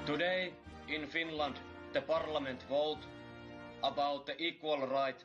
Today, in Finland, the parliament vote about the equal right.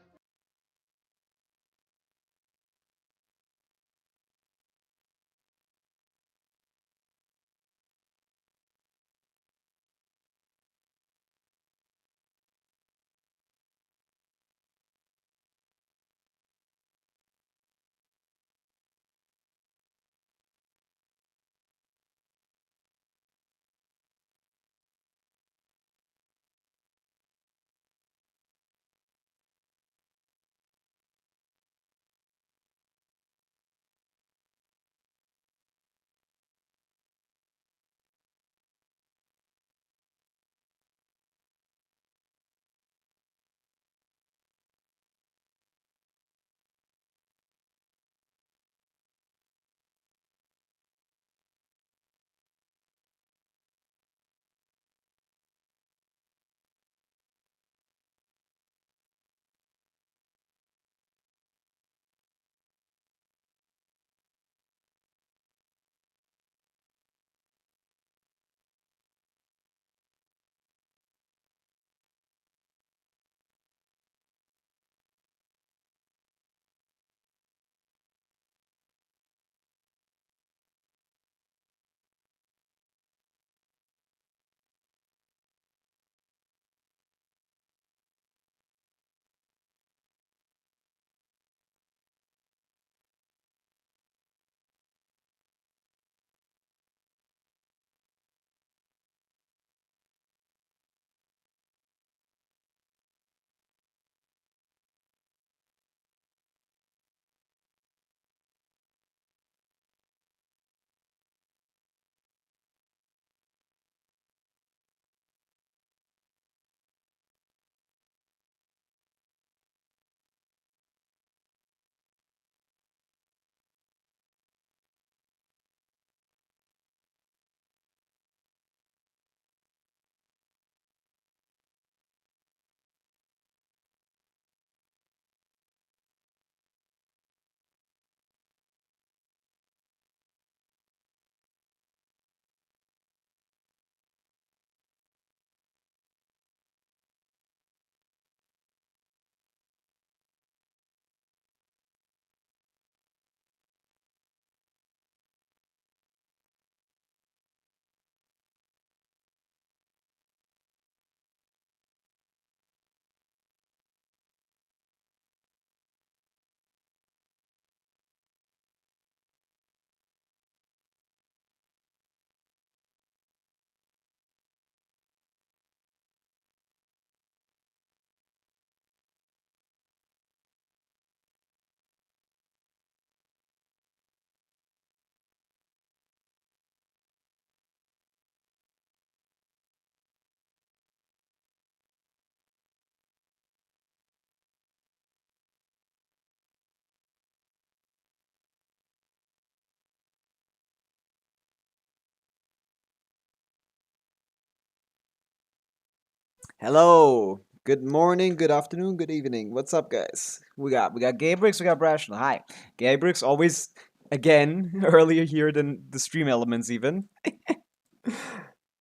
Hello. Good morning, good afternoon, good evening. What's up, guys? We got Gabrix, we got Brational. Hi. Gabrix always again earlier here than the stream elements even.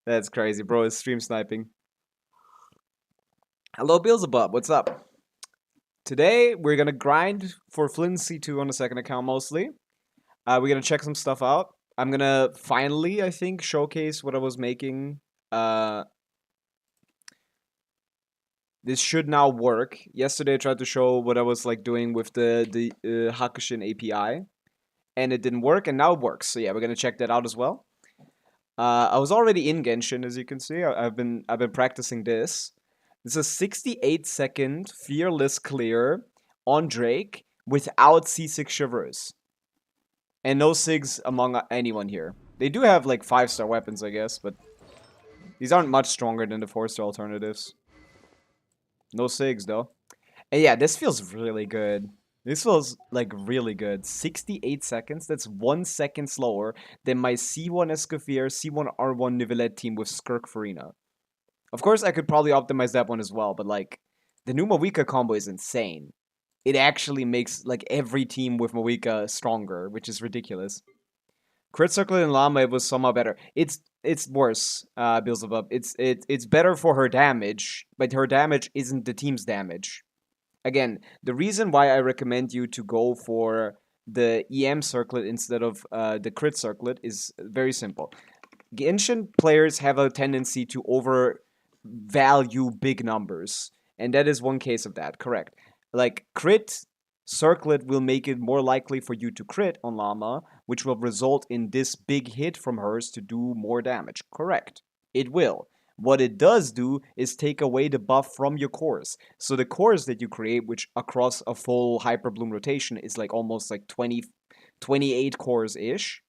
That's crazy, bro. It's stream sniping. Hello, Beelzebub. What's up? Today we're gonna grind for Flins C2 on the second account mostly. We're gonna check some stuff out. I'm gonna finally, I think, showcase what I was making. This should now work. Yesterday I tried to show what I was like doing with the Hakushin API, and it didn't work, and now it works. So yeah, we're gonna check that out as well. I was already in Genshin, as you can see. I've been practicing this. This is a 68-second fearless clear on Drake without C6 shivers, and no SIGs among anyone here. They do have like 5-star weapons, I guess, but these aren't much stronger than the 4-star alternatives. No SIGs though. And yeah, this feels really good. This feels like really good. 68 seconds. That's 1 second slower than my C1 Escoffier, C1 R1 Nivelette team with Skirk Farina. Of course, I could probably optimize that one as well, but like, the new Mawika combo is insane. It actually makes like every team with Mawika stronger, which is ridiculous. Crit Circlet and Llama, it was somehow better. It's worse, Beelzebub. It's better for her damage, but her damage isn't the team's damage. Again, the reason why I recommend you to go for the EM Circlet instead of the Crit Circlet is very simple. Genshin players have a tendency to overvalue big numbers, and that is one case of that, correct. Like, Crit Circlet will make it more likely for you to crit on Llama, which will result in this big hit from hers to do more damage, correct. It will. What it does do is take away the buff from your cores. So the cores that you create, which across a full Hyper Bloom rotation is like almost like 28 cores-ish,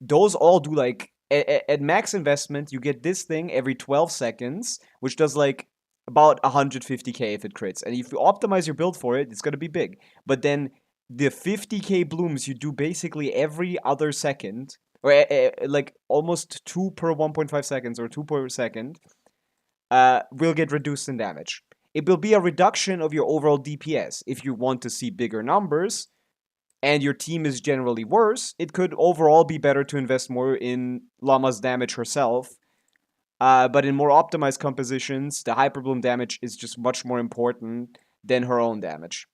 those all do like, at max investment, you get this thing every 12 seconds, which does like about 150k if it crits. And if you optimize your build for it, it's going to be big. But then the 50k blooms you do basically every other second, or like almost 2 per 1.5 seconds or 2 per second, will get reduced in damage. It will be a reduction of your overall DPS. If you want to see bigger numbers, and your team is generally worse, it could overall be better to invest more in Llama's damage herself. But in more optimized compositions, the Hyperbloom damage is just much more important than her own damage.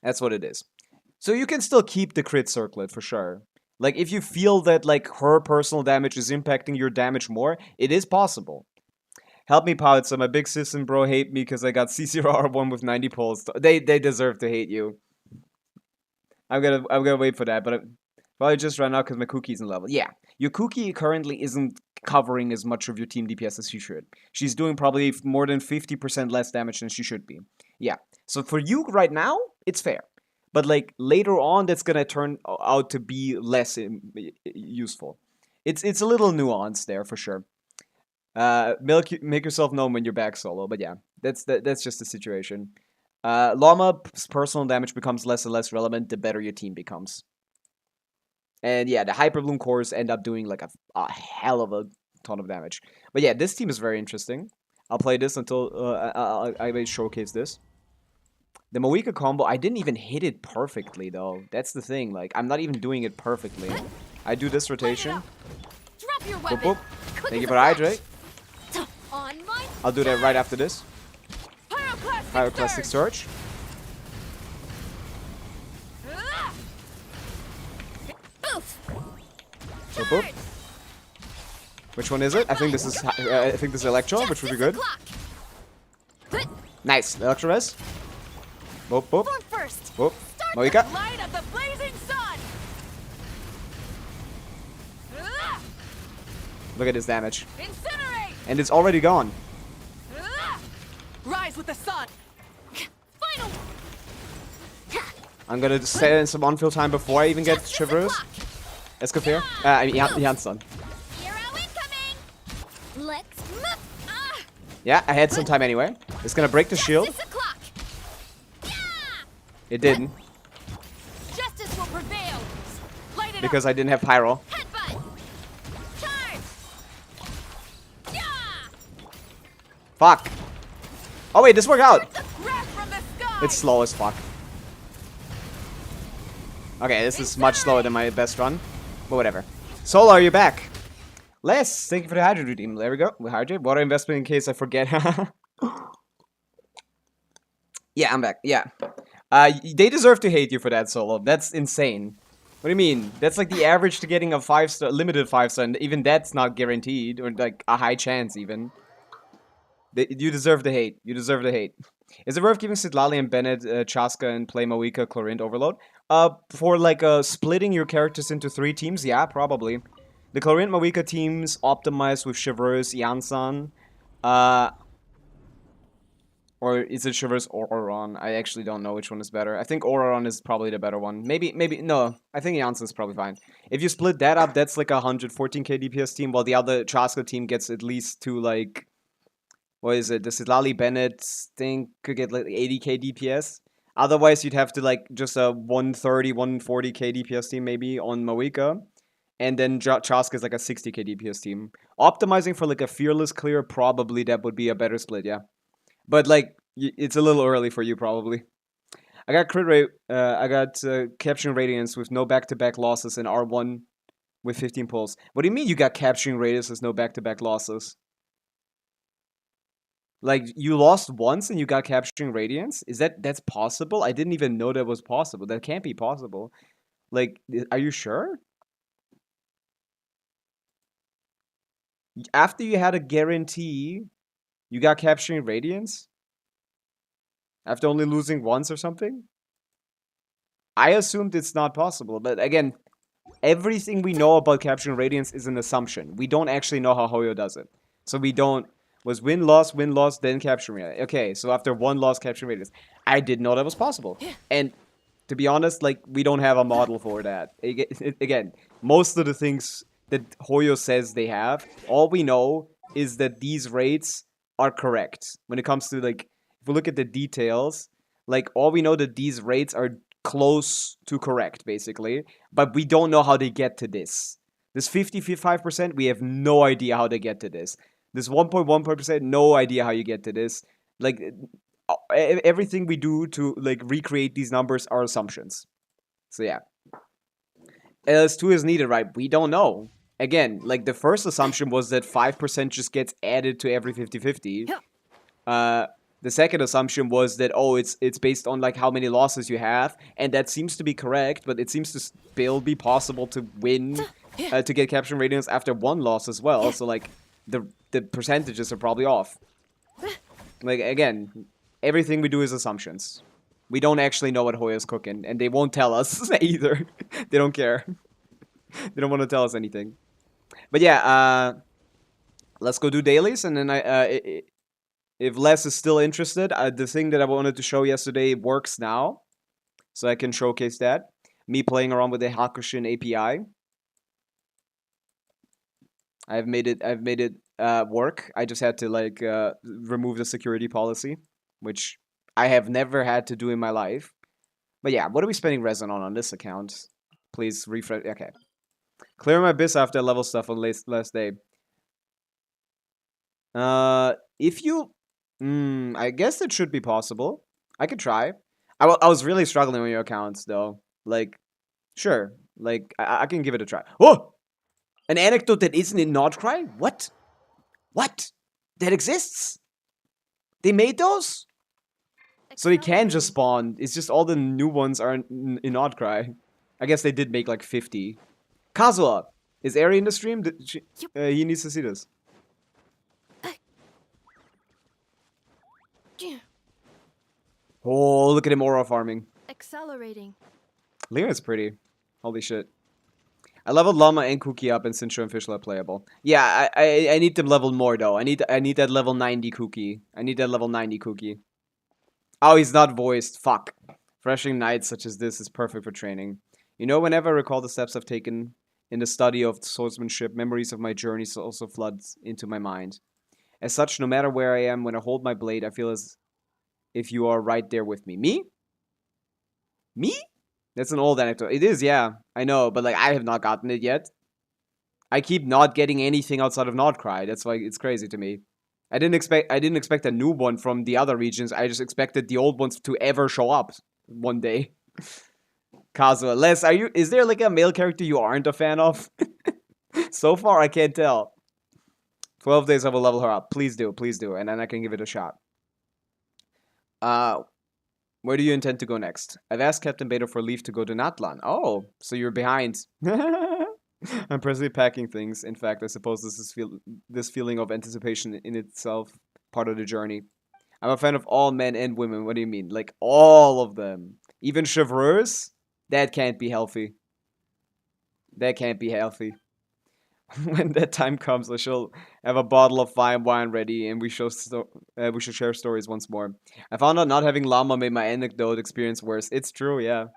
That's what it is. So you can still keep the Crit Circlet for sure. Like, if you feel that, like, her personal damage is impacting your damage more, it is possible. Help me, Pouts. My big sis and bro hate me because I got C0R1 with 90 pulls. They deserve to hate you. I'm gonna wait for that, but I probably just ran out because my Cookie isn't level. Yeah, your Cookie currently isn't covering as much of your team DPS as she should. She's doing probably more than 50% less damage than she should be. Yeah, so for you right now, it's fair. But like later on, that's gonna turn out to be less useful. It's a little nuance there for sure. Make yourself known when you're back solo. But yeah, that's just the situation. Llama's personal damage becomes less and less relevant the better your team becomes. And yeah, the Hyperbloom cores end up doing like a hell of a ton of damage. But yeah, this team is very interesting. I'll play this until I may showcase this. The Pavica combo, I didn't even hit it perfectly though. That's the thing, like, I'm not even doing it perfectly. I do this rotation. Drop your Boop, weapon. boop. Thank you for the hydrate. On my I'll do that right after this. Pyroclastic Pyroclastic Surge. Oof. Boop, boop. Which one is it? I think this is Electro, which would be good. Nice, Electro Res. Boop, boop. Form first. Boop. Start Pavica. the light of the blazing sun. Look at this damage. Incinerate. And it's already gone. Rise with the sun. Final. I'm gonna set in some on-field time before I even get Shivers. Let's go here. I mean, Jan's done. Hero incoming. Let's move. Yeah, I had some time anyway. It's gonna break the shield. Justice o'clock. Yeah. It didn't, Justice will prevail. Light it because up. I didn't have Pyro. Headbutt. Charge. Yeah. Fuck. Oh wait, this worked out. Wrath from the sky. It's slow as fuck. Okay, this is much slower than my best run. But whatever. Solar, you're back. Les, thank you for the hydrate redeem. There we go. We hydrate. Water investment in case I forget. Yeah, I'm back. Yeah. They deserve to hate you for that, Solo. That's insane. What do you mean? That's like the average to getting a 5-star, limited 5-star, and even that's not guaranteed, or like a high chance even. You deserve the hate. You deserve the hate. Is it worth giving Sitlali and Bennett, Chaska, and play Pavica, Chlorine Overload? For like splitting your characters into 3 teams? Yeah, probably. The Chlorine Pavica teams optimized with Shivers, Yansan, or is it Shivers or Auron? I actually don't know which one is better. I think Auron is probably the better one. Maybe, no. I think Jansen's probably fine. If you split that up, that's like a 114k DPS team, while the other Chaska team gets at least to like... What is it? The Sitlali Bennett thing could get like 80k DPS. Otherwise, you'd have to like just a 130, 140k DPS team maybe on Pavica. And then Chaska is like a 60k DPS team. Optimizing for like a Fearless clear, probably that would be a better split, yeah. But like, it's a little early for you probably. I got crit rate. I got capturing radiance with no back-to-back losses and R1 with 15 pulls. What do you mean you got capturing radius with no back-to-back losses? Like you lost once and you got capturing radiance? That's possible? I didn't even know that was possible. That can't be possible. Like, are you sure? After you had a guarantee, you got capturing radiance? After only losing once or something? I assumed it's not possible, but again, everything we know about capturing radiance is an assumption. We don't actually know how Hoyo does it. So we don't... Was win, loss, then capturing radiance. Okay, so after one loss, capturing radiance. I didn't know that was possible. And to be honest, like, we don't have a model for that. Again, most of the things that Hoyo says they have, all we know is that these rates are correct. When it comes to, like, if we look at the details, like, all we know that these rates are close to correct, basically. But we don't know how they get to this. This 55%, we have no idea how they get to this. This 1.1%, no idea how you get to this. Like, everything we do to, like, recreate these numbers are assumptions. So, yeah. LS2 is needed, right? We don't know. Again, like, the first assumption was that 5% just gets added to every 50-50. The second assumption was that, oh, it's based on, like, how many losses you have. And that seems to be correct, but it seems to still be possible to win, to get capturing radiance after one loss as well. So, like, the percentages are probably off. Like, again, everything we do is assumptions. We don't actually know what Hoyo's cooking, and they won't tell us either. They don't care. They don't want to tell us anything. But yeah, let's go do dailies, and then if Les is still interested, the thing that I wanted to show yesterday works now, so I can showcase that. Me playing around with the Hakushin API. I've made it work. I just had to, like, remove the security policy, which I have never had to do in my life. But yeah, what are we spending resin on this account? Please refresh. Okay. Clear my abyss after level stuff on last day. If you... I guess it should be possible. I could try. I was really struggling with your accounts, though. Like, sure. Like, I can give it a try. Oh! An anecdote that isn't in Nordcry? What? What? That exists? They made those? So they can just spawn. It's just all the new ones are in Nordcry. I guess they did make like 50. Kazuha! Is Ari in the stream? He needs to see this. Oh, look at him aura farming. Accelerating. Leon's pretty. Holy shit. I leveled Llama and Cookie up and Sincho and Fishla playable. Yeah, I need them leveled more though. I need that level 90 Cookie. I need that level 90 Cookie. Oh, he's not voiced. Fuck. Freshing nights such as this is perfect for training. You know, whenever I recall the steps I've taken in the study of swordsmanship, memories of my journeys also flood into my mind. As such, no matter where I am, when I hold my blade, I feel as if you are right there with me. Me? Me? That's an old anecdote. It is, yeah. I know, but like I have not gotten it yet. I keep not getting anything outside of Nordcry. That's why it's crazy to me. I didn't expect a new one from the other regions. I just expected the old ones to ever show up one day. Kazuha, Les, is there like a male character you aren't a fan of? So far, I can't tell. 12 days I will level her up. Please do, and then I can give it a shot. Where do you intend to go next? I've asked Captain Beta for leave to go to Natlan. Oh, so you're behind. I'm presently packing things. In fact, I suppose this feeling of anticipation in itself part of the journey. I'm a fan of all men and women. What do you mean? Like all of them? Even chevreurs? That can't be healthy. That can't be healthy. When that time comes, I shall have a bottle of fine wine ready, and we shall share stories once more. I found out not having llama made my anecdote experience worse. It's true, yeah.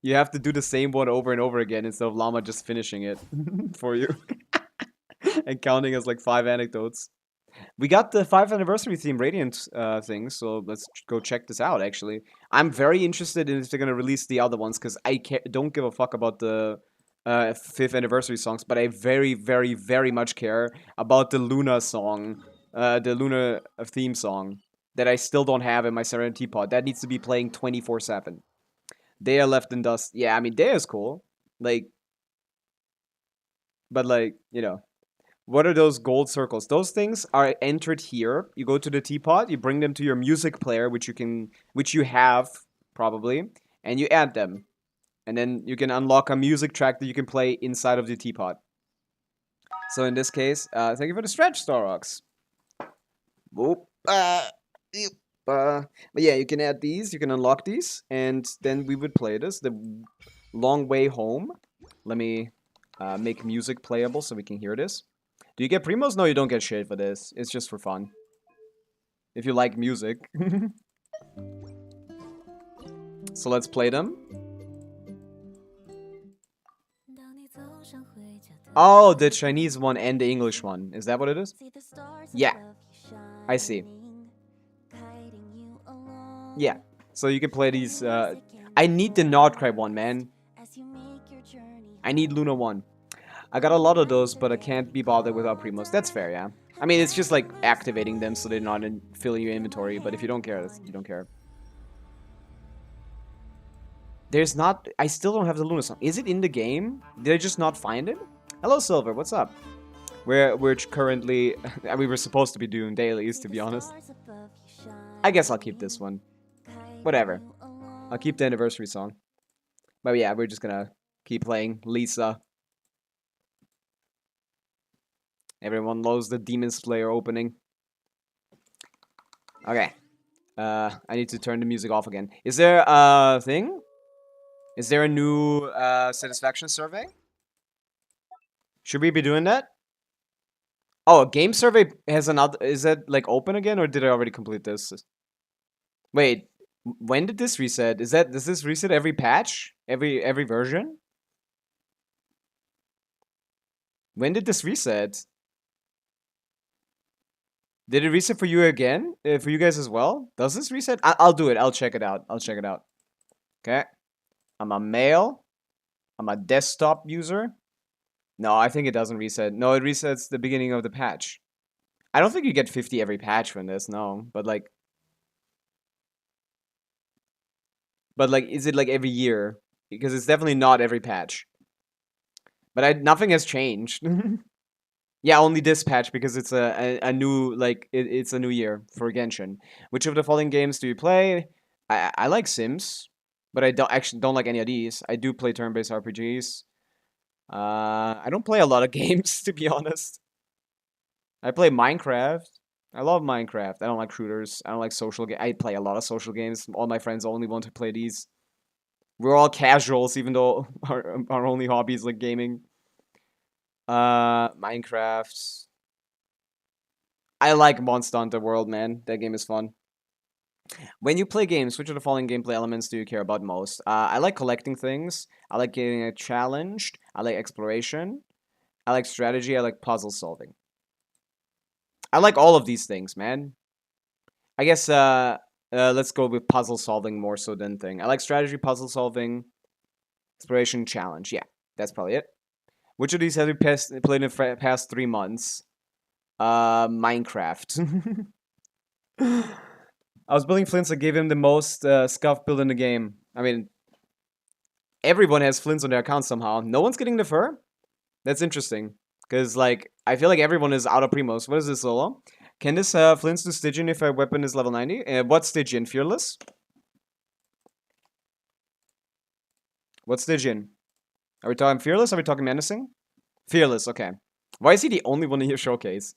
You have to do the same one over and over again instead of llama just finishing it for you and counting as like 5 anecdotes. We got the 5th anniversary theme Radiant thing, so let's go check this out. Actually, I'm very interested in if they're gonna release the other ones because I don't give a fuck about the 5th anniversary songs, but I very, very, very much care about the Luna song, the Luna theme song. that I still don't have in my Serenity Pod. That needs to be playing 24/7. Dea Left in Dust. Yeah, I mean, Dea is cool. Like, but like, you know, what are those gold circles? Those things are entered here. You go to the teapot, you bring them to your music player, which you have probably, and you add them. And then you can unlock a music track that you can play inside of the teapot. So in this case, thank you for the stretch, Starox. Whoop. But yeah, you can add these, you can unlock these, and then we would play this, the long way home. Let me make music playable so we can hear this. Do you get primos? No, you don't get shit for this. It's just for fun. If you like music. So let's play them. Oh, the Chinese one and the English one. Is that what it is? Yeah. I see. Yeah. So you can play these. I need the Nordcry one, man. I need Luna 1. I got a lot of those, but I can't be bothered without primos. That's fair, yeah. I mean, it's just like activating them so they're not filling your inventory, but if you don't care, you don't care. There's not... I still don't have the Luna song. Is it in the game? Did I just not find it? Hello, Silver. What's up? We're currently... we were supposed to be doing dailies, to be honest. I guess I'll keep this one. Whatever. I'll keep the anniversary song. But yeah, we're just gonna keep playing Lisa. Everyone loves the Demon Slayer opening. Okay. I need to turn the music off again. Is there a thing? Is there a new satisfaction survey? Should we be doing that? Oh, a game survey has another... Is that like open again, or did I already complete this? Wait, when did this reset? Does this reset every patch? Every version? When did this reset? Did it reset for you again? For you guys as well? Does this reset? I'll do it. I'll check it out. I'll check it out. Okay. I'm a male. I'm a desktop user. No, I think it doesn't reset. No, it resets the beginning of the patch. I don't think you get 50 every patch from this, no. But like, is it like every year? Because it's definitely not every patch. But nothing has changed. Yeah, only this patch because it's a new, like, it's a new year for Genshin. Which of the following games do you play? I like Sims, but I don't like any of these. I do play turn-based RPGs. I don't play a lot of games, to be honest. I play Minecraft. I love Minecraft. I don't like shooters. I don't like social games. I play a lot of social games. All my friends only want to play these. We're all casuals, even though our only hobby is like gaming. Minecraft. I like Monster Hunter World, man. That game is fun. When you play games, which of the following gameplay elements do you care about most? I like collecting things. I like getting challenged. I like exploration. I like strategy. I like puzzle solving. I like all of these things, man. I guess let's go with puzzle solving more so than thing. I like strategy, puzzle solving, exploration, challenge. Yeah, that's probably it. Which of these have you played in the past 3 months? Minecraft. I was building Flins that gave him the most scuff build in the game. I mean, everyone has Flins on their account somehow. No one's getting the fur? That's interesting. Because, like, I feel like everyone is out of primos. What is this, Solo? Can this Flins do Stygian if a weapon is level 90? What's Stygian? Fearless? What's Stygian? Are we talking Fearless? Are we talking Menacing? Fearless, okay. Why is he the only one in your showcase?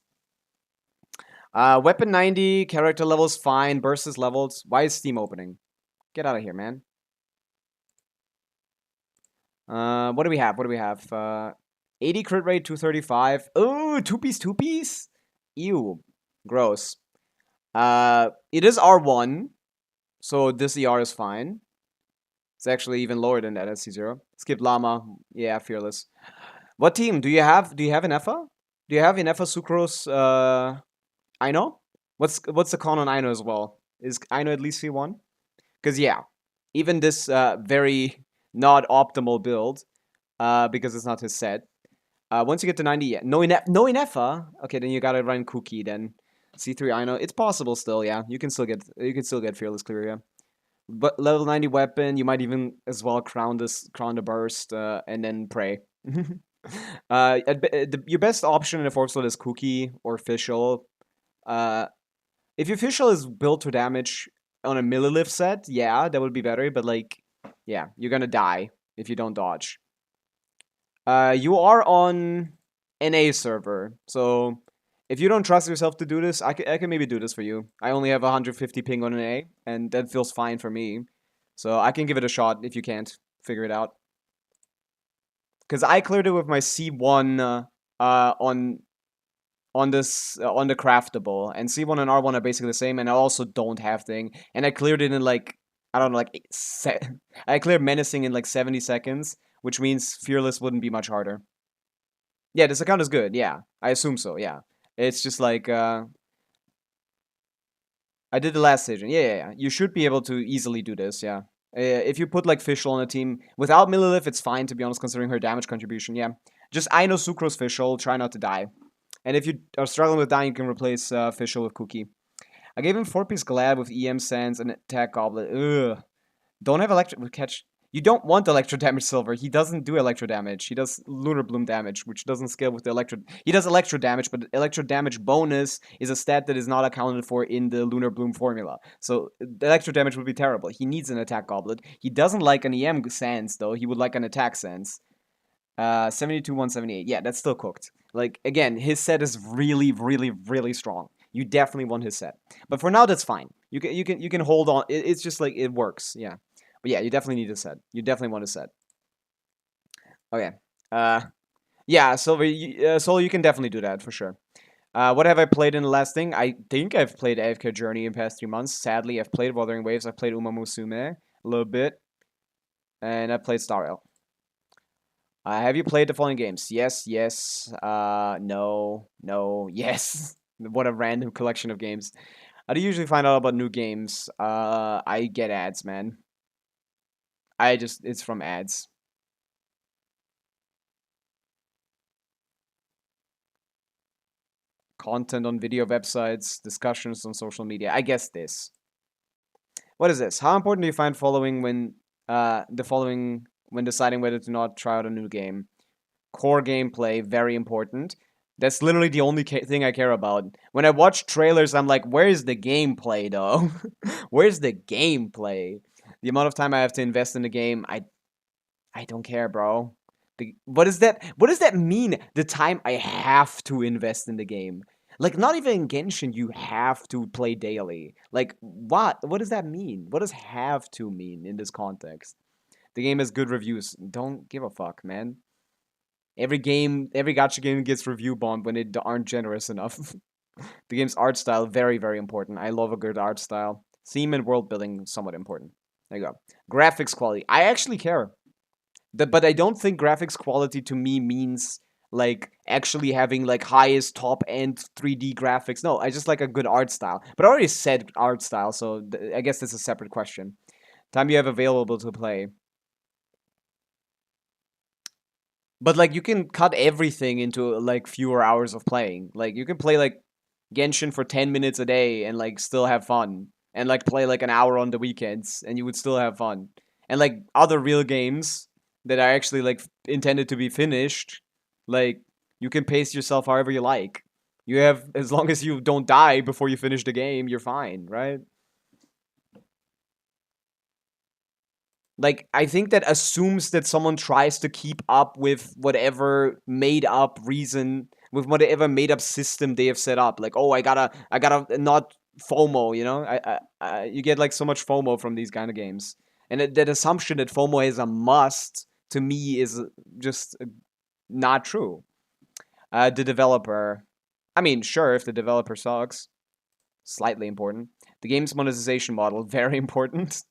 Weapon 90, character levels fine, burst is leveled. Why is Steam opening? Get out of here, man. What do we have? What do we have? 80 crit rate, 235. Oh, two-piece? Ew. Gross. It is R1, so this ER is fine. It's actually even lower than that at C0. Skip Llama. Yeah, Fearless. What team? Do you have an Efa? Do you have an Efa Sucrose, Aino? What's the con on Aino as well? Is Aino at least V1? Because, yeah, even this very not optimal build, because it's not his set, once you get to 90, yeah. No Inefa? Okay, then you gotta run Cookie then. C3 I know it's possible still. Yeah, you can still get fearless clear. Yeah, but level 90 weapon, you might even as well crown the burst and then pray. Your best option in a fork slot is cookie or official. If your official is built to damage on a millilith set, yeah, that would be better. But like, yeah, you're gonna die if you don't dodge. You are on NA server, so if you don't trust yourself to do this, I can maybe do this for you. I only have 150 ping on NA, and that feels fine for me. So I can give it a shot if you can't figure it out. Because I cleared it with my C1 on the craftable, and C1 and R1 are basically the same, and I also don't have thing, and I cleared it in like, I don't know, like I cleared menacing in like 70 seconds, which means fearless wouldn't be much harder. Yeah, this account is good. Yeah, I assume so. Yeah, it's just like I did the last station. Yeah. You should be able to easily do this. Yeah. If you put like Fischl on a team without Millilith, it's fine to be honest, considering her damage contribution. Yeah, just I know Sucrose Fischl. Try not to die. And if you are struggling with dying, you can replace Fischl with Cookie. I gave him 4-piece Glad with EM Sense and Attack Goblet. Ugh. Don't have Electro Catch. You don't want Electro Damage Silver. He doesn't do Electro Damage. He does Lunar Bloom damage, which doesn't scale with the Electro... He does Electro Damage, but Electro Damage bonus is a stat that is not accounted for in the Lunar Bloom formula. So the Electro Damage would be terrible. He needs an Attack Goblet. He doesn't like an EM Sense, though. He would like an Attack Sense. 72, 178. Yeah, that's still cooked. Like, again, his set is really, really, really strong. You definitely want his set. But for now, that's fine. You can hold on. It's just like, it works. Yeah. But yeah, you definitely need a set. You definitely want a set. Okay. Yeah, Silver, Solo, you can definitely do that, for sure. What have I played in the last thing? I think I've played AFK Journey in the past 3 months. Sadly, I've played Wuthering Waves. I've played Uma Musume a little bit. And I played Star Rail. Have you played the following games? Yes, no, yes. What a random collection of games. How do you usually find out about new games? I get ads, man. It's from ads. Content on video websites, discussions on social media. I guess this. What is this? How important do you find following when when deciding whether to not try out a new game? Core gameplay, very important. That's literally the only thing I care about. When I watch trailers, I'm like, where's the gameplay, though? Where's the gameplay? The amount of time I have to invest in the game, I don't care, bro. What does that mean? The time I have to invest in the game. Like, not even in Genshin, you have to play daily. Like, what? What does that mean? What does have to mean in this context? The game has good reviews. Don't give a fuck, man. Every gacha game gets review bombed when they aren't generous enough. The game's art style, very, very important. I love a good art style. Theme and world building, somewhat important. There you go. Graphics quality. I actually care. But I don't think graphics quality to me means like actually having like highest top end 3D graphics. No, I just like a good art style. But I already said art style, so I guess that's a separate question. Time you have available to play. But like you can cut everything into like fewer hours of playing. Like you can play like Genshin for 10 minutes a day and like still have fun. And like play like an hour on the weekends and you would still have fun. And like other real games that are actually like intended to be finished, like you can pace yourself however you like. You have, as long as you don't die before you finish the game, you're fine, right? Like, I think that assumes that someone tries to keep up with whatever made up reason, with whatever made up system they have set up. Like, oh, I gotta not FOMO, you know? You get like so much FOMO from these kind of games. And that assumption that FOMO is a must, to me, is just not true. The developer. I mean, sure, if the developer sucks. Slightly important. The game's monetization model, very important.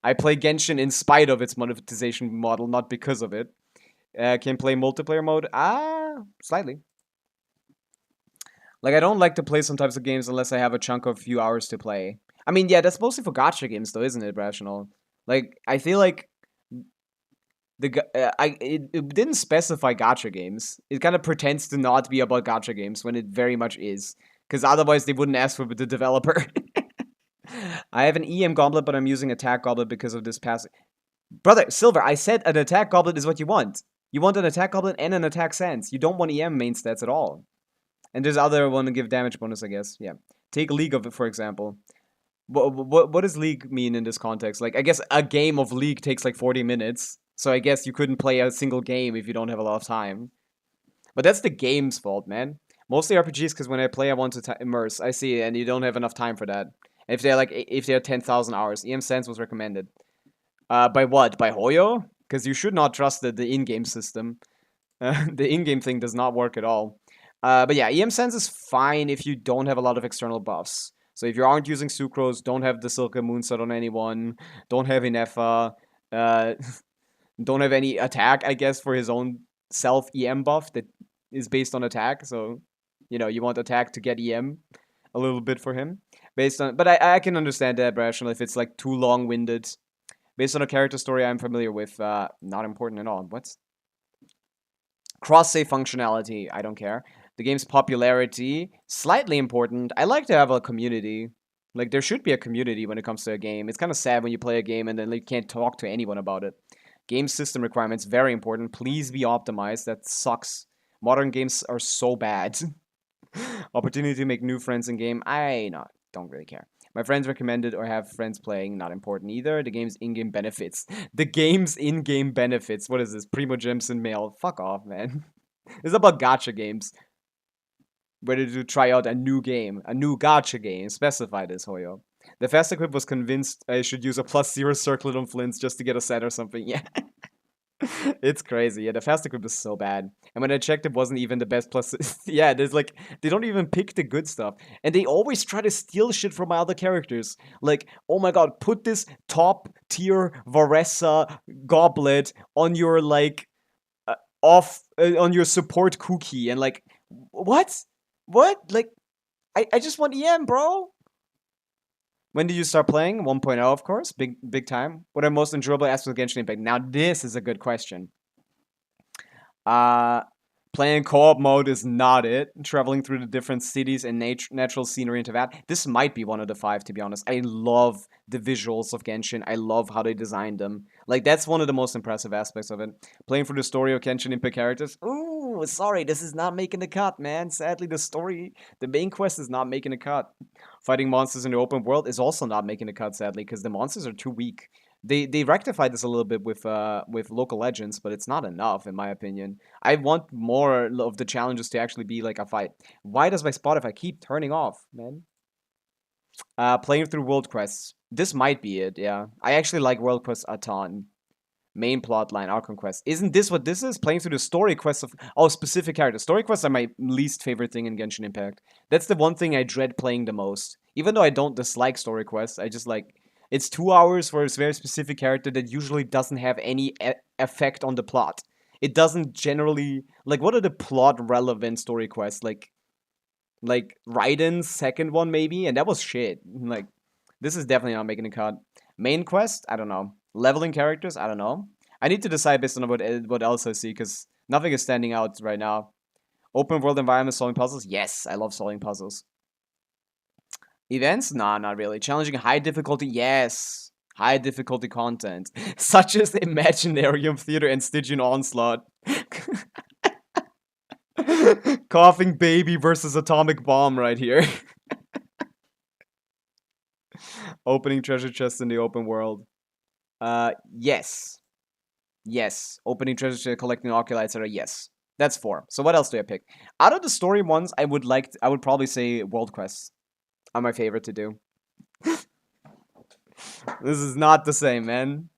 I play Genshin in spite of its monetization model, not because of it. Can play multiplayer mode? Slightly. Like, I don't like to play some types of games unless I have a chunk of few hours to play. I mean, yeah, that's mostly for gacha games, though, isn't it, Rational? Like, I feel like it didn't specify gacha games. It kind of pretends to not be about gacha games when it very much is. Because otherwise they wouldn't ask for the developer. I have an EM goblet, but I'm using attack goblet because of this passive. Brother, Silver, I said an attack goblet is what you want. You want an attack goblet and an attack sense. You don't want EM main stats at all. And there's other one to give damage bonus, I guess. Yeah. Take League of it, for example. What does League mean in this context? Like, I guess a game of League takes like 40 minutes. So I guess you couldn't play a single game if you don't have a lot of time. But that's the game's fault, man. Mostly RPGs, because when I play, I want to immerse. I see, and you don't have enough time for that. If they're 10,000 hours, EM Sense was recommended. By what? By Hoyo? Because you should not trust the in-game system. The in-game thing does not work at all. But yeah, EM Sense is fine if you don't have a lot of external buffs. So if you aren't using Sucrose, don't have the Silka Moonset on anyone, don't have Inefa, don't have any attack, I guess, for his own self-EM buff that is based on attack. So, you know, you want attack to get EM a little bit for him. But I can understand that rationally if it's like too long-winded. Based on a character story I'm familiar with, not important at all. What's cross-save functionality? I don't care. The game's popularity, slightly important. I like to have a community. Like, there should be a community when it comes to a game. It's kind of sad when you play a game and then you can't talk to anyone about it. Game system requirements, very important. Please be optimized. That sucks. Modern games are so bad. Opportunity to make new friends in game. Don't really care. My friends recommended or have friends playing, not important either. The game's in-game benefits. The game's in-game benefits. What is this? Primo Gems and Mail. Fuck off, man. This is about gacha games. Ready to try out a new game. A new gacha game. Specify this, Hoyo. The Fast Equip was convinced I should use a +0 circlet on Flins just to get a set or something. Yeah. It's crazy. Yeah, the Fast Equip is so bad. And when I checked, it wasn't even the best plus. Yeah, there's like, they don't even pick the good stuff. And they always try to steal shit from my other characters. Like, oh my god, put this top tier Varessa goblet on your, like, on your support cookie. And like, what? What? Like, I just want EM, bro. When did you start playing? 1.0, of course. Big time. What are most enjoyable aspects of Genshin Impact? Now, this is a good question. Playing co-op mode is not it. Traveling through the different cities and natural scenery into that. This might be one of the 5, to be honest. I love the visuals of Genshin. I love how they designed them. Like, that's one of the most impressive aspects of it. Playing through the story of Genshin Impact characters. Ooh, sorry, this is not making the cut, man. Sadly, the main quest is not making the cut. Fighting monsters in the open world is also not making the cut, sadly, because the monsters are too weak. They rectified this a little bit with local legends, but it's not enough in my opinion. I want more of the challenges to actually be like a fight. Why does my Spotify keep turning off, man? Playing through world quests. This might be it, yeah. I actually like world quests a ton. Main plotline, Archon quest. Isn't this what this is? Playing through the story quests of specific characters. Story quests are my least favorite thing in Genshin Impact. That's the one thing I dread playing the most. Even though I don't dislike story quests, I just like. It's 2 hours for a very specific character that usually doesn't have any effect on the plot. It doesn't generally... Like, what are the plot-relevant story quests? Like Raiden's second one, maybe? And that was shit. Like, this is definitely not making a cut. Main quest? I don't know. Leveling characters? I don't know. I need to decide based on what else I see, because nothing is standing out right now. Open world environment, solving puzzles? Yes, I love solving puzzles. Events? Nah, not really. Challenging high difficulty? Yes. High difficulty content. Such as Imaginarium Theater and Stygian Onslaught. Coughing Baby versus Atomic Bomb right here. Opening treasure chests in the open world. Yes. Yes. Opening treasure chest, collecting oculi, etc. Yes. That's 4. So what else do I pick? Out of the story ones, I would probably say world quests are my favorite to do. This is not the same, man.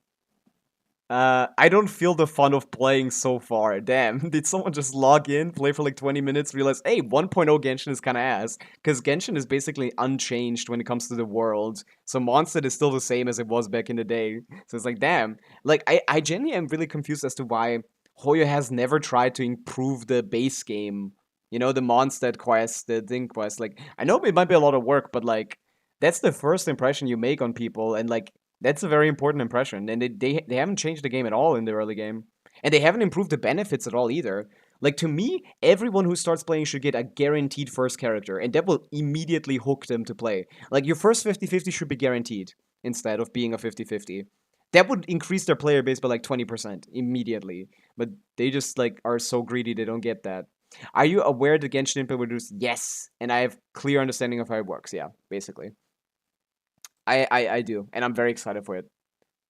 I don't feel the fun of playing so far. Damn, did someone just log in, play for like 20 minutes, realize, hey, 1.0 Genshin is kind of ass? Because Genshin is basically unchanged when it comes to the world. So Mondstadt is still the same as it was back in the day. So it's like, damn. Like, I genuinely am really confused as to why Hoyo has never tried to improve the base game. You know, the Mondstadt quest, the thing quest. Like, I know it might be a lot of work, but like, that's the first impression you make on people, and like, that's a very important impression. And they haven't changed the game at all in the early game. And they haven't improved the benefits at all either. Like, to me, everyone who starts playing should get a guaranteed first character, and that will immediately hook them to play. Like, your first 50-50 should be guaranteed instead of being a 50-50. That would increase their player base by like 20% immediately. But they just like are so greedy they don't get that. Are you aware that Genshin Impact will do this? Yes. And I have clear understanding of how it works. Yeah, basically. I do. And I'm very excited for it.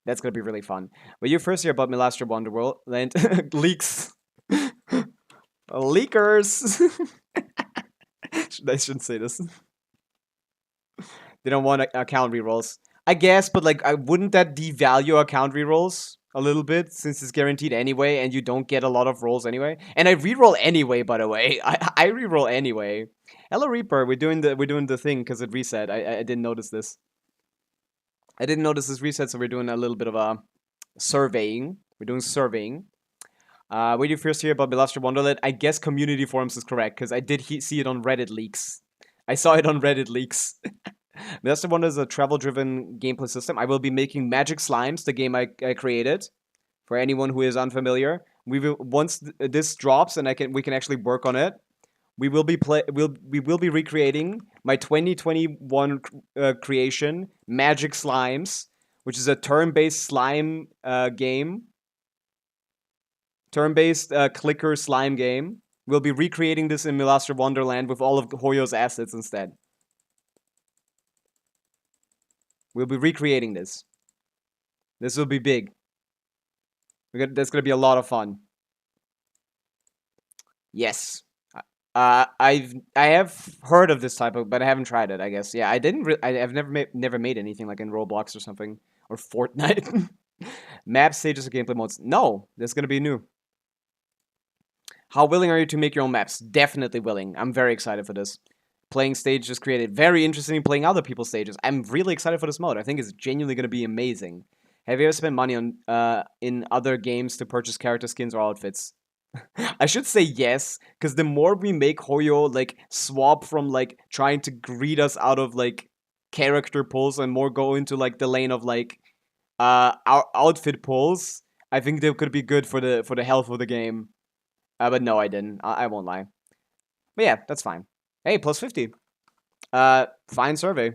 That's gonna be really fun. But you first hear about Milastria Wonderworld land leaks. Leakers. I shouldn't say this. They don't want account rerolls. I guess, but like, wouldn't that devalue account rerolls a little bit since it's guaranteed anyway, and you don't get a lot of rolls anyway? And I reroll anyway, by the way. I reroll anyway. Hello Reaper, we're doing the thing because it reset. I didn't notice this. I didn't notice this reset, so we're doing a little bit of a surveying. We're doing surveying. When you first hear about Milastria Wonderland, I guess community forums is correct because I did see it on Reddit leaks. I saw it on Reddit leaks. Milastria Wonderland is a travel-driven gameplay system. I will be making Magic Slimes, the game I created. For anyone who is unfamiliar, we will once this drops and we can actually work on it. We will be recreating my 2021 creation, Magic Slimes, which is a turn-based slime game. Turn-based clicker slime game. We'll be recreating this in Milastria Wonderland with all of Hoyo's assets instead. We'll be recreating this. This will be big. That's gonna be a lot of fun. Yes. I have heard of this type of, but I haven't tried it. I guess. Yeah, I've never made anything like in Roblox or something or Fortnite. Map stages or gameplay modes. No, that's gonna be new. How willing are you to make your own maps? Definitely willing. I'm very excited for this. Playing stages created very interesting. Playing other people's stages. I'm really excited for this mode. I think it's genuinely gonna be amazing. Have you ever spent money on in other games to purchase character skins or outfits? I should say yes, because the more we make Hoyo like swap from like trying to greet us out of like character pulls and more go into like the lane of like our outfit pulls, I think they could be good for the health of the game. But no, I didn't. I won't lie. But yeah, that's fine. Hey, plus 50. Fine survey.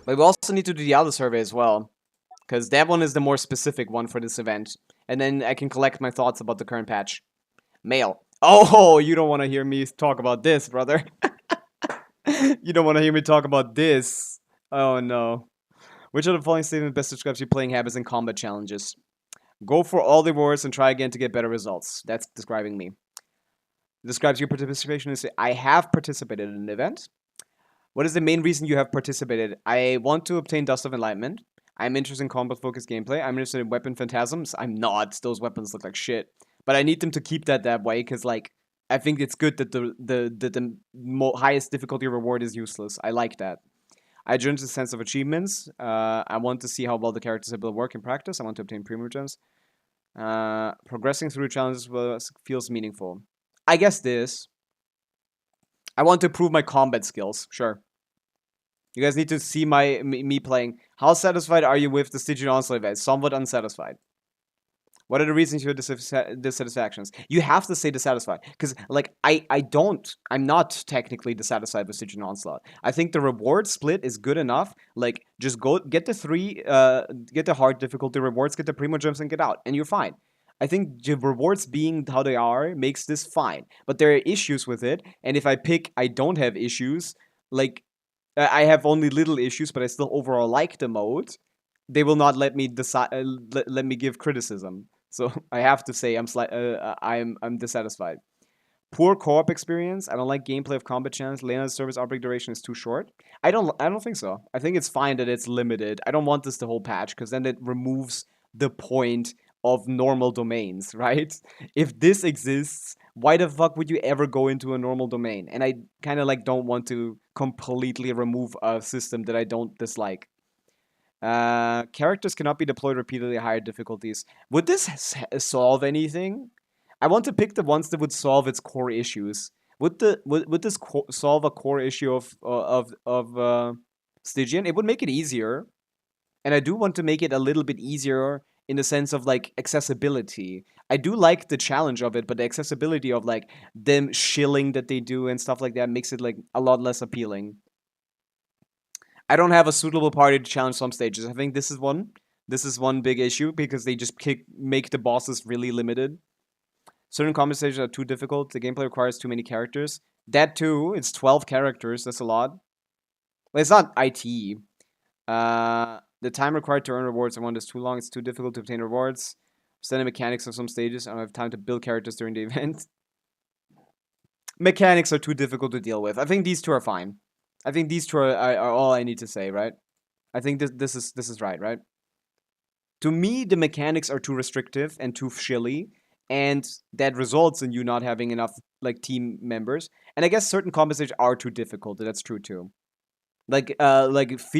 But we also need to do the other survey as well, because that one is the more specific one for this event. And then I can collect my thoughts about the current patch. Mail. Oh, you don't want to hear me talk about this, brother. You don't want to hear me talk about this. Oh, no. Which of the following statements best describes your playing habits and combat challenges? Go for all the rewards and try again to get better results. That's describing me. Describes your participation as I have participated in an event. What is the main reason you have participated? I want to obtain Dust of Enlightenment. I'm interested in combat-focused gameplay. I'm interested in weapon phantasms. I'm not. Those weapons look like shit. But I need them to keep that way, because, like, I think it's good that the highest difficulty reward is useless. I like that. I joined the sense of achievements. I want to see how well the characters able to work in practice. I want to obtain premium gems. Progressing through challenges feels meaningful. I guess this. I want to improve my combat skills. Sure. You guys need to see me playing. How satisfied are you with the Stygian Onslaught event? Somewhat unsatisfied. What are the reasons for dissatisfactions? You have to say dissatisfied. Because, like, I'm not technically dissatisfied with Stygian Onslaught. I think the reward split is good enough. Like, just go, get the hard difficulty rewards, get the primo gems, and get out. And you're fine. I think the rewards being how they are makes this fine. But there are issues with it. And if I pick I don't have issues, like, I have only little issues, but I still overall like the mode, they will not let me decide. Let me give criticism. So I have to say I'm dissatisfied. Poor co-op experience. I don't like gameplay of combat chance. Lena's service outbreak duration is too short. I don't think so. I think it's fine that it's limited. I don't want this the whole patch because then it removes the point of normal domains, right? If this exists, why the fuck would you ever go into a normal domain? And I kind of like don't want to completely remove a system that I don't dislike. Characters cannot be deployed repeatedly at higher difficulties. Would this solve anything? I want to pick the ones that would solve its core issues. Would this solve a core issue of Stygian? It would make it easier, and I do want to make it a little bit easier in the sense of like accessibility. I do like the challenge of it, but the accessibility of like them shilling that they do and stuff like that makes it like a lot less appealing. I don't have a suitable party to challenge some stages. I think this is one. This is one big issue because they just make the bosses really limited. Certain combat stages are too difficult. The gameplay requires too many characters. That too. It's 12 characters. That's a lot. Well, it's not IT. The time required to earn rewards I want is too long. It's too difficult to obtain rewards. Standard mechanics of some stages. I don't have time to build characters during the event. Mechanics are too difficult to deal with. I think these two are fine. I think these two are all I need to say, right? I think this is right? To me, the mechanics are too restrictive and too shilly, and that results in you not having enough like team members. And I guess certain combat stages are too difficult. That's true too. Like the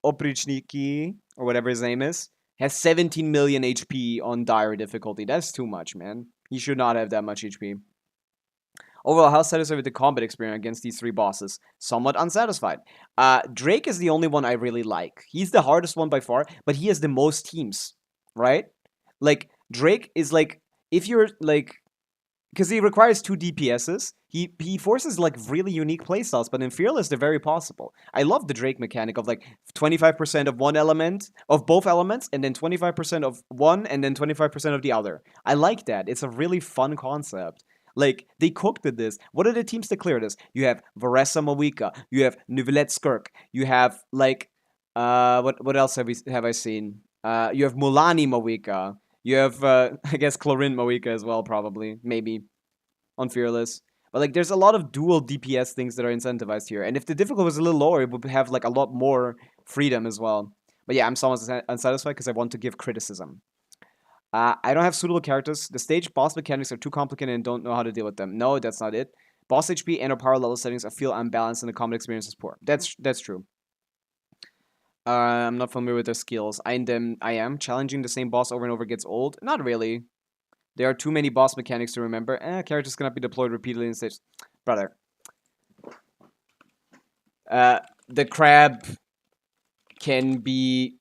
Oprichniki, or whatever his name is, has 17 million HP on dire difficulty. That's too much, man. He should not have that much HP. Overall, how satisfied with the combat experience against these three bosses? Somewhat unsatisfied. Drake is the only one I really like. He's the hardest one by far, but he has the most teams, right? Like, Drake is like, if you're like, because he requires 2 DPSs, he forces like really unique playstyles, but in Fearless they're very possible. I love the Drake mechanic of like 25% of one element, of both elements, and then 25% of one, and then 25% of the other. I like that. It's a really fun concept. Like, they cooked at this. What are the teams that clear this? You have Varessa Mawika, you have Nuvelet Skirk, you have like what else have I seen? You have Mulani Mawika. You have, I guess, Chlorine Mawika as well, probably. Maybe. On Fearless. But, like, there's a lot of dual DPS things that are incentivized here. And if the difficulty was a little lower, it would have, like, a lot more freedom as well. But yeah, I'm somewhat unsatisfied because I want to give criticism. I don't have suitable characters. The stage boss mechanics are too complicated and don't know how to deal with them. No, that's not it. Boss HP and or power level settings I feel unbalanced and the combat experience is poor. That's true. I'm not familiar with their skills. I am. Challenging the same boss over and over gets old. Not really. There are too many boss mechanics to remember. Characters cannot be deployed repeatedly in stage. Brother. The crab can be,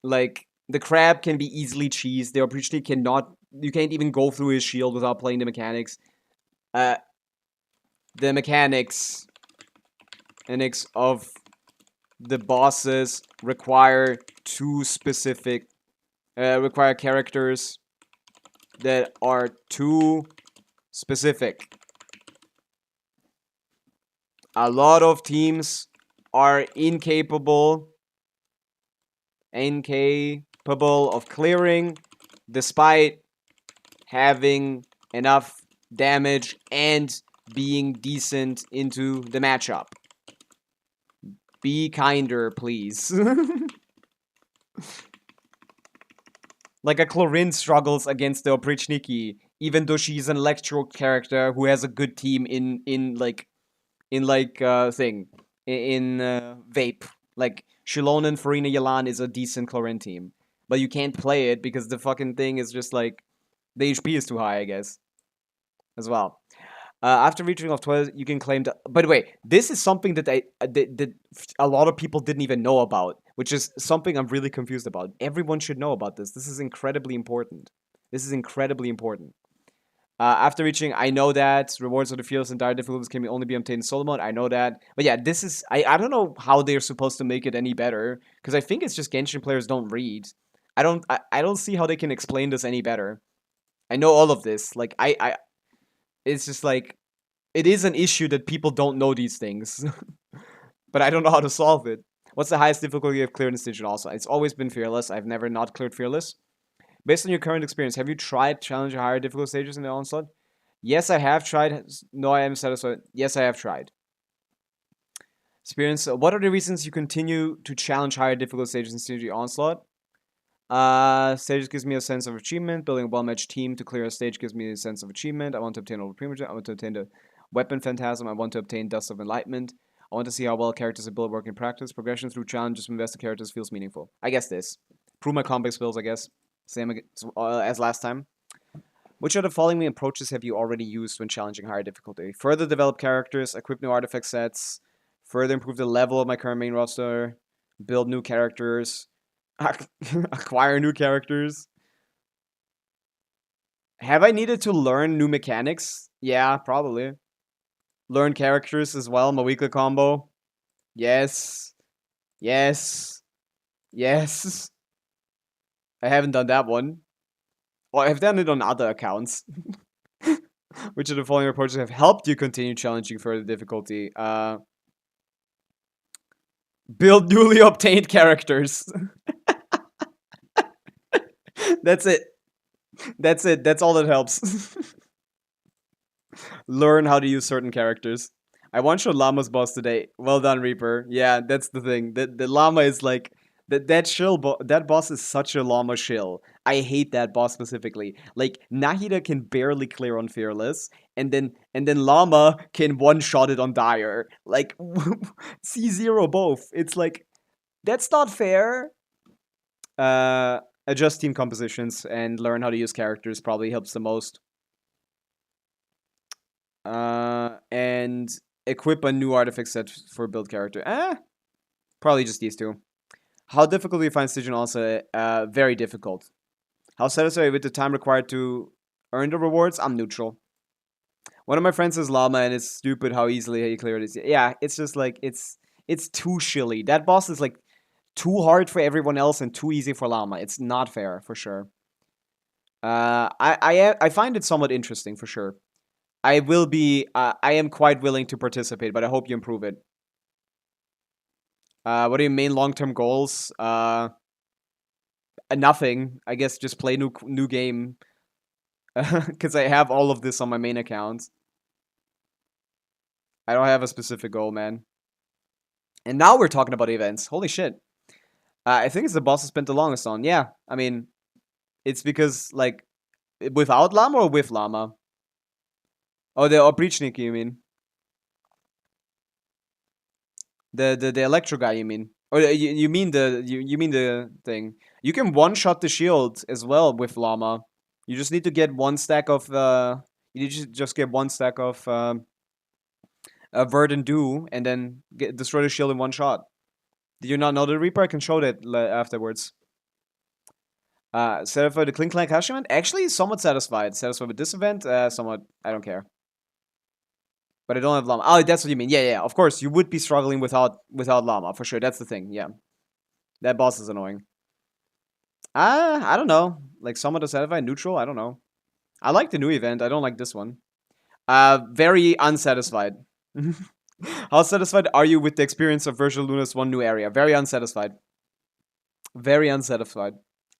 like, the crab can be easily cheesed. The opportunity cannot, you can't even go through his shield without playing the mechanics. The mechanics of the bosses require require characters that are too specific. A lot of teams are incapable of clearing despite having enough damage and being decent into the matchup. Be kinder, please. Like a Chlorine struggles against the Oprichniki, even though she's an electro character who has a good team in Vape. Like, Shilonen, Farina, Yalan is a decent Chlorine team. But you can't play it because the fucking thing is just like, the HP is too high, I guess. As well. After reaching off 12, you can claim that. By the way, this is something that that a lot of people didn't even know about, which is something I'm really confused about. Everyone should know about this. This is incredibly important. After reaching, I know that rewards of the fields and dire difficulties can only be obtained in solo mode. I know that, but yeah, this is I don't know how they're supposed to make it any better because I think it's just Genshin players don't read. I don't see how they can explain this any better. I know all of this. Like it's just like, it is an issue that people don't know these things. But I don't know how to solve it. What's the highest difficulty you've cleared in Stygian also? It's always been Fearless. I've never not cleared Fearless. Based on your current experience, have you tried challenging higher difficult stages in the Onslaught? Yes, I have tried. No, I am satisfied. Yes, I have tried. Experience. What are the reasons you continue to challenge higher difficult stages in Stygian Onslaught? Stages gives me a sense of achievement. Building a well-matched team to clear a stage gives me a sense of achievement. I want to obtain over Primogen. I want to obtain the Weapon Phantasm. I want to obtain Dust of Enlightenment. I want to see how well characters are built work in practice. Progression through challenges from invested characters feels meaningful. I guess this. Prove my combat skills, I guess. Same as last time. Which of the following approaches have you already used when challenging higher difficulty? Further develop characters, equip new artifact sets, further improve the level of my current main roster, build new characters, Acquire new characters. Have I needed to learn new mechanics? Yeah, probably. Learn characters as well. My weekly combo. Yes. Yes. Yes. I haven't done that one. Well, I've done it on other accounts. Which of the following approaches have helped you continue challenging further difficulty? Build newly obtained characters. That's it. That's it. That's all that helps. Learn how to use certain characters. I one-shot Llama's boss today. Well done, Reaper. Yeah, that's the thing. The Llama is like that boss is such a Llama shill. I hate that boss specifically. Like Nahida can barely clear on Fearless, and then Llama can one-shot it on Dire. Like C0 both. It's like that's not fair. Adjust team compositions and learn how to use characters probably helps the most. And equip a new artifact set for build character. Probably just these two. How difficult do you find Stygian also? Very difficult. How satisfied with the time required to earn the rewards? I'm neutral. One of my friends is Llama, and it's stupid how easily he cleared it. Yeah, it's just like it's too shilly. That boss is like too hard for everyone else and too easy for Llama. It's not fair for sure. I find it somewhat interesting for sure. I will be. I am quite willing to participate, but I hope you improve it. What are your main long-term goals? Nothing. I guess just play new game. Because I have all of this on my main account. I don't have a specific goal, man. And now we're talking about events. Holy shit. I think it's the boss I spent the longest on. Yeah, I mean, it's because, like, without Llama or with Llama? Oh, the Oprichnik, you mean? The Electro guy, you mean? Or you mean the thing? You can one-shot the shield as well with Llama. You just need to get one stack of you just get one stack of Verd and Dew, and then destroy the shield in one shot. Did you not know the Reaper? I can show that afterwards. Satisfied the Clink Clank Hash event? Actually, somewhat satisfied. Satisfied with this event? Somewhat. I don't care. But I don't have Llama. Oh, that's what you mean. Yeah. Of course, you would be struggling without Llama, for sure. That's the thing, yeah. That boss is annoying. I don't know. Like, somewhat satisfied, neutral, I don't know. I like the new event. I don't like this one. Very unsatisfied. How satisfied are you with the experience of Virtual Luna's one new area? Very unsatisfied. Very unsatisfied.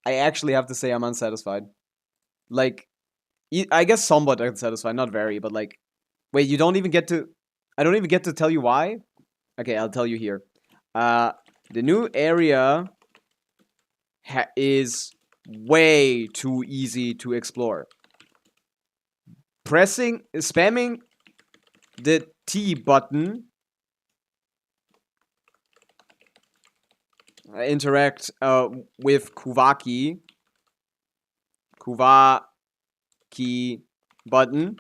I actually have to say I'm unsatisfied. Like, I guess somewhat unsatisfied, not very, but like, wait, you don't even get to... I don't even get to tell you why? Okay, I'll tell you here. The new area is way too easy to explore. Spamming the T button. Interact with Kuvaki button.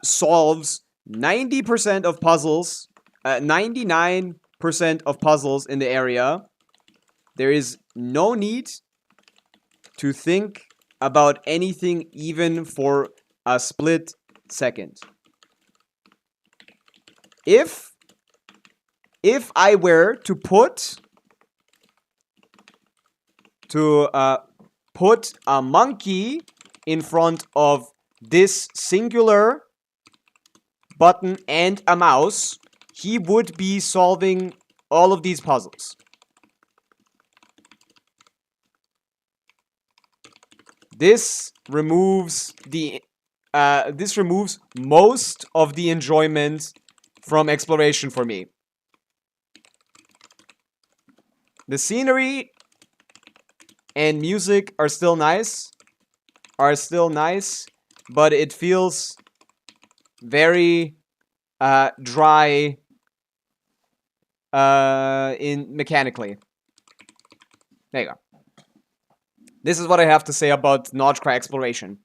Solves 90% of puzzles, 99% of puzzles in the area. There is no need to think about anything even for a split second. If I were to put a monkey in front of this singular button and a mouse, he would be solving all of these puzzles. This removes most of the enjoyment from exploration for me. The scenery and music are still nice, but it feels very dry in mechanically. There you go. This is what I have to say about Notchcrack exploration.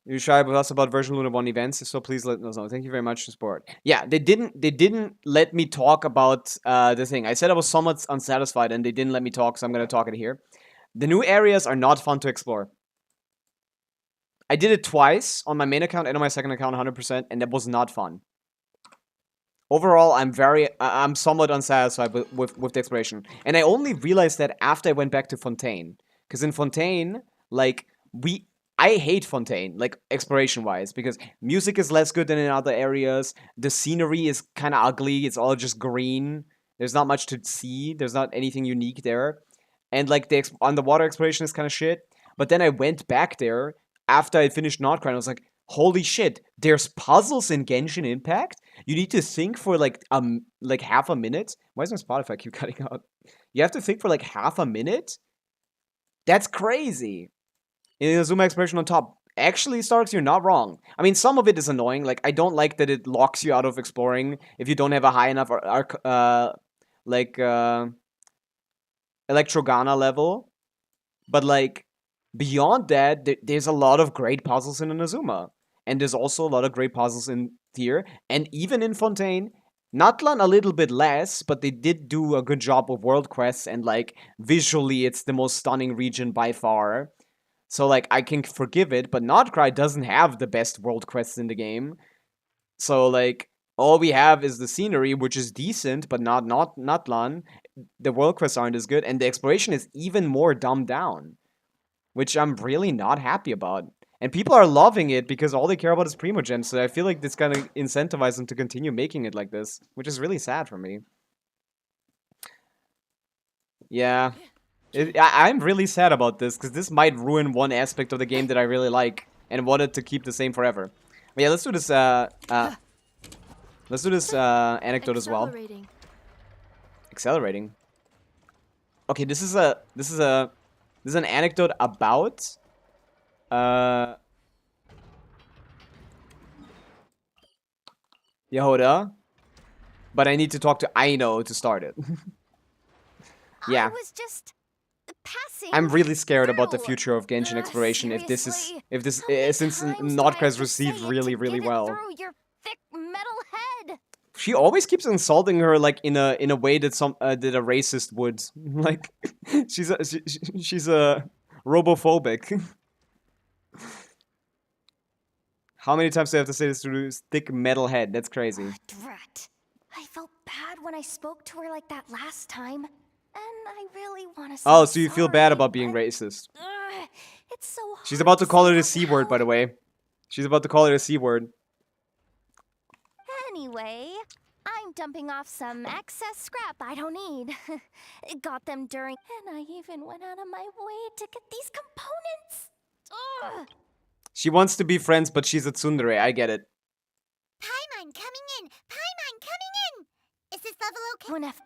You shy with us about version Luna 1 events, so please let us know. Thank you very much for support. Yeah, they didn't let me talk about the thing. I said I was somewhat unsatisfied and they didn't let me talk, so I'm gonna talk it here. The new areas are not fun to explore. I did it twice on my main account and on my second account 100%, and that was not fun. Overall, I'm somewhat unsatisfied with the exploration. And I only realized that after I went back to Fontaine. Because in Fontaine, like, I hate Fontaine, like, exploration-wise, because music is less good than in other areas, the scenery is kind of ugly, it's all just green, there's not much to see, there's not anything unique there, and, like, the underwater exploration is kind of shit, but then I went back there, after I finished Nordcrown, I was like, holy shit, there's puzzles in Genshin Impact? You need to think for, like half a minute? Why is my Spotify keep cutting out? You have to think for, like, half a minute? That's crazy! In the Zuma exploration on top. Actually, Starks, you're not wrong. I mean, some of it is annoying. Like, I don't like that it locks you out of exploring if you don't have a high enough Electrogana level. But, like, beyond that, there's a lot of great puzzles in Inazuma. And there's also a lot of great puzzles in Tier. And even in Fontaine, Natlan a little bit less, but they did do a good job with world quests. And, like, visually, it's the most stunning region by far. So, like, I can forgive it, but Notcry doesn't have the best world quests in the game. So, like, all we have is the scenery, which is decent, but not Natlan. The world quests aren't as good, and the exploration is even more dumbed down. Which I'm really not happy about. And people are loving it because all they care about is Primogems, so I feel like this kind of incentivizes them to continue making it like this. Which is really sad for me. Yeah. I'm really sad about this, because this might ruin one aspect of the game that I really like, and wanted to keep the same forever. But yeah, let's do this, anecdote as well. Accelerating. Okay, this is an anecdote about, Yehoda, but I need to talk to Aino to start it. Yeah. I was just passing. I'm really scared about the through. future of Genshin exploration Seriously? since How many Notcra times is do I have to received say it really, to really get it well. through your thick metal head? She always keeps insulting her like in a way that that a racist would. Like she's a robophobic. How many times do I have to say this to this thick metal head? That's crazy. Drat. I felt bad when I spoke to her like that last time. And I really want to say Oh, so you feel bad sorry, about being but, racist. it's so hard She's about to call say it a out C word, by the loud. way. She's about to call it a C word. Anyway, I'm dumping off some excess scrap I don't need. Got them during... And I even went out of my way to get these components. Ugh. She wants to be friends, but she's a tsundere. I get it. Paimon coming in! Paimon coming in! Is this level okay? Whenever...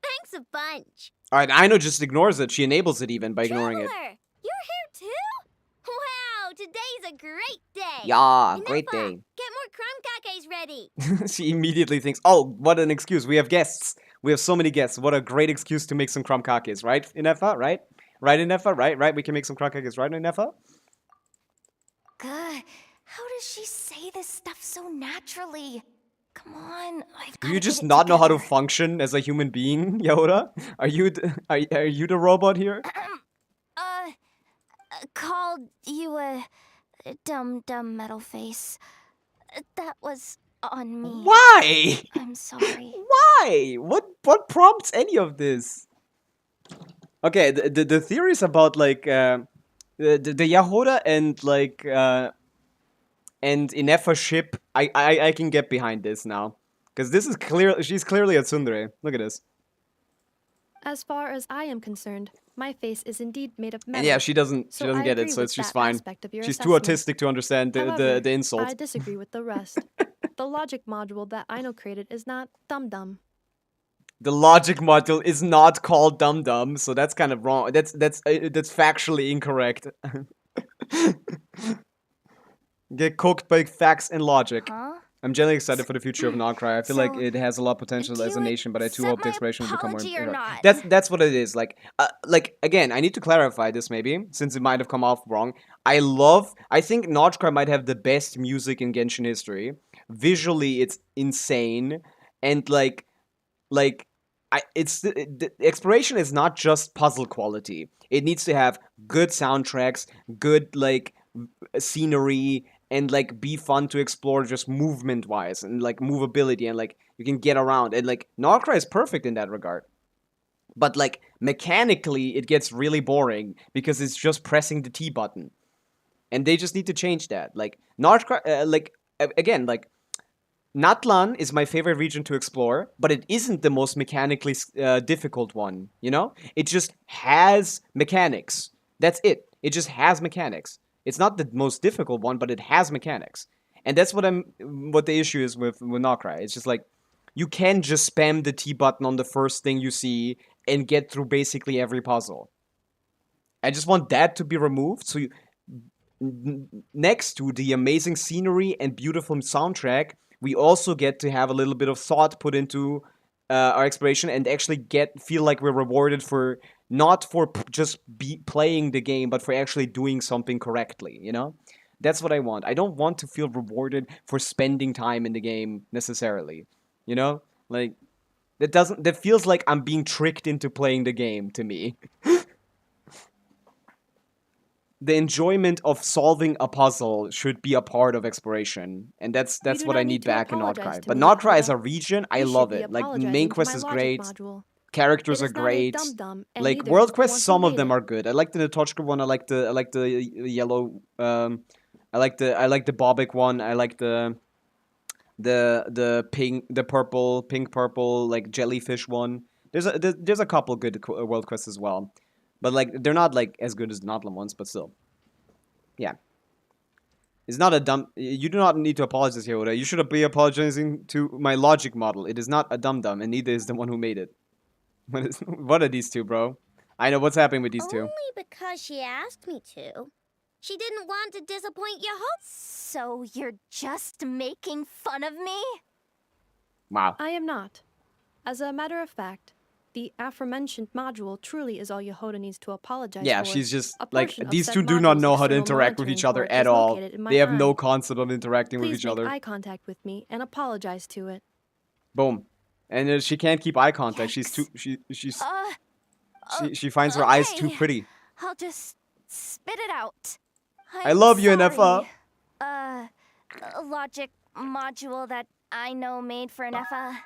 Thanks a bunch. Alright, Aino just ignores it. She enables it even by ignoring it. Traveler, you're here too? Wow, today's a great day. Yeah, great Ineppa, day. Get more crumb cakes ready. She immediately thinks, oh, what an excuse. We have guests. We have so many guests. What a great excuse to make some crumb kakis, right, Ineffa? Right? Right, Ineffa? Right? We can make some crumb kakis, right, Ineffa? Good. How does she say this stuff so naturally? Come on, I've Do got you just not know how to function as a human being, Yoda? Are you the robot here? Called you a dumb metal face. That was on me. Why? I'm sorry. Why? What prompts any of this? Okay, the theories about like the Yahoda and like and Ineffa ship, I can get behind this now, because this is clear. She's clearly a tsundere. Look at this. As far as I am concerned, my face is indeed made of metal. And yeah, she doesn't So I get it, agree so with she's that fine. aspect of your She's too assessment. autistic to understand However, the insult. I disagree with the rest. The logic module that Aino created is not dum-dum. The logic module is not called Dum Dum, so that's kind of wrong. That's factually incorrect. Get cooked by facts and logic. Huh? I'm genuinely excited for the future of Nogcry. I feel like So, it has a lot of potential do as a you nation, but I too accept hope the my exploration will become more apology or important. not? That's what it is. Like again, I need to clarify this maybe since it might have come off wrong. I think Nogcry might have the best music in Genshin history. Visually, it's insane, and like the exploration is not just puzzle quality. It needs to have good soundtracks, good scenery, and like be fun to explore just movement wise and like movability, and like you can get around, and like Nocra is perfect in that regard. But like mechanically it gets really boring because it's just pressing the T button, and they just need to change that. Like Nocra, again, like Natlan is my favorite region to explore, but it isn't the most mechanically difficult one, you know? It just has mechanics. That's it. It just has mechanics. It's not the most difficult one, but it has mechanics. And that's what the issue is with Nocra. It's just like you can just spam the T button on the first thing you see and get through basically every puzzle. I just want that to be removed so next to the amazing scenery and beautiful soundtrack, we also get to have a little bit of thought put into our exploration and actually feel like we're rewarded for not for just playing the game, but for actually doing something correctly. You know, that's what I want. I don't want to feel rewarded for spending time in the game necessarily. You know, like that feels like I'm being tricked into playing the game to me. The enjoyment of solving a puzzle should be a part of exploration, and that's what I need back in Notcry. But Notcry as a region, I love it. Like main quest is great, characters are great. Like world quests, some of them are good. I like the Natochka one. I like the yellow. I like the Bobic one. I like the pink purple like jellyfish one. There's a couple good world quests as well. But like they're not like as good as the Notlam ones, but still. Yeah. It's not a dumb you do not need to apologize here, Oda. You should be apologizing to my logic model. It is not a dum-dum, and neither is the one who made it. What are these two, bro? I know what's happening with these two. Only because she asked me to. She didn't want to disappoint your hopes. So you're just making fun of me? Wow. I am not. As a matter of fact, the aforementioned module truly is all Yehoda needs to apologize for. Yeah, she's just A like portion of these said two do not module's know how to external interact with each monitoring other port at is all. located in my They have no eye. concept of interacting with Please each make other. eye contact with me and apologize to it. Boom. And she can't keep eye contact. She's too she finds her eyes too Okay. pretty. I'll just spit it out. I love you, sorry. Nefa. A logic module that I know made for Nefa.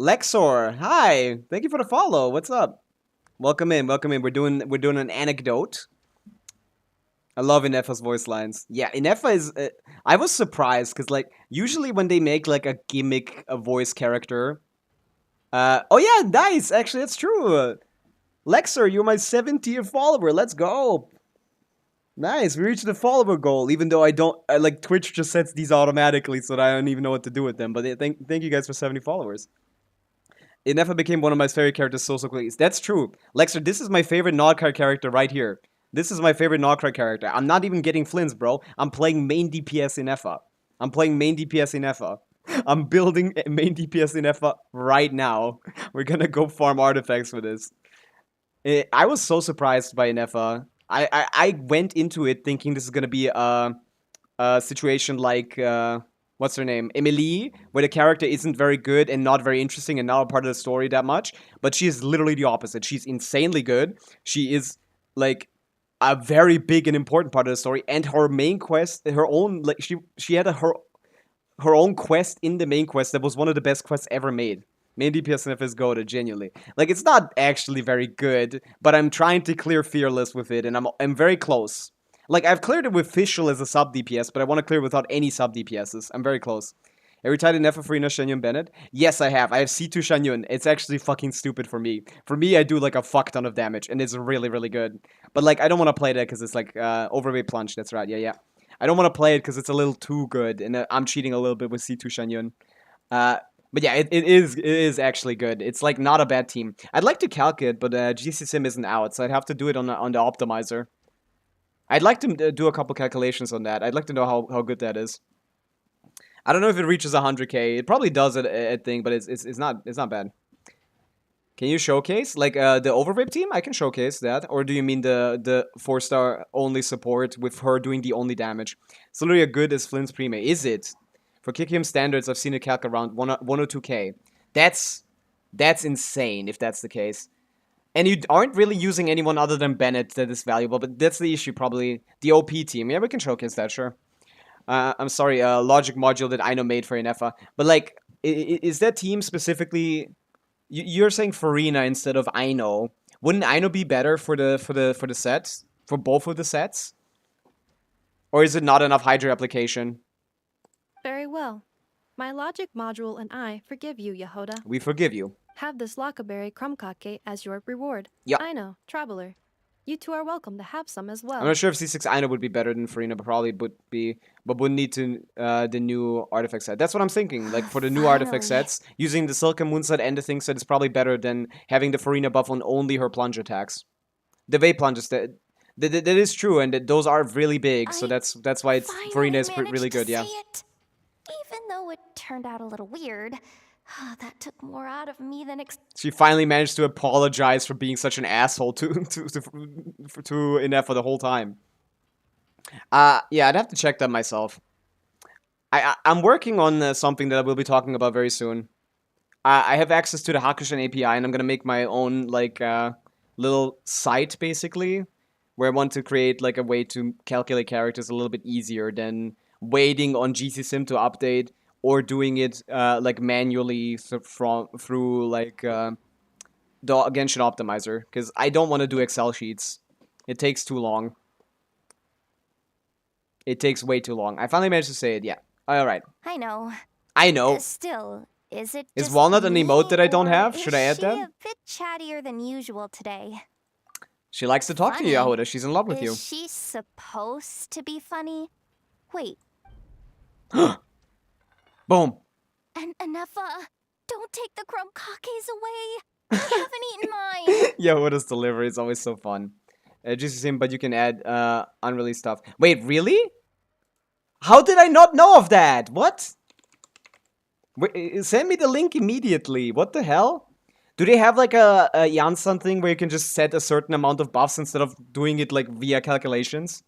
Lexor, hi. Thank you for the follow. What's up? Welcome in. We're doing an anecdote. I love Inefa's voice lines. Yeah, Inefa is. I was surprised because like usually when they make like a gimmick, a voice character. Oh yeah, nice. Actually, that's true. Lexor, you're my 7th-tier follower. Let's go. Nice. We reached the follower goal. Even though I like Twitch just sets these automatically, so that I don't even know what to do with them. But thank you guys for 70 followers. It never became one of my favorite characters so quickly. That's true. Lexer, this is my favorite Nodcard character right here. This is my favorite Nodcard character. I'm not even getting Flins, bro. I'm playing main DPS in Effa. I'm building main DPS in Effa right now. We're gonna go farm artifacts for this. I was so surprised by Nefa. I went into it thinking this is gonna be a situation like what's her name, Emily, where the character isn't very good and not very interesting and not a part of the story that much. But she is literally the opposite. She's insanely good. She is like a very big and important part of the story. And her main quest, her own like she had her own quest in the main quest that was one of the best quests ever made. Main DPS and FS Goda, genuinely. Like, it's not actually very good, but I'm trying to clear Fearless with it, and I'm very close. Like, I've cleared it with Fischl as a sub DPS, but I want to clear it without any sub DPSs. I'm very close. Every time in Nefa Farina Shanyun Bennett? Yes, I have. I have C2 Shanyun. It's actually fucking stupid for me. For me, I do like a fuck ton of damage, and it's really, really good. But, like, I don't want to play that because it's like overweight plunge. That's right. Yeah. I don't want to play it because it's a little too good, and I'm cheating a little bit with C2 Shanyun. But yeah, it is actually good. It's like not a bad team. I'd like to calc it, but GC Sim isn't out, so I'd have to do it on the optimizer. I'd like to do a couple calculations on that. I'd like to know how good that is. I don't know if it reaches 100k. It probably does at thing, but it's not bad. Can you showcase like the Overvape team? I can showcase that. Or do you mean the 4-star only support with her doing the only damage? It's literally as good as Flint's Prime. Is it? For Kikium standards, I've seen it calc around 102k. That's insane if that's the case. And you aren't really using anyone other than Bennett that is valuable, but that's the issue probably. The OP team. Yeah, we can showcase that, sure. I'm sorry, logic module that Aino made for Inefa. But like, is that team specifically... You're saying Farina instead of Aino. Wouldn't Aino be better for the sets? For both of the sets? Or is it not enough Hydra application? Very well. My logic module and I forgive you, Yehoda. We forgive you. Have this Lockaberry Crumkake as your reward. Yeah. I know, Traveler. You two are welcome to have some as well. I'm not sure if C6 Aino would be better than Farina, but probably would be, but would need to the new artifact set. That's what I'm thinking. Like for the new artifact sets, using the Silken Moon set and the thing set is probably better than having the Farina buff on only her plunge attacks. The Vape plunges that is true, and those are really big. So that's why it's Farina is really good. Yeah. Even though it turned out a little weird, that took more out of me than She finally managed to apologize for being such an asshole to Inefa the whole time. Yeah, I'd have to check that myself. I'm working on something that I will be talking about very soon. I have access to the Hakushin API, and I'm gonna make my own like little site basically, where I want to create like a way to calculate characters a little bit easier than waiting on GCSim to update. Or doing it like manually through like the Genshin Optimizer, because I don't want to do Excel sheets. It takes too long. It takes way too long. I finally managed to say it. Yeah. All right. I know. I know. Still, is it? Is just Walnut an me, emote that I don't or have? Should I add is that? she a bit chattier than usual today? She likes to talk to you, Yahoda. She's in love with you. Is she supposed to be funny? Wait. Boom. And Anefa, don't take the Crumkakes away. I haven't eaten mine. Yahoda's delivery is always so fun. GCSim, but you can add unreleased stuff. Wait, really? How did I not know of that? What? Wait, send me the link immediately. What the hell? Do they have like a Janssen thing where you can just set a certain amount of buffs instead of doing it like via calculations?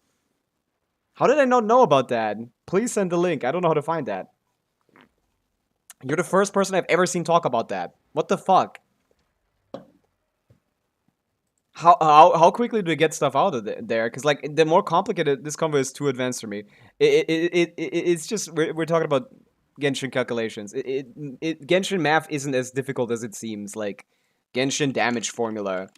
How did I not know about that? Please send the link. I don't know how to find that. You're the first person I've ever seen talk about that. What the fuck? How quickly do we get stuff out of there? Because like the more complicated this convo is, too advanced for me. It's just we're talking about Genshin calculations. Genshin math isn't as difficult as it seems. Like Genshin damage formula.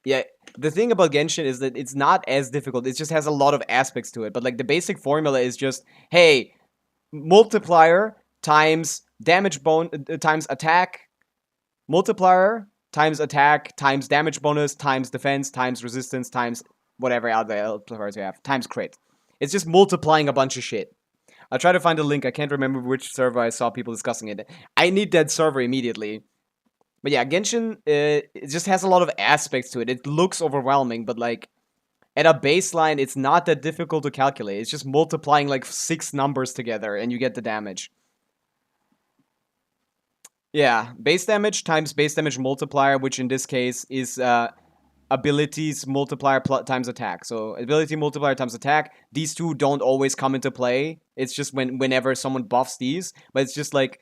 Yeah, the thing about Genshin is that it's not as difficult. It just has a lot of aspects to it. But like the basic formula is just, hey, multiplier times damage times attack, multiplier times attack times damage bonus times defense times resistance times whatever other multipliers you have times crit. It's just multiplying a bunch of shit. I'll try to find a link. I can't remember which server I saw people discussing it. I need that server immediately. But yeah, Genshin, it just has a lot of aspects to it. It looks overwhelming, but like, at a baseline, it's not that difficult to calculate. It's just multiplying like 6 numbers together, and you get the damage. Yeah, base damage times base damage multiplier, which in this case is abilities multiplier times attack. So ability multiplier times attack. These two don't always come into play. It's just whenever someone buffs these, but it's just like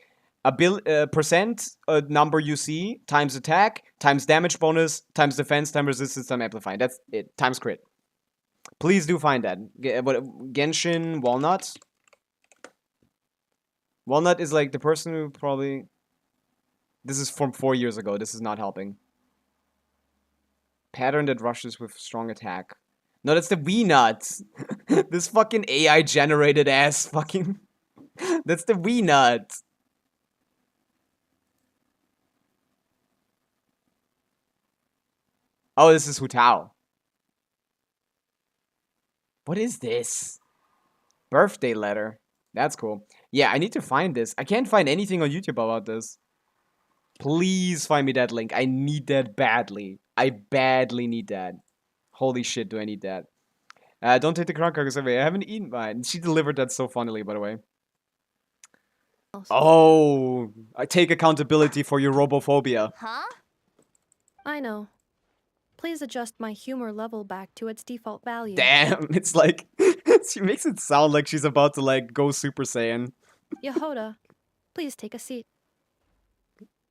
percent number you see times attack times damage bonus times defense times resistance times amplifying. That's it. Times crit. Please do find that. Genshin Walnut. Walnut is like the person who probably. This is from 4 years ago. This is not helping. Pattern that rushes with strong attack. No, that's the Weenut. This fucking AI generated ass fucking. That's the Weenut. Oh, this is Hutao. What is this? Birthday letter. That's cool. Yeah, I need to find this. I can't find anything on YouTube about this. Please find me that link. I need that badly. I badly need that. Holy shit, do I need that. Don't take the crown crackers away. I haven't eaten mine. She delivered that so funnily, by the way. Oh, I take accountability for your robophobia. Huh? I know. Please adjust my humor level back to its default value. Damn, it's like she makes it sound like she's about to like go Super Saiyan. Yehoda, please take a seat.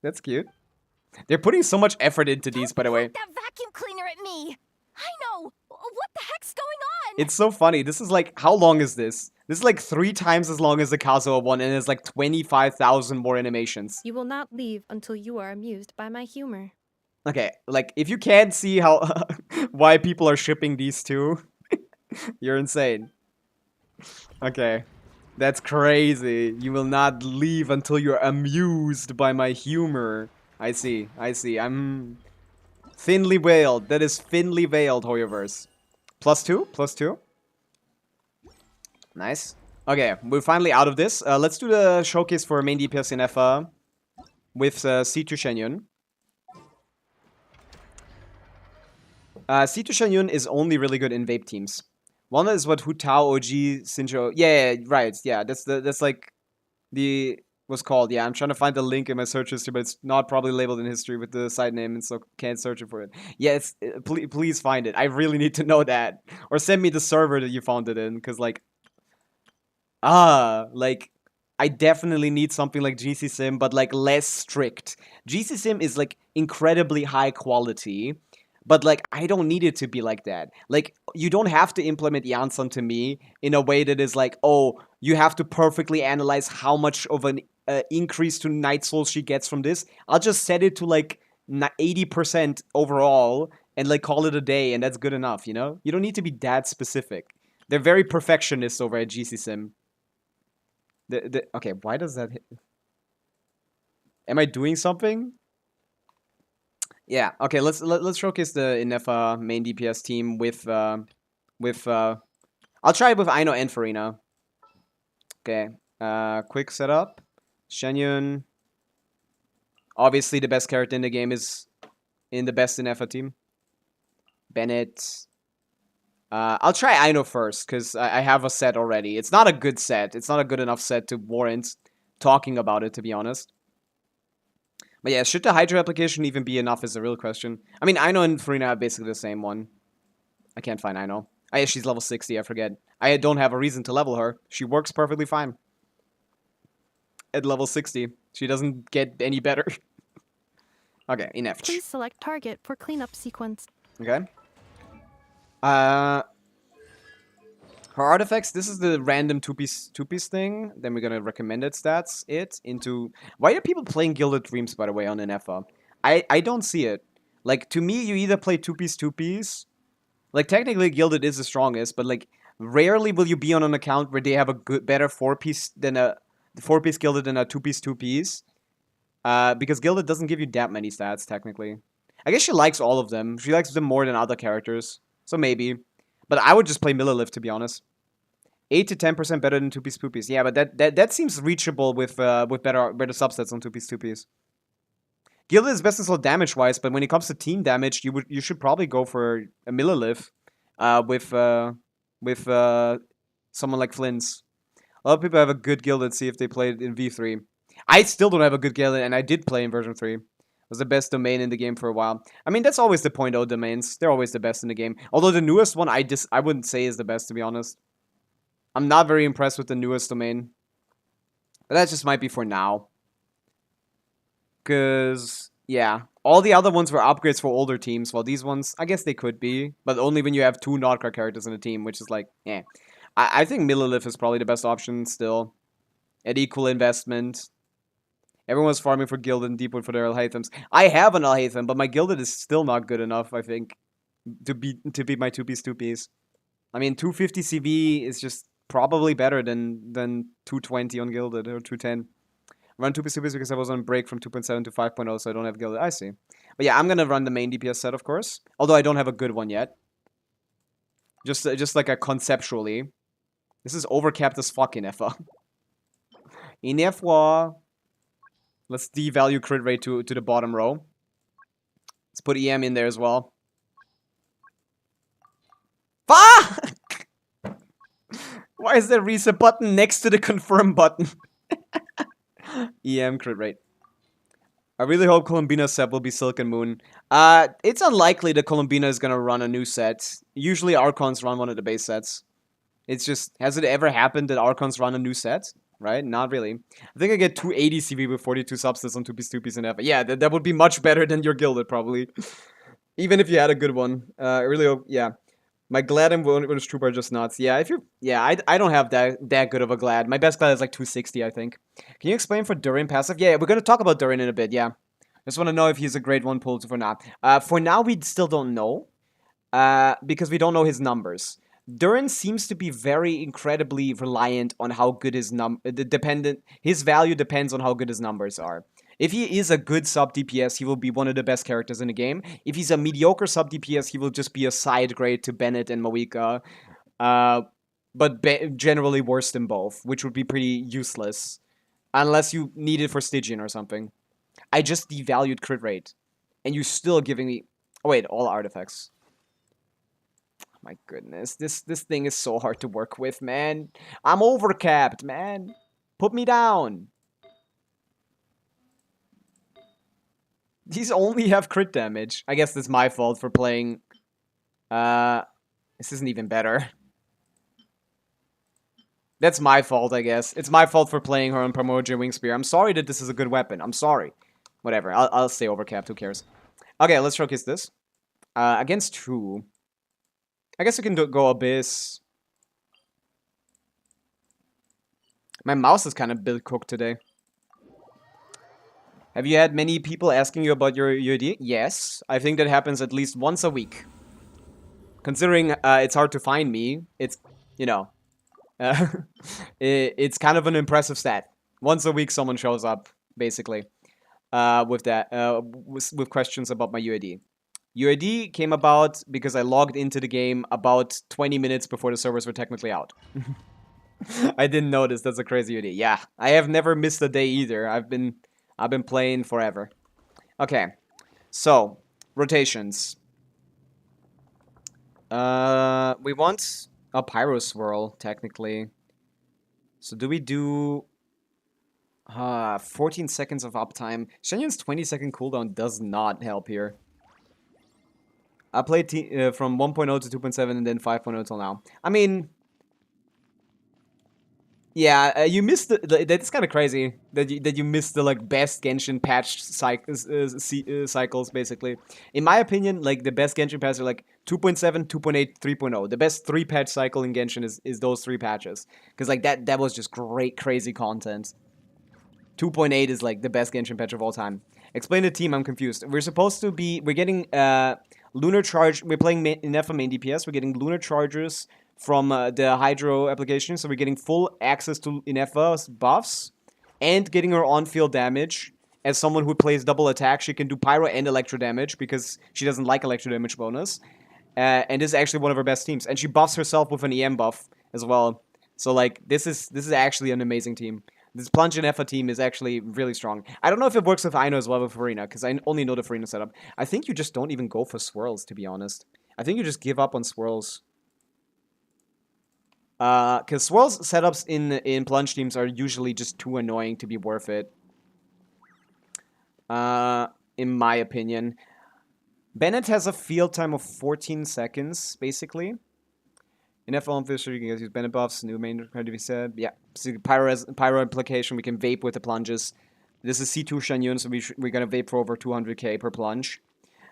That's cute. They're putting so much effort into these, by the way. Point that vacuum cleaner at me! I know! What the heck's going on? It's so funny. This is like, how long is this? This is like 3 times as long as the Kazuha one, and it's like 25,000 more animations. You will not leave until you are amused by my humor. Okay, like, if you can't see how why people are shipping these two, you're insane. Okay. That's crazy. You will not leave until you're amused by my humor. I see. I'm thinly veiled. That is thinly veiled, Hoyoverse. +2? +2? Nice. Okay, we're finally out of this. Let's do the showcase for main DPS in FA with C2 Shenyun. C2 Shenyun is only really good in vape teams. One is what Hutao, OG, Sinjo. Yeah, right. Yeah, that's like the was called. Yeah, I'm trying to find the link in my search history, but it's not probably labeled in history with the site name, and so can't search it for it. Yeah, it's please find it. I really need to know that, or send me the server that you found it in, because like, like I definitely need something like GC Sim, but like less strict. GC Sim is like incredibly high quality. But, like, I don't need it to be like that. Like, you don't have to implement Yansan to me in a way that is like, oh, you have to perfectly analyze how much of an increase to Night Souls she gets from this. I'll just set it to, like, 80% overall and, like, call it a day, and that's good enough, you know? You don't need to be that specific. They're very perfectionists over at GC Sim. Okay, why does that hit? Am I doing something? Yeah, okay, let's showcase the Inefa main DPS team with I'll try it with Aino and Farina. Okay. Quick setup. Shenyun. Obviously the best character in the game is in the best Inefa team. Bennett. I'll try Aino first, because I have a set already. It's not a good set. It's not a good enough set to warrant talking about it, to be honest. But yeah, should the Hydra application even be enough is a real question. I mean, Aino and Farina are basically the same one. I can't find Aino. Oh yeah, she's level 60, I forget. I don't have a reason to level her. She works perfectly fine. At level 60. She doesn't get any better. Okay, enough. Please select target for cleanup sequence. Okay. Her artifacts, this is the random two-piece thing. Then we're gonna recommended stats it into... Why are people playing Gilded Dreams, by the way, on NFA? I don't see it. Like, to me, you either play two-piece. Like, technically, Gilded is the strongest, but, like, rarely will you be on an account where they have a better four-piece than a... Four-piece Gilded than a two-piece. Because Gilded doesn't give you that many stats, technically. I guess she likes all of them. She likes them more than other characters. So maybe. But I would just play Millilith, to be honest. 8 to 10% better than two-piece, two-piece. Yeah, but that seems reachable with better subsets on two-piece. Gilded is best in slow damage-wise, but when it comes to team damage, you should probably go for a Millilith with someone like Flins. A lot of people have a good Gilded, see if they played in V3. I still don't have a good Gilded, and I did play in version 3. It was the best domain in the game for a while. I mean, that's always the point, though, domains. They're always the best in the game. Although the newest one, I wouldn't say is the best, to be honest. I'm not very impressed with the newest domain. But that just might be for now. Because, yeah. All the other ones were upgrades for older teams, while these ones, I guess they could be. But only when you have 2 Nordcard characters in a team, which is like, eh. I think Millilith is probably the best option still. At equal investment. Everyone's farming for Gilded and Deepwood for their Alhaithams. I have an Alhaitham, but my Gilded is still not good enough, I think, to beat my two-piece. I mean, 250 CV is just probably better than 220 on Gilded, or 210. Run two-piece because I was on break from 2.7 to 5.0, so I don't have Gilded. I see. But yeah, I'm gonna run the main DPS set, of course. Although I don't have a good one yet. Just like a conceptually. This is overcapped as fuck in FA. In FA... Let's devalue crit rate to the bottom row. Let's put EM in there as well. Fuck! Why is there reset button next to the confirm button? EM crit rate. I really hope Columbina's set will be Silk and Moon. It's unlikely that Columbina is gonna run a new set. Usually Archons run one of the base sets. It's just, has it ever happened that Archons run a new set? Right? Not really. I think I get 280 CV with 42 subsets on 2-piece, 2-piece, and F. Yeah, that would be much better than your Gilded, probably. Even if you had a good one. I really hope, yeah. My Glad and Wondrous Troop are just nuts. Yeah, if you're, yeah, I don't have that good of a Glad. My best Glad is like 260, I think. Can you explain for Durin passive? Yeah, we're gonna talk about Durin in a bit, yeah. Just want to know if he's a grade 1 pull for now. For now, we still don't know. Because we don't know his numbers. Durin seems to be very incredibly reliant on how good his his value depends on how good his numbers are. If he is a good sub DPS, he will be one of the best characters in the game. If he's a mediocre sub DPS, he will just be a side grade to Bennett and Mawika. But generally worse than both, which would be pretty useless. Unless you need it for Stygian or something. I just devalued crit rate. And you're still giving me... Oh wait, all artifacts. My goodness, this thing is so hard to work with, man. I'm overcapped, man. Put me down. These only have crit damage. I guess that's my fault for playing... This isn't even better. That's my fault, I guess. It's my fault for playing her on Primordial Wing Spear. I'm sorry that this is a good weapon. I'm sorry. Whatever, I'll stay overcapped, who cares. Okay, let's showcase this. Against who? I guess we can go Abyss. My mouse is kind of build cooked today. Have you had many people asking you about your UID? Yes. I think that happens at least once a week. Considering it's hard to find me, it's, you know, it's kind of an impressive stat. Once a week someone shows up, basically, with that, with questions about my UID. UID came about because I logged into the game about 20 minutes before the servers were technically out. I didn't notice. That's a crazy UID. Yeah, I have never missed a day either. I've been playing forever. Okay, so rotations. We want a Pyro Swirl technically. So do we do 14 seconds of uptime? Shenyun's 20-second cooldown does not help here. I played from 1.0 to 2.7 and then 5.0 till now. I mean, yeah, you missed the. That's kind of crazy that you missed the like best Genshin patch cycles basically. In my opinion, like the best Genshin patches are like 2.7, 2.8, 3.0. The best 3-patch cycle in Genshin is those 3 patches because like that was just great crazy content. 2.8 is like the best Genshin patch of all time. Explain the team. I'm confused. We're supposed to be. We're getting Lunar Charge. We're playing Nefa main DPS. We're getting Lunar Chargers from the Hydro application. So we're getting full access to Inefa's buffs and getting her on-field damage. As someone who plays double attack, she can do Pyro and Electro damage because she doesn't like Electro damage bonus. And this is actually one of her best teams. And she buffs herself with an EM buff as well. So like this is actually an amazing team. This Plunge and Efa team is actually really strong. I don't know if it works with Ino as well with Farina, because I only know the Farina setup. I think you just don't even go for swirls, to be honest. I think you just give up on swirls. Because swirls setups in Plunge teams are usually just too annoying to be worth it. In my opinion. Bennett has a field time of 14 seconds, basically. In F1 Fisher, you can use Bennett buffs, new main card to be said. Yeah, so Pyro application, we can vape with the plunges. This is C2 Shanyun, so we're gonna vape for over 200k per plunge.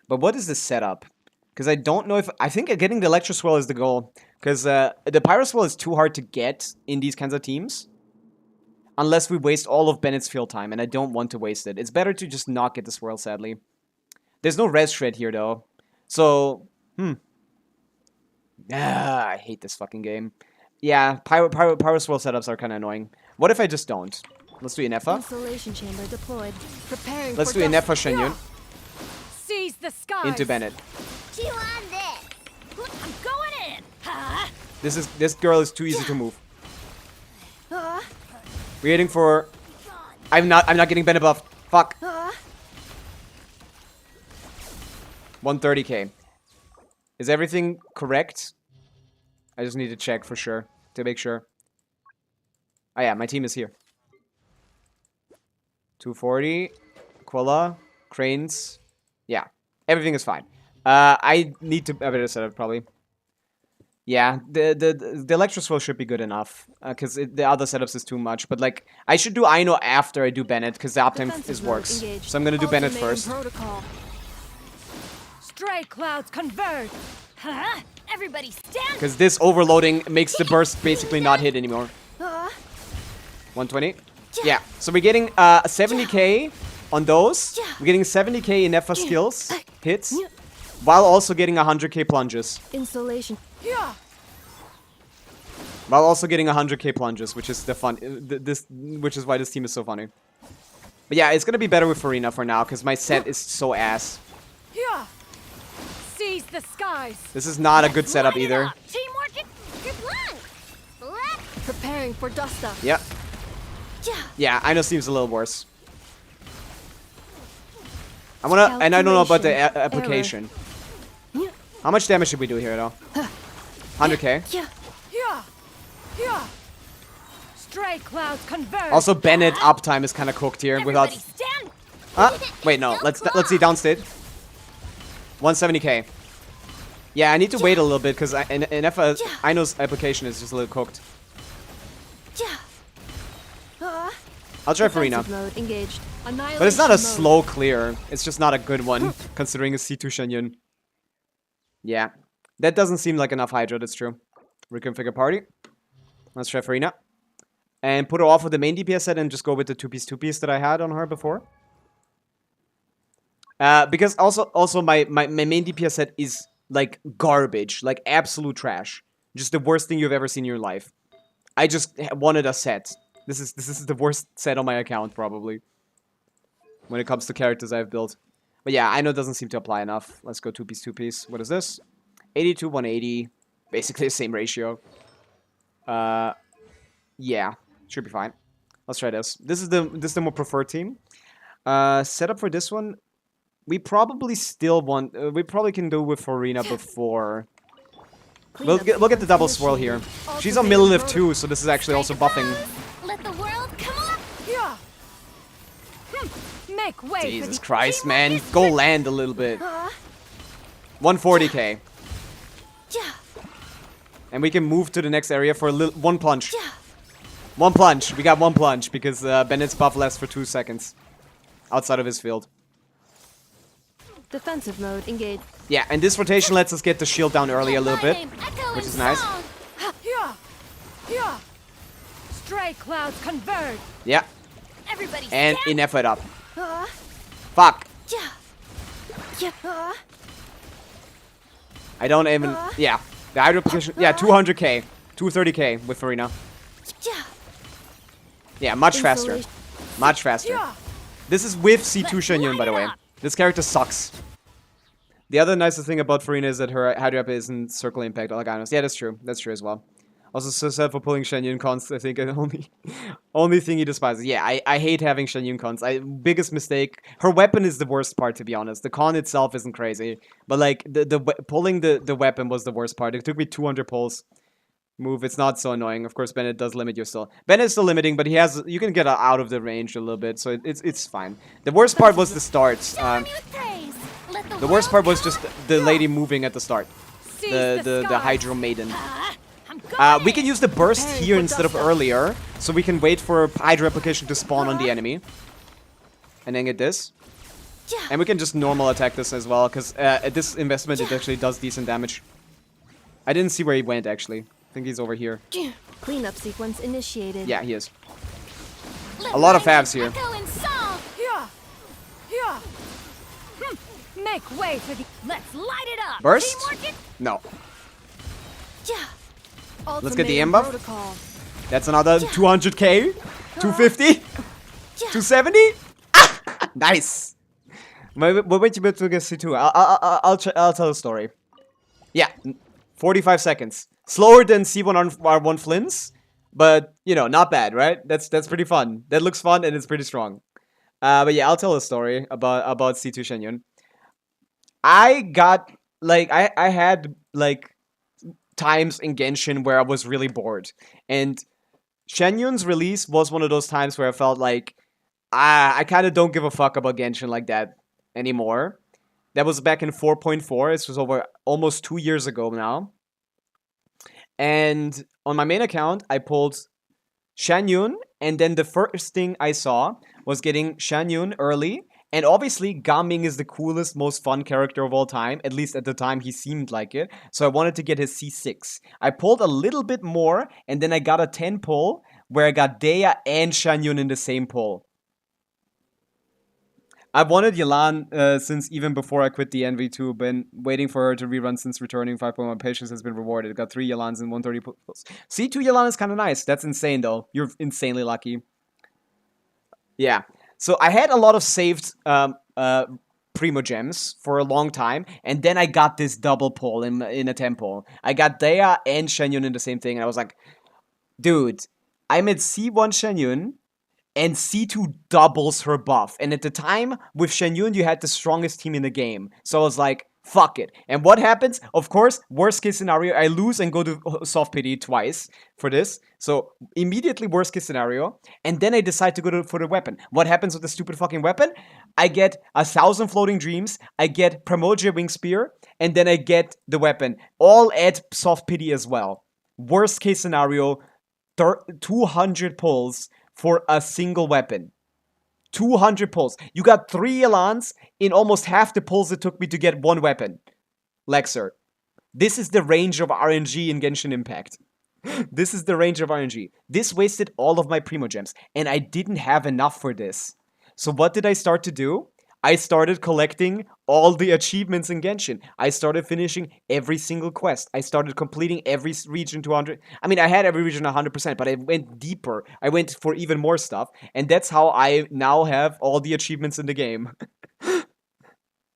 But what is the setup? Because I don't know if... I think getting the Electro Swirl is the goal. Because the Pyro Swirl is too hard to get in these kinds of teams. Unless we waste all of Bennett's field time, and I don't want to waste it. It's better to just not get the Swirl, sadly. There's no Res Shred here, though. So, I hate this fucking game. Yeah, Pyro Swirl setups are kind of annoying. What if I just don't? Let's do Inefa. Installation chamber deployed. Preparing Let's for do Inefa Shenyun Seize the skies. into Bennett. Chew on this. I'm going in. Huh? This girl is too easy to move. We're waiting for... I'm not getting Bennett buffed. Fuck. 130k. Is everything correct? I just need to check for sure. To make sure. Oh yeah, my team is here. 240. Quilla. Cranes. Yeah. Everything is fine. I need to have a better setup, probably. Yeah, the Electroswell should be good enough, because the other setups is too much. But, like, I should do Aino after I do Bennett, because the uptime Defensive is mode works. engaged. So I'm gonna do Bennett Ultimatum first. Protocol. Stray clouds converge. Huh? Everybody stand. Because this overloading makes the burst basically not hit anymore. 120? Yeah, so we're getting 70k on those. We're getting 70k in FA skills, hits, while also getting 100k plunges. Insulation. While also getting 100k plunges, which is the fun, which is why this team is so funny. But yeah, it's gonna be better with Farina for now, because my set is so ass. Seize the skies. This is not a good setup either. Teamwork. Good luck. Black. Preparing for dust up. Yep. Yeah, I know seems a little worse. I wanna, and I don't know about the application. How much damage should we do here, though? 100k. Stray clouds converge. Also, Bennett uptime is kind of cooked here without. Everybody stand. Wait, no. Let's see downstate. 170k. Yeah, I need to wait a little bit because I know application is just a little cooked. I'll try Farina. Mode engaged. But it's not a slow clear. It's just not a good one, considering a C2 Shenyun. Yeah. That doesn't seem like enough Hydra, that's true. Reconfigure party. Let's try Farina. And put her off with the main DPS set and just go with the 2-piece that I had on her before. Because also my main DPS set is, like, garbage. Like, absolute trash. Just the worst thing you've ever seen in your life. I just wanted a set. This is the worst set on my account, probably. When it comes to characters I've built. But yeah, I know it doesn't seem to apply enough. Let's go 2-piece. What is this? 80 to 180. Basically the same ratio. Yeah. Should be fine. Let's try this. This is the more preferred team. Setup for this one. We probably still want... we probably can do with Farina before... We'll get the double swirl here. She's on Millilith too, so this is actually also buffing. Let the world come up. Make way Jesus Christ, man. Go land a little bit. 140k. And we can move to the next area for one plunge. One plunge. We got one plunge because Bennett's buff lasts for 2 seconds. Outside of his field. Defensive mode engaged. Yeah, and this rotation lets us get the shield down early a little bit. Which is nice. Stray clouds converge. Yeah. Everybody And stand. enough it up. Fuck. I don't even... Yeah. The Hydro position... Yeah, 200k. 230k with Farina. Yeah, much faster. Much faster. This is with C2 Shenyun, by the way. This character sucks. The other nicest thing about Farina is that her Hydro up isn't Circle Impact like Anos. Yeah, that's true. That's true as well. Also, so sad for pulling Shenyun cons. I think only thing he despises. Yeah, I hate having Shenyun cons. Biggest mistake. Her weapon is the worst part, to be honest. The con itself isn't crazy, but like pulling the weapon was the worst part. It took me 200 pulls. Move. It's not so annoying. Of course, Bennett does limit you still. Bennett's still limiting, but you can get out of the range a little bit, so it's fine. The worst part was the start. The worst part was just the lady moving at the start. The Hydro Maiden. We can use the burst here instead of earlier, so we can wait for Hydro application to spawn on the enemy. And then get this. And we can just normal attack this as well, because at this investment it actually does decent damage. I didn't see where he went, actually. I think he's over here. Cleanup sequence initiated. Yeah, he is. A lot of fabs here. Make way for the... Let's light it up. Burst? No. Let's get the M buff. That's another 200k. 250. 270. Ah! Nice. Wait, you better get C2. I'll tell a story. Yeah, 45 seconds. Slower than C1R1 Flins, but you know, not bad, right? That's pretty fun. That looks fun and it's pretty strong. But yeah, I'll tell a story about C2 Shenyun. I got like I had like times in Genshin where I was really bored, and Shenyun's release was one of those times where I felt like I kind of don't give a fuck about Genshin like that anymore. That was back in 4.4. This was over almost 2 years ago now. And on my main account, I pulled Shanyun, and then the first thing I saw was getting Shanyun early. And obviously, Gaming is the coolest, most fun character of all time. At least at the time, he seemed like it. So I wanted to get his C6. I pulled a little bit more, and then I got a 10 pull, where I got Dea and Shanyun in the same pull. I've wanted Yelan since even before I quit the NV2, been waiting for her to rerun since returning. 5.1 patience has been rewarded. Got 3 Yelans and 130 pulls. C2 Yelan is kind of nice. That's insane, though. You're insanely lucky. Yeah. So I had a lot of saved Primo Gems for a long time, and then I got this double pull in a tempo. I got Dea and Shenyun in the same thing, and I was like, dude, I'm at C1 Shenyun, and C2 doubles her buff. And at the time, with Shenyun, you had the strongest team in the game. So I was like, fuck it. And what happens? Of course, worst case scenario, I lose and go to soft pity twice for this. So immediately worst case scenario. And then I decide to go for the weapon. What happens with the stupid fucking weapon? I get 1,000 floating dreams. I get Primogia wing spear. And then I get the weapon. All at soft pity as well. Worst case scenario, 200 pulls for a single weapon. 200 pulls. You got 3 Elans in almost half the pulls it took me to get 1 weapon. Lexer. This is the range of RNG in Genshin Impact. This is the range of RNG. This wasted all of my Primo Gems, and I didn't have enough for this. So what did I start to do? I started collecting all the achievements in Genshin. I started finishing every single quest. I started completing every region to 100. I mean, I had every region 100%, but I went deeper. I went for even more stuff. And that's how I now have all the achievements in the game.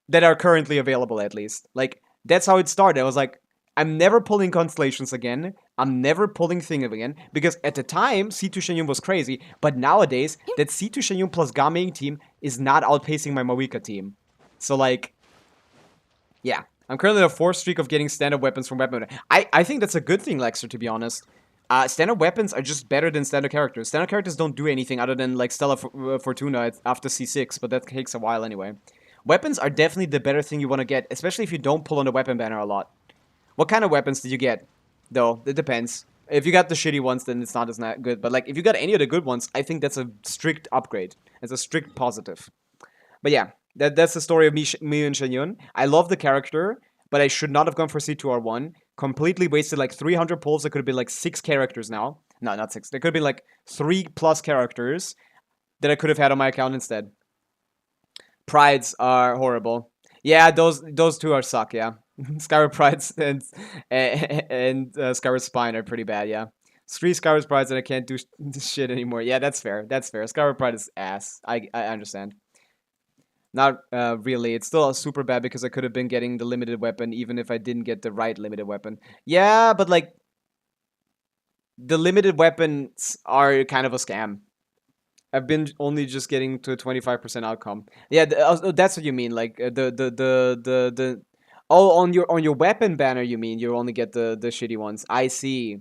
That are currently available, at least. Like, that's how it started. I was like, I'm never pulling Constellations again. I'm never pulling Thing again. Because at the time, C2 Shenyun was crazy. But nowadays, that C2 Shenyun plus Gaming team is not outpacing my Pavica team. So, like, yeah. I'm currently on a 4th streak of getting standard weapons from weapon. I think that's a good thing, Lexer, to be honest. Standard weapons are just better than standard characters. Standard characters don't do anything other than, like, Stella Fortuna after C6. But that takes a while anyway. Weapons are definitely the better thing you want to get. Especially if you don't pull on the weapon banner a lot. What kind of weapons did you get? Though, it depends. If you got the shitty ones, then it's not as good. But, like, if you got any of the good ones, I think that's a strict upgrade. It's a strict positive. But yeah, that's the story of me and Shenyun. I love the character, but I should not have gone for C2R1. Completely wasted, like, 300 pulls. There could have been, like, 6 characters now. No, not 6. There could be, like, 3+ characters that I could have had on my account instead. Prides are horrible. Yeah, those two are suck, yeah. Skyward Prides and Skyward Spine are pretty bad, yeah. 3 Skyward Prides and I can't do shit anymore. Yeah, that's fair. That's fair. Skyward Pride is ass. I understand. Not really. It's still super bad because I could have been getting the limited weapon even if I didn't get the right limited weapon. Yeah, but like the limited weapons are kind of a scam. I've been only just getting to a 25% outcome. Yeah, that's what you mean. Like oh, on your weapon banner, you mean you only get the shitty ones. I see.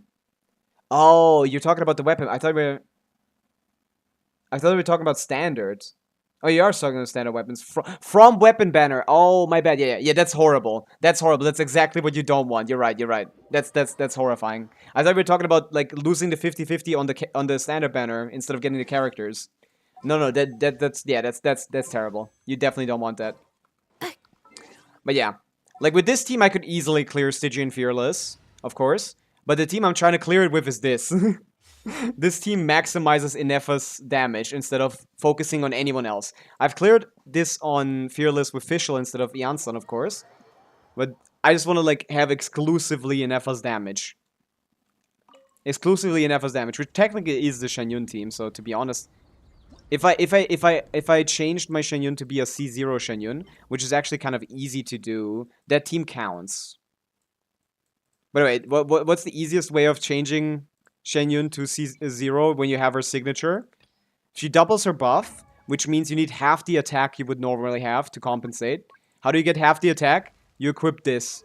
Oh, you're talking about the weapon. I thought we were talking about standard. Oh, you are talking about standard weapons from weapon banner. Oh, my bad. Yeah. That's horrible. That's horrible. That's exactly what you don't want. You're right. That's horrifying. I thought we were talking about like losing the 50-50 on the standard banner instead of getting the characters. No. That's terrible. You definitely don't want that. But yeah. Like, with this team, I could easily clear Stygian Fearless, of course. But the team I'm trying to clear it with is this. This team maximizes Inepha's damage instead of focusing on anyone else. I've cleared this on Fearless with Fischl instead of Janssen, of course. But I just want to, like, have exclusively Inepha's damage. Exclusively Inepha's damage, which technically is the Shenyun team, so to be honest... If I changed my Shenyun to be a C0 Shenyun, which is actually kind of easy to do, that team counts. By the way, what's the easiest way of changing Shenyun to C0 when you have her signature? She doubles her buff, which means you need half the attack you would normally have to compensate. How do you get half the attack? You equip this.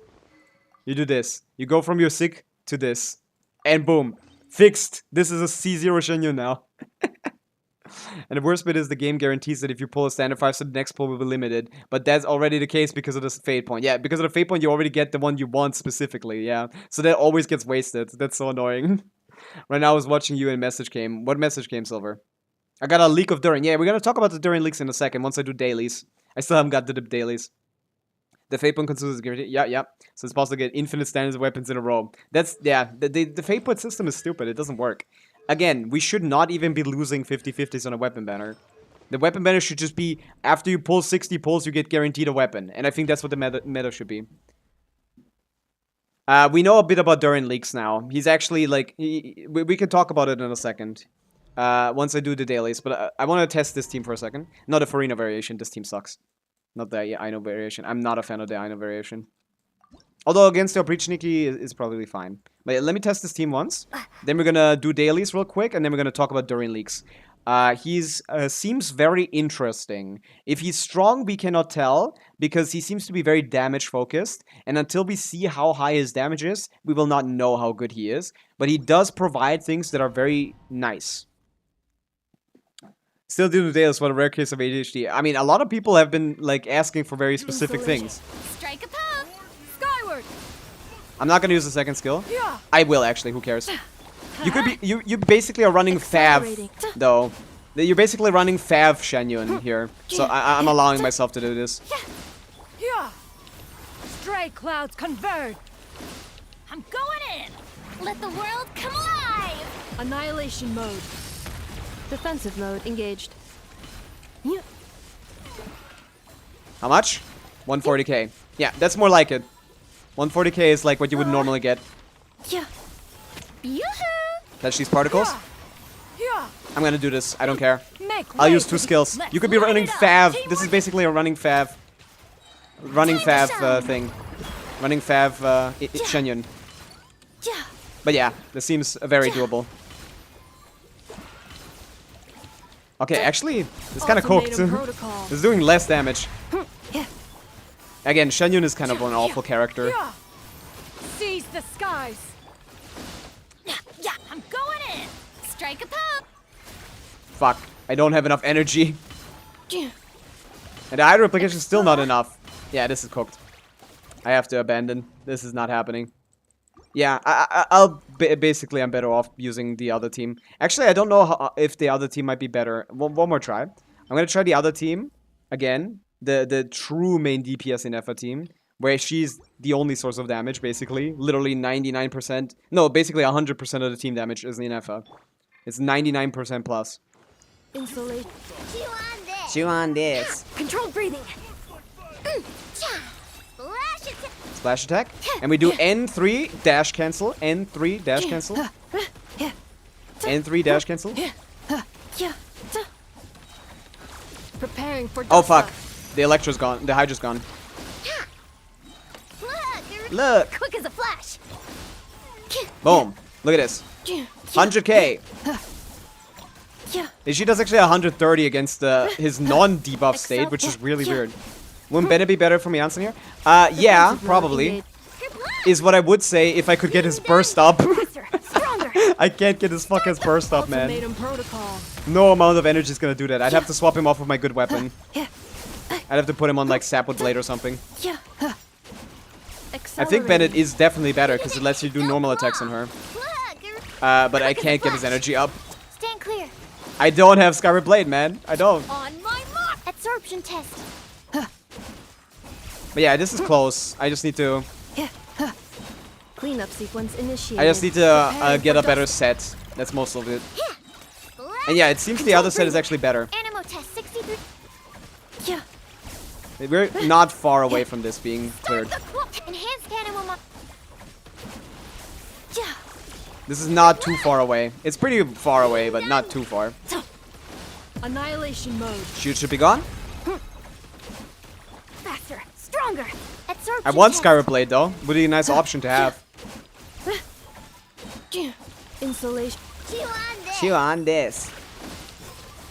You do this. You go from your sig to this. And boom. Fixed. This is a C0 Shenyun now. And the worst bit is the game guarantees that if you pull a standard 5, so the next pull will be limited. But that's already the case because of the fate point. Yeah, because of the fate point, you already get the one you want specifically, yeah. So that always gets wasted. That's so annoying. Right now I was watching you and message came. What message came, Silver? I got a leak of Durin. Yeah, we're gonna talk about the Durin leaks in a second once I do dailies. I still haven't got to the dailies. The fate point consumes guaranteed. Yeah. So it's possible to get infinite standards of weapons in a row. That's, yeah, the fate point system is stupid. It doesn't work. Again, we should not even be losing 50-50s on a weapon banner. The weapon banner should just be, after you pull 60 pulls, you get guaranteed a weapon. And I think that's what the meta should be. We know a bit about Durin leaks now. He's actually, like, we can talk about it in a second. Once I do the dailies. But I want to test this team for a second. Not a Farina variation. This team sucks. Not the Aino variation. I'm not a fan of the Aino variation. Although against the Oprichniki is probably fine. But let me test this team once. Then we're gonna do dailies real quick, and then we're gonna talk about Durin leaks. He's seems very interesting. If he's strong, we cannot tell, because he seems to be very damage focused. And until we see how high his damage is, we will not know how good he is. But he does provide things that are very nice. Still do the dailies for the rare case of ADHD. I mean, a lot of people have been like asking for very specific things. Strike a pose. Skyward. I'm not gonna use the second skill. I will actually. Who cares? You could be. You basically are running Fav though. You're basically running Fav Shenyun here. So I'm allowing myself to do this. Stray clouds converge. I'm going in. Let the world come alive. Annihilation mode. Defensive mode engaged. How much? 140k. Yeah, that's more like it. 140k is like what you would normally get. Yoo-hoo. Catch these particles. I'm gonna do this. I don't care. Make I'll way use 2 for the- skills. Let's You could be light running it up. Fav. Teamwork. This is basically a running Fav. Running Time to Fav shine. thing. Running Fav Shenyun. But yeah, this seems very doable. Okay, actually, it's kind of cooked. Ultimatum protocol. It's doing less damage. Again, Shenyun is kind of an awful character. Seize the skies. Yeah, I'm going in. Strike a pose. Fuck, I don't have enough energy. And the hydro replication is still not enough. Yeah, this is cooked. I have to abandon. This is not happening. Yeah, basically I'm better off using the other team. Actually, I don't know if the other team might be better. One more try. I'm gonna try the other team again. The true main DPS in Effa team, where she's the only source of damage, basically. Literally 99%. No, basically 100% of the team damage is in Effa. It's 99% plus. Insulation. Chew on this. Chew on this. Controlled breathing. Splash it. Splash attack. And we do N3 dash cancel. N3 dash cancel. N3 dash cancel. Preparing for Oh dust fuck. up. The Electro's gone. The Hydra's gone. Look. Look. Quick as a flash. Boom. Look at this. 100k. She does actually 130 against his non-debuff state, which is really weird. Wouldn't Bennett be better for me Janssen here? Yeah, Defensive mode probably. engaged. Is what I would say if I could get his burst up. Faster, stronger. I can't get his fucking burst up, man. Ultimatum protocol. No amount of energy is gonna do that. I'd have to swap him off with my good weapon. I'd have to put him on like Sapwood Blade or something. I think Bennett is definitely better because it lets you do normal attacks on her. But I can't get his energy up. Stand clear. I don't have Skyward Blade, man. I don't. On my mark. Absorption test. But yeah, this is close. I just need to. Cleanup sequence initiated. I just need to Preparing get for a better dust- set. That's most of it. And yeah, it seems the other set is actually better. Animo test 63. We're not far away from this being cleared. Enhanced animo. This is not too far away. It's pretty far away, but not too far. Annihilation mode. Shoot should be gone. Faster, stronger. Absorption I want test. Skyward Blade though. Would be a nice option to have. Insulation. Chew on this. Chew on this.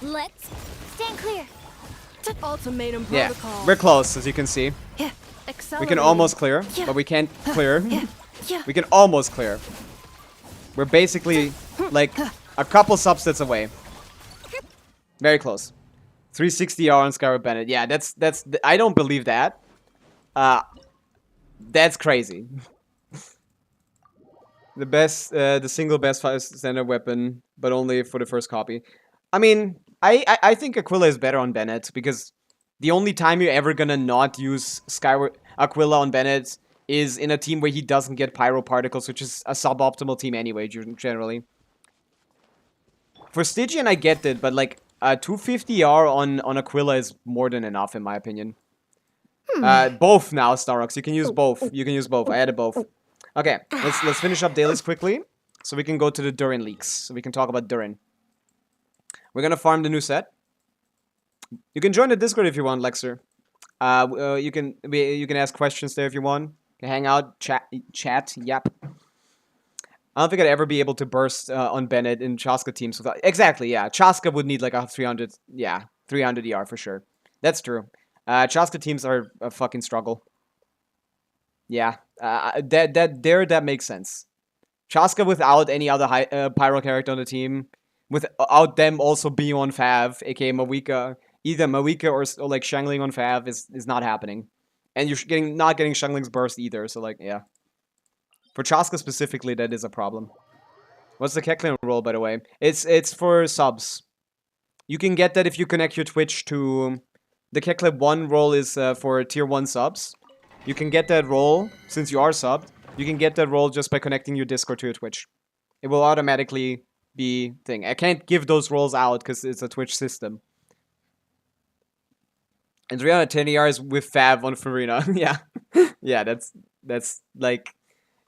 Let's stand clear. Ultimatum Yeah, protocol. we're close as you can see. We can Accelerating. almost clear, but we can't clear. We can almost clear. We're basically like a couple subsets away. Very close. 360 R on Skyward Bennett. Yeah, I don't believe that. That's crazy. The single best 5 standard weapon, but only for the first copy. I mean, I think Aquila is better on Bennett because the only time you're ever gonna not use Skyward Aquila on Bennett is in a team where he doesn't get Pyro Particles, which is a suboptimal team anyway, generally. For Stygian, I get it, but like 250R on Aquila is more than enough in my opinion. Both now, Starox. You can use both. You can use both. I added both. Okay, let's finish up dailies quickly, so we can go to the Durin leaks. So we can talk about Durin. We're gonna farm the new set. You can join the Discord if you want, Lexer. You can ask questions there if you want. You can hang out, chat. Yep. I don't think I'd ever be able to burst on Bennett in Chaska teams without... Exactly, yeah. Chaska would need like a 300... Yeah, 300 ER for sure. That's true. Chaska teams are a fucking struggle. Yeah, that makes sense. Chaska without any other Pyro character on the team, without them also being on Fav, aka Mawika, either Mawika or like Shangling on Fav is not happening. And you're not getting Shangling's burst either, so like, yeah. For Chaska specifically, that is a problem. What's the Kecklin roll, by the way? It's for subs. You can get that if you connect your Twitch to... The Kecklin 1 roll is for tier 1 subs. You can get that roll, since you are subbed, you can get that roll just by connecting your Discord to your Twitch. It will automatically be thing. I can't give those rolls out because it's a Twitch system. And 310 ERs with Fav on Farina. Yeah. Yeah, that's like...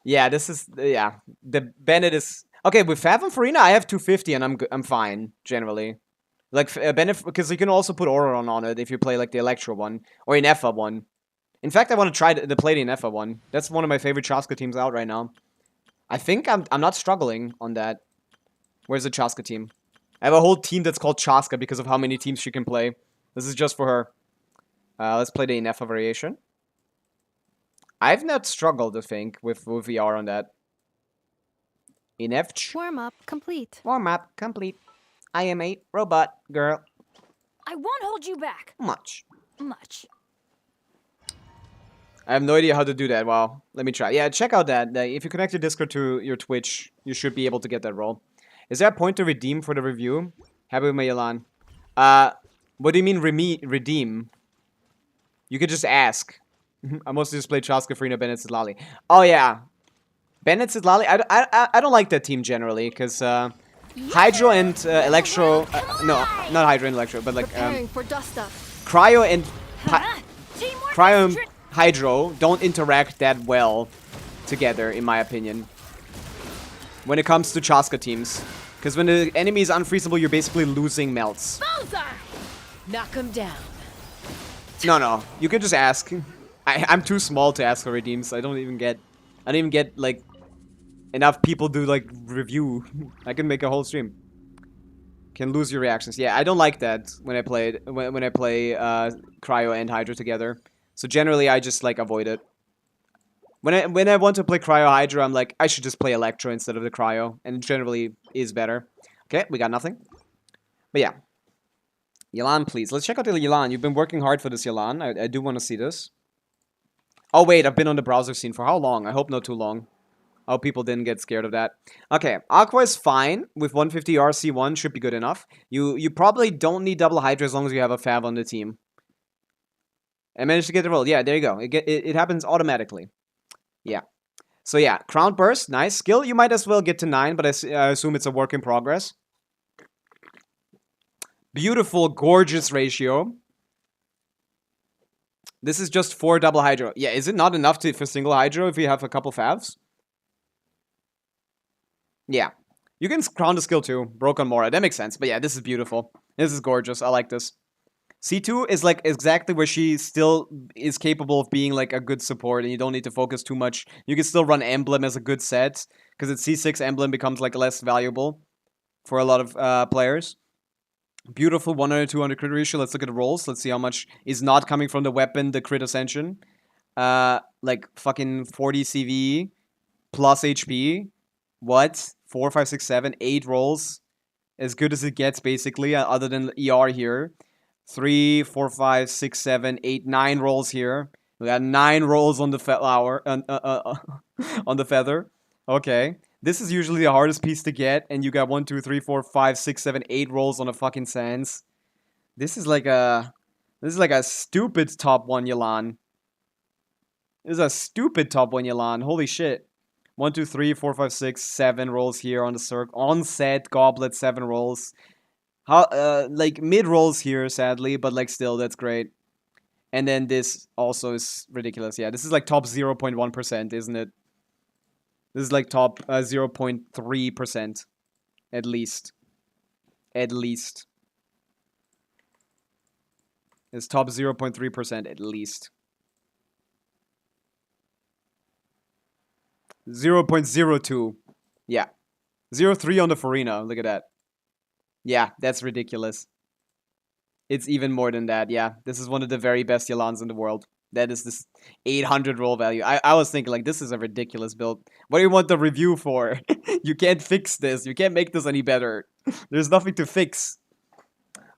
Yeah, this is... Yeah. The Bennett is... Okay, with Fav on Farina, I have 250 and I'm fine, generally. Like, Bennett... Because you can also put Auron on it if you play, like, the Electro one. Or Inefa one. In fact, I want to try to play the Inefa one. That's one of my favorite Chaska teams out right now. I think I'm not struggling on that. Where's the Chaska team? I have a whole team that's called Chaska because of how many teams she can play. This is just for her. Let's play the Inefa variation. I've not struggled, I think, with VR on that. Inef. Warm-up complete. Warm-up complete. I am a robot girl. I won't hold you back. Much. I have no idea how to do that. Wow. Let me try. Yeah, check out that. If you connect your Discord to your Twitch, you should be able to get that roll. Is there a point to redeem for the review? Happy with my Elan. What do you mean redeem? You could just ask. I mostly just play Chaska, Farina, Bennett, Sidlali. Oh, yeah. Bennett, Sidlali? I don't like that team generally, because Hydro and Electro... no, not Hydro and Electro, but like... for dust up. Cryo and... Cryo and Hydro don't interact that well together, in my opinion. When it comes to Chaska teams. Because when the enemy is unfreezable, you're basically losing melts. Knock him down. No. You can just ask. I'm too small to ask for redeems. I don't even get like enough people to like review. I can make a whole stream. Can lose your reactions. Yeah, I don't like that when I play Cryo and Hydra together. So generally, I just like avoid it. When I want to play Cryo Hydra, I'm like, I should just play Electro instead of the Cryo, and it generally is better. Okay, we got nothing. But yeah. Yelan, please. Let's check out the Yelan. You've been working hard for this, Yelan. I do want to see this. Oh, wait. I've been on the browser scene for how long? I hope not too long. I hope people didn't get scared of that. Okay. Aqua is fine. With 150 RC1 should be good enough. You probably don't need double Hydra as long as you have a Fav on the team. I managed to get the roll. Yeah, there you go. It happens automatically. Yeah. So yeah. Crown Burst. Nice. Skill, you might as well get to 9, but I assume it's a work in progress. Beautiful, gorgeous ratio. This is just 4 double Hydro. Yeah, is it not enough for single Hydro if you have a couple Favs? Yeah. You can crown the skill too. Broke on Mora. That makes sense. But yeah, this is beautiful. This is gorgeous. I like this. C2 is like exactly where she still is capable of being like a good support and you don't need to focus too much. You can still run Emblem as a good set because at C6 Emblem becomes like less valuable for a lot of players. Beautiful 100-200 crit ratio. Let's look at the rolls. Let's see how much is not coming from the weapon, the crit ascension. Like fucking 40 CV plus HP. What? 4, 5, 6, 7, 8 rolls. As good as it gets, basically, other than ER here. 3, 4, 5, 6, 7, 8, 9 rolls here. We got 9 rolls on the flower, on the feather. Okay. This is usually the hardest piece to get, and you got 1, 2, 3, 4, 5, 6, 7, 8 rolls on a fucking sans. This is like a stupid top 1 Yelan. This is a stupid top 1 Yelan. Holy shit. 1, 2, 3, 4, 5, 6, 7 rolls here on the circle. On set, goblet, 7 rolls. Like mid rolls here, sadly, but like still, that's great. And then this also is ridiculous. Yeah, this is like top 0.1%, isn't it? This is like top 0.3%, at least. At least. It's top 0.3% at least. 0.02. Yeah. 0.3 on the Farina. Look at that. Yeah, that's ridiculous. It's even more than that, yeah. This is one of the very best Yelans in the world. That is this 800 roll value. I was thinking, like, this is a ridiculous build. What do you want the review for? You can't fix this. You can't make this any better. There's nothing to fix.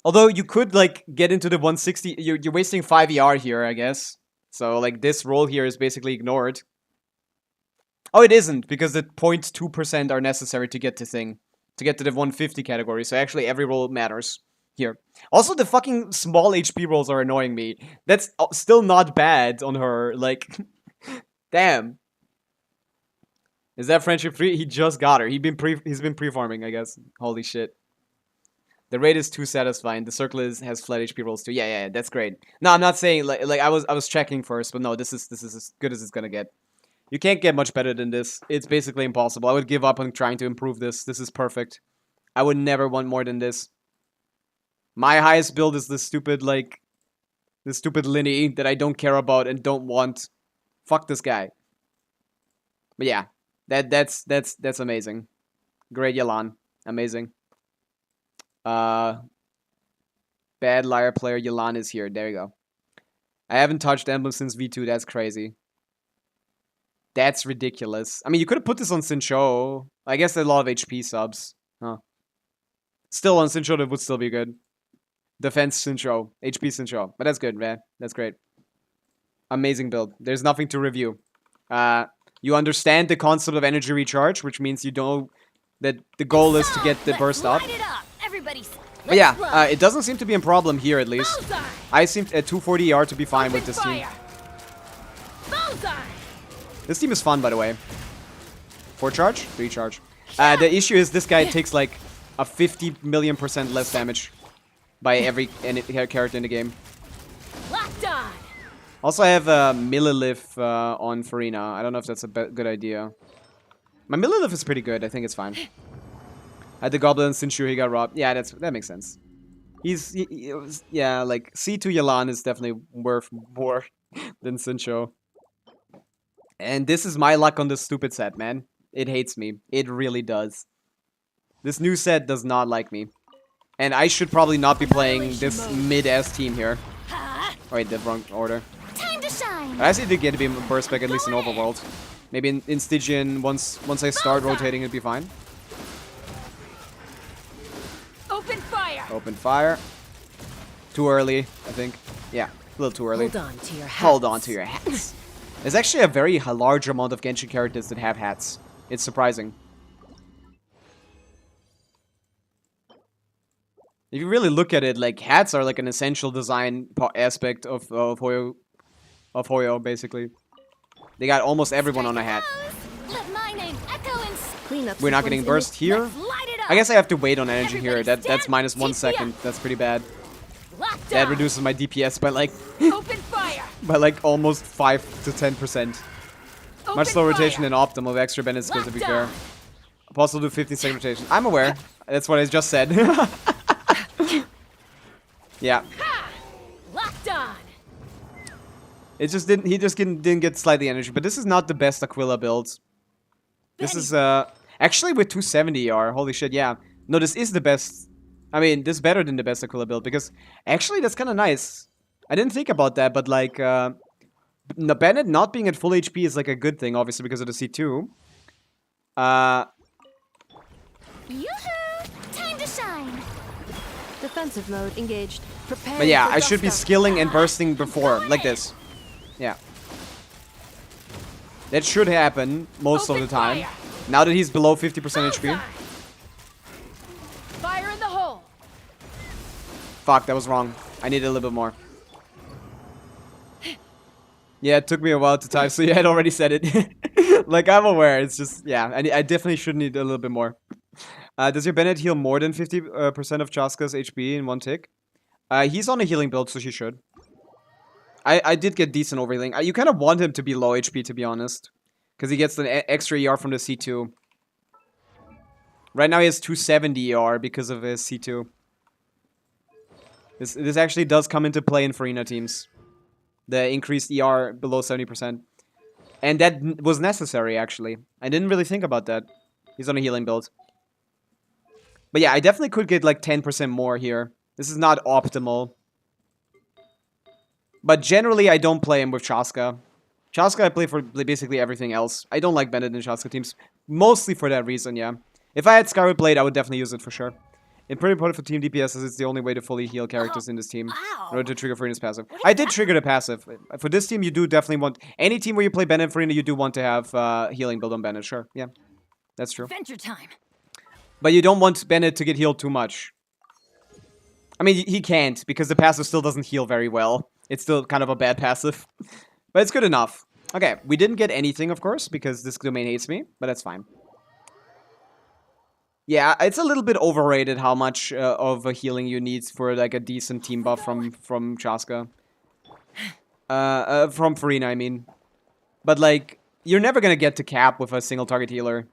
Although, you could, like, get into the 160. You're wasting 5 ER here, I guess. So, like, this roll here is basically ignored. Oh, it isn't, because the 0.2% are necessary to get to thing. To get to the 150 category. So, actually, every roll matters. Here. Also, the fucking small HP rolls are annoying me. That's still not bad on her. Like, damn. Is that friendship free? He just got her. He's been pre-farming, I guess. Holy shit. The raid is too satisfying. The circle has flat HP rolls too. Yeah, that's great. No, I'm not saying like I was checking first, but no, this is as good as it's gonna get. You can't get much better than this. It's basically impossible. I would give up on trying to improve this. This is perfect. I would never want more than this. My highest build is this stupid, like, this stupid Linny that I don't care about and don't want. Fuck this guy. But yeah, that's amazing. Great Yelan. Amazing. Bad liar player Yelan is here. There you go. I haven't touched Emblem since V2. That's crazy. That's ridiculous. I mean, you could have put this on Sincho. I guess a lot of HP subs. Huh. Still on Sincho, that would still be good. Defense Sincho. HP Sincho. But that's good, man. That's great. Amazing build. There's nothing to review. You understand the concept of energy recharge, which means you know that the goal is to get the burst up. But yeah, it doesn't seem to be a problem here, at least. I seem at 240 ER to be fine with this team. This team is fun, by the way. 4 charge? 3 charge. The issue is this guy takes like a 50 million% less damage by every character in the game. Also, I have Millilith on Farina. I don't know if that's a good idea. My Millilith is pretty good. I think it's fine. I had the Goblin Sinchu, he got robbed. Yeah, that makes sense. Yeah, like, C2 Yelan is definitely worth more than Sincho. And this is my luck on this stupid set, man. It hates me. It really does. This new set does not like me. And I should probably not be playing this mid-ass team here. Oh, wait, the wrong order. Time to shine. I actually did get to be a burst back at least in Overworld. Maybe in Stygian, once I start rotating, it'd be fine. Open fire. Open fire. Too early, I think. Yeah, a little too early. Hold on to your hats. Hold on to your hats. There's actually a very large amount of Genshin characters that have hats. It's surprising. If you really look at it, like, hats are like an essential design aspect of Hoyo, basically. They got almost everyone on a hat. Let my name echo in We're not getting burst here. I guess I have to wait on energy here. That's minus 1 second. That's pretty bad. That reduces my DPS by like Open fire. by like almost 5 to 10%. Much slower rotation than optimal with extra benefits, to be fair. Possible to do 15-second rotation. I'm aware. That's what I just said. Yeah. Locked on. It just didn't. He just didn't get slightly energy. But this is not the best Aquila build. This is actually with 270 ER. Holy shit! Yeah. No, this is the best. I mean, this is better than the best Aquila build because actually that's kind of nice. I didn't think about that, but like Bennett not being at full HP is like a good thing, obviously because of the C2. Yoo-hoo! Time to shine. Defensive mode engaged. Prepare. But yeah, I should be skilling and bursting before, like this. Yeah. That should happen most of the time. Now that he's below 50% HP. Fire in the hole. Fuck, that was wrong. I needed a little bit more. Yeah, it took me a while to type, so you had already said it. Like, I'm aware. It's just, yeah, I definitely should need a little bit more. Does your Bennett heal more than 50% of Chaska's HP in one tick? He's on a healing build, so she should. I did get decent overhealing. You kind of want him to be low HP, to be honest. Because he gets an extra ER from the C2. Right now he has 270 ER because of his C2. This actually does come into play in Farina teams. The increased ER below 70%. And that was necessary, actually. I didn't really think about that. He's on a healing build. But yeah, I definitely could get like 10% more here. This is not optimal. But generally, I don't play him with Chaska. Chaska I play for basically everything else. I don't like Bennett and Chaska teams. Mostly for that reason, yeah. If I had Skyward Blade, I would definitely use it for sure. It's pretty important for team DPS as it's the only way to fully heal characters in this team in order to trigger Farina's passive. I did trigger the passive. For this team, you do definitely want... Any team where you play Bennett and Farina, you do want to have healing build on Bennett, sure. Yeah, that's true. Adventure time. But you don't want Bennett to get healed too much. I mean, he can't, because the passive still doesn't heal very well. It's still kind of a bad passive. But it's good enough. Okay, we didn't get anything, of course, because this domain hates me, but that's fine. Yeah, it's a little bit overrated how much of a healing you need for, like, a decent team buff from Chaska. From Farina, I mean. But, like, you're never gonna get to cap with a single target healer.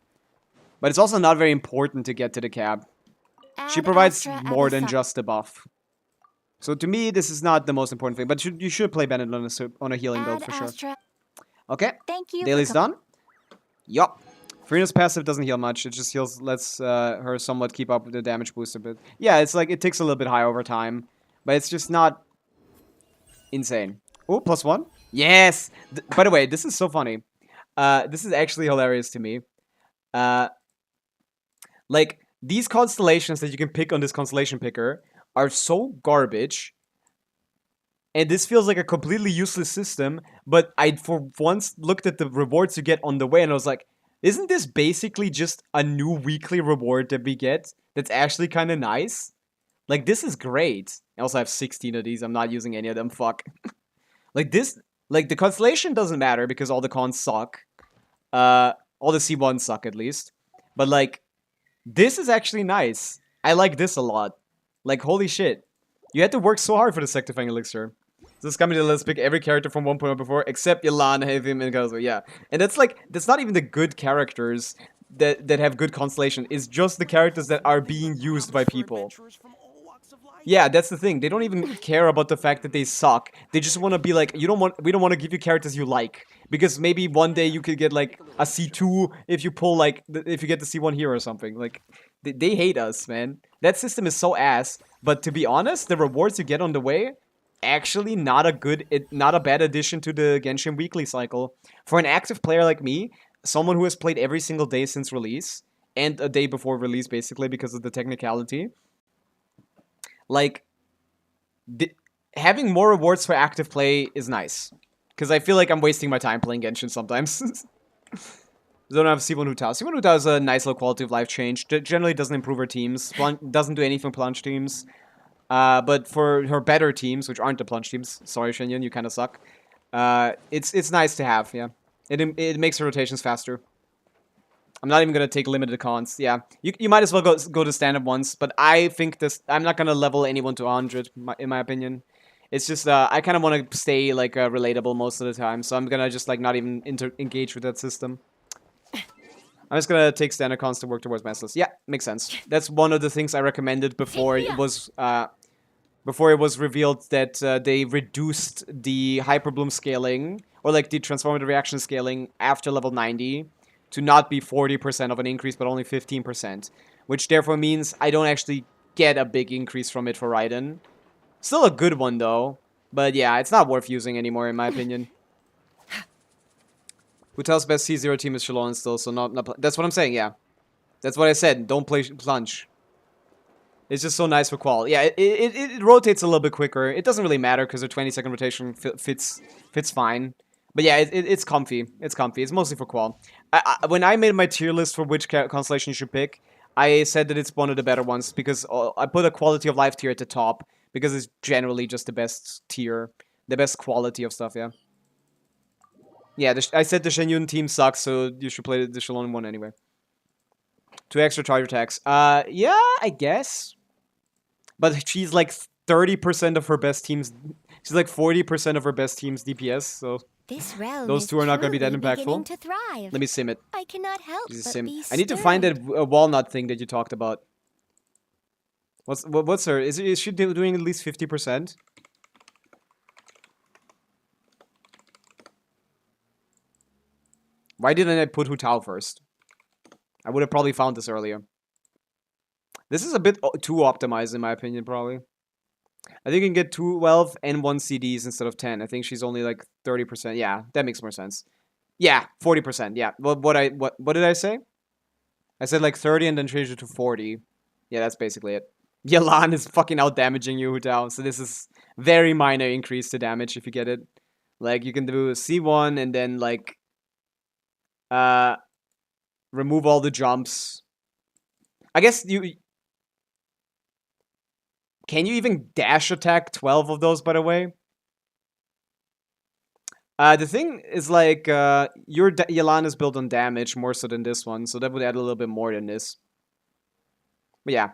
But it's also not very important to get to the cap. She provides more than just a buff. So to me, this is not the most important thing. But you should play Bennett on a healing build for sure. Okay, Thank you. Daily's done. Yup. Farina's passive doesn't heal much. It just heals, lets her somewhat keep up with the damage boost a bit. Yeah, it's like, it takes a little bit high over time. But it's just not insane. Oh, +1. Yes! By the way, this is so funny. This is actually hilarious to me. Like, these constellations that you can pick on this constellation picker are so garbage. And this feels like a completely useless system. But I, for once, looked at the rewards you get on the way and I was like, isn't this basically just a new weekly reward that we get that's actually kind of nice? Like, this is great. I also have 16 of these. I'm not using any of them. Fuck. Like, this... Like, the constellation doesn't matter because all the cons suck. All the C1s suck, at least. But, like, this is actually nice. I like this a lot. Like, holy shit. You had to work so hard for the Sectifying Elixir. So this coming to let's pick every character from 1.0 before, except Yelana, Hevim, and Kazuo. Yeah. And that's like, that's not even the good characters that have good constellation. It's just the characters that are being used by people. Yeah, that's the thing. They don't even care about the fact that they suck. They just want to be like, we don't want to give you characters you like. Because maybe one day you could get like a C2 if you pull like, if you get the C1 here or something. Like, they hate us, man. That system is so ass. But to be honest, the rewards you get on the way, actually not a bad addition to the Genshin weekly cycle. For an active player like me, someone who has played every single day since release, and a day before release basically because of the technicality, like, having more rewards for active play is nice. Because I feel like I'm wasting my time playing Genshin sometimes. Don't have C1 Hutao. C1 Hutao is a nice low quality of life change. Generally doesn't improve her teams. Doesn't do anything for plunge teams. But for her better teams, which aren't the plunge teams, sorry Shenyan, you kind of suck. It's nice to have, yeah. It makes her rotations faster. I'm not even gonna take limited cons. Yeah, you might as well go to standard ones. But I think I'm not gonna level anyone to 100 in my opinion. It's just I kind of want to stay like relatable most of the time, so I'm gonna just like not even engage with that system. I'm just gonna take standard cons to work towards Massless. Yeah, makes sense. That's one of the things I recommended before it was revealed that they reduced the Hyperbloom scaling or like the transformative reaction scaling after level 90 to not be 40% of an increase, but only 15%, which therefore means I don't actually get a big increase from it for Raiden. Still a good one though, but yeah, it's not worth using anymore in my opinion. Hutao's best C0 team is Shalon still, so not that's what I'm saying, yeah. That's what I said, don't play Plunge. It's just so nice for qual. Yeah, it rotates a little bit quicker. It doesn't really matter because the 20-second rotation fits fine. But yeah, it's comfy. It's comfy. It's mostly for qual. When I made my tier list for which constellation you should pick, I said that it's one of the better ones because I put a quality of life tier at the top because it's generally just the best tier, the best quality of stuff. Yeah. Yeah, I said the Shenyun team sucks, so you should play the Shalom one anyway. 2 extra charge attacks. Yeah, I guess. But she's like 30% of her best team's... She's like 40% of her best team's DPS, so... This realm Those is two are not gonna be that truly beginning impactful. to thrive. Let me sim it. I cannot help Just but sim. be I need to find that stirred. walnut thing that you talked about. What's her? Is she doing at least 50%? Why didn't I put Hu Tao first? I would have probably found this earlier. This is a bit too optimized in my opinion, probably. I think you can get 12 and 1 CDs instead of 10. I think she's only like 30%. Yeah, that makes more sense. Yeah, 40%. Yeah. What did I say? I said like 30 and then changed it to 40. Yeah, that's basically it. Yelan is fucking out damaging you, Hu Tao. So this is very minor increase to damage if you get it. Like you can do C1 and then like remove all the jumps. I guess you... Can you even dash attack 12 of those, by the way? The thing is, like, your Yelan is built on damage more so than this one, so that would add a little bit more than this. But yeah.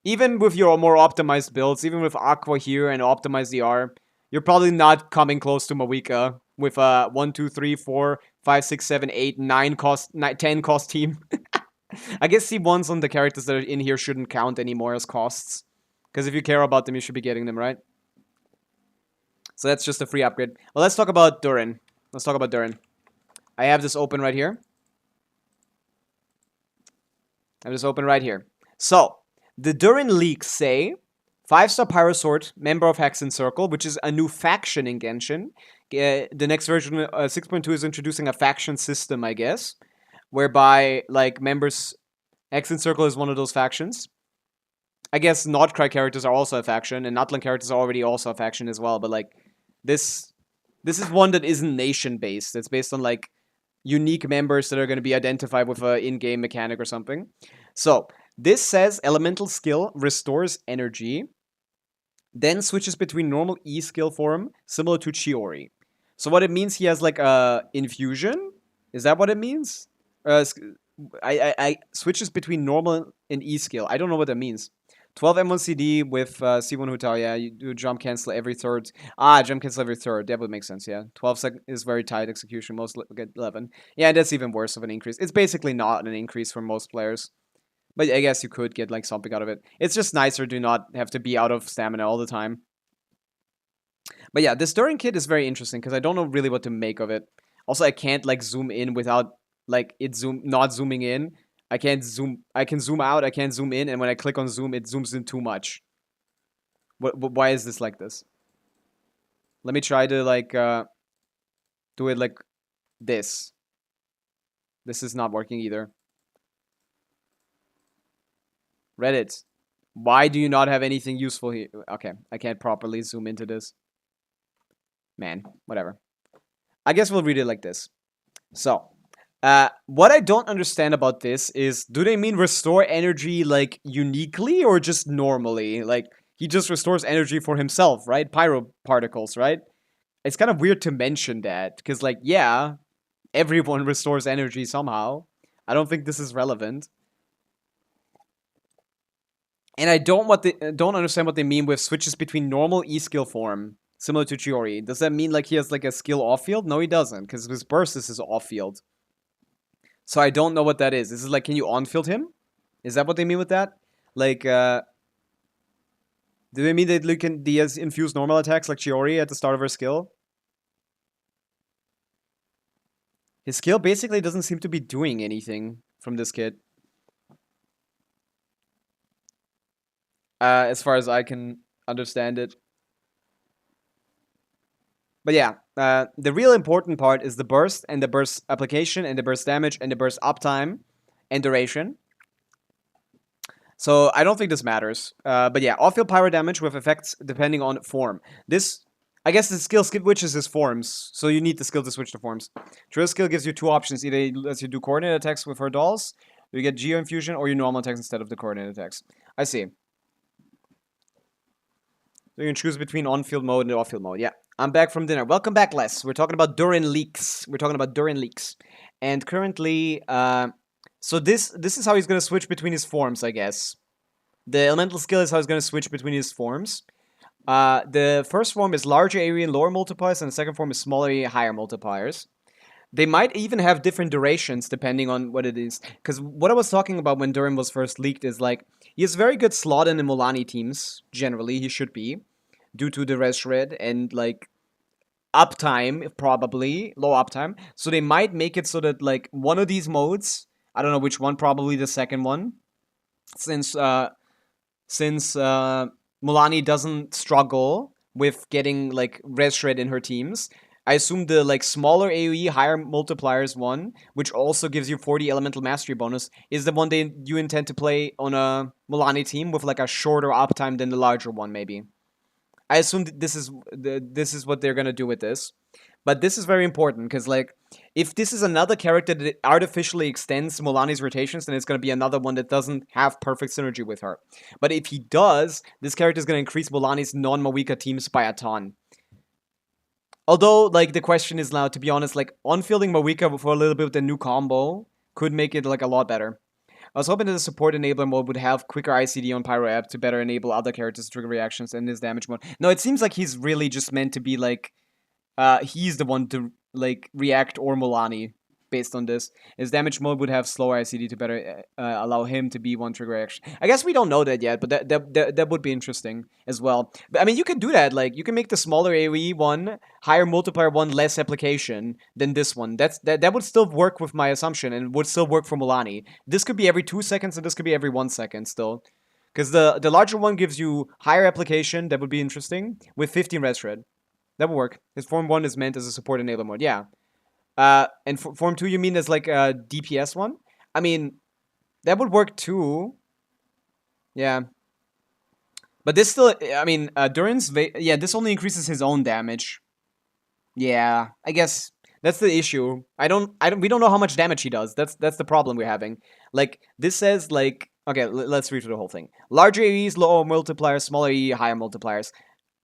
Even with your more optimized builds, even with Aqua here and optimized DR, you're probably not coming close to Pavica with a 1, 2, 3, 4, 5, 6, 7, 8, 9 cost, 10 cost team. I guess C1s on the characters that are in here shouldn't count anymore as costs. Because if you care about them, you should be getting them, right? So that's just a free upgrade. Well, let's talk about Durin. Let's talk about Durin. I have this open right here. I have this open right here. So, the Durin leaks say 5-star Pyro Sword, member of Hexen Circle, which is a new faction in Genshin. The next version, 6.2, is introducing a faction system, I guess. Whereby, like, members... Hexen Circle is one of those factions. I guess Nordcry characters are also a faction, and Natlan characters are already also a faction as well, but like, this is one that isn't nation-based. It's based on like, unique members that are going to be identified with an in-game mechanic or something. So, this says elemental skill restores energy, then switches between normal E skill form, similar to Chiori. So what it means, he has like a infusion? Is that what it means? I switches between normal and E skill. I don't know what that means. 12 M1 CD with C1 Hu Tao, yeah, you do jump cancel every third. Jump cancel every third, that would make sense, yeah. 12 is very tight execution, most get 11. Yeah, that's even worse of an increase. It's basically not an increase for most players. But I guess you could get like something out of it. It's just nicer to not have to be out of stamina all the time. But yeah, this Durin kit is very interesting because I don't know really what to make of it. Also, I can't like zoom in without like it not zooming in. I can zoom out, I can't zoom in, and when I click on zoom, it zooms in too much. Why is this like this? Let me try to, like, do it like this. This is not working either. Reddit. Why do you not have anything useful here? Okay, I can't properly zoom into this. Man, whatever. I guess we'll read it like this. So... what I don't understand about this is, do they mean restore energy, like, uniquely or just normally? Like, he just restores energy for himself, right? Pyro particles, right? It's kind of weird to mention that, because, like, yeah, everyone restores energy somehow. I don't think this is relevant. And I don't understand what they mean with switches between normal E-skill form, similar to Chiori. Does that mean, like, he has, like, a skill off-field? No, he doesn't, because his burst is his off-field. So I don't know what that is. This is like, can you on-field him? Is that what they mean with that? Like, do they mean that he has infused normal attacks like Chiori at the start of her skill? His skill basically doesn't seem to be doing anything from this kit. As far as I can understand it. But yeah, the real important part is the burst, and the burst application, and the burst damage, and the burst uptime, and duration. So I don't think this matters. But yeah, off-field pyro damage with effects depending on form. This, I guess the skill switches his forms, so you need the skill to switch the forms. Trill's skill gives you two options. Either it lets you do coordinate attacks with her dolls, you get Geo Infusion, or your normal attacks instead of the coordinate attacks. I see. So you can choose between on-field mode and off-field mode. Yeah, I'm back from dinner. Welcome back, Les. We're talking about Durin leaks. And currently, so this is how he's gonna switch between his forms, I guess. The elemental skill is how he's gonna switch between his forms. The first form is larger area and lower multipliers, and the second form is smaller area, higher multipliers. They might even have different durations depending on what it is. Because what I was talking about when Durin was first leaked is like, he has very good slot in the Mulani teams, generally, he should be, due to the res shred and like uptime, probably, low uptime. So they might make it so that like one of these modes, I don't know which one, probably the second one, since Mulani doesn't struggle with getting like res shred in her teams. I assume the like smaller AoE, higher multipliers one, which also gives you 40 elemental mastery bonus, is the one you intend to play on a Mulani team with like a shorter uptime than the larger one, maybe. I assume this is what they're gonna do with this. But this is very important, because like, if this is another character that artificially extends Mulani's rotations, then it's going to be another one that doesn't have perfect synergy with her. But if he does, this character is going to increase Mulani's non-Mawika teams by a ton. Although, like, the question is now, to be honest, like, on-fielding Mawika for a little bit with the new combo could make it, like, a lot better. I was hoping that the support enabler mode would have quicker ICD on Pyro App to better enable other characters to trigger reactions in this damage mode. No, it seems like he's really just meant to be, like, he's the one to, like, react or Mulani based on this. His damage mode would have slower ICD to better allow him to be one trigger reaction. I guess we don't know that yet, but that would be interesting as well. But, I mean, you can do that. Like, you can make the smaller AoE one, higher multiplier one, less application than this one. That would still work with my assumption, and would still work for Mulani. This could be every 2 seconds, and this could be every 1 second still. Because the larger one gives you higher application, that would be interesting, with 15 res shred. That would work. His Form 1 is meant as a support enabler mode, yeah. And Form 2 you mean as like a DPS one? I mean, that would work too. Yeah. But this still, I mean, Durin's, yeah, this only increases his own damage. Yeah, I guess that's the issue. We don't know how much damage he does. That's the problem we're having. Like, this says, like, okay, let's read through the whole thing. Larger AEs, lower multipliers, smaller AE, higher multipliers.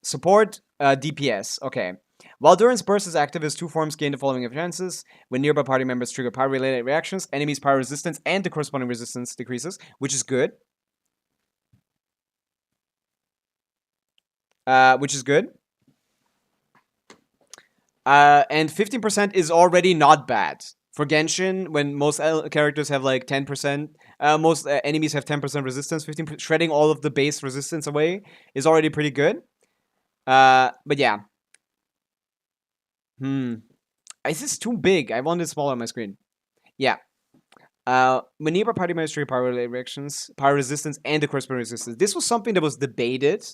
Support, DPS, okay. While Durin's burst is active, his two forms gain the following appearances. When nearby party members trigger pyro-related reactions, enemies' pyro resistance and the corresponding resistance decreases, which is good. And 15% is already not bad. For Genshin, when most characters have like 10%, most enemies have 10% resistance, 15%, shredding all of the base resistance away is already pretty good. But yeah. Is this too big? I want it smaller on my screen. Yeah. When nearby party members trigger pyro reactions, pyro resistance, and the corresponding resistance. This was something that was debated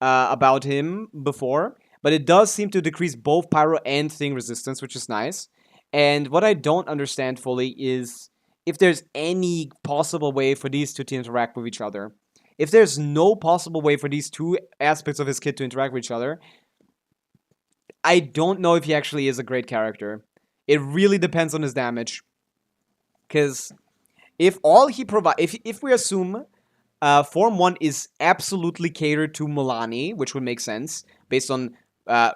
about him before, but it does seem to decrease both pyro and thing resistance, which is nice. And what I don't understand fully is if there's any possible way for these two to interact with each other. If there's no possible way for these two aspects of his kit to interact with each other, I don't know if he actually is a great character. It really depends on his damage. Because if all he provides, if we assume Form 1 is absolutely catered to Mulani, which would make sense, based on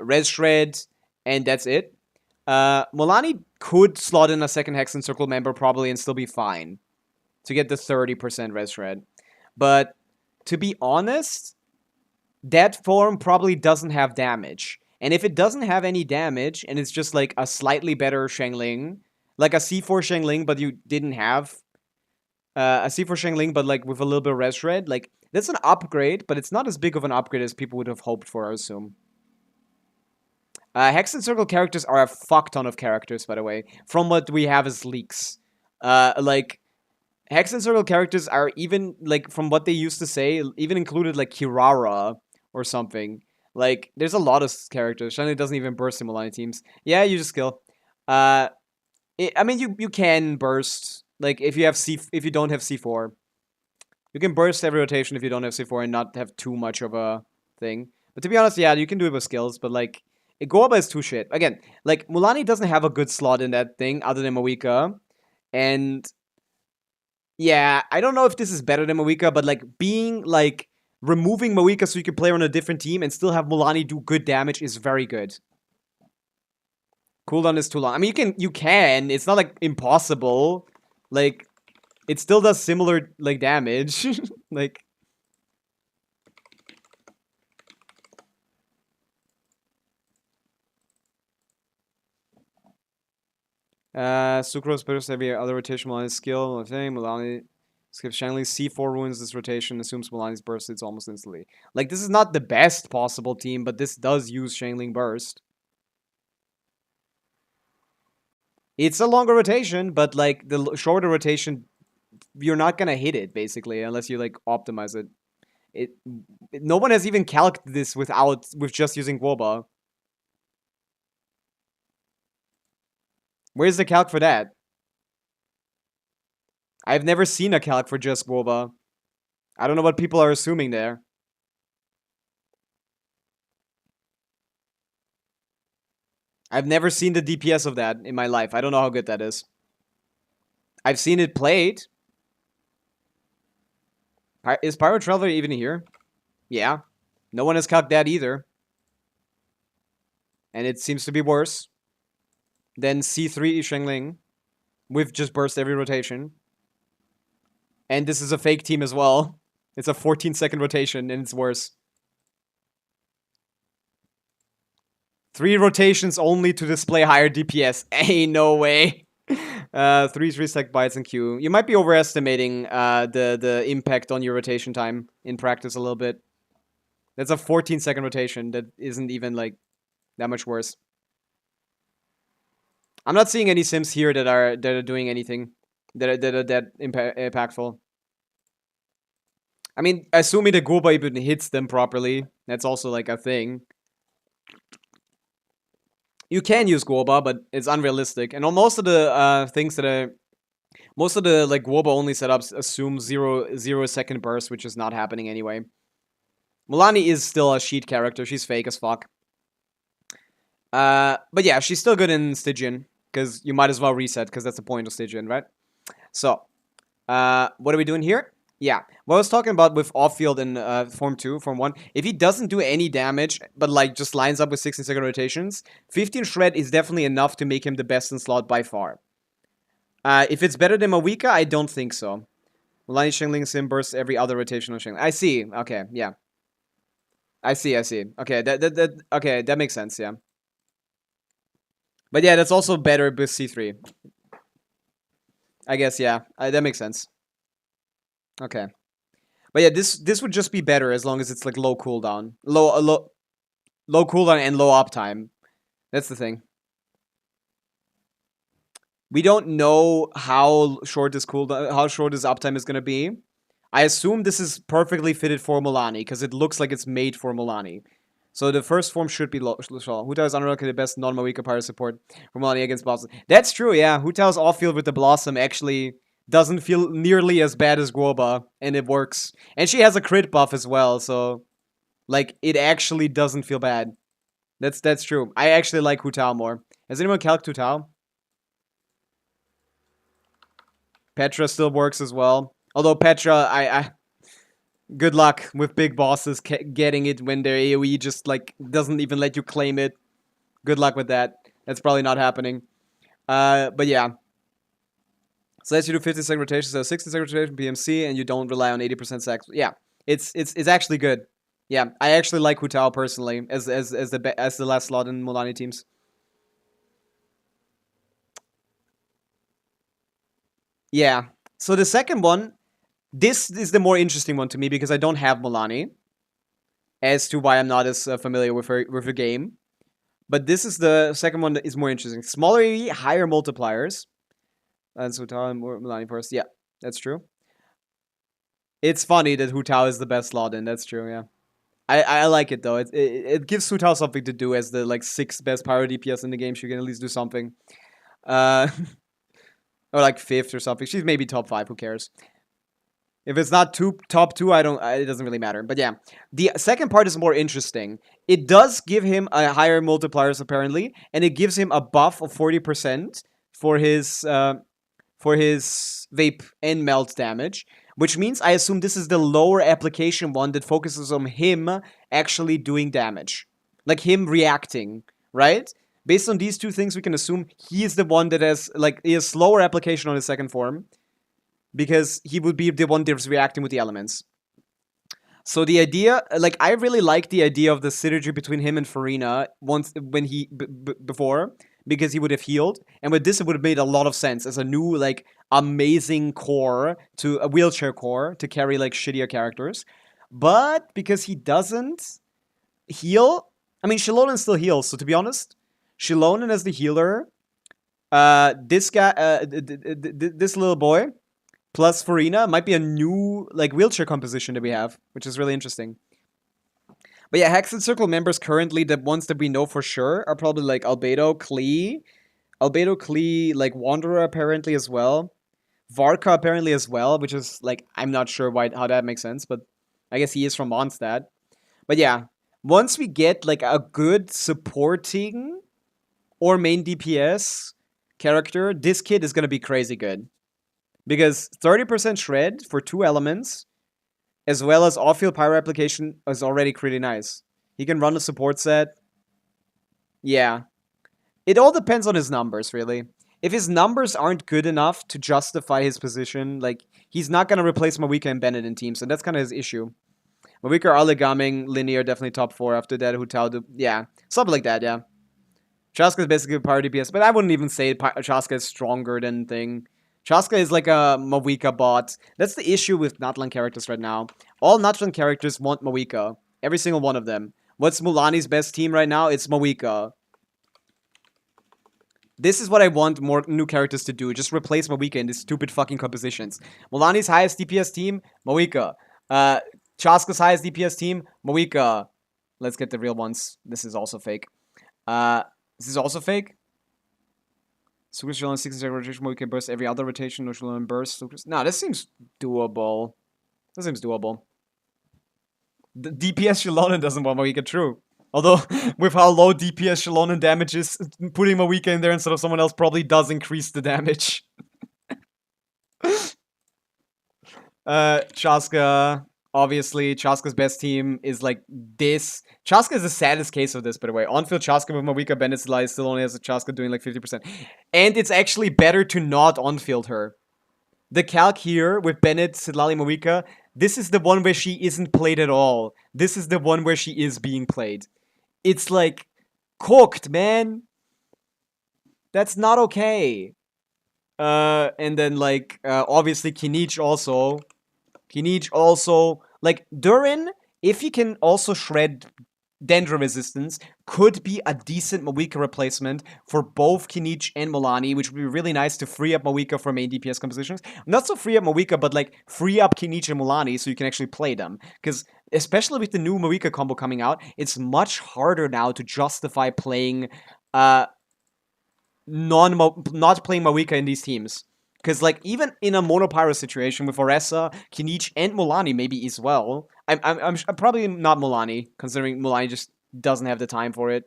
res shred, and that's it, Mulani could slot in a second Hexen Circle member probably and still be fine to get the 30% res shred. But to be honest, that form probably doesn't have damage. And if it doesn't have any damage, and it's just like a slightly better Shangling, like a C4 Shangling, but you didn't have a C4 Shangling, but like with a little bit of res shred, like that's an upgrade, but it's not as big of an upgrade as people would have hoped for, I assume. Hexen Circle characters are a fuck ton of characters, by the way, from what we have as leaks. Like, Hexen Circle characters are even, like, from what they used to say, even included, like, Kirara or something. Like, there's a lot of characters. Shangling doesn't even burst in Mulani teams. Yeah, you just skill. I mean, you can burst, like, if you don't have C4. You can burst every rotation if you don't have C4 and not have too much of a thing. But to be honest, yeah, you can do it with skills, but like, Goba is too shit. Again, like, Mulaney doesn't have a good slot in that thing other than Mawika. And yeah, I don't know if this is better than Mawika, but like, removing Mawika so you can play her on a different team and still have Mulaney do good damage is very good. Cooldown is too long. I mean, you can. It's not like impossible. Like, it still does similar like damage. Like, Sucrose bursts every other rotation Mulaney's skill. Mulaney skips Shanley's C4 ruins this rotation, assumes Mulaney's burst hits almost instantly. Like, this is not the best possible team, but this does use Shangling burst. It's a longer rotation, but like the shorter rotation, you're not gonna hit it basically unless you like optimize it. No one has even calced this with just using Guoba. Where's the calc for that? I've never seen a calc for just Guoba. I don't know what people are assuming there. I've never seen the DPS of that in my life. I don't know how good that is. I've seen it played. Is Pyro Traveler even here? Yeah. No one has calced that either. And it seems to be worse than C3 Shengling with just burst every rotation. And this is a fake team as well. It's a 14-second rotation and it's worse. 3 rotations only to display higher DPS. Ain't no way. 3-sec bites in Q. You might be overestimating the impact on your rotation time in practice a little bit. That's a 14-second rotation that isn't even like that much worse. I'm not seeing any sims here that are doing anything that are that impactful. I mean, assuming the Goba even hits them properly, that's also like a thing. You can use Guoba, but it's unrealistic. And on most of the things that are... Most of the like Guoba only setups assume 0 second burst, which is not happening anyway. Mulaney is still a sheet character. She's fake as fuck. But yeah, she's still good in Stygian. Because you might as well reset, because that's the point of Stygian, right? So, what are we doing here? Yeah, what I was talking about with off-field in Form 2, Form 1, if he doesn't do any damage, but like just lines up with 16-second rotations, 15 Shred is definitely enough to make him the best in slot by far. If it's better than Mawika, I don't think so. Mulaney Shingling Sim bursts every other rotation on Shingling. I see, okay, yeah. I see. Okay, okay, that makes sense, yeah. But yeah, that's also better with C3. I guess, yeah, that makes sense. Okay. But yeah, this would just be better as long as it's like low cooldown. Low cooldown and low uptime. That's the thing. We don't know how short this uptime is gonna be. I assume this is perfectly fitted for Mulaney, because it looks like it's made for Mulaney. So the first form should be low. Hutao is unlikely the best non-Mawika pirate support for Mulaney against Blossom. That's true, yeah. Hutao's off-field with the Blossom actually doesn't feel nearly as bad as Guoba, and it works. And she has a crit buff as well, so like it actually doesn't feel bad. That's true. I actually like Hutao more. Has anyone calced Hutao? Petra still works as well. Although Petra, I good luck with big bosses getting it when their AoE just like doesn't even let you claim it. Good luck with that. That's probably not happening. But yeah. So lets you do 50-second rotations, so 60-second rotation PMC, and you don't rely on 80% sacks. Yeah, it's actually good. Yeah, I actually like Hutao personally as the last slot in Mulaney teams. Yeah. So the second one, this is the more interesting one to me because I don't have Mulaney, as to why I'm not as familiar with her game. But this is the second one that is more interesting. Smaller AoE, higher multipliers. And Hutao and Mulaney first. Yeah, that's true. It's funny that Hutao is the best slot in. That's true, yeah. I like it, though. It gives Hutao something to do as the, like, 6th best pyro DPS in the game. She can at least do something. Or, like, 5th or something. She's maybe top 5. Who cares? If it's not top two, it doesn't really matter. But yeah, the second part is more interesting. It does give him a higher multipliers apparently, and it gives him a buff of 40% for his vape and melt damage, which means I assume this is the lower application one that focuses on him actually doing damage, like him reacting, right? Based on these two things, we can assume he is the one that has he has slower application on his second form, because he would be the one that's reacting with the elements. So the idea, I really like the idea of the synergy between him and Farina before, because he would have healed, and with this it would have made a lot of sense as a new amazing core to a wheelchair core to carry shittier characters. But because he doesn't heal, I mean Shilonen still heals. So to be honest, Shilonen as the healer, this guy, this little boy, plus Farina might be a new wheelchair composition that we have, which is really interesting. But yeah, Hex and Circle members currently, the ones that we know for sure, are probably Albedo, Klee, Wanderer apparently as well, Varka apparently as well, which is I'm not sure how that makes sense, but I guess he is from Mondstadt. But yeah, once we get a good supporting or main DPS character, this kid is gonna be crazy good. Because 30% shred for 2 elements, as well as off-field pyro application, is already pretty nice. He can run a support set. Yeah. It all depends on his numbers, really. If his numbers aren't good enough to justify his position, he's not going to replace Mawika and Bennett in teams, and that's kind of his issue. Mawika, Arlegaming, Linear, definitely top 4 after that. Hutao, yeah. Something like that, yeah. Chaska is basically a pyro DPS, but I wouldn't even say Chaska is stronger than Thing. Chaska is like a Mawika bot. That's the issue with Natlan characters right now. All Natlan characters want Mawika. Every single one of them. What's Mulani's best team right now? It's Mawika. This is what I want more new characters to do. Just replace Mawika in these stupid fucking compositions. Mulani's highest DPS team? Mawika. Chaska's highest DPS team? Mawika. Let's get the real ones. This is also fake. This is also fake? Super Shalom 6 rotation, we can burst every other rotation, no Shalom burst. No, this seems doable. This seems doable. The DPS Shalom doesn't want Mawika, true. Although, with how low DPS Shalom damage is, putting Mawika in there instead of someone else probably does increase the damage. Chaska, obviously, Chaska's best team is this. Chaska is the saddest case of this, by the way. On-field Chaska with Mawika, Bennett still only has a Chaska doing 50%. And it's actually better to not on-field her. The calc here with Bennett, Sidlali, Mawika, this is the one where she isn't played at all. This is the one where she is being played. It's cooked, man. That's not okay. And then obviously Kinich also. Durin, if he can also shred Dendro resistance, could be a decent Mawika replacement for both Kinich and Mulani, which would be really nice to free up Mawika for main DPS compositions. Not so free up Mawika, but free up Kinich and Mulani so you can actually play them. Because especially with the new Mawika combo coming out, it's much harder now to justify playing not playing Mawika in these teams. Because, even in a monopyro situation with Oresa, Kinich, and Mulani maybe as well. I'm probably not Mulani, considering Mulani just doesn't have the time for it.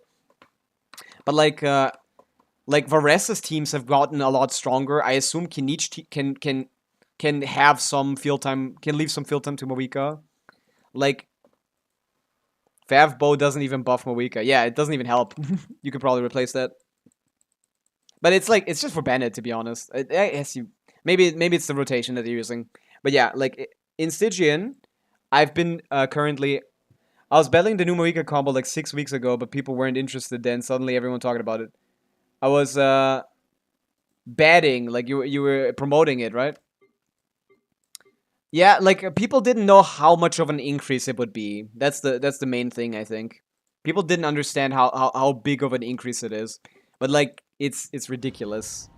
But, Varesa's teams have gotten a lot stronger. I assume Kinich can have some field time, can leave some field time to Mawika. Favbo doesn't even buff Mawika. Yeah, it doesn't even help. You could probably replace that. But it's it's just for Bennett, to be honest. I guess maybe it's the rotation that they're using. But yeah, in Stygian, I've been currently. I was battling the new Mawika combo 6 weeks ago, but people weren't interested then. Suddenly, everyone talking about it. I was batting, you were promoting it, right? Yeah, people didn't know how much of an increase it would be. That's the main thing, I think. People didn't understand how big of an increase it is. But it's ridiculous.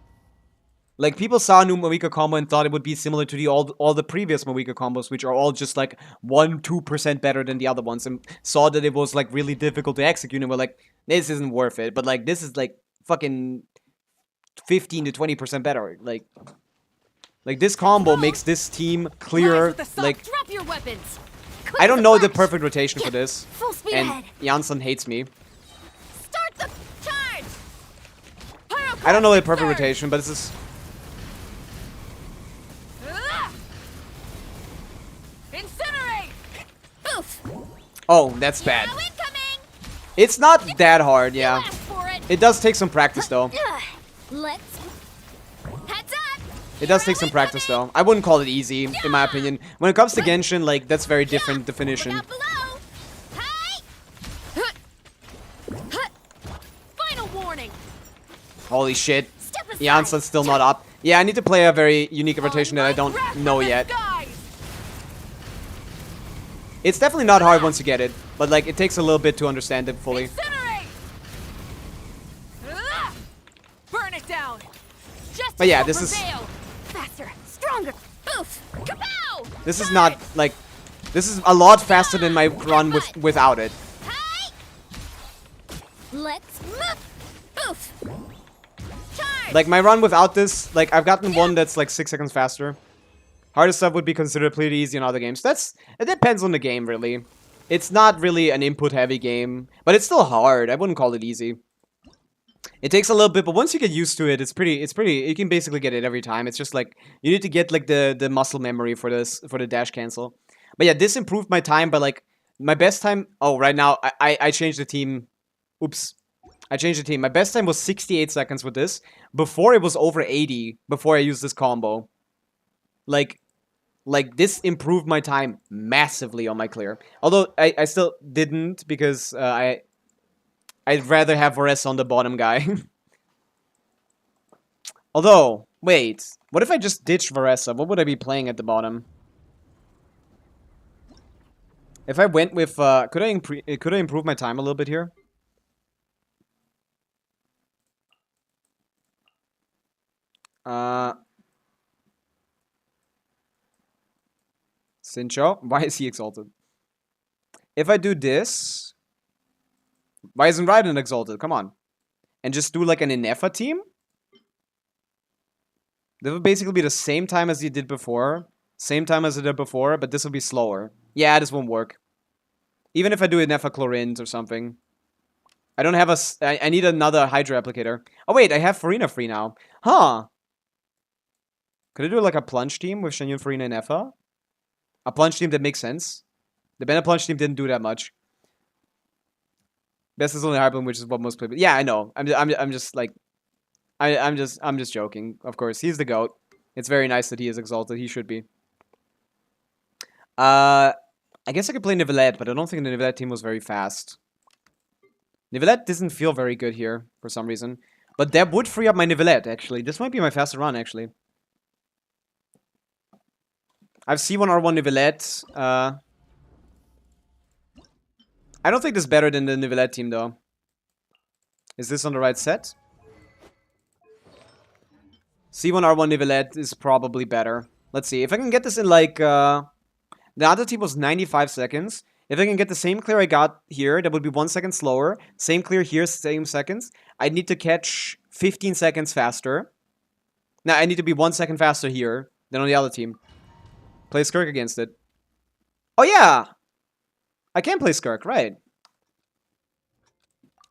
People saw a new Mawika combo and thought it would be similar to all the previous Mawika combos, which are all just 1-2% better than the other ones, and saw that it was really difficult to execute, and were this isn't worth it. But this is fucking 15 to 20% better. Like, this combo makes this team Rise clear. with the sock. Like, Drop your weapons. I don't know the perfect rotation for this. Full speed And ahead. Janssen hates me. Start the charge. Pyro I don't know the perfect surge. rotation, but this is... Ah! Incinerate. Oof. Oh, that's bad. Now incoming. It's not that hard, yeah. Ask for it. It does take some practice, though. Ugh. Let's. Heads up. It does take some practice, though. I wouldn't call it easy, in my opinion. When it comes to Genshin, like, that's very different definition. Look out below. Hey. Final warning. Holy shit. Step aside. Janssen's still not up. Yeah, I need to play a very unique rotation that I don't Breath know from the yet. skies. It's definitely not hard once you get it, but like it takes a little bit to understand it fully. Incinerate. Ah! Burn it down. Justice But yeah, will this is prevail. Faster. Stronger. Oof. Kapow! this is not like this is a lot faster than my run without it. Hey. Let's move. Oof. Charge. Like my run without this, like I've gotten one that's like 6 seconds faster. Harder stuff would be considered pretty easy in other games. It depends on the game, really. It's not really an input-heavy game, but it's still hard. I wouldn't call it easy. It takes a little bit, but once you get used to it, it's pretty. You can basically get it every time. It's just like you need to get like the muscle memory for the dash cancel. But yeah, this improved my time by like my best time. Oh, right now I changed the team. Oops, I changed the team. My best time was 68 seconds with this. Before it was over 80. Before I used this combo. Like this improved my time massively on my clear. Although I still didn't because I'd rather have Varese on the bottom guy. Although, wait, what if I just ditched Varese? What would I be playing at the bottom? If I went with could I improve my time a little bit here? Sincho? Why is he exalted? If I do this... Why isn't Raiden exalted? Come on. And just do like an Inefa team? That would basically be the same time as he did before. Same time as it did before, but this will be slower. Yeah, this won't work. Even if I do Inefa Chlorins or something. I don't have a... I need another Hydra applicator. Oh wait, I have Farina free now. Huh. Could I do like a plunge team with Shenyun, Farina, and Inefa? A plunge team that makes sense. The Bena plunge team didn't do that much. Best is only Hybrid, which is what most play. But yeah, I know. I'm just like, I'm just joking. Of course, he's the GOAT. It's very nice that he is exalted. He should be. I guess I could play Nivelette, but I don't think the Nivelette team was very fast. Nivelette doesn't feel very good here for some reason, but that would free up my Nivelette. Actually, this might be my faster run. Actually. I've C1 R1 Nivelette. I don't think this is better than the Nivelette team, though. Is this on the right set? C1 R1 Nivelette is probably better. Let's see. If I can get this in, like... the other team was 95 seconds. If I can get the same clear I got here, that would be 1 second slower. Same clear here, same seconds. I'd need to catch 15 seconds faster. Now, I need to be 1 second faster here than on the other team. Play Skirk against it. Oh yeah! I can play Skirk, right.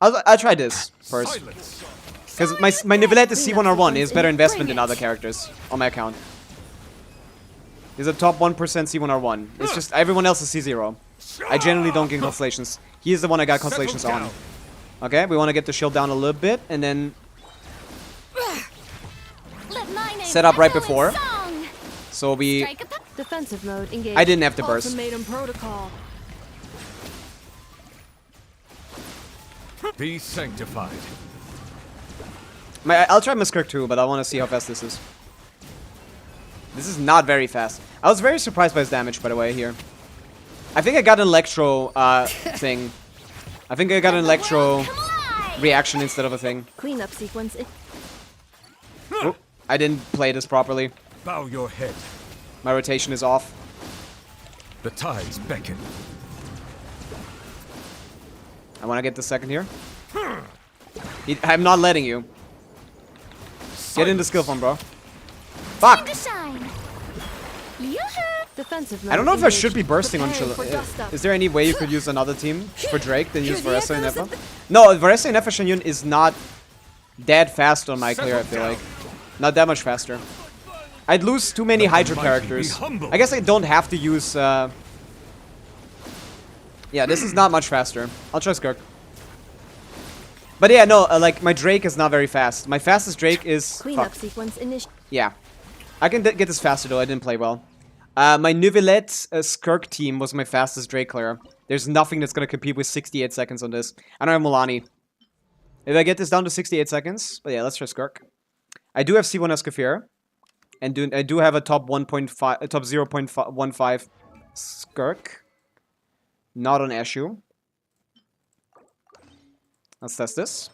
I'll try this first. Because my Nivelette is C1R1 is better investment than other characters on my account. He's a top 1% C1R1. It's just everyone else is C0. I generally don't get constellations. He is the one I got constellations on. Okay, we want to get the shield down a little bit and then set up right before. So we... Defensive mode engaged. I didn't have to burst. Ultimatum protocol. Be sanctified. I'll try Miskirk too, but I want to see how fast this is. This is not very fast. I was very surprised by his damage, by the way, here. I think I got an Electro thing. I think I got an Electro reaction instead of a thing. Cleanup sequence. Oh, I didn't play this properly. Bow your head. My rotation is off. The tides beckon. I want to get the second here. I'm not letting you. Get into skill form, bro. Fuck! Time to shine. Defensive I don't know mode if I should be engaged. bursting on Preparing Chil. for dust up. Is there any way you could use another team for Drake than use Hear the Varessa and echoes Nefa? of No, Varessa and Nefa Shenyun is not that fast on my clear, I feel like. Not that much faster. I'd lose too many Let the Hydra mighty characters. be humble. I guess I don't have to use... Yeah, this is not much faster. I'll try Skirk. But yeah, no, like, my Drake is not very fast. My fastest Drake is... Cleanup Fuck. sequence initiated. Yeah. I can get this faster, though. I didn't play well. My Neuvillette Skirk team was my fastest Drake clear. There's nothing that's going to compete with 68 seconds on this. I don't have Mulani. If I get this down to 68 seconds... But yeah, let's try Skirk. I do have C1 Escoffier. And I do have a top 1.5... top 0.15 Skirk. Not on Eshu. Let's test this.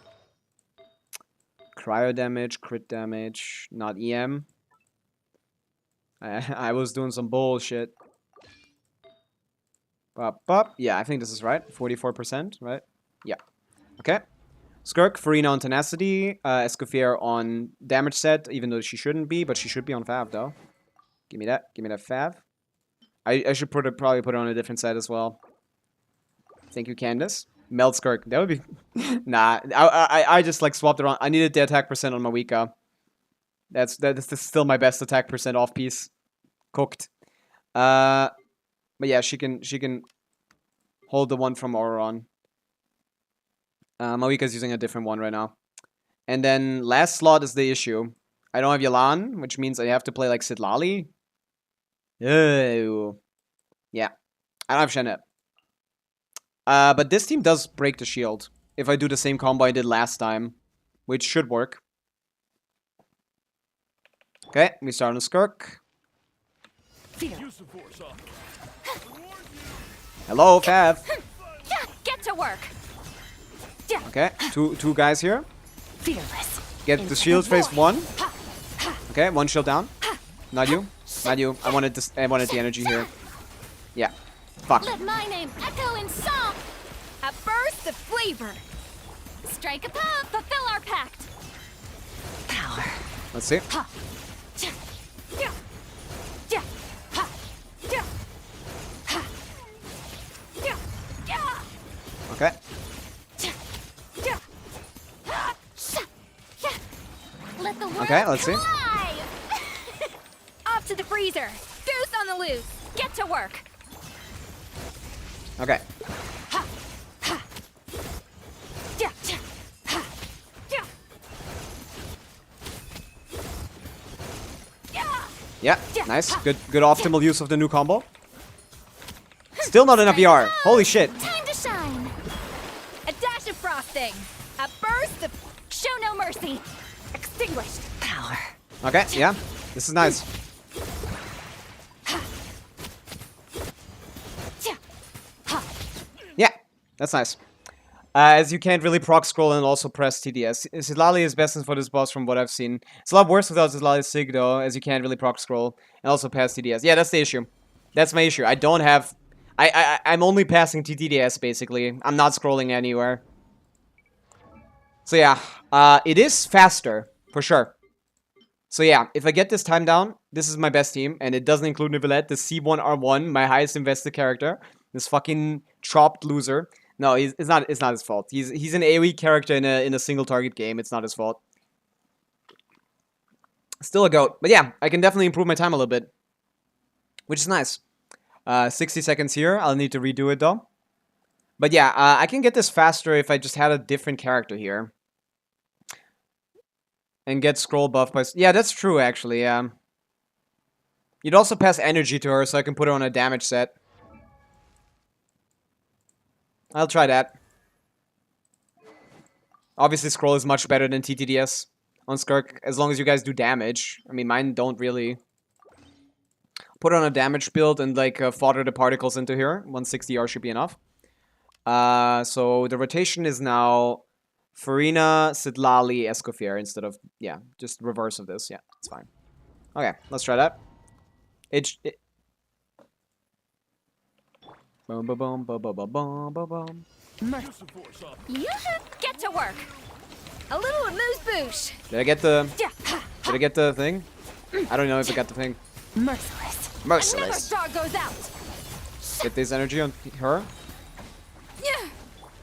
Cryo damage, crit damage, not EM. I was doing some bullshit. Yeah, I think this is right. 44%, right? Yeah. Okay. Skirk, Farina on Tenacity. Escoffier on damage set, even though she shouldn't be, but she should be on Fav, though. Give me that. Give me that Fav. I should probably put it on a different set as well. Thank you, Candace. Melt Skirk. That would be... Nah. I just, like, swapped it on. I needed the attack percent on Mawika. That's still my best attack percent off piece. Cooked. But yeah, she can hold the one from Auron. Mawika's using a different one right now. And then last slot is the issue. I don't have Yalan, which means I have to play like Sidlali. Ew. Yeah. I don't have Shenet. But this team does break the shield. If I do the same combo I did last time. Which should work. Okay, we start on Skirk. Hello, Fav. Get to work. Okay, two guys here. Fearless. Get the shield phase 1. Okay, one shield down. Not you. Not you. I wanted this. I wanted the energy here. Yeah. Fuck. Let my name echo in song. A burst of flavor. Strike a pop. Fulfill our pact. Power. Let's see. Okay. Let the world Okay, let's see. collide. Off to the freezer. Goose on the loose. Get to work. Okay. Yeah, nice. Good optimal use of the new combo. Still not enough ER. Holy shit. Time to shine. A dash of frosting. A burst of Show no mercy. extinguished power. Okay, yeah. This is nice. Yeah, that's nice. As you can't really proc scroll and also press TDS. Sidlali is best for this boss from what I've seen. It's a lot worse without Sidlali's Sig though, as you can't really proc scroll and also pass TDS. Yeah, that's the issue. That's my issue. I don't have... I'm only passing TDS basically. I'm not scrolling anywhere. So yeah, it is faster, for sure. So yeah, if I get this time down, this is my best team, and it doesn't include Neuvillette, the C1R1, my highest invested character. This fucking chopped loser. No, it's not his fault. He's an AoE character in a single target game. It's not his fault. Still a goat. But yeah, I can definitely improve my time a little bit. Which is nice. 60 seconds here. I'll need to redo it though. But yeah, I can get this faster if I just had a different character here. And get scroll buff by... Yeah, that's true actually, yeah. You'd also pass energy to her so I can put her on a damage set. I'll try that. Obviously, scroll is much better than TTDS on Skirk, as long as you guys do damage. I mean, mine don't really. Put on a damage build and, like, fodder the particles into here. 160 R should be enough. So the rotation is now Farina, Sidlali, Escoffier instead of... Yeah, just reverse of this. Yeah, it's fine. Okay, let's try that. Boom, boom, boom, boom, boom, boom, boom, boom, boom. You should get to work. A little amuse-bouche. Did I get the... Did I get the thing? I don't know if I got the thing. Merciless. Another Merciless. star goes out. Get this energy on her.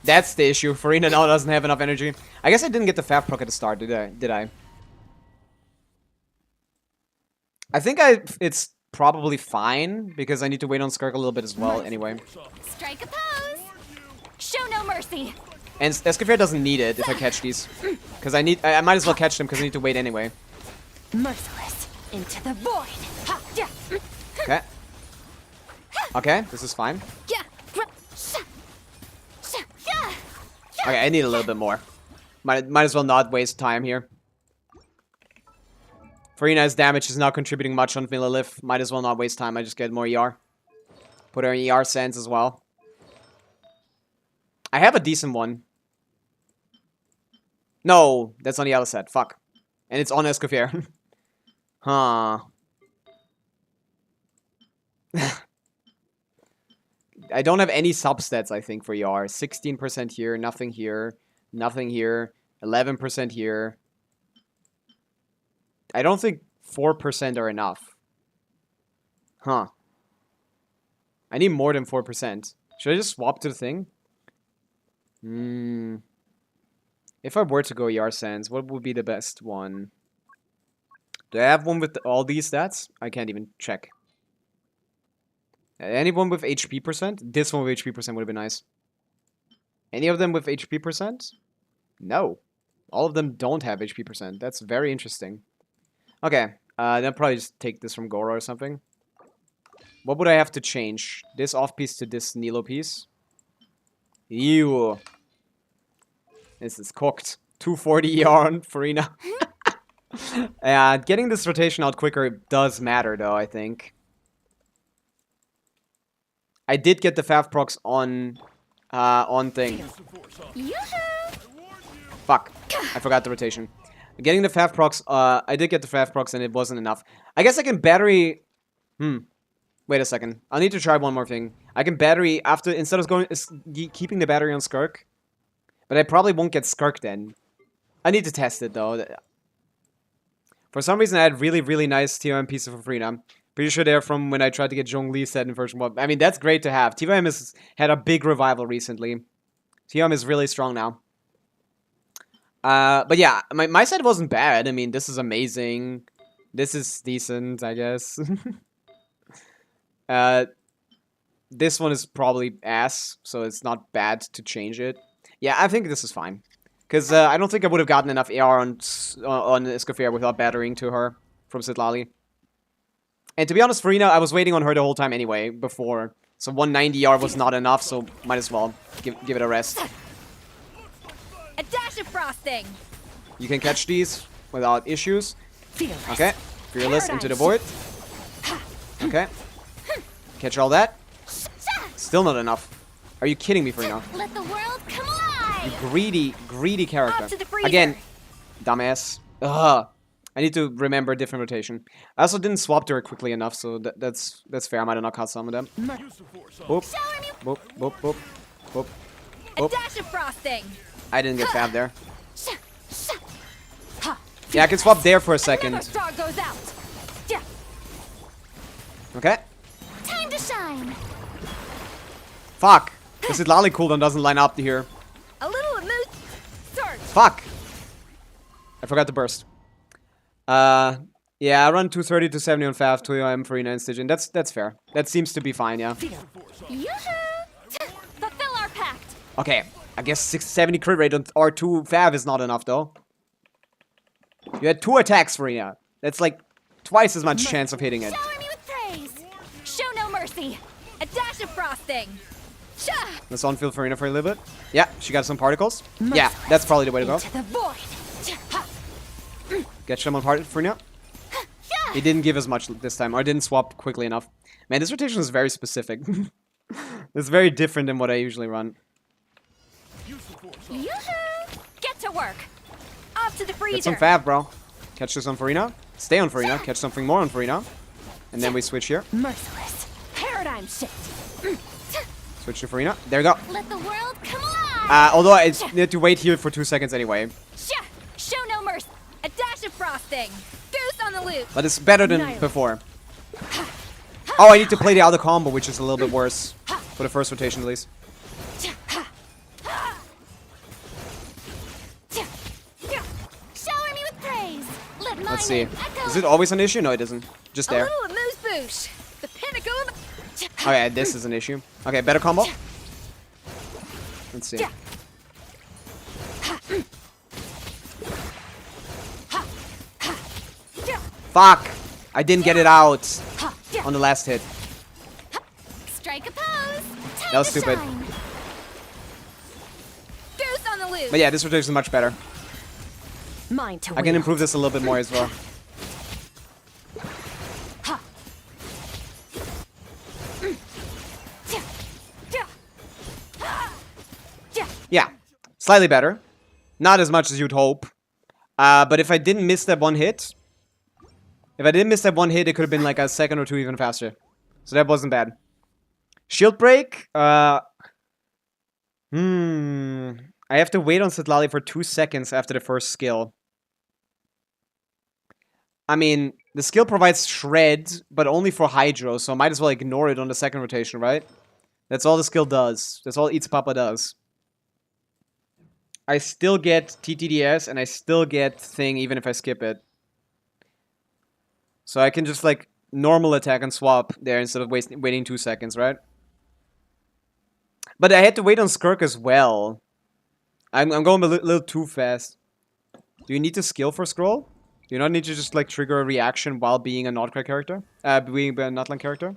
That's the issue. Farina now doesn't have enough energy. I guess I didn't get the Fab proc at the start, did I? I think it's probably fine, because I need to wait on Skirk a little bit as well, anyway. Strike a pose. Show no mercy. And Escafir doesn't need it if I catch these. Because I might as well catch them because I need to wait anyway. Merciless. Into the void. Ha, yeah. Okay. Okay, this is fine. Yeah. Okay, I need a little bit more. Might as well not waste time here. Farina's damage is not contributing much on Lilith. Might as well not waste time. I just get more ER. Put her in ER sense as well. I have a decent one. No, that's on the other set. Fuck. And it's on Escoffier. Huh. I don't have any substats, I think, for ER. 16% here, nothing here, nothing here, 11% here. I don't think 4% are enough. Huh. I need more than 4%. Should I just swap to the thing? If I were to go ER Sands, what would be the best one? Do I have one with all these stats? I can't even check. Anyone with HP percent? This one with HP percent would have been nice. Any of them with HP percent? No. All of them don't have HP percent. That's very interesting. Okay. Then I'll probably just take this from Goro or something. What would I have to change? This off piece to this Nilo piece? Ew. This is cooked. 240 ER on Farina. Getting this rotation out quicker does matter though, I think. I did get the Fav procs on thing. Fuck. I forgot the rotation. Getting the Fav procs, I did get the Fav procs and it wasn't enough. I guess I can battery... Wait a second. I'll need to try one more thing. I can battery after, instead of keeping the battery on Skirk. But I probably won't get Skirk then. I need to test it though. For some reason I had really nice TOM pieces for Farina. Pretty sure they're from when I tried to get Zhongli set in version 1. I mean, that's great to have. TOM has had a big revival recently. TOM is really strong now. But yeah, my set wasn't bad. I mean, this is amazing. This is decent, I guess. This one is probably ass, so it's not bad to change it. Yeah, I think this is fine. Because I don't think I would have gotten enough AR on Escoffier without battering to her from Sitlali. And to be honest, Farina, I was waiting on her the whole time anyway, before. So 190 ER was not enough, so might as well give it a rest. A dash of frosting. You can catch these without issues. Okay. Fearless into the void. Okay. Catch all that. Still not enough. Are you kidding me, Farina? Let the world come alive. You greedy character. Up to the freezer. Again, dumbass. Ugh. I need to remember a different rotation. I also didn't swap to her quickly enough, so that's fair. I might have not caught some of them. Boop. Boop, boop, boop. Boop. A dash of frosting. I didn't get Fab there. Yeah, I can swap there for a second. Another star goes out. Yeah. Okay. Time to shine. Fuck. This Sitlali cooldown doesn't line up here. A little amuse. Surge. Fuck. I forgot to burst. Yeah, I run 230 to 70 on Fav, 2 AM, Farina, and Stygian. That's fair. That seems to be fine, yeah. Yoo-hoo! Fulfill our pact. Okay, I guess 670 crit rate on R2 Fav is not enough, though. You had 2 attacks, Farina. That's like twice as much chance of hitting it. Shower me with praise. Show no mercy. A dash of frosting. Sha! Let's on-field Farina for a little bit. Yeah, she got some particles. Yeah, that's probably the way to go. Into the void. Get some on Farina. He didn't give as much this time, or didn't swap quickly enough. Man, this rotation is very specific. It's very different than what I usually run. Yoo-hoo! Get to work. Off to the freezer. Get some Fav, bro. Catch this on Farina. Stay on Farina. Catch something more on Farina. And then we switch here. Merciless. Paradigm shift. Switch to Farina. There we go. Let the world come alive. Although I need to wait here for 2 seconds anyway. Show no mercy. A dash of frosting. Goose on the loose. But it's better than before. Oh, I need to play the other combo, which is a little bit worse. For the first rotation, at least. Shower me with praise. Let my Let's see. name echo. Is it always an issue? No, it isn't. Just A there. little amuse bouche. The pinnacle of... Oh yeah, this is an issue. Okay, better combo. Let's see. Fuck! I didn't get it out on the last hit. Strike a pose. Time That was to stupid. shine. Goose on the loose. But yeah, this rotation is much better. Mine to I can improve this a little bit more as well. Yeah, slightly better. Not as much as you'd hope. But if I didn't miss that one hit... If I didn't miss that one hit, it could have been like a second or two even faster. So that wasn't bad. Shield break? I have to wait on Sitlali for 2 seconds after the first skill. I mean, the skill provides Shred, but only for Hydro, so I might as well ignore it on the second rotation, right? That's all the skill does. That's all Eats Papa does. I still get TTDS, and I still get Thing even if I skip it. So I can just, like, normal attack and swap there instead of waiting 2 seconds, right? But I had to wait on Skirk as well. I'm going a little too fast. Do you need to skill for scroll? Do you not need to just, like, trigger a reaction while being a Notcrack character? Being a Notland character?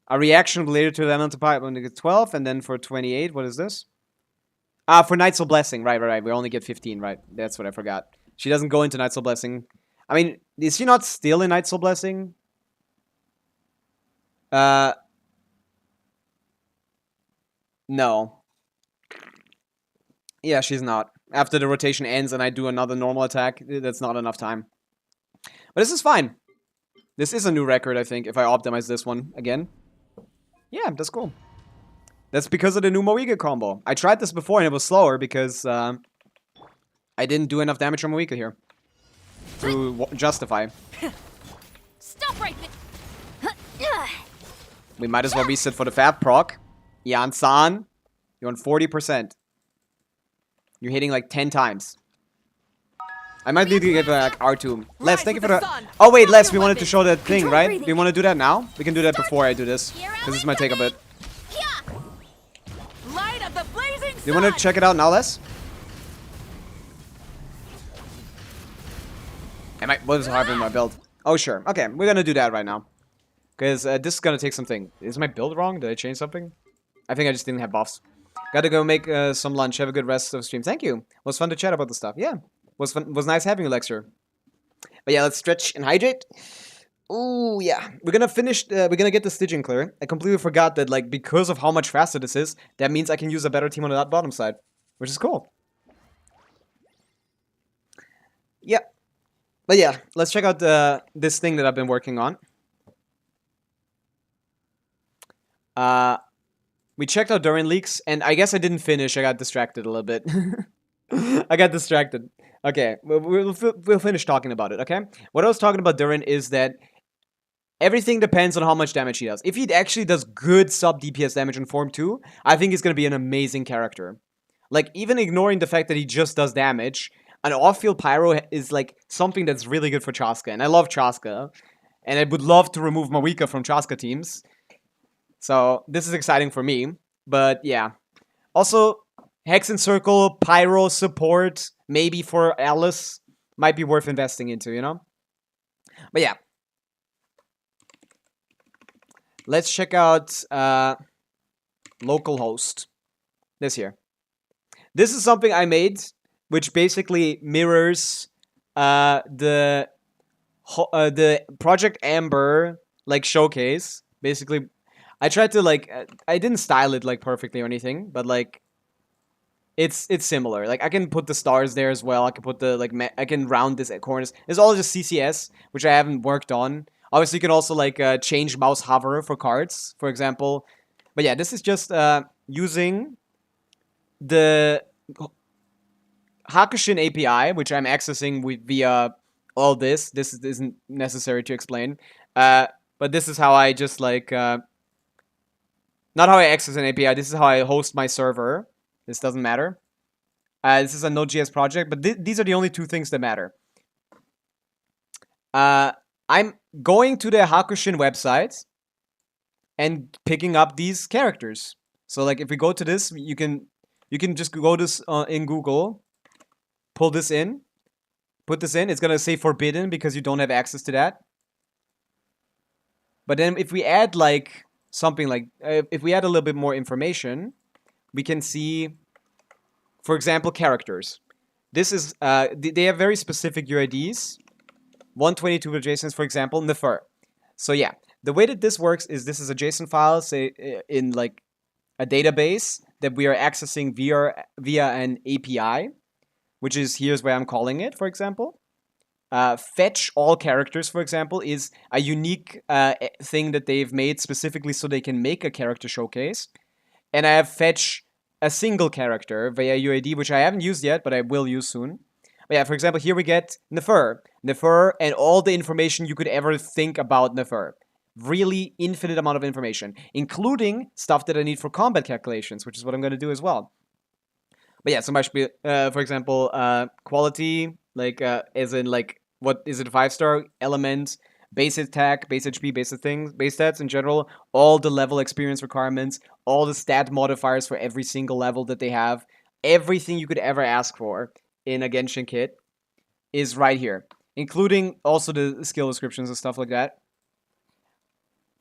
A reaction related to the Elemental Pipe when you get 12, and then for 28, what is this? For Night's Soul Blessing. Right. We only get 15, right? That's what I forgot. She doesn't go into Night's Soul Blessing. I mean, is she not still in Night's Soul Blessing? No. Yeah, she's not. After the rotation ends and I do another normal attack, that's not enough time. But this is fine. This is a new record, I think, if I optimize this one again. Yeah, that's cool. That's because of the new Moika combo. I tried this before and it was slower because I didn't do enough damage from Moika here to justify. Stop right there. We might as well reset for the Fab proc. Yan-san, you're on 40%. You're hitting like 10 times. I might need to give back R2. Les, thank you for the... Oh wait, Les, we wanted to show that thing, right? Do you want to do that now? We can do that before I do this. Because this might take a bit. Light of the blazing Do you want to check it out now, Les? What is happening in my build? Oh, sure. Okay, we're gonna do that right now. Because this is gonna take something. Is my build wrong? Did I change something? I think I just didn't have buffs. Gotta go make some lunch. Have a good rest of the stream. Thank you. Was fun to chat about the stuff. Yeah. Was fun. Was nice having you, Lexer. But yeah, let's stretch and hydrate. Ooh, yeah. We're gonna finish. We're gonna get the Stygian clear. I completely forgot that, like, because of how much faster this is, that means I can use a better team on the bottom side, which is cool. Yeah. But yeah, let's check out this thing that I've been working on. We checked out Durin leaks, and I guess I didn't finish. I got distracted a little bit. I got distracted. Okay, we'll finish talking about it, okay? What I was talking about Durin is that everything depends on how much damage he does. If he actually does good sub-DPS damage in Form 2, I think he's going to be an amazing character. Like, even ignoring the fact that he just does damage, an off-field Pyro is, like, something that's really good for Chaska. And I love Chaska. And I would love to remove Moika from Chaska teams. So, this is exciting for me. But, yeah. Also, Hex and Circle, Pyro support, maybe for Alice, might be worth investing into, you know? But, yeah. Let's check out localhost. This here. This is something I made, which basically mirrors the Project Amber, like, showcase. Basically, I tried to, like, I didn't style it, like, perfectly or anything, but, like, it's similar. Like, I can put the stars there as well. I can put the, like, I can round this at corners. It's all just CCS, which I haven't worked on. Obviously, you can also, like, change mouse hover for cards, for example. But yeah, this is just using the Hakushin API, which I'm accessing via all this. This isn't necessary to explain. But this is how I just like, not how I access an API. This is how I host my server. This doesn't matter. This is a Node.js project, but these are the only two things that matter. I'm going to the Hakushin website and picking up these characters. So like if we go to this, you can just go this in Google, pull this in, put this in. It's gonna say forbidden because you don't have access to that. But then if we add like something like, if we add a little bit more information, we can see, for example, characters. This is, they have very specific UIDs. 122 JSONs, for example, Nefer. So yeah, the way that this works is this is a JSON file, say in like a database that we are accessing via an API, which is, here's where I'm calling it, for example. Fetch all characters, for example, is a unique thing that they've made specifically so they can make a character showcase. And I have fetch a single character via UID, which I haven't used yet, but I will use soon. But yeah, for example, here we get Nefer, and all the information you could ever think about Nefer. Really infinite amount of information, including stuff that I need for combat calculations, which is what I'm going to do as well. But yeah, so much, for example, quality, like, as in, like, what is it, 5-star, element, base attack, base HP, base things, base stats in general, all the level experience requirements, all the stat modifiers for every single level that they have, everything you could ever ask for in a Genshin kit is right here, including also the skill descriptions and stuff like that.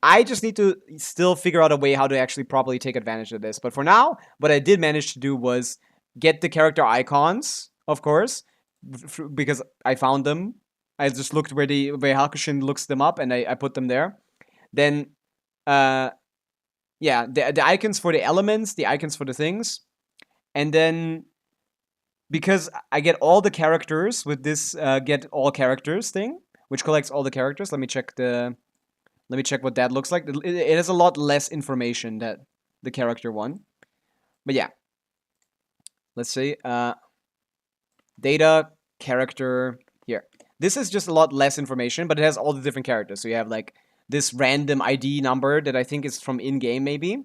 I just need to still figure out a way how to actually properly take advantage of this. But for now, what I did manage to do was get the character icons, of course, because I found them. I just looked where Hakushin looks them up, and I put them there. Then, yeah, the icons for the elements, the icons for the things. And then, because I get all the characters with this get all characters thing, which collects all the characters. Let me check what that looks like. It has a lot less information than the character one. But yeah. Let's see. Data, character, here. This is just a lot less information, but it has all the different characters. So you have like this random ID number that I think is from in-game maybe.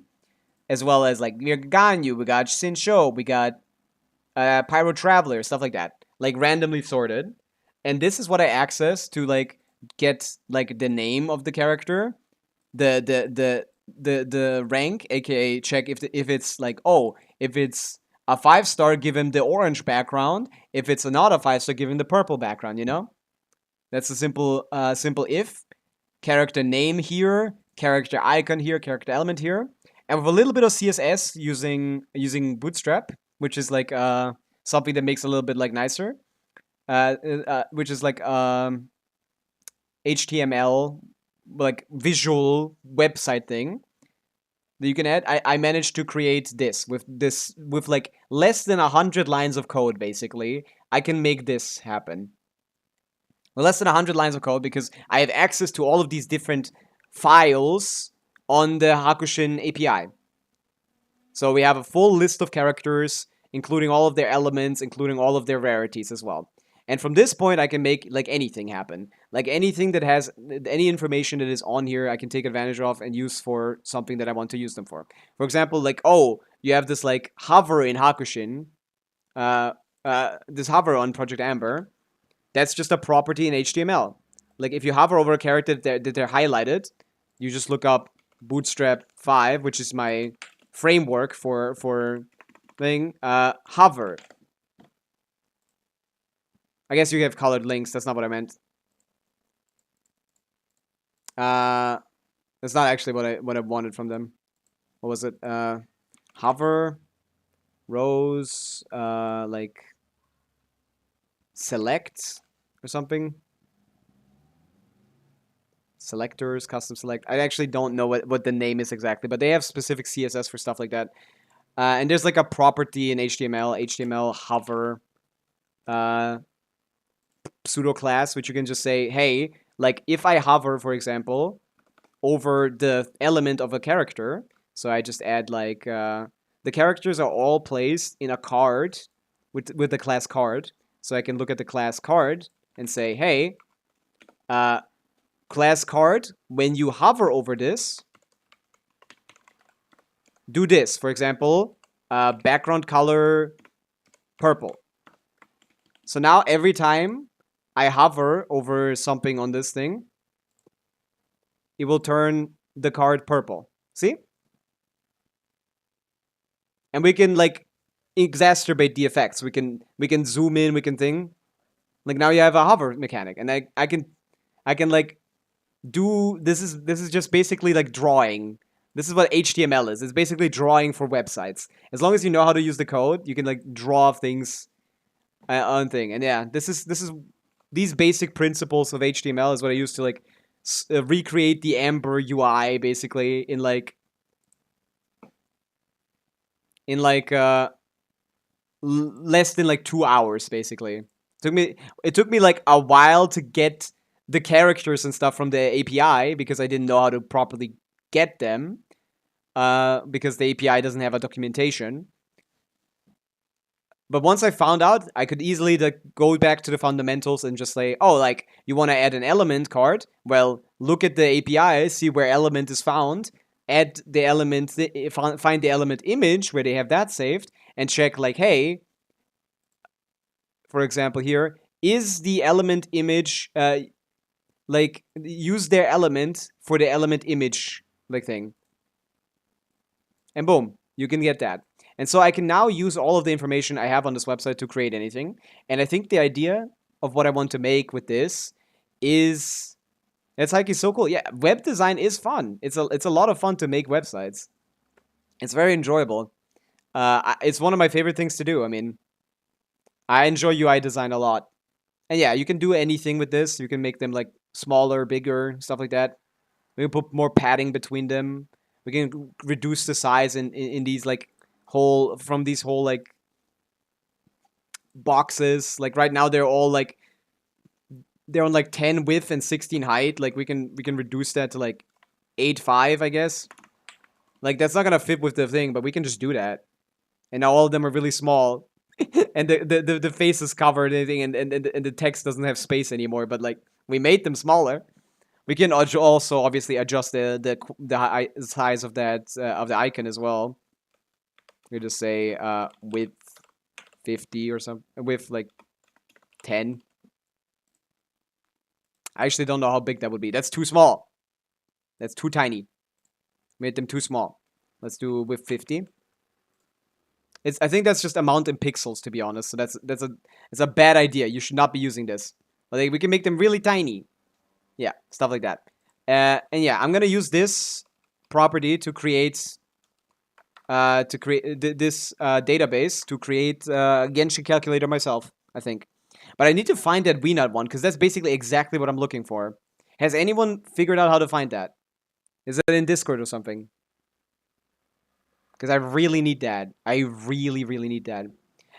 As well as like we got Ganyu, we got Shinsho, we got Pyro Traveler, stuff like that. Like randomly sorted. And this is what I access to like get like the name of the character, the rank, aka check if it's like, oh, if it's a 5-star, give him the orange background. If it's not a 5-star, give him the purple background, you know? That's a simple if. Character name here, character icon here, character element here. And with a little bit of CSS using Bootstrap, which is like something that makes it a little bit like nicer. Which is like HTML, like visual website thing that you can add. I managed to create this with like less than 100 lines of code. Basically, I can make this happen. Well, less than 100 lines of code because I have access to all of these different files on the Hakushin API. So we have a full list of characters, including all of their elements, including all of their rarities as well. And from this point, I can make like anything happen. Like anything that has any information that is on here, I can take advantage of and use for something that I want to use them for. For example, like, oh, you have this like hover in Hakushin, this hover on Project Amber. That's just a property in HTML. Like if you hover over a character that they're highlighted, you just look up Bootstrap 5, which is my framework for thing, hover. I guess you have colored links. That's not what I meant. That's not actually what I wanted from them. What was it? Hover, rows, like select or something. Selectors, custom select. I actually don't know what the name is exactly, but they have specific CSS for stuff like that. And there's like a property in HTML hover pseudo class, which you can just say, hey, like if I hover, for example, over the element of a character, so I just add like the characters are all placed in a card with the class card, so I can look at the class card and say, hey, class card, when you hover over this, do this. For example, background color purple. So now every time I hover over something on this thing, it will turn the card purple. See? And we can like exacerbate the effects. We can zoom in, we can thing. Like now you have a hover mechanic, and I can like do this is just basically like drawing. This is what HTML is. It's basically drawing for websites. As long as you know how to use the code, you can like draw things on thing. And yeah, this is these basic principles of HTML is what I used to like recreate the Amber UI basically in like less than like 2 hours basically. It took me like a while to get the characters and stuff from the API because I didn't know how to properly get them because the API doesn't have a documentation. But once I found out, I could easily go back to the fundamentals and just say, oh, like, you want to add an element card? Well, look at the API, see where element is found, add the element, find the element image where they have that saved, and check, like, hey, for example here, is the element image, like, use their element for the element image, like, thing. And boom, you can get that. And so I can now use all of the information I have on this website to create anything. And I think the idea of what I want to make with this is... It's like, it's so cool. Yeah, web design is fun. It's a lot of fun to make websites. It's very enjoyable. It's one of my favorite things to do. I mean, I enjoy UI design a lot. And yeah, you can do anything with this. You can make them like smaller, bigger, stuff like that. We can put more padding between them. We can reduce the size in these like from these whole like boxes. Like right now they're all like they're on like 10 width and 16 height. Like we can reduce that to like 8.5, I guess. Like that's not gonna fit with the thing, but we can just do that. And now all of them are really small. And the face is covered and everything, and the text doesn't have space anymore, but like we made them smaller. We can also obviously adjust the size of that of the icon as well. We just say width 50 or something, width like 10. I actually don't know how big that would be. That's too small. That's too tiny. Made them too small. Let's do width 50. I think that's just amount in pixels, to be honest. So it's a bad idea. You should not be using this. Like we can make them really tiny. Yeah, stuff like that. And yeah, I'm gonna use this property to create this database to create a Genshin calculator myself, I think. But I need to find that VNut one because that's basically exactly what I'm looking for. Has anyone figured out how to find that? Is it in Discord or something? Because I really need that. I really, really need that.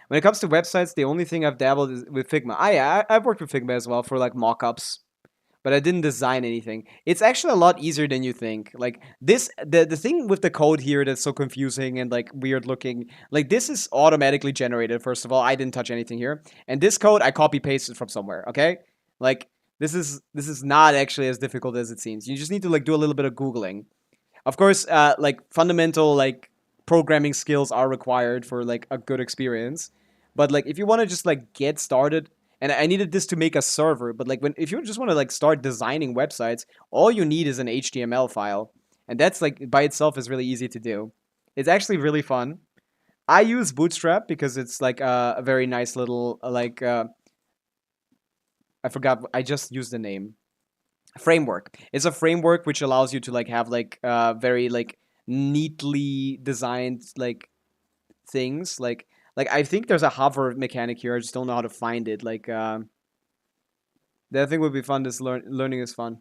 When it comes to websites, the only thing I've dabbled is with Figma. I've worked with Figma as well for like mockups. But I didn't design anything. It's actually a lot easier than you think. Like this, the thing with the code here that's so confusing and like weird looking. Like this is automatically generated. First of all, I didn't touch anything here. And this code I copy pasted from somewhere. Okay, like this is not actually as difficult as it seems. You just need to like do a little bit of googling. Of course, like fundamental like programming skills are required for like a good experience. But like if you want to just like get started. And I needed this to make a server, but like if you just want to like start designing websites, all you need is an HTML file. And that's like by itself is really easy to do. It's actually really fun. I use Bootstrap because it's like a very nice little like I forgot, I just used the name. Framework. It's a framework which allows you to like have like very like neatly designed like things like I think there's a hover mechanic here. I just don't know how to find it. Like, that thing would be fun. This learning is fun.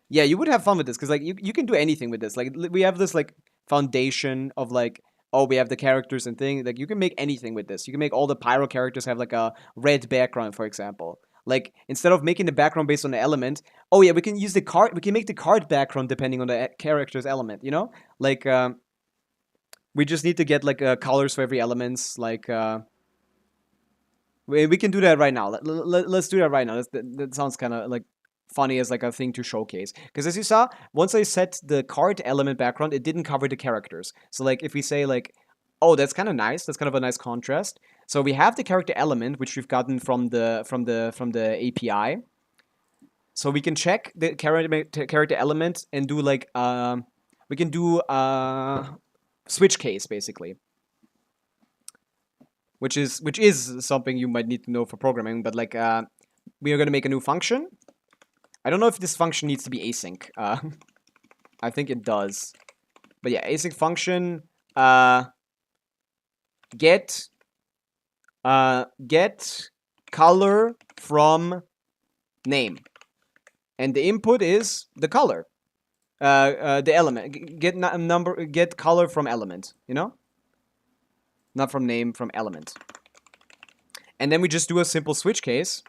Yeah, you would have fun with this because like you can do anything with this. Like we have this like foundation of like, oh, we have the characters and thing. Like you can make anything with this. You can make all the pyro characters have like a red background, for example. Like instead of making the background based on the element, oh yeah, we can use the card. We can make the card background depending on the character's element. You know, like. We just need to get like colors for every elements. Like we can do that right now. Let's do that right now. That sounds kind of like funny as like a thing to showcase. Because as you saw, once I set the card element background, it didn't cover the characters. So like if we say like, oh, that's kind of nice. That's kind of a nice contrast. So we have the character element, which we've gotten from the API. So we can check the character element and do like we can do switch case basically, which is something you might need to know for programming. But like we are gonna make a new function. I don't know if this function needs to be async. I think it does, but yeah, async function get color from name. And the input is the color, the element. Get color from element. You know, not from name, from element. And then we just do a simple switch case.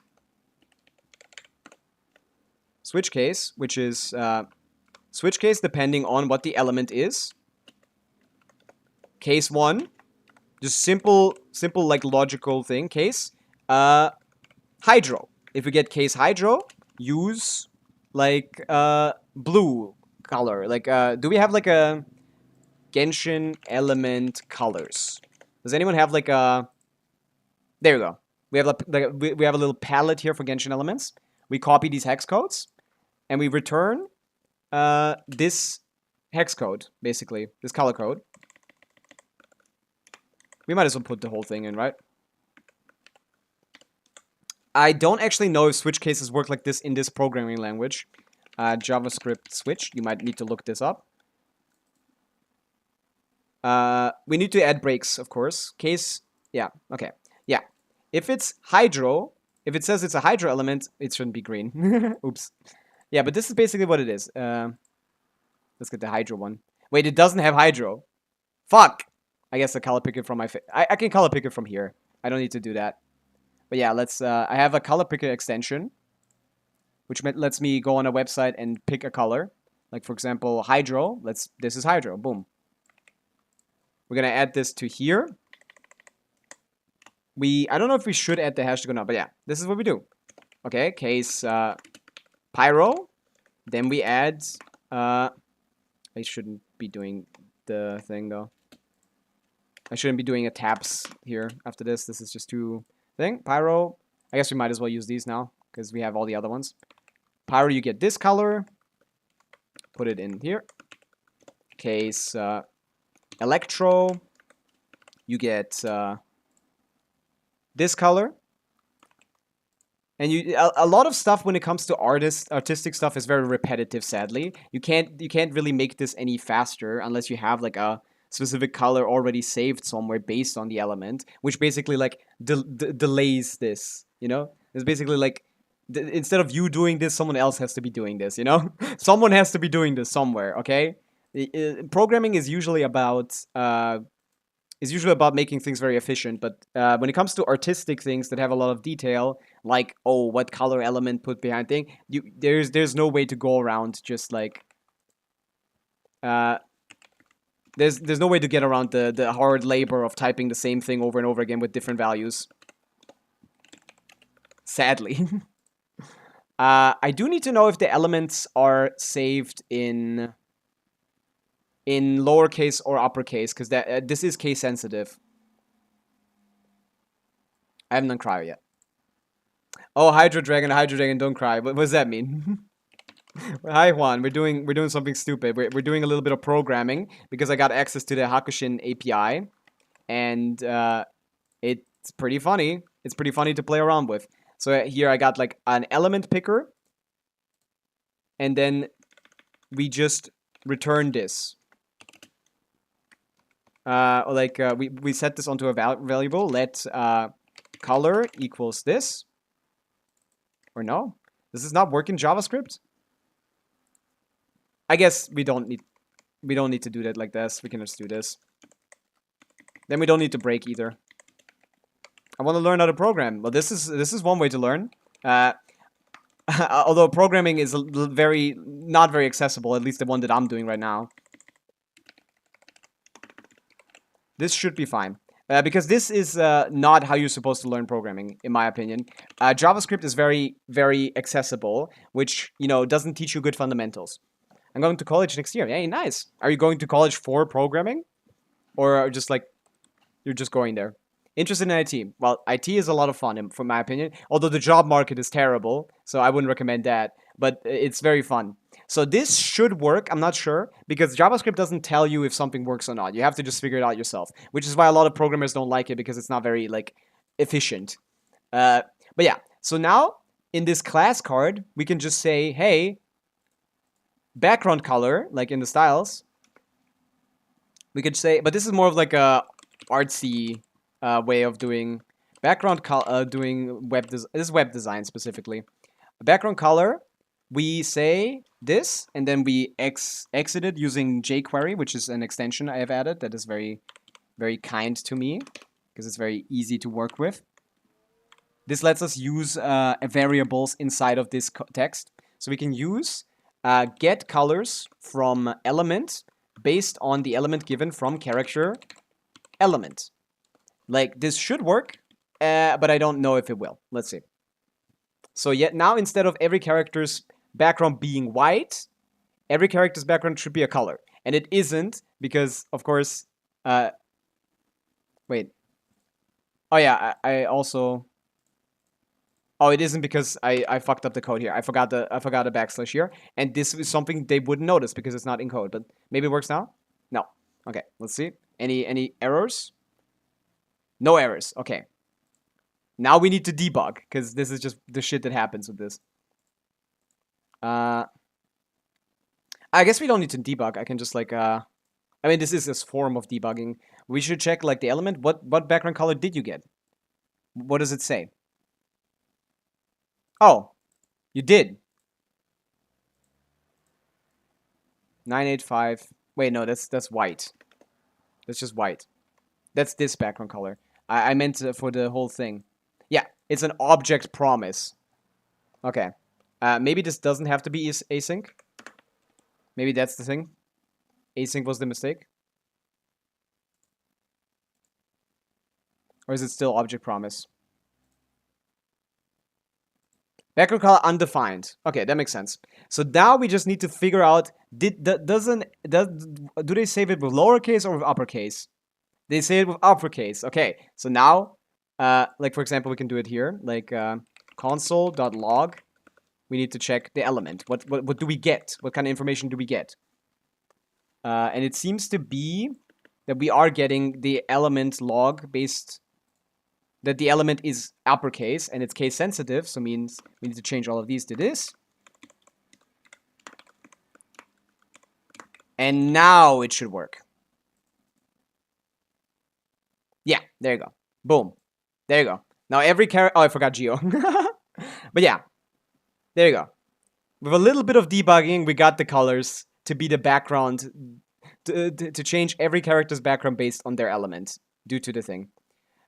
Switch case, which is switch case depending on what the element is. Case 1, just simple like logical thing. Case hydro. If we get case hydro, use like blue color. Like do we have like a Genshin element colors? Does anyone have like a? There you go. We have we have a little palette here for Genshin elements. We copy these hex codes and we return this hex code, basically this color code. We might as well put the whole thing in, right? I don't actually know if switch cases work like this in this programming language. JavaScript switch. You might need to look this up. We need to add breaks, of course. Case, yeah, okay. Yeah. If it's hydro, if it says it's a hydro element, it shouldn't be green. Oops. Yeah, but this is basically what it is. Let's get the hydro one. Wait, it doesn't have hydro. Fuck! I guess I color pick it from my... I can color pick it from here. I don't need to do that. But yeah, let's... I have a color picker extension, which lets me go on a website and pick a color. Like, for example, hydro. This is hydro. Boom. We're going to add this to here. I don't know if we should add the hashtag or not, but yeah, this is what we do. Okay, case pyro. Then we add... I shouldn't be doing the thing, though. I shouldn't be doing a tabs here after this. This is just too... thing. Pyro. I guess we might as well use these now, because we have all the other ones. Pyro, you get this color. Put it in here. Case electro. You get this color. And a lot of stuff when it comes to artistic stuff is very repetitive, sadly. You can't really make this any faster unless you have like a specific color already saved somewhere based on the element, which basically like delays this, you know? It's basically like instead of you doing this, someone else has to be doing this, you know? Someone has to be doing this somewhere, okay? Programming is usually about making things very efficient, but when it comes to artistic things that have a lot of detail, like, oh, what color element put behind thing, there's no way to go around just like there's no way to get around the hard labor of typing the same thing over and over again with different values. Sadly. I do need to know if the elements are saved in lowercase or uppercase, because this is case sensitive. I haven't done cryo yet. Oh, Hydro Dragon, don't cry. What does that mean? Hi Juan, we're doing something stupid. We're doing a little bit of programming because I got access to the Hakushin API, and it's pretty funny. It's pretty funny to play around with. So here I got like an element picker, and then we just return this. We set this onto a variable. Let color equals this. Or no, does this not work in JavaScript? I guess we don't need to do that like this. We can just do this. Then we don't need to break either. I want to learn how to program. Well, this is one way to learn. Although programming is not very accessible, at least the one that I'm doing right now. This should be fine. Because this is not how you're supposed to learn programming, in my opinion. JavaScript is very, very accessible, which, you know, doesn't teach you good fundamentals. I'm going to college next year. Hey, nice. Are you going to college for programming? Or just like, you're just going there? Interested in IT? Well, IT is a lot of fun, from my opinion. Although the job market is terrible, so I wouldn't recommend that. But it's very fun. So this should work, I'm not sure, because JavaScript doesn't tell you if something works or not. You have to just figure it out yourself, which is why a lot of programmers don't like it, because it's not very, like, efficient. But yeah, so now, in this class card, we can just say, hey, background color, like in the styles. We could say, but this is more of like a artsy way of doing background color, doing this is web design specifically. Background color, we say this, and then we exit it using jQuery, which is an extension I have added that is very, very kind to me, because it's very easy to work with. This lets us use variables inside of this text. So we can use get colors from element based on the element given from character element. Like, this should work, but I don't know if it will. Let's see. So yet now, instead of every character's background being white, every character's background should be a color. And it isn't, because, of course, wait. Oh yeah, I also... Oh, it isn't because I fucked up the code here. I forgot a backslash here. And this is something they wouldn't notice because it's not in code. But maybe it works now? No. Okay, let's see. Any errors? No errors. Okay. Now we need to debug, because this is just the shit that happens with this. I guess we don't need to debug. I can just like I mean, this is this form of debugging. We should check like the element. What background color did you get? What does it say? Oh, you did. 985. Wait, no, that's white. That's just white. That's this background color. I meant for the whole thing. Yeah, it's an object promise. Okay. Maybe this doesn't have to be async. Maybe that's the thing. Async was the mistake. Or is it still object promise? Background color undefined. Okay, that makes sense. So now we just need to figure out, do they save it with lowercase or with uppercase? They say it with uppercase. Okay, so now, like for example, we can do it here, like console.log. We need to check the element. What do we get? What kind of information do we get? And it seems to be that we are getting the element log based, that the element is uppercase and it's case sensitive, so means we need to change all of these to this. And now it should work. Yeah, there you go. Boom. There you go. Now every character... Oh, I forgot Geo. But yeah. There you go. With a little bit of debugging, we got the colors to be the background, to change every character's background based on their element, due to the thing.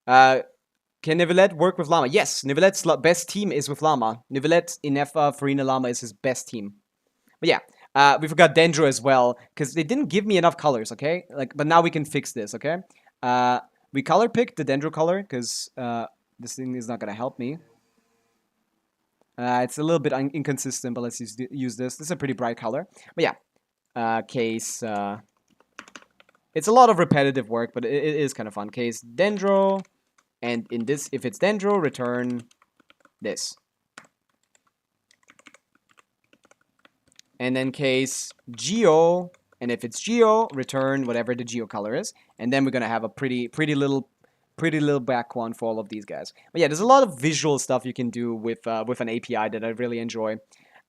Can Nivelette work with Llama? Yes, Nivelette's best team is with Llama. Nivelette, Inefa, Farina, Llama is his best team. But yeah, we forgot Dendro as well, because they didn't give me enough colors, okay? Like, but now we can fix this, okay? We color picked the Dendro color, because this thing is not going to help me. It's a little bit inconsistent, but let's use this. This is a pretty bright color. But yeah, case... it's a lot of repetitive work, but it is kind of fun. Case Dendro, and in this, if it's Dendro, return this. And then case Geo, and if it's Geo, return whatever the Geo color is. And then we're gonna have a pretty little background for all of these guys. But yeah, there's a lot of visual stuff you can do with an API that I really enjoy.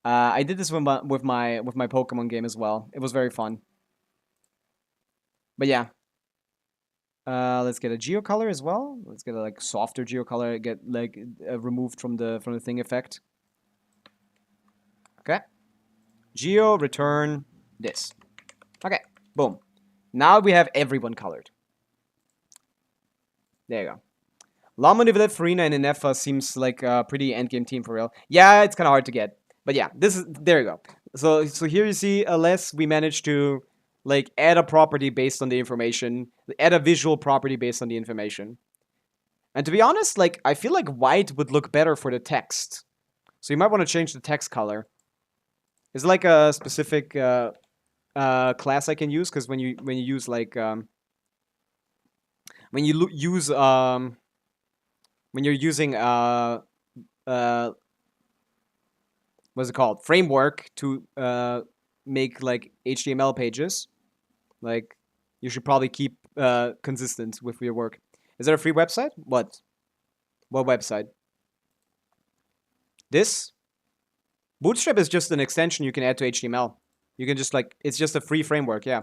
I did this with my Pokemon game as well. It was very fun. But yeah, let's get a Geo color as well. Let's get a like softer Geo color. Get like removed from the thing effect. Okay. Geo, return this. Okay, boom. Now we have everyone colored. There you go. Llama, Nivelette, Farina, and Inefa seems like a pretty endgame team for real. Yeah, it's kind of hard to get. But yeah, there you go. So here you see, unless we managed to Like, add a property based on the information. Add a visual property based on the information. And to be honest, like, I feel like white would look better for the text. So you might want to change the text color. Is it like a specific class I can use? Because when you use like when you use when you're using what's it called, framework to make like HTML pages, like you should probably keep consistent with your work. Is there a free website? What website? This Bootstrap is just an extension you can add to HTML. You can just like, it's just a free framework, yeah.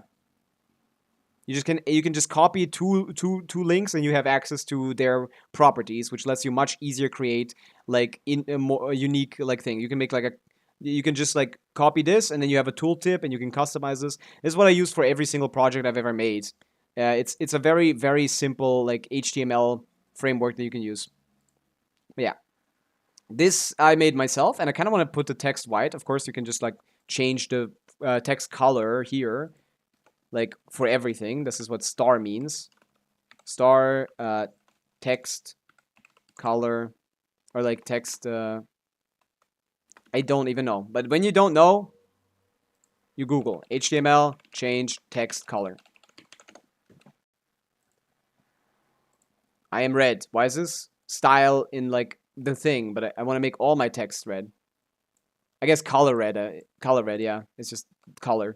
You can just copy two links and you have access to their properties, which lets you much easier create like in a more unique like thing. You can make like you can just like copy this and then you have a tooltip and you can customize this. This is what I use for every single project I've ever made. It's a very, very simple like HTML framework that you can use. But yeah. This I made myself, and I kind of want to put the text white. Of course, you can just like change the text color here, like for everything. This is what star means. Star text color, or like text. I don't even know. But when you don't know, you Google HTML change text color. I am red. Why is this style in like the thing, but I want to make all my text red. I guess color red, yeah. It's just color.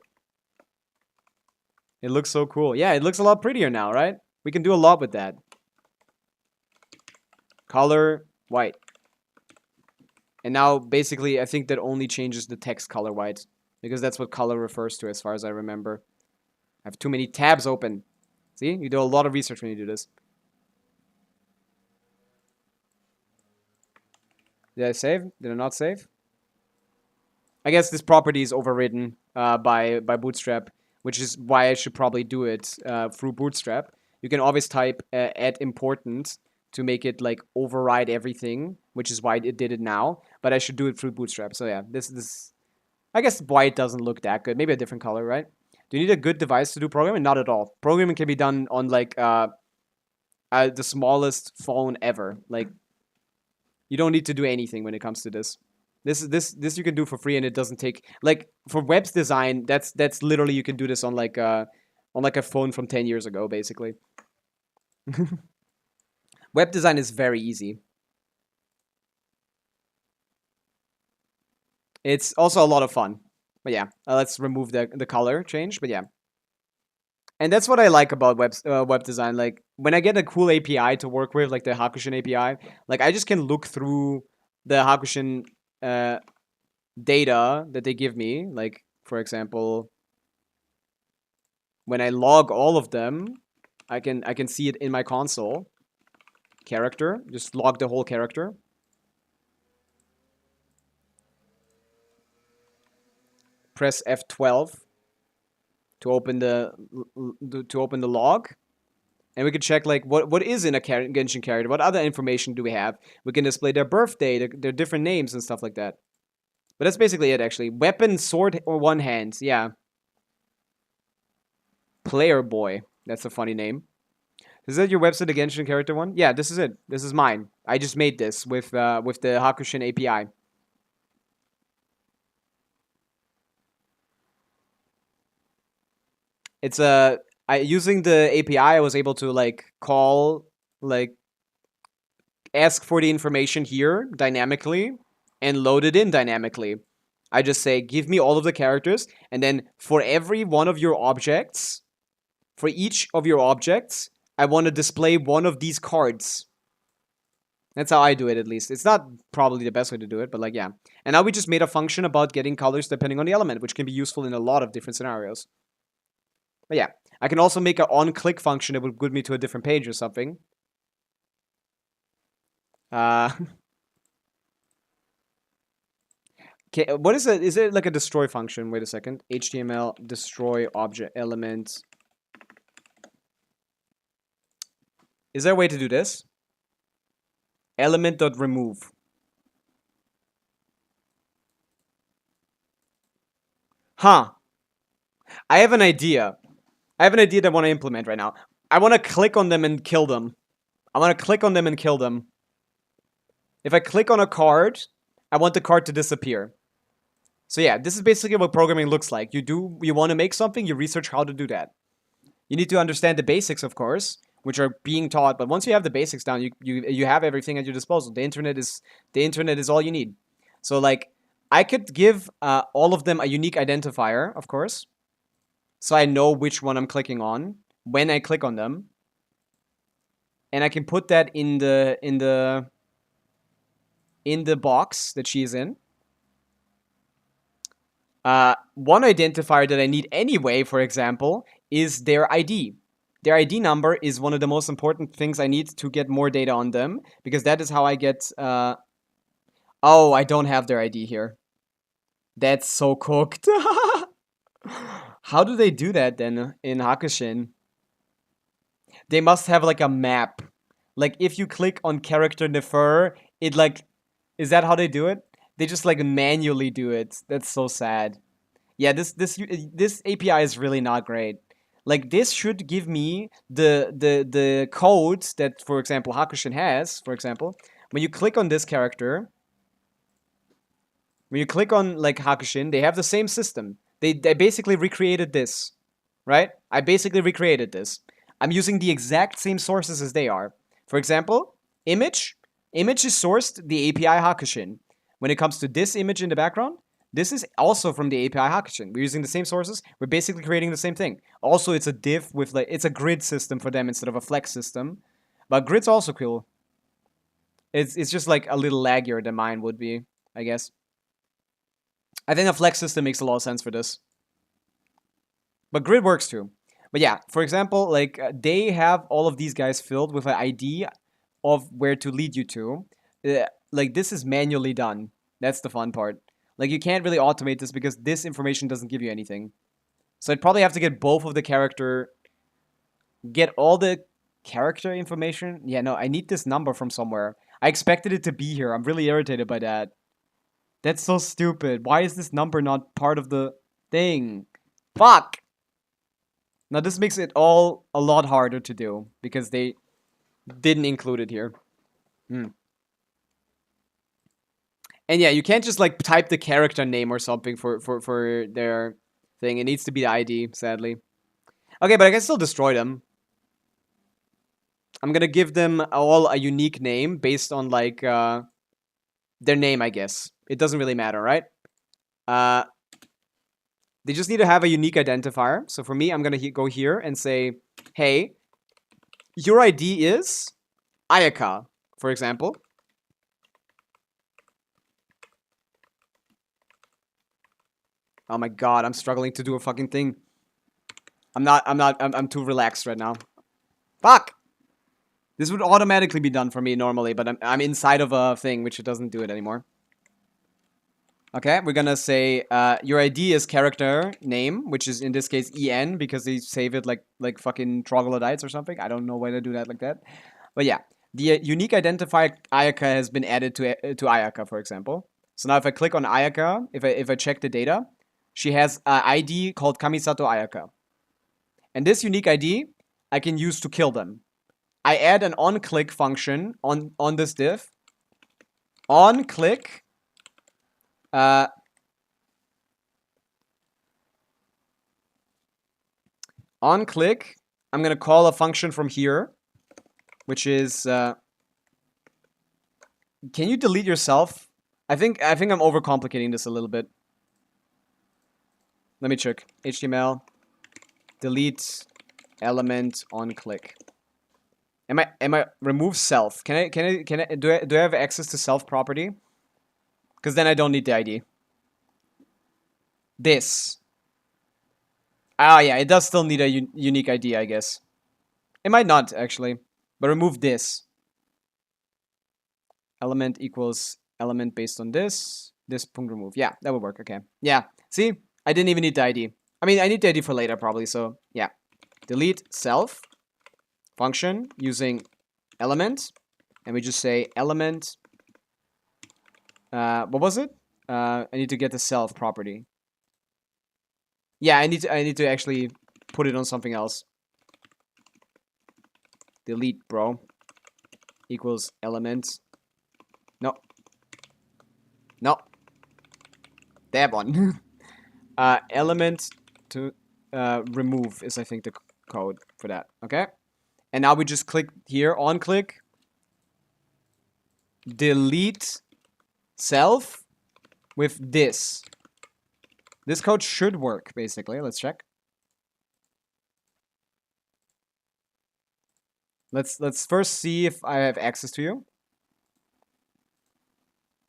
It looks so cool. Yeah, it looks a lot prettier now, right? We can do a lot with that. Color white. And now, basically, I think that only changes the text color white. Because that's what color refers to, as far as I remember. I have too many tabs open. See? You do a lot of research when you do this. Did I save? Did I not save? I guess this property is overridden by Bootstrap, which is why I should probably do it through Bootstrap. You can always type add important to make it like override everything, which is why it did it now. But I should do it through Bootstrap. So yeah, this I guess white doesn't look that good. Maybe a different color, right? Do you need a good device to do programming? Not at all. Programming can be done on like the smallest phone ever. Like, you don't need to do anything when it comes to this. This you can do for free, and it doesn't take like for web design. That's literally you can do this on like a phone from 10 years ago, basically. Web design is very easy. It's also a lot of fun. But yeah, let's remove the color change. But yeah, and that's what I like about web design. Like when I get a cool API to work with, like the Hakushin API, like I just can look through the Hakushin data that they give me. Like for example, when I log all of them, I can see it in my console. Character, just log the whole character. Press F12 to open the log, and we can check like what is in a Genshin character. What other information do we have? We can display their birthday, their different names and stuff like that. But that's basically it, actually. Weapon, sword, or one hand. Yeah. Player boy. That's a funny name. Is that your website, the Genshin character one? Yeah, this is it. This is mine. I just made this with the Hakushin API. It's using the API, I was able to like call, like ask for the information here dynamically and load it in dynamically. I just say, give me all of the characters, and then for every one of your objects, for each of your objects, I want to display one of these cards. That's how I do it, at least. It's not probably the best way to do it, but like, yeah. And now we just made a function about getting colors depending on the element, which can be useful in a lot of different scenarios. But yeah, I can also make an on-click function that would put me to a different page or something. Okay, what is it? Is it like a destroy function? Wait a second. HTML destroy object element. Is there a way to do this? Element.remove. Huh. I have an idea. I have an idea that I want to implement right now. I want to click on them and kill them. I want to click on them and kill them. If I click on a card, I want the card to disappear. So yeah, this is basically what programming looks like. You want to make something, you research how to do that. You need to understand the basics, of course, which are being taught. But once you have the basics down, you have everything at your disposal. The internet is all you need. So like, I could give all of them a unique identifier, of course, so I know which one I'm clicking on when I click on them, and I can put that in the box that she's in. One identifier that I need anyway, for example, is their ID. Their ID number is one of the most important things I need to get more data on them, because that is how I get... Oh, I don't have their ID here. That's so cooked. How do they do that then in Hakushin? They must have like a map. Like if you click on character Nefer, it like... Is that how they do it? They just like manually do it. That's so sad. Yeah, this API is really not great. Like this should give me the codes that, for example, Hakushin has. For example, when you click on this character, when you click on like Hakushin, they have the same system. They basically recreated this, right? I basically recreated this. I'm using the exact same sources as they are. For example, image is sourced the API Hakushin. When it comes to this image in the background, this is also from the API Hakushin. We're using the same sources. We're basically creating the same thing. Also, it's a diff with like, it's a grid system for them instead of a flex system. But grid's also cool. It's just like a little laggier than mine would be, I guess. I think a flex system makes a lot of sense for this. But grid works too. But yeah, for example, like they have all of these guys filled with an ID of where to lead you to. Like this is manually done. That's the fun part. Like you can't really automate this because this information doesn't give you anything. So I'd probably have to get both of the character... Get all the character information? Yeah, no, I need this number from somewhere. I expected it to be here. I'm really irritated by that. That's so stupid. Why is this number not part of the thing? Fuck! Now this makes it all a lot harder to do because they didn't include it here. And yeah, you can't just like type the character name or something for their thing. It needs to be the ID, sadly. Okay, but I can still destroy them. I'm gonna give them all a unique name based on like their name, I guess. It doesn't really matter, right? They just need to have a unique identifier. So for me, I'm gonna go here and say, hey, your ID is Ayaka, for example. Oh my god, I'm struggling to do a fucking thing. I'm too relaxed right now. Fuck! This would automatically be done for me normally, but I'm inside of a thing, which it doesn't do it anymore. Okay, we're gonna say, your ID is character name, which is in this case EN, because they save it like fucking troglodytes or something. I don't know why they do that like that. But yeah, the unique identifier Ayaka has been added to Ayaka, for example. So now if I click on Ayaka, if I check the data, she has an ID called Kamisato Ayaka. And this unique ID, I can use to kill them. I add an onClick function on this div. OnClick. OnClick. I'm gonna call a function from here, which is. Can you delete yourself? I think I'm overcomplicating this a little bit. Let me check. HTML. Delete element onClick. Am I remove self? Do I have access to self property? Because then I don't need the ID. This. Ah, yeah, it does still need a unique ID, I guess. It might not, actually. But remove this. Element equals element based on this. This punct remove. Yeah, that would work, okay. Yeah, see? I didn't even need the ID. I mean, I need the ID for later, probably, so yeah. Delete self. Function using element. And we just say element. What was it? I need to get the self property. Yeah, I need to actually put it on something else. Delete, bro. Equals elements. No. No. That one. Element to remove is, I think, the code for that. Okay? And now we just click here, on click. Delete self with this. This code should work, basically. Let's check. Let's first see if I have access to you.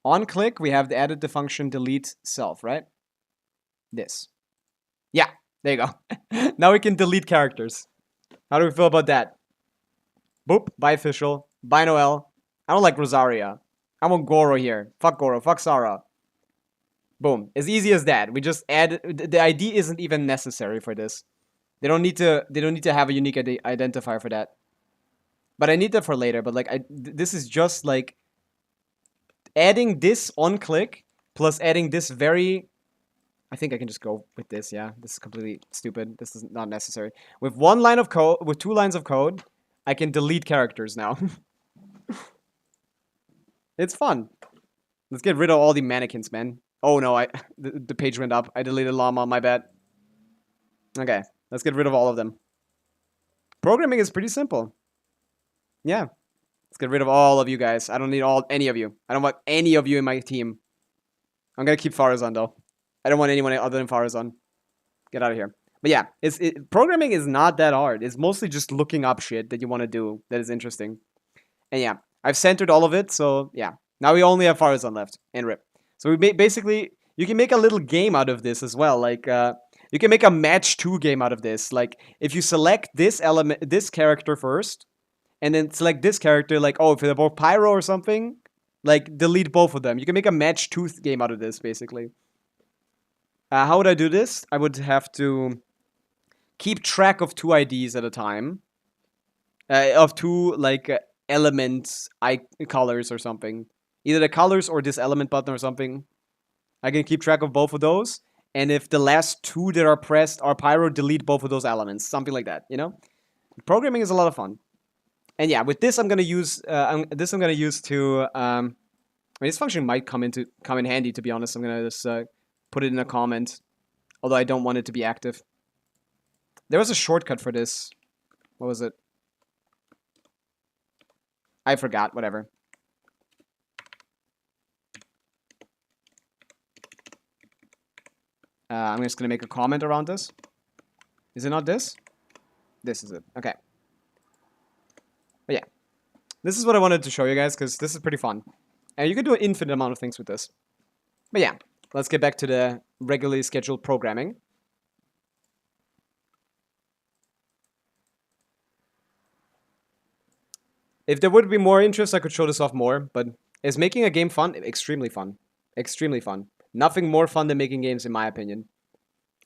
On click, we have added the function delete self, right? This. Yeah, there you go. Now we can delete characters. How do we feel about that? Boop, bye official, bye Noel. I don't like Rosaria. I want Goro here. Fuck Goro, fuck Sarah. Boom, as easy as that. We just add, the ID isn't even necessary for this. They don't need to have a unique identifier for that. But I need that for later, but like, this is just like adding this on click plus adding this very, I think I can just go with this, yeah. This is completely stupid. This is not necessary. With one line of code, with 2 lines of code, I can delete characters now. It's fun. Let's get rid of all the mannequins, man. Oh no, the page went up. I deleted llama, my bad. Okay, let's get rid of all of them. Programming is pretty simple. Yeah. Let's get rid of all of you guys. I don't need any of you. I don't want any of you in my team. I'm gonna keep Farazan though. I don't want anyone other than Farazan. Get out of here. But yeah, programming is not that hard. It's mostly just looking up shit that you want to do that is interesting. And yeah, I've centered all of it, so yeah. Now we only have Farazan left. And rip. So we basically, you can make a little game out of this as well. Like, you can make a match 2 game out of this. Like, if you select this element, this character first, and then select this character, like, oh, if they're both Pyro or something, like, delete both of them. You can make a match 2 game out of this, basically. How would I do this? I would have to keep track of 2 IDs at a time. Of 2, like, elements, colors or something. Either the colors or this element button or something. I can keep track of both of those. And if the last 2 that are pressed are Pyro, delete both of those elements. Something like that, you know? Programming is a lot of fun. And yeah, with this I'm gonna use this I'm gonna use to I mean, this function might come in handy, to be honest. I'm gonna just put it in a comment. Although I don't want it to be active. There was a shortcut for this. What was it? I forgot, whatever. I'm just gonna make a comment around this. Is it not this? This is it. Okay. But yeah, this is what I wanted to show you guys, because this is pretty fun. And you can do an infinite amount of things with this. But yeah, let's get back to the regularly scheduled programming. If there would be more interest, I could show this off more, but is making a game fun? Extremely fun. Extremely fun. Nothing more fun than making games, in my opinion.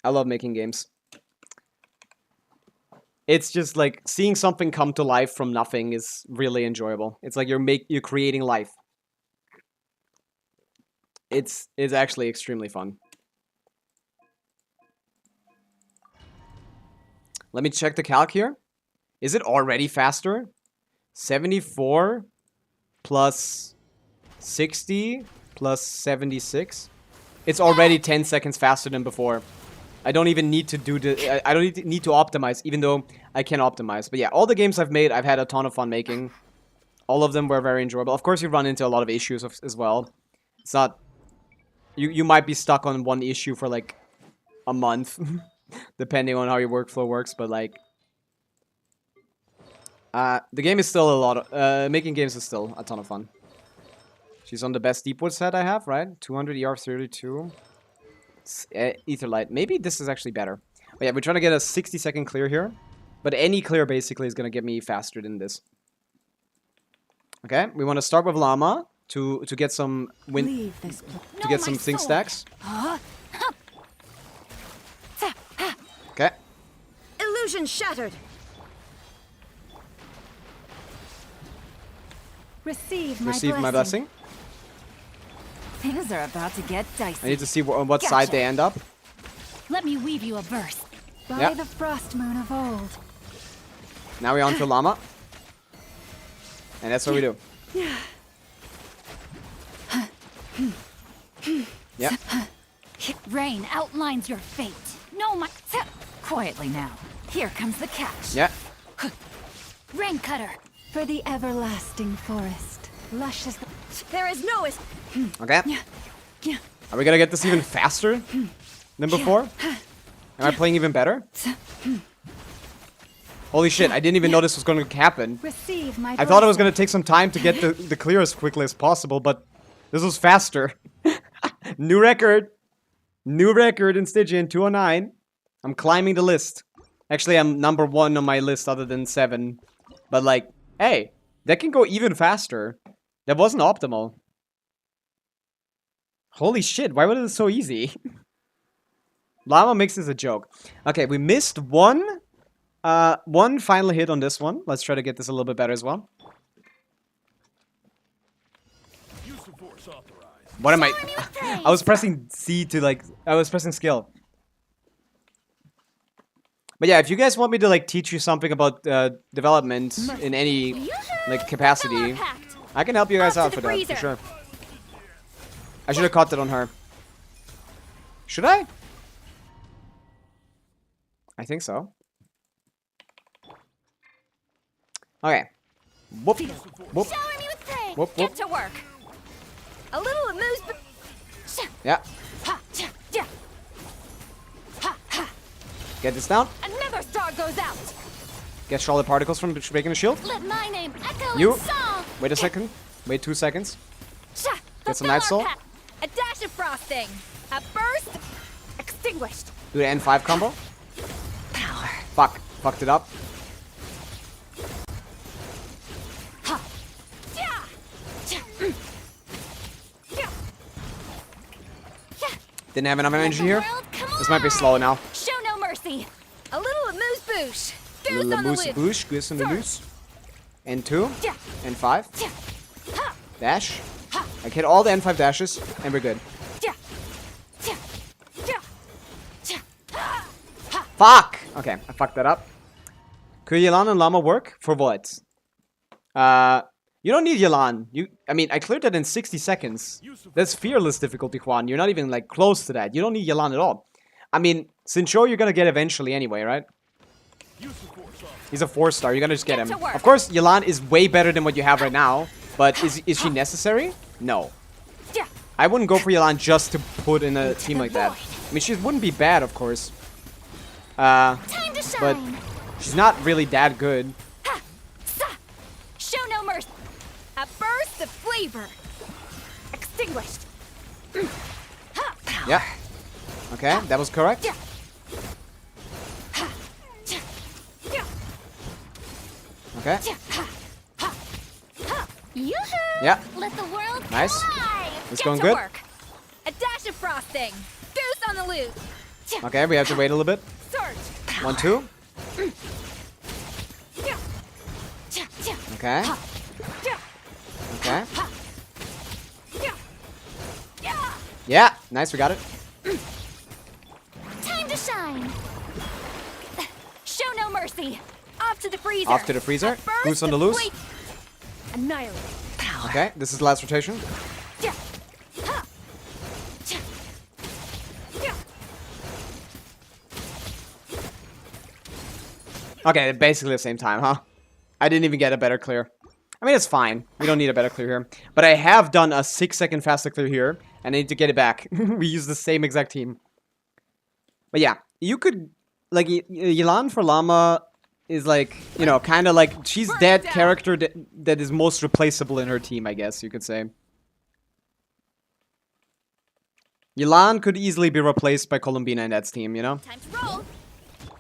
I love making games. It's just like seeing something come to life from nothing is really enjoyable. It's like you're creating life. It's actually extremely fun. Let me check the calc here. Is it already faster? 74 plus 60 plus 76. It's already 10 seconds faster than before. I don't even need to do the... I don't need to optimize, even though I can optimize. But yeah, all the games I've made, I've had a ton of fun making. All of them were very enjoyable. Of course, you run into a lot of issues as well. It's not... You might be stuck on one issue for like a month, depending on how your workflow works. But like... the game is still a lot of... making games is still a ton of fun. She's on the best Deepwood set I have, right? 200 ER 32. Etherlight. Maybe this is actually better. But yeah, we're trying to get a 60-second clear here. But any clear basically is going to get me faster than this. Okay, we want to start with Llama to get some win... to get some thing stacks. Okay. Illusion shattered. Receive my blessing. Things are about to get dicey. I need to see what side they end up. Let me weave you a verse. By Yeah. the frost moon of old. Now we're on to Llama. And that's what we do. Yeah. Rain outlines your fate. No, my... Quietly now. Here comes the catch. Yeah. Rain cutter. For the everlasting forest. Lush as the... There is no... Okay. Yeah. Are we gonna get this even faster than before? Am I playing even better? Holy shit, I didn't even know this was going to happen. Receive my I thought it was going to take some time to get the clear as quickly as possible, but this was faster. New record. New record in Stygian, 209. I'm climbing the list. Actually, I'm number 1 on my list other than 7. But like, hey, that can go even faster. That wasn't optimal. Holy shit, why was it so easy? Llama makes this a joke. Okay, we missed one final hit on this one. Let's try to get this a little bit better as well. What am I? I was pressing C to like, I was pressing skill. But yeah, if you guys want me to like teach you something about development in any like capacity, I can help you guys out for that, for sure. I should have caught that on her. Should I? I think so. Okay. Whoop. Whoop. Shower me with pain. Whoop, whoop. Get to work. A little amuse... Yeah. Ha, cha, ja. Ha, ha. Get this down. Another star goes out. Get Charlotte particles from making a shield. Let my name echo You. in song. Wait a second. Wait 2 seconds. Cha, Get some Night Soul. pack. A dash of frosting. A burst. Extinguished. Do the N5 combo. Power. Fuck. Fucked it up. Ha. Ja. Ja. Ja. Ja. Didn't have enough Let energy the here. world come This might be alive. slow now. Show no mercy. A little amuse bouche. Goose Little on the moose loose. boosh. Goose on the loose. N2. Ja. N5. Ja. Ha. Dash. Ha. I hit all the N5 dashes, and we're good. Ja. Ja. Ja. Ja. Ha. Ha. Fuck! Okay, I fucked that up. Could Yelan and Llama work? For what? You don't need Yelan. I mean, I cleared that in 60 seconds. That's fearless difficulty, Juan. You're not even, like, close to that. You don't need Yelan at all. I mean, Sincho you're gonna get eventually anyway, right? He's a 4-star. You're gonna just get him. Get to work. Of course, Yelan is way better than what you have right now. But is she necessary? No. Ja. I wouldn't go for Yelan just to put in a team like that. I mean, she wouldn't be bad, of course. Time to shine. But she's not really that good. Ha. Sa. Show no mercy. A burst of flavor. Extinguished. Ha. Power. Yeah. Okay, that was correct. Ja. Ha. Ja. Ja. Okay. Ja. Ha. Ha. Ha. Yoo-hoo! Yeah. Let the world Nice. collide. It's Get going to good. work. A dash of frosting. Goose on the loose. Ja. Okay, we have to wait a little bit. Surge. 1, 2. Ja. Ja. Ja. Okay. Ha. Ja. Okay. Ha. Ja. Ja. Yeah. Nice, we got it. Time to shine. Show no mercy. Off to the freezer. Off to the freezer. A burst Goose on the of loose. Annihilate. Power. Okay, this is the last rotation. Ja. Ha. Ja. Ja. Okay, basically the same time, huh? I didn't even get a better clear. I mean, it's fine. We don't need a better clear here. But I have done a 6-second faster clear here, and I need to get it back. We use the same exact team. But yeah, you could... Like, Yelan for Llama is like, you know, kind of like... She's Burn that it down. character that is most replaceable in her team, I guess you could say. Yelan could easily be replaced by Columbina in that team, you know? Time to roll.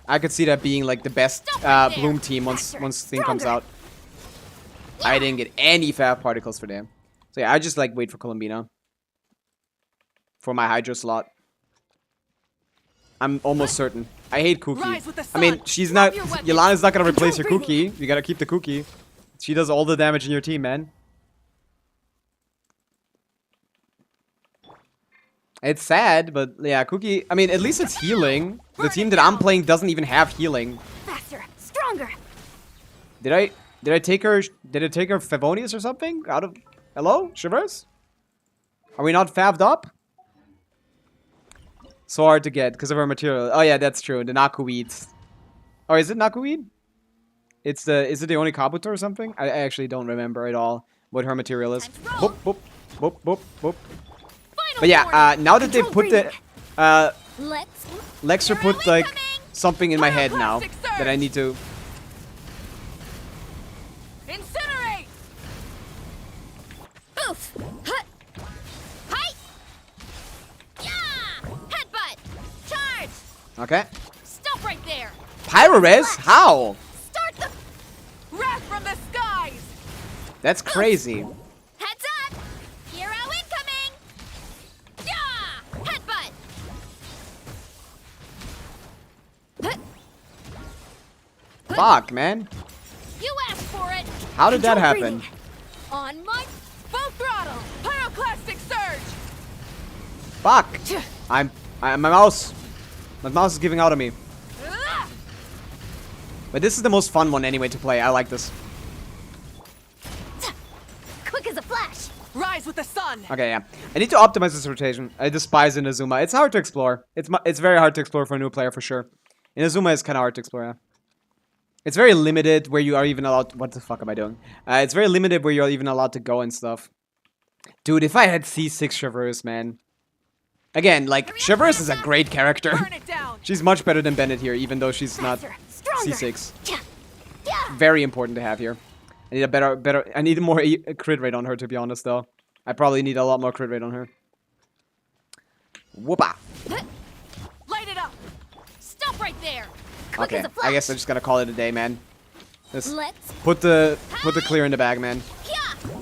I could see that being like the best Stop right there. Bloom team Faster, once thing comes stronger. out. I didn't get any fab particles for them. So yeah, I just like wait for Columbina. For my Hydro slot. I'm almost certain. I hate Cookie. Rise with the I mean, sun. she's Drop not... your weapons. Yelana's not gonna replace your Control Cookie. You gotta keep the Cookie. She does all the damage in your team, man. It's sad, but yeah, Cookie. I mean, at least it's healing. The team that I'm playing doesn't even have healing. Faster, stronger. Did I take her? Did I take her Favonius or something? Out of hello, Shivers? Are we not favved up? So hard to get because of our material. Oh yeah, that's true. The Nakuweeds. Or is it Nakuweed? Is it the only Kabuto or something? I actually don't remember at all what her material is. Boop boop boop boop boop. But yeah, now that they've put the Lexer put like something in my head now that I need to. Incinerate. Oof. Hut. Hi. Yeah. Headbutt. Charge. Okay. Stop right there. Pyro-Res? How? Start the wrath from the skies. That's crazy. Heads up. Hero incoming. Yeah. Headbutt. Fuck, man. You asked for it. How did that Control happen? breathing. On my full throttle. Pyroclastic surge. Fuck. My mouse. My mouse is giving out on me. Ah! But this is the most fun one anyway to play. I like this. Quick as a flash. Rise with the sun. Okay, yeah. I need to optimize this rotation. I despise Inazuma. It's hard to explore. It's very hard to explore for a new player for sure. Inazuma is kind of hard to explore, yeah. It's very limited where you are even allowed to, what the fuck am I doing? It's very limited where you're even allowed to go and stuff. Dude, if I had C6 Traverse, man. Again, like, Traverse is a great character. Burn it down. She's much better than Bennett here, even though she's not Faster, stronger. C6. Yeah. Yeah. Very important to have here. I need a better, I need more crit rate on her, to be honest, though. I probably need a lot more crit rate on her. Whoopa. Light it up. Stop right there. Quick Okay, as a flash. I guess I just gotta call it a day, man. Just Let's. put the clear in the bag, man. Yeah.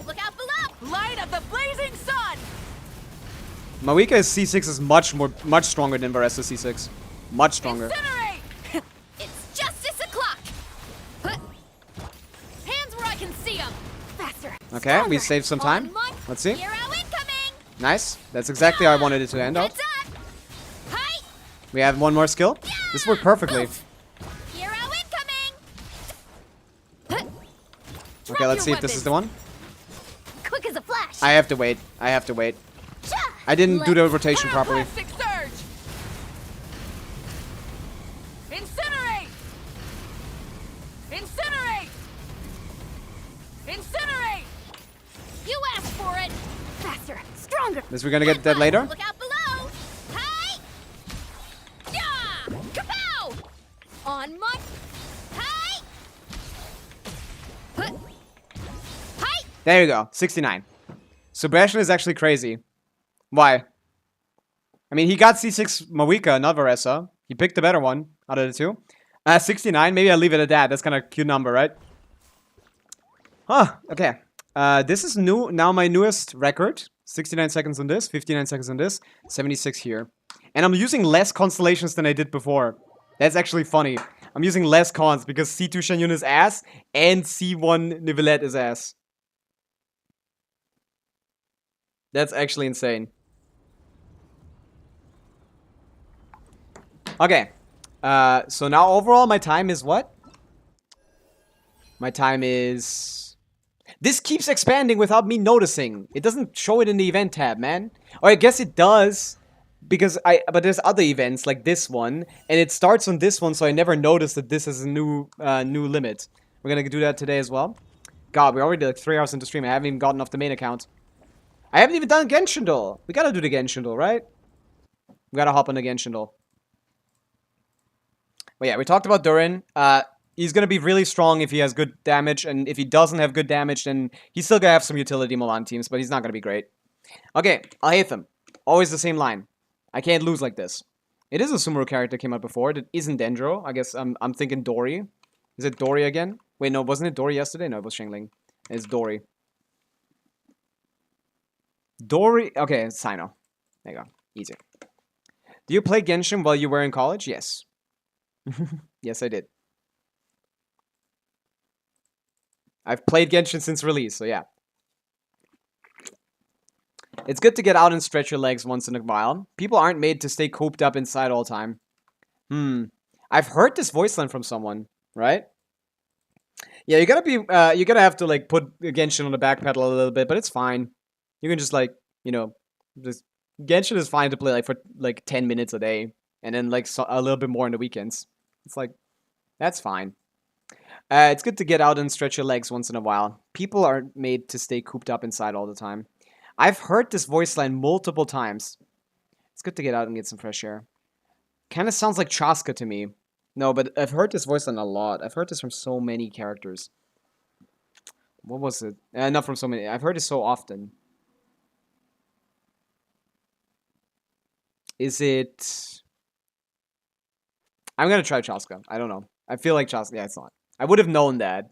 Look out below. Light of the blazing sun. Mawika's C6 is much stronger than Varesa's C6. Much stronger. Incinerate. It's justice o'clock. Hands where I can see them. Faster. Okay, we Stronger. saved some time. On my Let's see. hero incoming. Nice. That's exactly how I wanted it to end up. Heads up. Hi. We have one more skill. This worked perfectly. Hero incoming. Okay, let's see if this is the one. Quick as a flash. I have to wait. I have to wait. Ja. I didn't do the Let's- rotation properly. Pyroclastic surge. Incinerate. Incinerate. Incinerate. You asked for it. Faster. Stronger. Guess we're gonna get that later. Look out below. Hi. Yeah. Kapow. On my. Hi. Hi. There you go. 69. Subration is actually crazy. Why? I mean, he got C6 Mawika, not Varesa. He picked the better one out of the two. 69, maybe I'll leave it at that. That's kind of a cute number, right? Huh, okay. This is new. Now my newest record. 69 seconds on this, 59 seconds on this, 76 here. And I'm using less constellations than I did before. That's actually funny. I'm using less cons because C2 Shanyun is ass and C1 Nivelette is ass. That's actually insane. Okay. So now overall my time is what? My time is... This keeps expanding without me noticing. It doesn't show it in the event tab, man. Or I guess it does. Because but there's other events like this one. And it starts on this one, so I never noticed that this is a new limit. We're gonna do that today as well. God, we're already like 3 hours into stream. I haven't even gotten off the main account. I haven't even done Genshin Duel. We gotta do the Genshin Duel, right? We gotta hop on the Genshin Duel. But yeah, we talked about Durin. He's gonna be really strong if he has good damage, and if he doesn't have good damage, then he's still gonna have some utility Milan teams, but he's not gonna be great. Okay, Alhaitham. Always the same line. I can't lose like this. It is a Sumeru character came out before. That isn't Dendro. I guess I'm thinking Dory. Is it Dory again? Wait, no, wasn't it Dory yesterday? No, it was Shengling. It's Dory. Dory. Okay, it's Sino. There you go. Easy. Do you play Genshin while you were in college? Yes. Yes, I did. I've played Genshin since release, so yeah. It's good to get out and stretch your legs once in a while. People aren't made to stay cooped up inside all the time. I've heard this voice line from someone, right? Yeah, you gotta have to like put Genshin on the back pedal a little bit, but it's fine. You can just like, you know, just Genshin is fine to play like for like 10 minutes a day, and then like a little bit more on the weekends. It's like, that's fine. It's good to get out and stretch your legs once in a while. People aren't made to stay cooped up inside all the time. I've heard this voice line multiple times. It's good to get out and get some fresh air. Kind of sounds like Chaska to me. No, but I've heard this voice line a lot. I've heard this from so many characters. What was it? Not from so many. I've heard it so often. Is it... I'm gonna try Chaska. I don't know. I feel like Chaska. Yeah, it's not. I would have known that.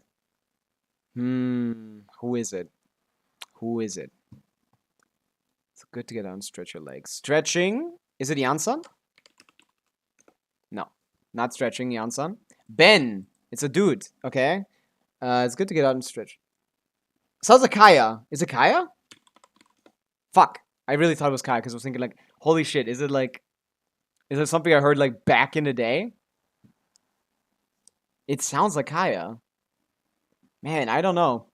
Who is it? Who is it? It's good to get out and stretch your legs. Stretching. Is it Janssen? No. Not stretching, Janssen. Ben. It's a dude. Okay. It's good to get out and stretch. Sounds like Kaya. Is it Kaya? Fuck. I really thought it was Kaya because I was thinking like, holy shit, is it like... Is it something I heard like back in the day? It sounds like Kaya. Man, I don't know.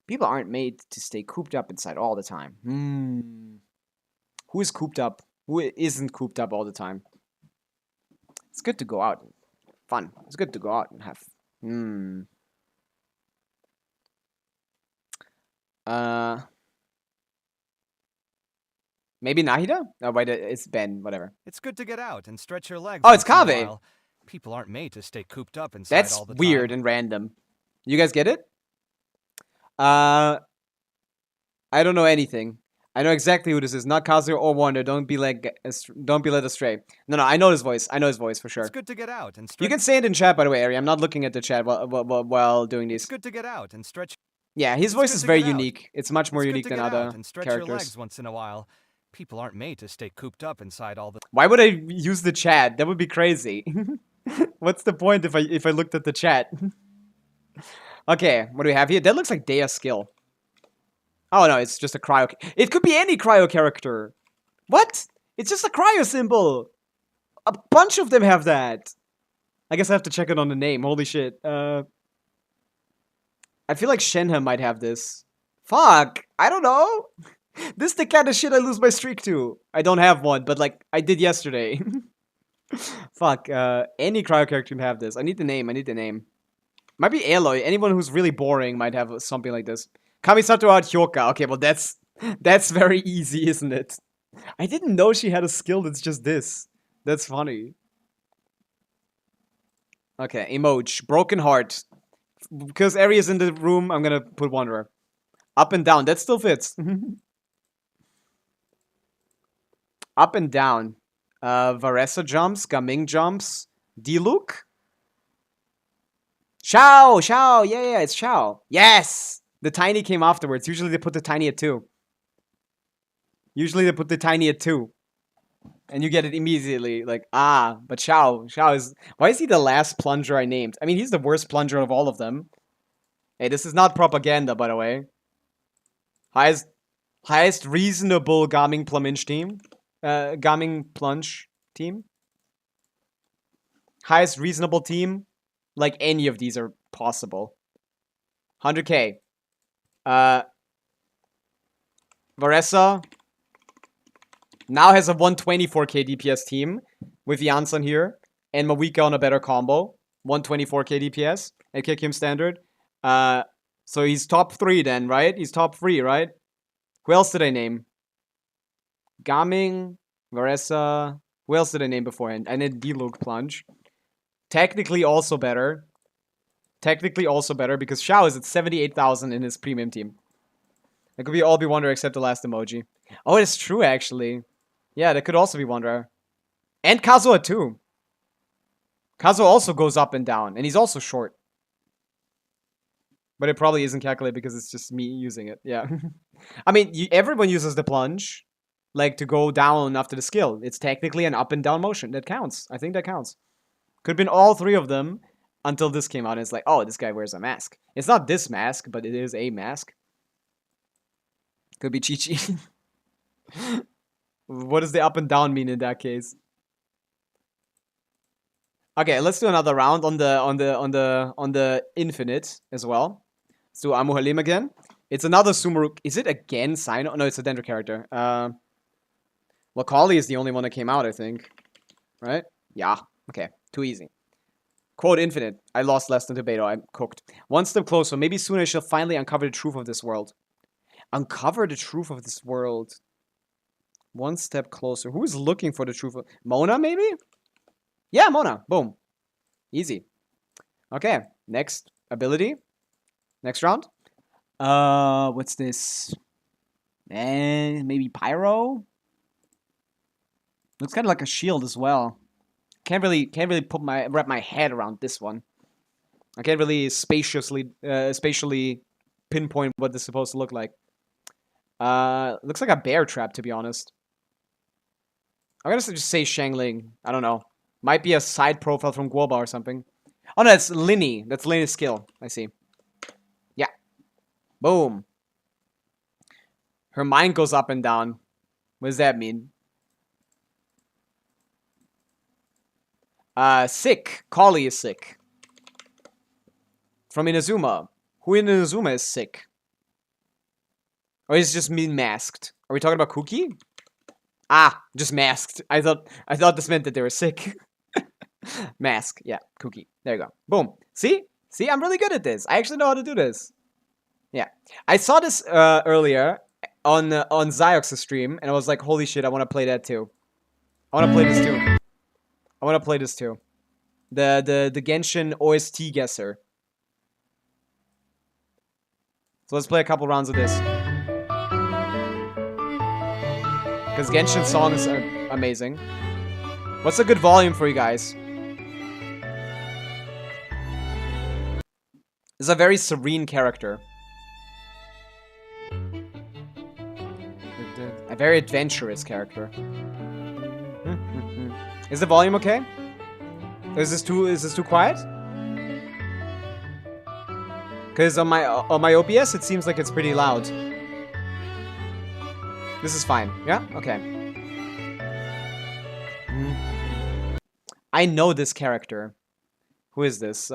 People aren't made to stay cooped up inside all the time. Who is cooped up? Who isn't cooped up all the time? It's good to go out. Fun. It's good to go out and have... Maybe Nahida? Oh, wait, it's Ben, whatever. It's good to get out and stretch your legs. Oh, it's Kave! People aren't made to stay cooped up inside That's all the time. That's weird and random. You guys get it? I don't know anything. I know exactly who this is. Not Kazuya or Wonder. Don't be led astray. No, I know his voice. I know his voice for sure. It's good to get out and stretch. You can say it in chat, by the way, Ari. I'm not looking at the chat while doing these. It's good to get out and stretch. Yeah, his voice is very unique. It's much more unique than other and stretch characters. Your legs once in a while. People aren't made to stay cooped up inside all the... Why would I use the chat? That would be crazy. What's the point if I looked at the chat? Okay, what do we have here? That looks like Dea's skill. Oh no, it's just a cryo... It could be any cryo character. What? It's just a cryo symbol. A bunch of them have that. I guess I have to check it on the name. Holy shit. I feel like Shenhe might have this. Fuck. I don't know. This is the kind of shit I lose my streak to. I don't have one, but like, I did yesterday. Fuck, any cryo character can have this. I need the name. Might be Aloy. Anyone who's really boring might have something like this. Kamisato out Hyoka. Okay, well that's very easy, isn't it? I didn't know she had a skill that's just this. That's funny. Okay, emoji. Broken heart. Because Ari is in the room, I'm gonna put Wanderer. Up and down. That still fits. Up and down. Varessa jumps. Gaming jumps. Diluc. Xiao! Xiao! Yeah, it's Xiao. Yes! The tiny came afterwards. Usually they put the tiny at 2. And you get it immediately. Like, but Xiao is... Why is he the last plunger I named? I mean, he's the worst plunger of all of them. Hey, this is not propaganda, by the way. Highest reasonable Gaming Plunge team. Gaming Plunge team. Highest reasonable team. Like, any of these are possible. 100k. Varessa now has a 124k DPS team with Janssen here and Mawika on a better combo. 124k DPS at Kick Him Standard. So he's top 3 then, right? He's top 3, right? Who else did I name? Gaming, Varessa. Who else did I name beforehand? I named Diluc Plunge. Technically also better. Because Xiao is at 78,000 in his premium team. That could all be Wanderer except the last emoji. Oh, it's true actually. Yeah, that could also be Wanderer. And Kazuha too. Kazuha also goes up and down. And he's also short. But it probably isn't calculated because it's just me using it. Yeah. I mean, everyone uses the plunge. Like to go down after the skill. It's technically an up and down motion. That counts. I think that counts. Could have been all 3 of them. Until this came out, and it's like, oh, this guy wears a mask. It's not this mask, but it is a mask. Could be Chi-Chi. What does the up and down mean in that case? Okay, let's do another round on the infinite as well. Let's do Amu Halim again. It's another Sumeru. Is it again Sino? No, it's a Dendro character. Well, Kali is the only one that came out, I think. Right? Yeah. Okay. Too easy. Quote infinite. I lost less than Tobato. I'm cooked. One step closer. Maybe soon I shall finally uncover the truth of this world. Uncover the truth of this world. One step closer. Who is looking for the truth of... Mona, maybe? Yeah, Mona. Boom. Easy. Okay. Next ability. Next round. What's this? Maybe Pyro? Looks kind of like a shield as well. Can't really wrap my head around this one. I can't really spatially pinpoint what this is supposed to look like. Looks like a bear trap, to be honest. I'm gonna just say Shangling. I don't know. Might be a side profile from Guoba or something. Oh no, that's Linny. That's Linny's skill. I see. Yeah. Boom. Her mind goes up and down. What does that mean? Sick. Kali is sick. From Inazuma. Who in Inazuma is sick? Or is it just mean masked? Are we talking about Cookie? Ah, just masked. I thought this meant that they were sick. Mask. Yeah, Cookie. There you go. Boom. See? See, I'm really good at this. I actually know how to do this. Yeah. I saw this earlier on Zyox's stream, and I was like, holy shit, I want to play that too. I want to play this too. I want to play this too. The Genshin OST guesser. So let's play a couple rounds of this. Because Genshin songs are amazing. What's a good volume for you guys? This is a very serene character. A very adventurous character. Is the volume okay? Is this too quiet? Because on my OBS it seems like it's pretty loud. This is fine. Yeah? Okay. I know this character. Who is this?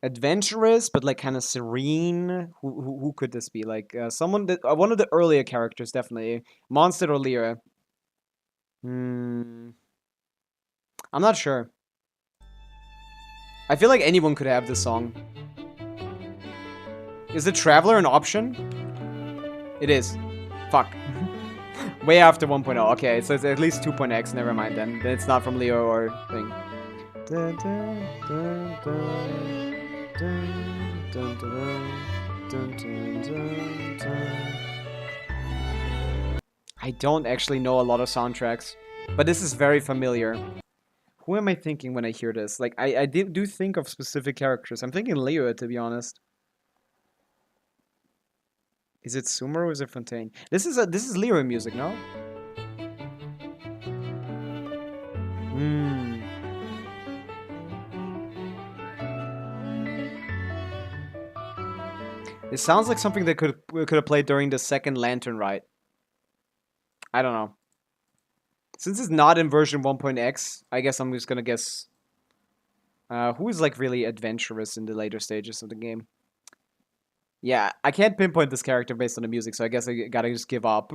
Adventurous, but like kind of serene. Who could this be? Like someone that one of the earlier characters, definitely. Monster or Lyra. I'm not sure. I feel like anyone could have this song. Is the Traveler an option? It is. Fuck. Way after 1.0. Okay, so it's at least 2.x. Never mind then. Then it's not from Leo or thing. I don't actually know a lot of soundtracks, but this is very familiar. Who am I thinking when I hear this? Like, I do think of specific characters. I'm thinking Leo, to be honest. Is it Sumer or is it Fontaine? This is Leo music, no? It sounds like something that could have played during the second Lantern Rite. I don't know. Since it's not in version 1.x, I guess I'm just gonna guess who is like really adventurous in the later stages of the game. Yeah, I can't pinpoint this character based on the music, so I guess I gotta just give up.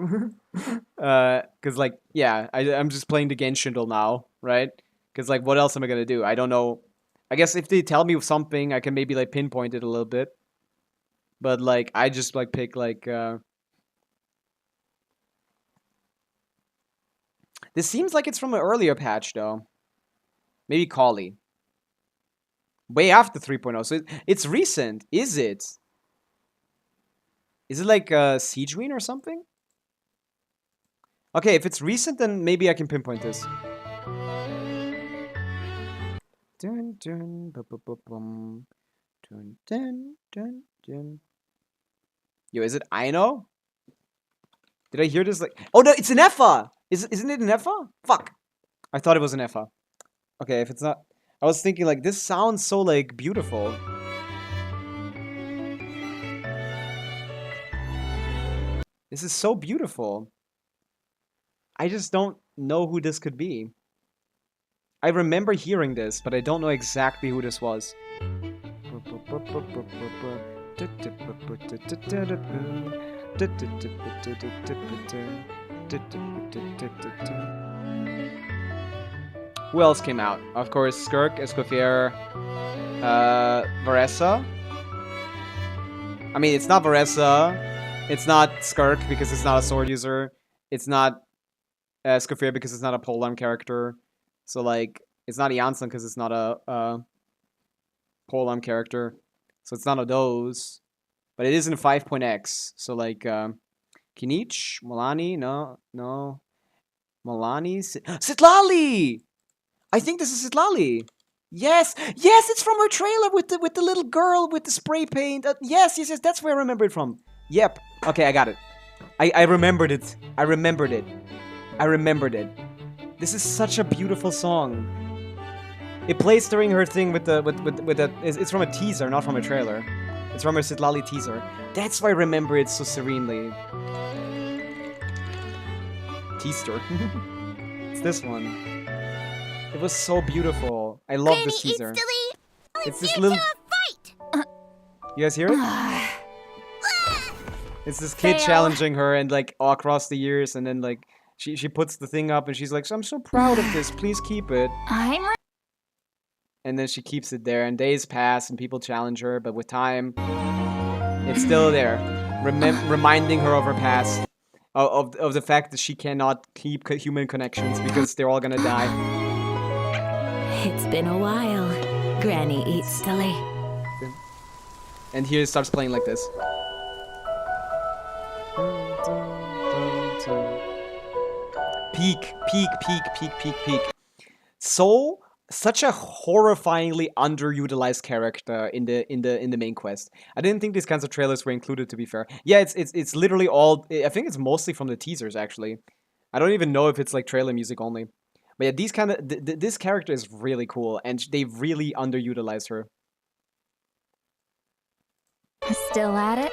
Cause like, yeah, I'm just playing the Genshin now, right? Cause like, what else am I gonna do? I don't know. I guess if they tell me something, I can maybe like pinpoint it a little bit. But like, I just like pick like. This seems like it's from an earlier patch, though. Maybe Kali. Way after 3.0, so it's recent. Is it? Is it like Siegeween or something? Okay, if it's recent, then maybe I can pinpoint this. Dun, dun, bu, bu, bu, bum. Dun, dun, dun, dun. Yo, is it Aino? Did I hear this like... Oh no, it's an Effa! Isn't it an Effa? Fuck. I thought it was an Effa. Okay, if it's not... I was thinking like this sounds so like beautiful. This is so beautiful. I just don't know who this could be. I remember hearing this, but I don't know exactly who this was. Who else came out? Of course, Skirk, Escoffier, Varessa. I mean, it's not Varessa. It's not Skirk because it's not a sword user. It's not Escoffier because it's not a polearm character. So, like, it's not Janssen because it's not a polearm character. So it's none of those. But it is in 5.x. So, like, Kinich, Milani, no. Milani, Sitlali! I think this is Sitlali. Yes, it's from her trailer with the little girl with the spray paint. Yes, that's where I remember it from. Yep. Okay, I got it. I remembered it. I remembered it. This is such a beautiful song. It plays during her thing with the it's from a teaser, not from a trailer. It's from her Sitlali teaser. That's why I remember it so serenely. Teaster. It's this one. It was so beautiful. I love this teaser. It's this little. You guys hear it? It's this kid challenging her and like all across the years, and then like she puts the thing up and she's like, "I'm so proud of this. Please keep it." And then she keeps it there, and days pass and people challenge her, but with time, it's still there, reminding her of her past, of the fact that she cannot keep human connections because they're all gonna die. It's been a while. Granny eats Tilly. And here it starts playing like this. Peak. Such a horrifyingly underutilized character in the main quest. I didn't think these kinds of trailers were included, to be fair. Yeah, it's literally all. I think it's mostly from the teasers, actually. I don't even know if it's like trailer music only. But yeah, these kind of this character is really cool, and they really underutilized her. Still at it?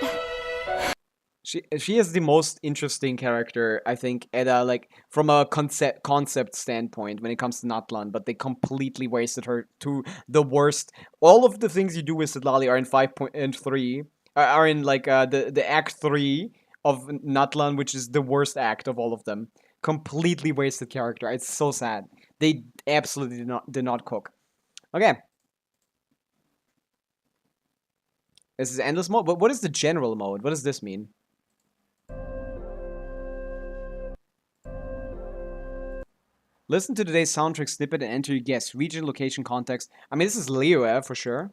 She is the most interesting character, I think, at like from a concept standpoint when it comes to Natlan, but they completely wasted her to the worst. All of the things you do with Sitlali are in 5.3, are in like the Act 3 of Natlan, which is the worst act of all of them. Completely wasted character. It's so sad. They absolutely did not cook. Okay. This is endless mode. But what is the general mode? What does this mean? Listen to today's soundtrack snippet and enter your guess. Region, location, context. I mean, this is Leo, for sure.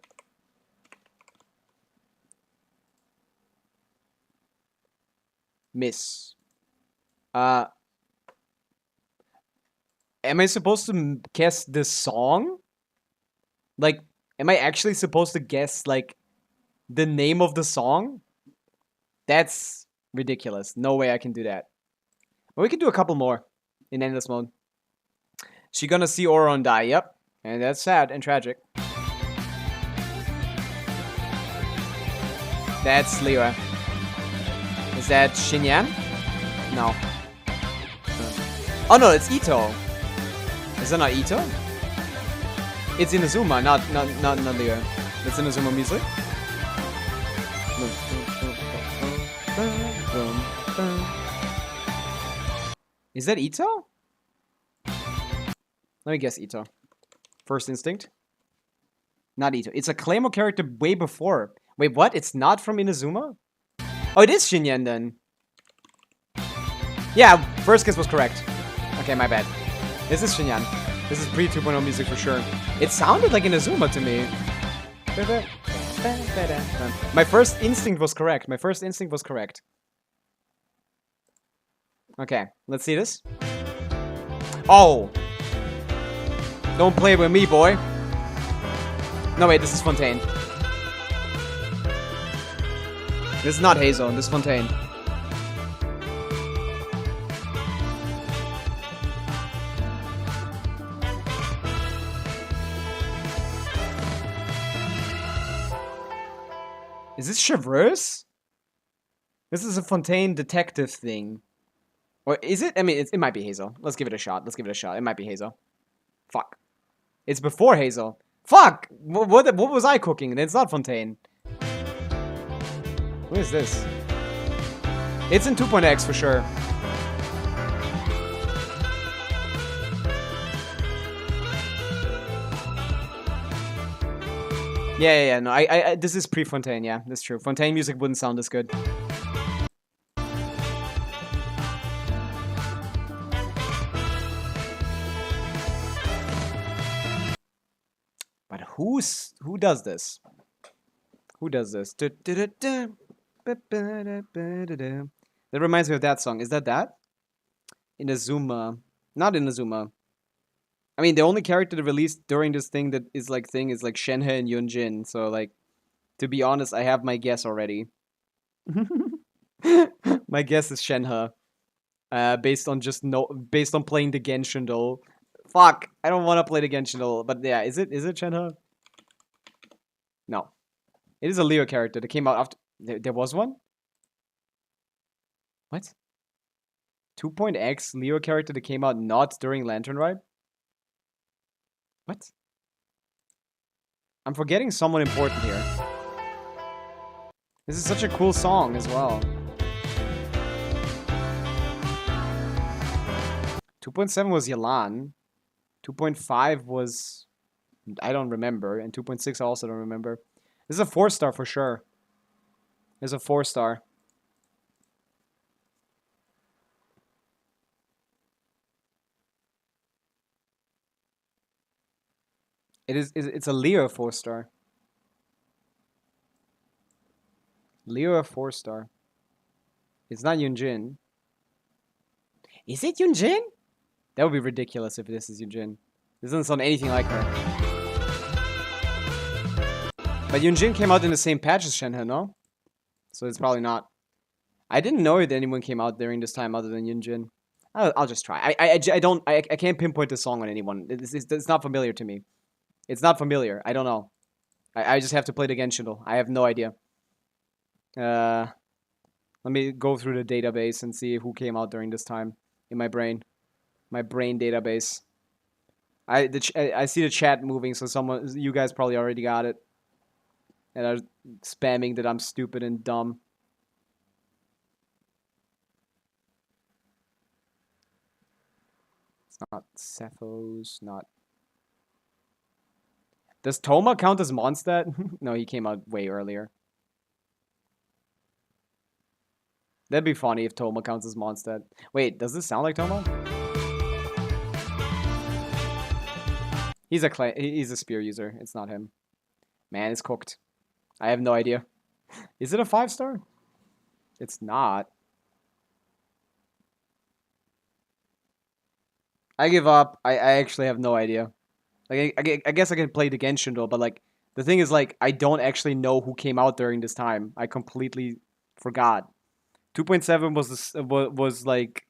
Miss. Am I supposed to guess this song? Like, am I actually supposed to guess, like, the name of the song? That's ridiculous. No way I can do that. But we can do a couple more in endless mode. She gonna see Auron die, yep. And that's sad and tragic. That's Lira. Is that Xinyan? No. Oh no, it's Ito. Is that not Ito? It's Inazuma, not Lira. It's Inazuma music. Is that Ito? Let me guess Ito. First Instinct? Not Ito. It's a Claymore character way before. Wait, what? It's not from Inazuma? Oh, it is Xinyan then. Yeah, first guess was correct. Okay, my bad. This is Xinyan. This is pre-2.0 music for sure. It sounded like Inazuma to me. My first instinct was correct. Okay, let's see this. Oh! Don't play with me, boy. No, wait, this is Fontaine. This is not Hazel, this is Fontaine. Is this Chevreuse? This is a Fontaine detective thing. Or is it? I mean, it might be Hazel. Let's give it a shot. Let's give it a shot. It might be Hazel. Fuck. It's before Hazel. Fuck! What was I cooking? It's not Fontaine. What is this? It's in 2.x for sure. Yeah, no, I this is pre-Fontaine, yeah, that's true. Fontaine music wouldn't sound as good. But who does this? Who does this? That reminds me of that song. Is that? Inazuma. Not Inazuma. I mean, the only character that released during this thing that is like Shenhe and Yunjin. So like, to be honest, I have my guess already. My guess is Shenhe. Based on playing the Genshin doll. Fuck, I don't want to play the Genshin doll, but yeah, is it Shenhe? No, it is a Leo character that came out after. There was one. What? 2.x Leo character that came out not during Lantern Ride? What? I'm forgetting someone important here. This is such a cool song as well. 2.7 was Yelan. 2.5 was... I don't remember. And 2.6 I also don't remember. This is a 4-star for sure. There's a 4-star. It's a Leo 4-star. Leo a 4-star. It's not Yunjin. Is it Yunjin? That would be ridiculous if this is Yunjin. This doesn't sound anything like her. But Yunjin came out in the same patch as Shenhe, no? So it's probably not. I didn't know that anyone came out during this time other than Yunjin. I'll just try. I can't pinpoint the song on anyone. It's not familiar to me. It's not familiar. I don't know. I just have to play the Genshin. I have no idea. Let me go through the database and see who came out during this time in my brain. My brain database. I see the chat moving, so you guys probably already got it. And are spamming that I'm stupid and dumb. It's not Cephos, not... Does Toma count as Mondstadt? No, he came out way earlier. That'd be funny if Toma counts as Mondstadt. Wait, does this sound like Toma? He's a spear user. It's not him. Man, it's cooked. I have no idea. Is it a 5-star? It's not. I give up. I actually have no idea. Like, I guess I can play the Genshin though, but like, the thing is like, I don't actually know who came out during this time. I completely forgot. 2.7 was like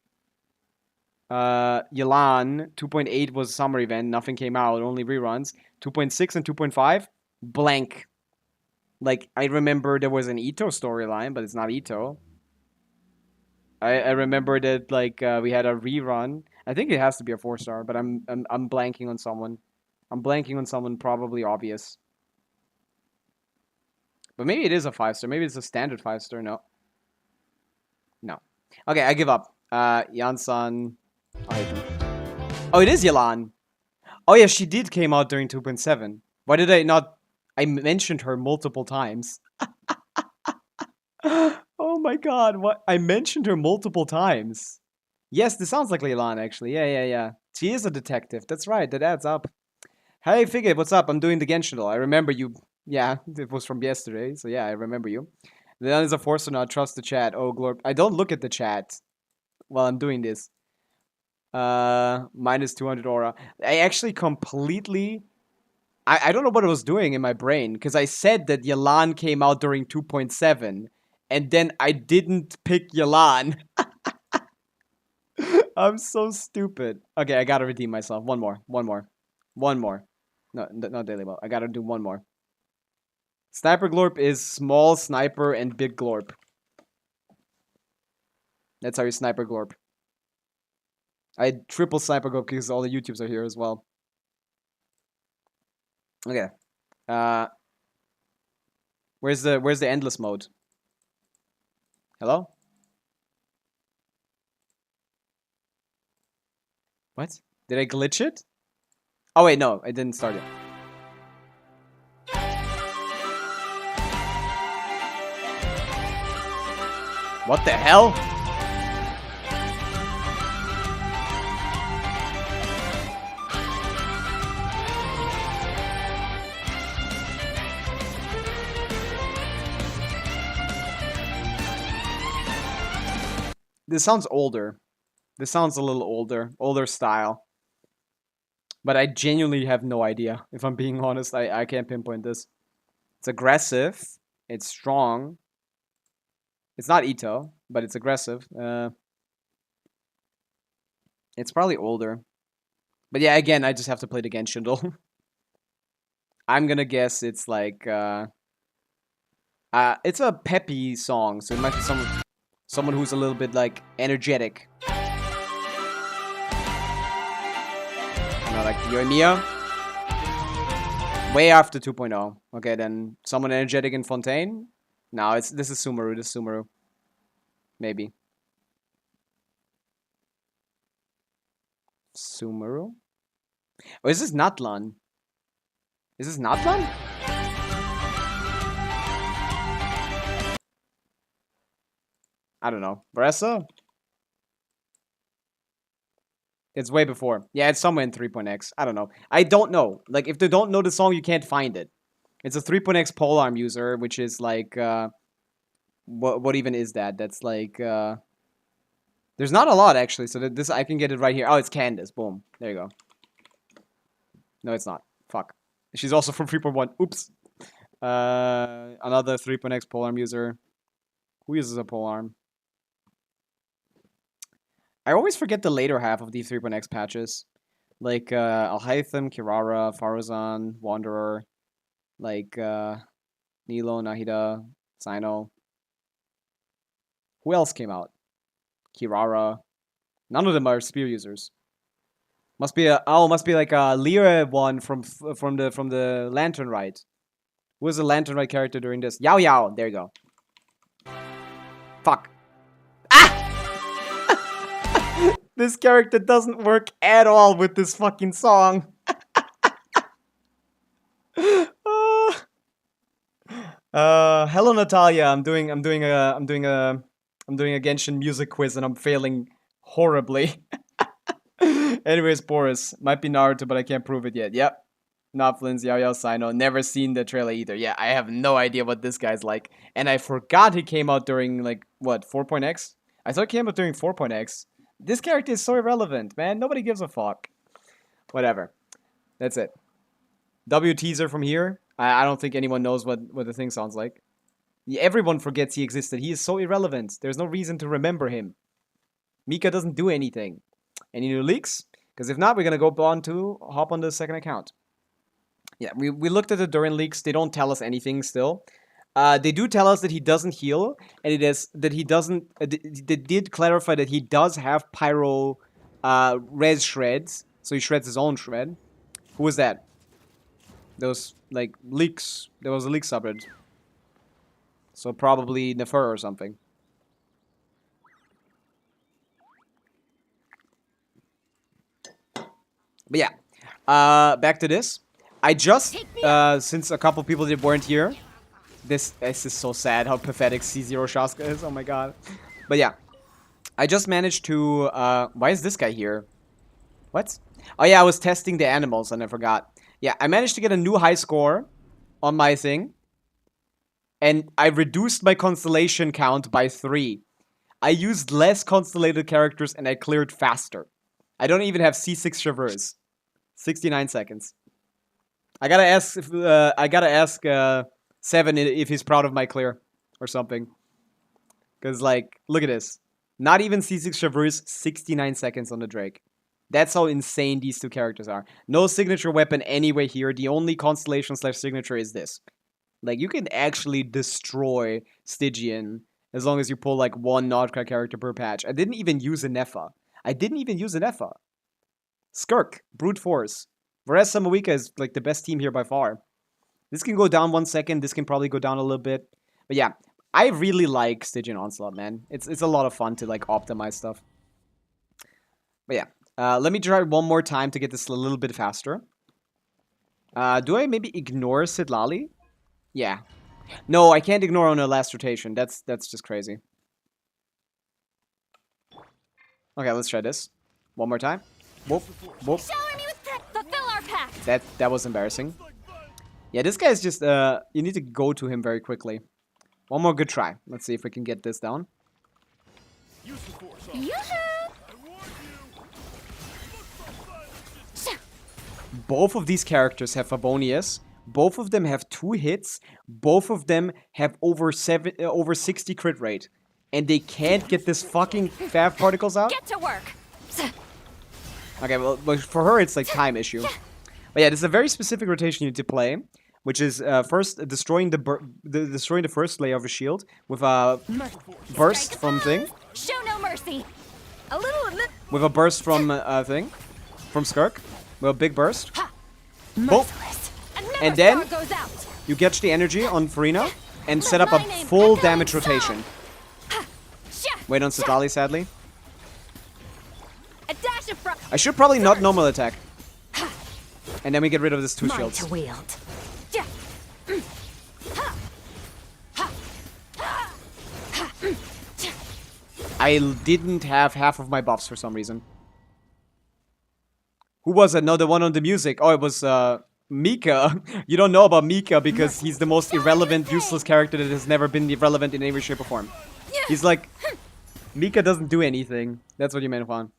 Yelan. 2.8 was summer event. Nothing came out. Only reruns. 2.6 and 2.5 blank. Like, I remember there was an Ito storyline, but it's not Ito. I remember that like we had a rerun. I think it has to be a 4-star, but I'm blanking on someone. I'm blanking on someone probably obvious. But maybe it is a 5-star. Maybe it's a standard 5-star. No. No. Okay, I give up. Yansan. Oh, it is Yelan. Oh yeah, she did came out during 2.7. Why did I not... I mentioned her multiple times. Oh my god, what? I mentioned her multiple times. Yes, this sounds like Yelan actually. Yeah. She is a detective. That's right, that adds up. Hey, Figget, what's up? I'm doing the Genshin. I remember you. Yeah, it was from yesterday, so yeah, I remember you. Then is a force to not trust the chat. Oh, glorp. I don't look at the chat while I'm doing this. Minus 200 aura. I actually completely... I don't know what I was doing in my brain, because I said that Yelan came out during 2.7, and then I didn't pick Yelan. I'm so stupid. Okay, I gotta redeem myself. One more. No, not Daily Ball. I gotta do one more. Sniper Glorp is small sniper and big Glorp. That's how you Sniper Glorp. I triple Sniper Glorp because all the YouTubes are here as well. Okay. Where's the endless mode? Hello? What? Did I glitch it? Oh wait, no, I didn't start it. What the hell? This sounds older. This sounds a little older. Older style. But I genuinely have no idea. If I'm being honest, I can't pinpoint this. It's aggressive. It's strong. It's not Ito, but it's aggressive. It's probably older. But yeah, again, I just have to play the Genshin duel. I'm gonna guess it's like... it's a peppy song, so it might be someone who's a little bit, like, energetic. You know, like Yoimiya? Way after 2.0. Okay, then someone energetic in Fontaine? No, this is Sumeru. This is Sumeru. Maybe. Sumeru? Oh, is this Natlan? Is this Natlan? I don't know. Bressa? It's way before. Yeah, it's somewhere in 3.x. I don't know. I don't know. Like, if they don't know the song, you can't find it. It's a 3.x polearm user, which is like, what even is that? That's like, there's not a lot, actually, so that this, I can get it right here. Oh, it's Candace. Boom. There you go. No, it's not. Fuck. She's also from 3.1. Oops. Another 3.x polearm user. Who uses a polearm? I always forget the later half of the 3.x patches. Like, Alhaitham, Kirara, Faruzan, Wanderer, like, Nilo, Nahida, Sino. Who else came out? Kirara. None of them are spear users. Must be like a Lyra one from the Lantern Rite. Who was the Lantern Rite character during this? Yao Yao. There you go. Fuck. This character doesn't work at all with this fucking song. Hello Natalia. I'm doing a Genshin music quiz and I'm failing horribly. Anyways, Boris, might be Naruto, but I can't prove it yet. Yep. Not Flins, Yao Yao Sino. Never seen the trailer either. Yeah, I have no idea what this guy's like. And I forgot he came out during, like, what, 4.x? I thought he came out during 4.x. This character is so irrelevant, man. Nobody gives a fuck. Whatever. That's it. W teaser from here. I don't think anyone knows what the thing sounds like. Everyone forgets he existed. He is so irrelevant. There's no reason to remember him. Mika doesn't do anything. Any new leaks? Because if not, we're going to go on to hop on the second account. Yeah, we looked at the Durin leaks. They don't tell us anything still. They do tell us that he doesn't heal, and it is that he doesn't. They did clarify that he does have pyro res shreds, so he shreds his own shred. Who was that? Those like leaks. There was a leak subreddit, so probably Nefer or something. But yeah, back to this. I just since a couple people that weren't here. This is so sad how pathetic C0 Shaska is. Oh my god. But yeah. I just managed to... why is this guy here? What? Oh yeah, I was testing the animals and I forgot. Yeah, I managed to get a new high score on my thing. And I reduced my constellation count by 3. I used less constellated characters and I cleared faster. I don't even have C6 Traverse. 69 seconds. I gotta ask... 7 if he's proud of my clear or something. Because, like, look at this. Not even C6 Traverse, 69 seconds on the Drake. That's how insane these two characters are. No signature weapon anywhere here. The only constellation / signature is this. Like, you can actually destroy Stygian as long as you pull, like, one Nodcrack character per patch. I didn't even use a Neffa. Skirk, Brute Force. Whereas Samawika is, like, the best team here by far. This can go down 1 second. This can probably go down a little bit. But yeah, I really like Stygian Onslaught, man. It's a lot of fun to, like, optimize stuff. But yeah, let me try one more time to get this a little bit faster. Do I maybe ignore Sidlali? Yeah. No, I can't ignore on her last rotation. That's just crazy. Okay, let's try this. One more time. Whoop, whoop. Shower me with that. Fulfill our pact. That was embarrassing. Yeah, this guy's just, you need to go to him very quickly. One more good try. Let's see if we can get this down. Both of these characters have Favonius. Both of them have 2 hits. Both of them have over 60 crit rate. And they can't get this fucking Fav particles out? Get to work. Okay, well, for her, it's like time issue. But yeah, this is a very specific rotation you need to play, which is first destroying the first layer of a shield with a burst from thing. Show no mercy. With a burst from thing, from Skirk, with a big burst. Boom. And then you get the energy on Farina and set up a full damage rotation. Wait on Sidlali, sadly. I should probably not normal attack. And then we get rid of this 2 shields. To wield. I didn't have half of my buffs for some reason. Who was it? No, the one on the music. Oh, it was Mika. You don't know about Mika because he's the most irrelevant, useless character that has never been irrelevant in any shape or form. He's like... Mika doesn't do anything. That's what you meant, Juan.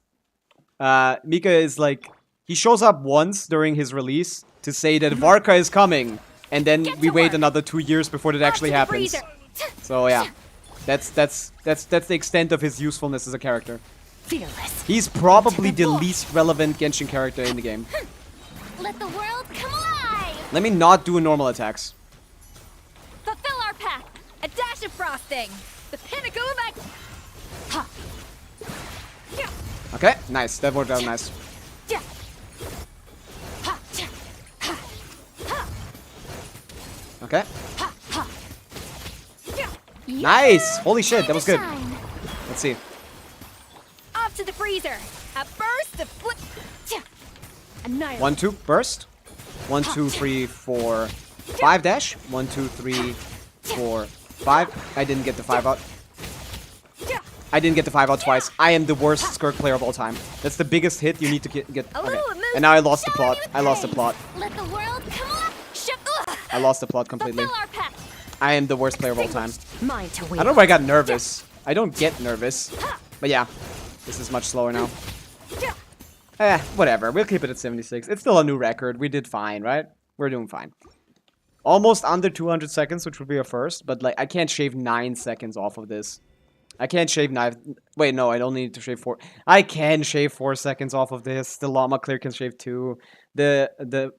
Mika is like... He shows up once during his release to say that Varka is coming. And then we wait another 2 years before that actually happens. So yeah. That's the extent of his usefulness as a character. Fearless. He's probably the least relevant Genshin character in the game. Let the world come alive. Let me not do normal attacks. Fulfill our pact. A dash of frosting. The pinnacle of act. Okay, nice. That worked out nice. Okay. Nice! Holy shit, that was good. Let's see. Off to the freezer. A burst of flip. Annihilate. 1, 2, burst. 1, 2, 3, 4, 5 dash. 1, 2, 3, 4, 5. I didn't get the 5 out. I didn't get the 5 out twice. I am the worst Skirk player of all time. That's the biggest hit you need to get. Okay. And now I lost the plot. I lost the plot. Let the world come alive. I lost the plot completely. I am the worst player of all time. Mine to I don't know why I got nervous. I don't get nervous. But yeah, this is much slower now. Whatever. We'll keep it at 76. It's still a new record. We did fine, right? We're doing fine. Almost under 200 seconds, which would be a first. But like, I can't shave 9 seconds off of this. I can't shave 9... Wait, no, I don't need to shave 4... I can shave 4 seconds off of this. The Llama clear can shave 2. The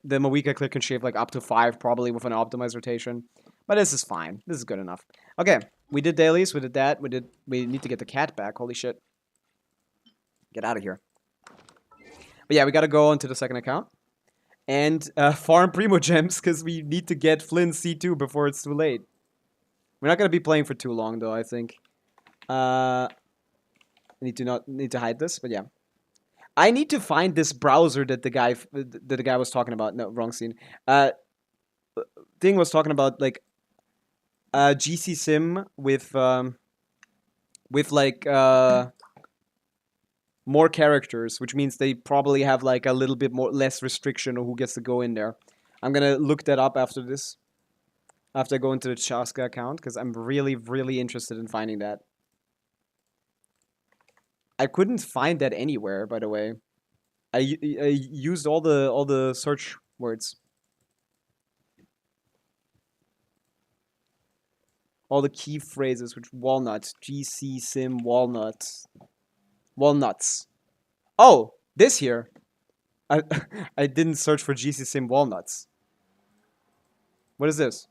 Mawika clear can shave like up to 5 probably with an optimized rotation. But this is fine. This is good enough. Okay, we did dailies. We did that. We need to get the cat back. Holy shit. Get out of here. But yeah, we gotta go onto the second account. And farm Primo Gems because we need to get Flins C2 before it's too late. We're not gonna be playing for too long though, I think. I need to hide this, but yeah. I need to find this browser that the guy was talking about. No, wrong scene. Thing was talking about like GC Sim with like more characters, which means they probably have like a little bit less restriction on who gets to go in there. I'm gonna look that up after this. After I go into the Chaska account, because I'm really, really interested in finding that. I couldn't find that anywhere, by the way. I used all the search words. All the key phrases, which walnuts, GC sim walnuts. Walnuts. Oh, this here. I didn't search for GC sim walnuts. What is this?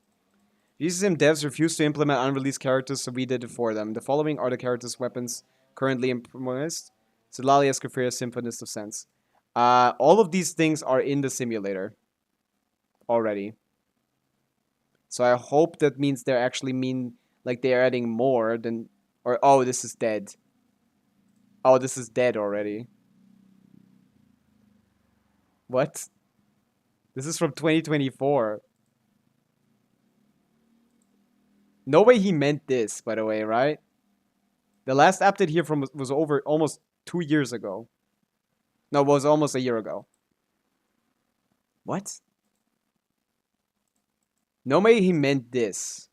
GCSim devs refused to implement unreleased characters, so we did it for them. The following are the characters' weapons currently implemented. Silali, Escofria, Symphonist of Sense. All of these things are in the simulator already. So I hope that means they're actually like they're adding more than... Or, oh, this is dead. Oh, this is dead already. What? This is from 2024. No way he meant this, by the way, right? The last update here from was over almost 2 years ago. No, it was almost a year ago. What? No way he meant this.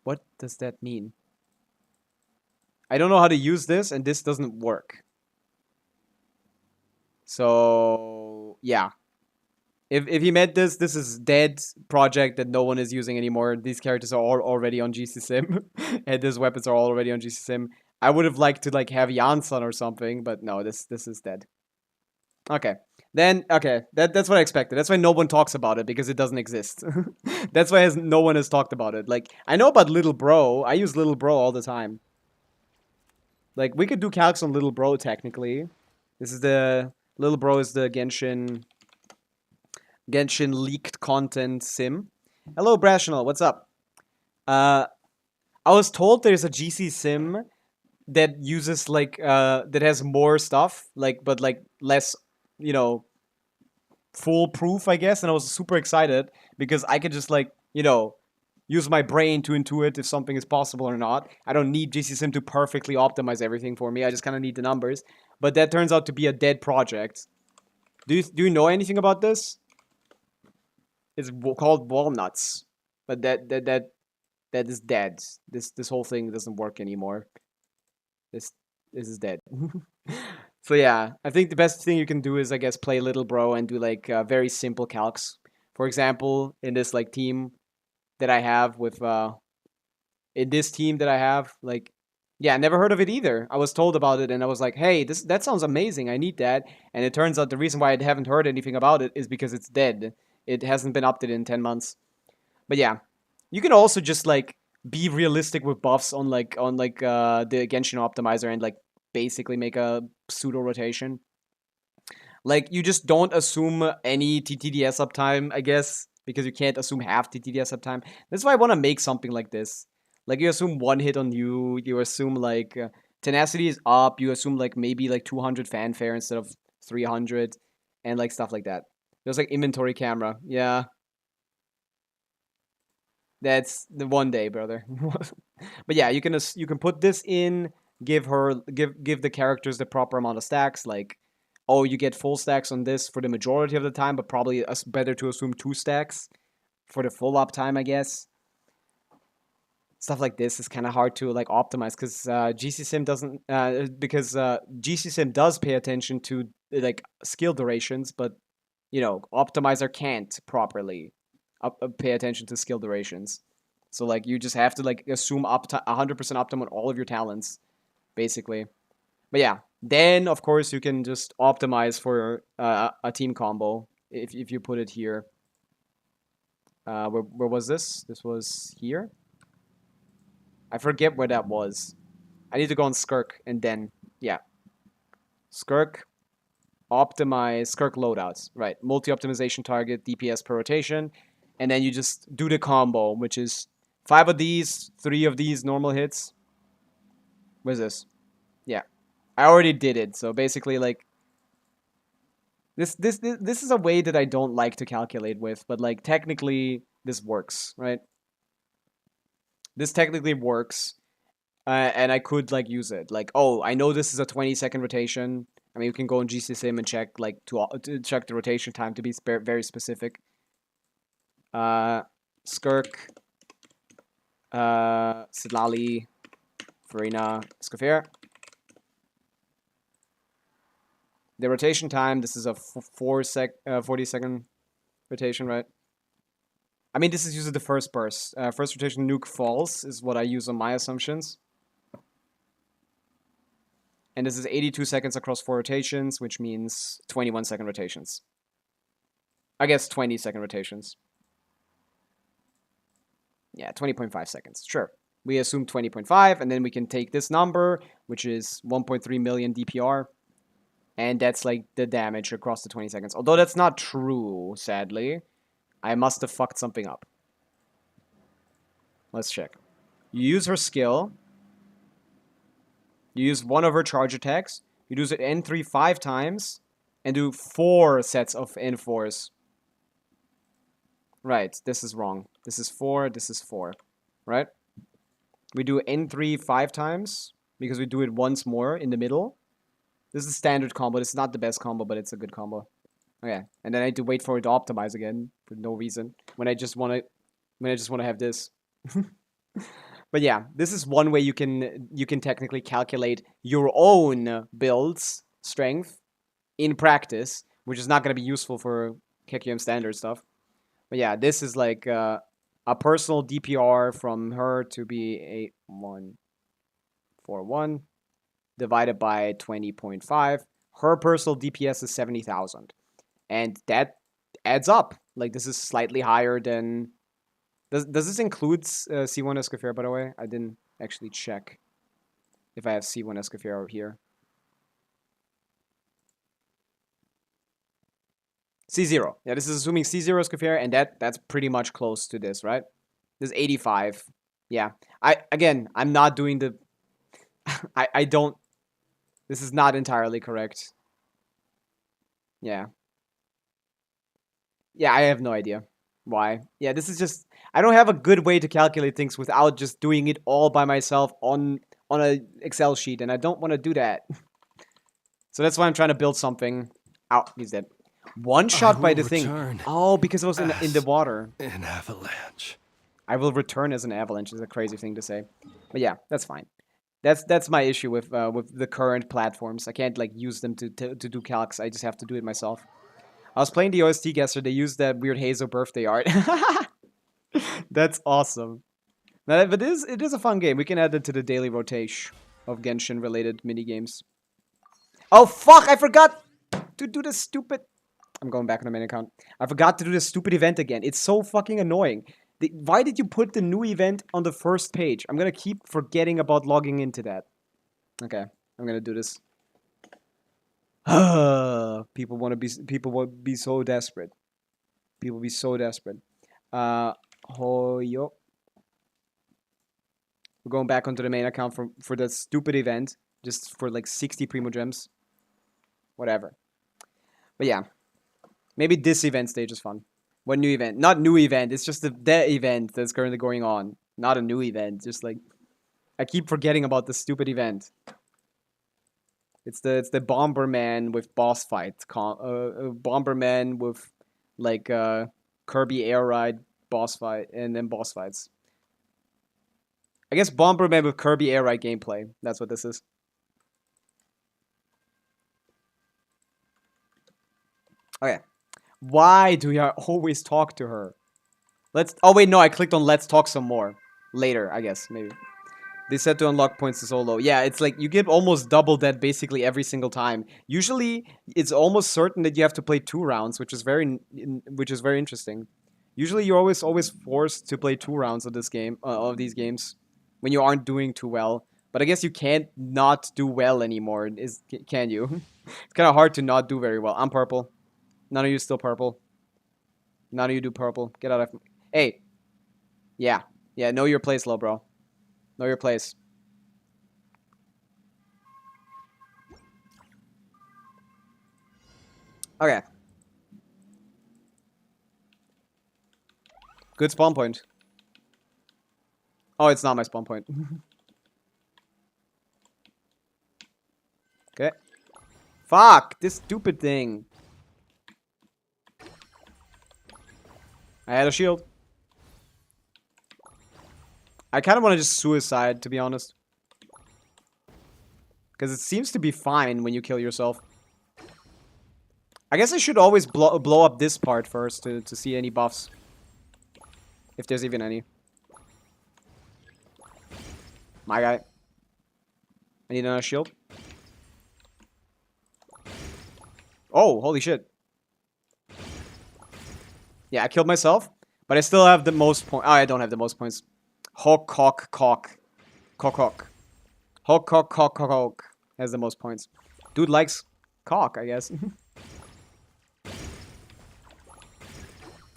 What does that mean? I don't know how to use this, and this doesn't work. So, yeah. If he meant this is dead project that no one is using anymore. These characters are all already on GCSim, and these weapons are already on GCSim. I would have liked to like have Janssen or something, but no, this is dead. Okay. Then, okay, that's what I expected. That's why no one talks about it, because it doesn't exist. That's why no one has talked about it. Like, I know about Little Bro. I use Little Bro all the time. Like, we could do calcs on Little Bro, technically. This is the... Little Bro is the Genshin leaked content sim. Hello, Brational. What's up? I was told there's a GC sim that uses, like, that has more stuff, like, but, like, less, you know, foolproof, I guess, and I was super excited because I could just, like, you know, use my brain to intuit if something is possible or not. I don't need GCSim to perfectly optimize everything for me. I just kind of need the numbers. But that turns out to be a dead project. Do you know anything about this? It's called Walnuts, but that is dead. This whole thing doesn't work anymore. This is dead. So yeah, I think the best thing you can do is, I guess, play Little Bro and do like very simple calcs. For example, in this like team that I have with in this team that I have, like, yeah, I never heard of it either. I was told about it and I was like, hey, that sounds amazing. I need that. And it turns out the reason why I haven't heard anything about it is because it's dead. It hasn't been updated in 10 months. But yeah, you can also just like be realistic with buffs on the Genshin optimizer and like basically make a pseudo rotation. Like, you just don't assume any TTDS uptime, I guess, because you can't assume half TTDS uptime. That's why I want to make something like this. Like, you assume one hit on you, you assume, like, tenacity is up, you assume, like, maybe, like, 200 fanfare instead of 300, and, like, stuff like that. There's, like, inventory camera. Yeah. That's the one day, brother. But yeah, you can put this in, give the characters the proper amount of stacks, like, oh, you get full stacks on this for the majority of the time, but probably better to assume 2 stacks for the full uptime, I guess. Stuff like this is kind of hard to like optimize because GCSim doesn't because GCSim does pay attention to like skill durations, but you know, optimizer can't properly pay attention to skill durations. So like you just have to like assume 100% optim on all of your talents, basically. But yeah, then of course you can just optimize for a team combo if you put it here. Where was this? This was here. I forget where that was. I need to go on Skirk and then, yeah. Skirk, optimize, Skirk loadouts. Right, multi-optimization target, DPS per rotation. And then you just do the combo, which is 5 of these, 3 of these normal hits. Where's this? Yeah. I already did it, so basically, like... This is a way that I don't like to calculate with, but, like, technically, this works, right? This technically works, and I could, like, use it. Like, oh, I know this is a 20-second rotation. I mean, you can go on GCSim and check, like, to check the rotation time to be very specific. Skirk, Sidlali, Farina, Scaffair. The rotation time, this is a 40-second rotation, right? I mean, this is usually the first burst. First rotation nuke falls is what I use on my assumptions. And this is 82 seconds across 4 rotations, which means 21 second rotations. I guess 20 second rotations. Yeah, 20.5 seconds. Sure. We assume 20.5, and then we can take this number, which is 1.3 million DPR. And that's like the damage across the 20 seconds. Although that's not true, sadly. I must have fucked something up. Let's check. You use her skill. You use one of her charge attacks. You use it N3 5 times. And do 4 sets of N4s. Right, this is wrong. This is 4, this is 4. Right? We do N3 5 times. Because we do it once more in the middle. This is a standard combo. This is not the best combo, but it's a good combo. Okay, and then I had to wait for it to optimize again for no reason. When I just want to have this. But yeah, this is one way you can technically calculate your own build's strength in practice, which is not going to be useful for KQM standard stuff. But yeah, this is like a personal DPR from her to be 8141 divided by 20.5. Her personal DPS is 70,000. And that adds up. Like, this is slightly higher than... Does this include C1 Escoffier, by the way? I didn't actually check if I have C1 Escoffier over here. C0. Yeah, this is assuming C0 Escoffier, and that's pretty much close to this, right? This is 85. Yeah. I'm not doing the... I don't... This is not entirely correct. Yeah. Yeah, I have no idea why. Yeah, this is just... I don't have a good way to calculate things without just doing it all by myself on a Excel sheet, and I don't want to do that. So that's why I'm trying to build something. Ow, he's dead. One shot by the thing. Oh, because it was in the water. An avalanche. I will return as an avalanche is a crazy thing to say. But yeah, that's fine. That's my issue with the current platforms. I can't like use them to do calcs. I just have to do it myself. I was playing the OST guesser. They used that weird Hazel birthday art. That's awesome. But it is a fun game. We can add it to the daily rotation of Genshin related mini games. Oh fuck! I forgot to do this stupid. I'm going back on the main account. I forgot to do this stupid event again. It's so fucking annoying. Why did you put the new event on the first page? I'm gonna keep forgetting about logging into that. Okay, I'm gonna do this. People will be so desperate. People be so desperate. Hoyo. We're going back onto the main account for that stupid event, just for like 60 Primo Gems. Whatever. But yeah, maybe this event stage is fun. What new event? Not new event. It's just the event that's currently going on. Not a new event. Just like I keep forgetting about the stupid event. It's the Bomberman with boss fight. Bomberman with like Kirby Air Ride boss fight and then boss fights. I guess Bomberman with Kirby Air Ride gameplay. That's what this is. Okay. Why do I always talk to her? Oh wait, no, I clicked on let's talk some more. Later, I guess, maybe. They said to unlock points to solo. Yeah, it's like you get almost double that basically every single time. Usually, it's almost certain that you have to play 2 rounds, which is very interesting. Usually, you're always forced to play 2 rounds of this game, of these games, when you aren't doing too well. But I guess you can't not do well anymore, can you? It's kind of hard to not do very well. I'm purple. None of you still purple. None of you do purple. Get out of... Hey. Yeah. Yeah, know your place, little bro. Know your place. Okay. Good spawn point. Oh, it's not my spawn point. Okay. Fuck! This stupid thing. I had a shield. I kind of want to just suicide, to be honest. Because it seems to be fine when you kill yourself. I guess I should always blow up this part first to see any buffs. If there's even any. My guy. I need another shield. Oh, holy shit. Yeah, I killed myself, but I still have the most points. Oh, I don't have the most points. Hawk, cock, cock. Cock, cock. Hawk, cock, cock, cock, cock. Has the most points. Dude likes cock, I guess. I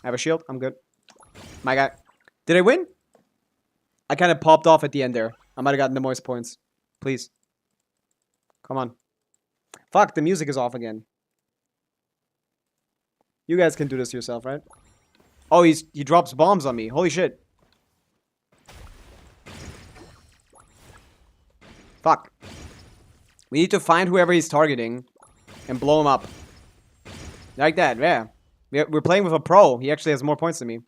have a shield. I'm good. My guy. Did I win? I kind of popped off at the end there. I might have gotten the most points. Please. Come on. Fuck, the music is off again. You guys can do this yourself, right? Oh, he drops bombs on me. Holy shit. Fuck. We need to find whoever he's targeting and blow him up. Like that, yeah. We're playing with a pro. He actually has more points than me.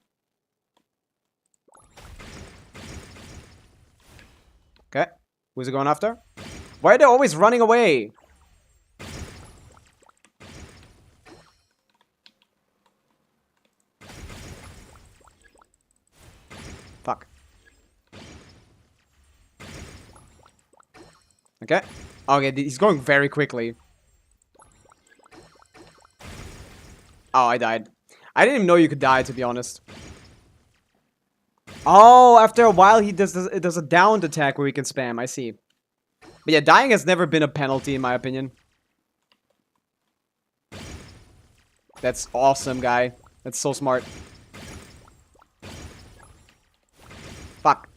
Okay. Who's it going after? Why are they always running away? Fuck. Okay. Okay, he's going very quickly. Oh, I died. I didn't even know you could die, to be honest. Oh, after a while he does a downed attack where we can spam. I see. But yeah, dying has never been a penalty in my opinion. That's awesome, guy. That's so smart. Fuck.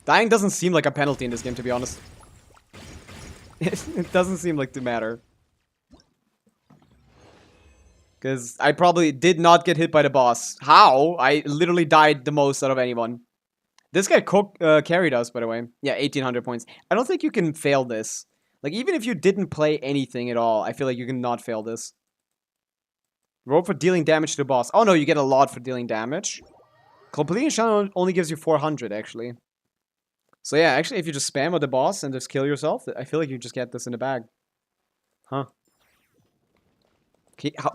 Dying doesn't seem like a penalty in this game, to be honest. It doesn't seem like to matter. Because I probably did not get hit by the boss. How? I literally died the most out of anyone. This guy carried us, by the way. Yeah, 1800 points. I don't think you can fail this. Like, even if you didn't play anything at all, I feel like you can not fail this. Roll for dealing damage to the boss. Oh no, you get a lot for dealing damage. Completing channel only gives you 400, actually. So yeah, actually, if you just spam with the boss and just kill yourself, I feel like you just get this in the bag. Huh.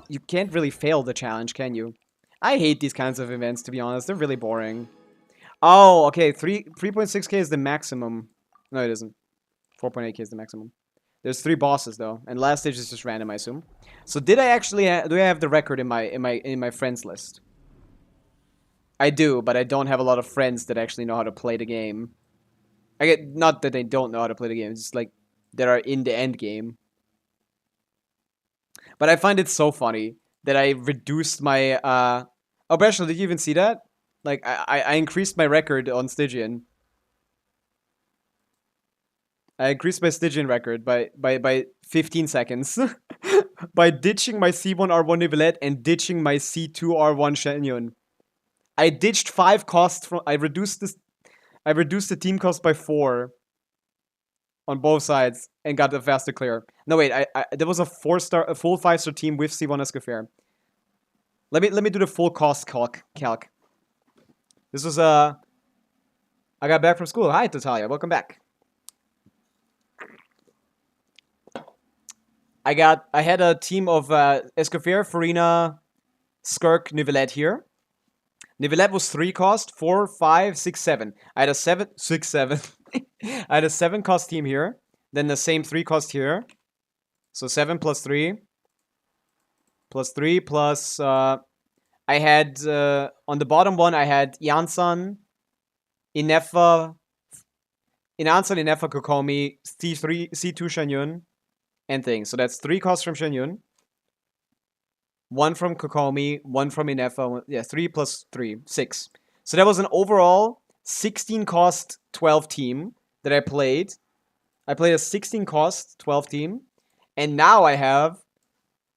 You can't really fail the challenge, can you? I hate these kinds of events, to be honest. They're really boring. Oh, okay. 3.6k is the maximum. No, it isn't. 4.8k is the maximum. There's 3 bosses though, and last stage is just random, I assume. So did I actually do I have the record in my friends list? I do, but I don't have a lot of friends that actually know how to play the game. I get not that they don't know how to play the game, it's just like that are in the end game. But I find it so funny that I reduced my oh, Bashel, did you even see that? Like I increased my record on Stygian. I increased my Stygian record by 15 seconds. By ditching my C1 R1 Nivelette and ditching my C2 R1 Shenyun. I ditched 5 costs from I reduced the team cost by 4 on both sides and got a faster clear. No wait, there was a full 5-star team with C1 Escoffier. Let me do the full cost calc. This was I got back from school. Hi Tatalia, welcome back. I had a team of Escoffier, Farina, Skirk, Nivelette here. Nivelette was 3 cost, 4, 5, 6, 7. I had a 7, 6, 7. I had a 7 cost team here. Then the same 3 cost here. So 7 plus 3. Plus 3 plus... I had... on the bottom one, I had Yansan, Inefa... Inansan, Inefa, Kokomi, C2 Shenyun, and things. So that's 3 costs from Shenyun. 1 from Kokomi, 1 from Inefa. Yeah, 3 plus 3, 6. So that was an overall 16 cost 12 team that I played. I played a 16 cost 12 team. And now I have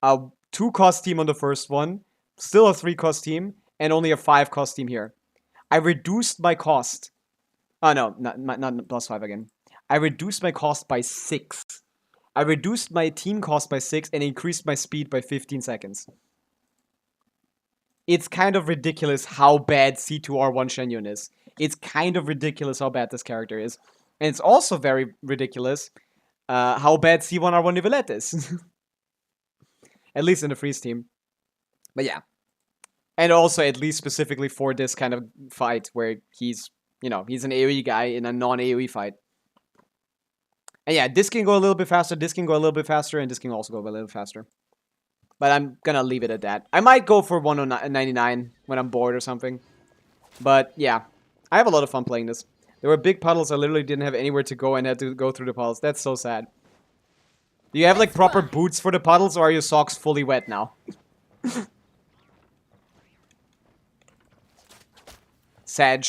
a 2 cost team on the first one, still a 3 cost team, and only a 5 cost team here. I reduced my cost. Oh no, not plus 5 again. I reduced my cost by 6. I reduced my team cost by 6 and increased my speed by 15 seconds. It's kind of ridiculous how bad C2R1 Shenyun is. It's kind of ridiculous how bad this character is. And it's also very ridiculous how bad C1R1 Nivelette is. At least in the freeze team. But yeah. And also at least specifically for this kind of fight where he's, you know, he's an AoE guy in a non-AoE fight. And yeah, this can go a little bit faster, this can go a little bit faster, and this can also go a little faster. But I'm gonna leave it at that. I might go for 199 when I'm bored or something. But yeah, I have a lot of fun playing this. There were big puddles, I literally didn't have anywhere to go and had to go through the puddles. That's so sad. Do you have like proper boots for the puddles, or are your socks fully wet now? Sag.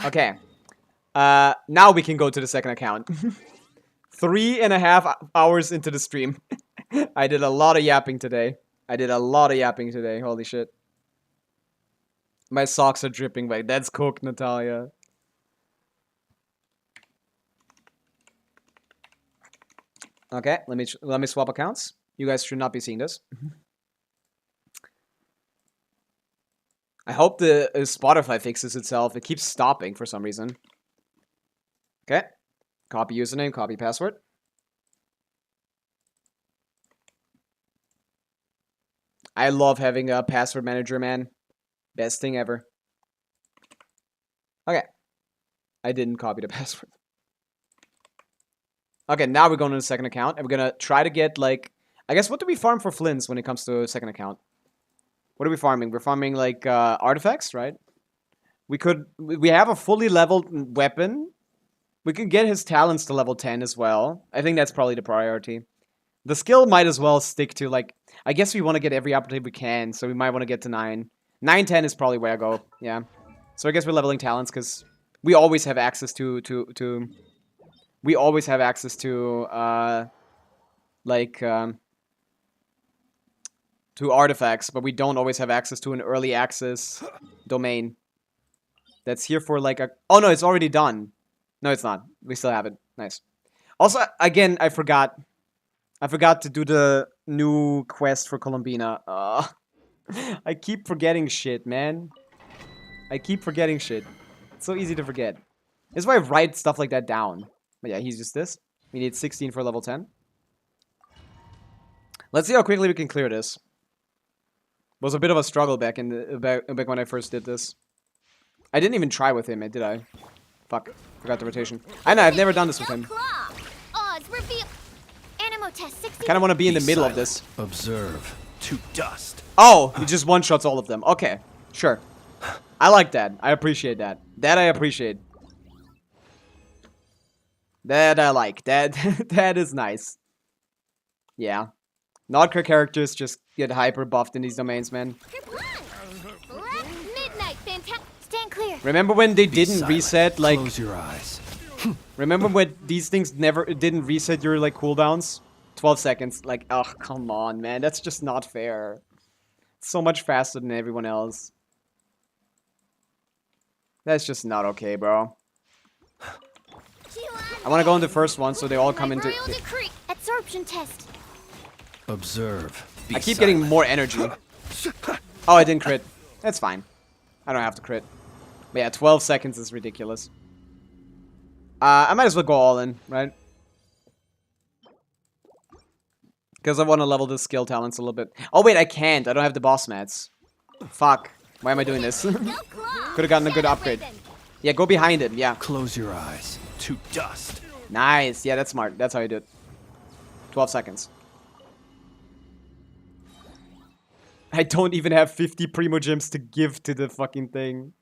Okay. Now we can go to the second account. 3.5 hours into the stream. I did a lot of yapping today. Holy shit. My socks are dripping wet. That's cooked, Natalia. Okay, let me swap accounts. You guys should not be seeing this. I hope the Spotify fixes itself. It keeps stopping for some reason. Okay. Copy username, copy password. I love having a password manager, man. Best thing ever. Okay. I didn't copy the password. Okay, now we're going to the second account, and we're gonna try to get, like... I guess, what do we farm for Flins when it comes to a second account? What are we farming? We're farming, like, artifacts, right? We have a fully leveled weapon. We can get his talents to level 10 as well. I think that's probably the priority. The skill might as well stick to, like... I guess we want to get every opportunity we can, so we might want to get to 9. 9, 10 is probably where I go, yeah. So I guess we're leveling talents, because we always have access to artifacts, but we don't always have access to an early access domain. That's here for, like, a... Oh, no, it's already done. No, it's not. We still have it. Nice. Also, again, I forgot to do the new quest for Columbina. I keep forgetting shit, man. I keep forgetting shit. It's so easy to forget. That's why I write stuff like that down. But yeah, he's just this. We need 16 for level 10. Let's see how quickly we can clear this. It was a bit of a struggle back when I first did this. I didn't even try with him, did I? Fuck. Forgot the rotation. I know, I've never done this with him. I kind of want to be in the middle of this. Observe to dust. Oh, he just one-shots all of them. Okay, sure. I like that. I appreciate that. That I appreciate. That I like. That is nice. Yeah. Nodker characters just get hyper buffed in these domains, man. Midnight, stand clear. Remember when they didn't reset, like... Close your eyes. Remember when these things didn't reset your, like, cooldowns? 12 seconds. Like, oh, come on, man. That's just not fair. It's so much faster than everyone else. That's just not okay, bro. I want to go in the first one, so they all come into... Absorption test. Observe. I keep getting more energy. Oh, I didn't crit. That's fine. I don't have to crit. But yeah, 12 seconds is ridiculous. I might as well go all in, right? Because I want to level the skill talents a little bit. Oh, wait, I can't. I don't have the boss mats. Fuck. Why am I doing this? Could have gotten a good upgrade. Yeah, go behind it. Yeah. Close your eyes to dust. Nice. Yeah, that's smart. That's how you do it. 12 seconds. I don't even have 50 Primo Gems to give to the fucking thing.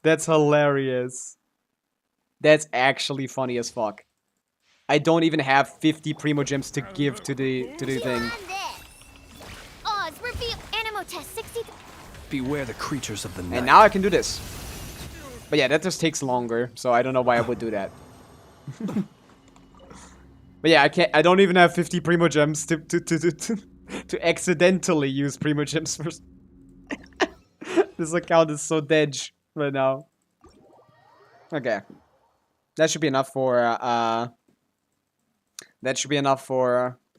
That's hilarious. That's actually funny as fuck. I don't even have 50 Primo Gems to give to the thing. Oz, reveal animal test 60. Beware the creatures of the night. And now I can do this. But yeah, that just takes longer, so I don't know why I would do that. But yeah, I don't even have 50 Primo Gems to accidentally use Primo Gems first. This account is so dead right now. Okay. That should be enough for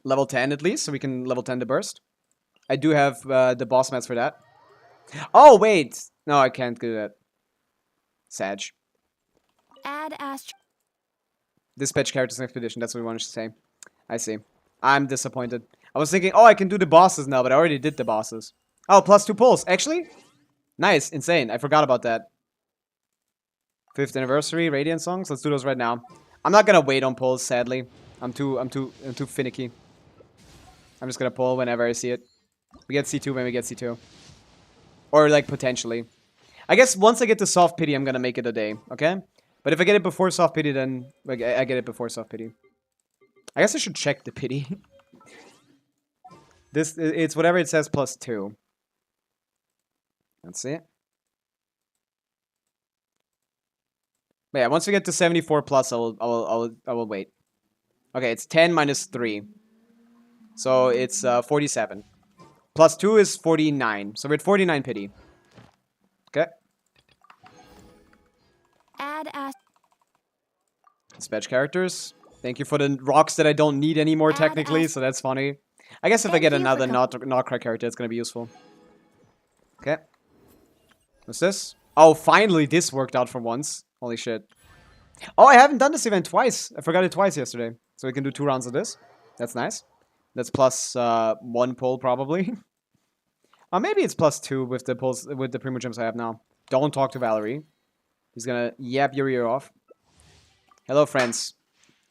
level 10 at least, so we can level 10 the burst. I do have the boss mats for that. Oh wait! No, I can't do that. Sag. Add Astro. Dispatch characters in expedition, that's what we wanted to say. I see. I'm disappointed. I was thinking, oh, I can do the bosses now, but I already did the bosses. Oh, +2 pulls. Actually? Nice. Insane. I forgot about that. 5th anniversary Radiant songs. Let's do those right now. I'm not gonna wait on polls, sadly. I'm too finicky. I'm just gonna pull whenever I see it. We get C2 when we get C2. Or like potentially. I guess once I get to soft pity, I'm gonna make it a day, okay? But if I get it before soft pity, then like, I get it before soft pity. I guess I should check the pity. It's whatever it says plus 2. Let's see. But yeah, once we get to 74 plus, I will wait. Okay, it's 10 minus 3. So it's 47. Plus 2 is 49. So we're at 49 pity. Okay. Add as Dispatch characters. Thank you for the rocks that I don't need anymore Add technically, as- so that's funny. I guess if I Thank get you for another com- Notcry character, it's gonna be useful. Okay. What's this? Oh, finally this worked out for once. Holy shit. Oh, I haven't done this event twice. I forgot it twice yesterday. So we can do 2 rounds of this. That's nice. That's plus 1 pull probably. Or maybe it's plus 2 with the pulls with the Primogems I have now. Don't talk to Valerie. He's gonna yap your ear off. Hello, friends.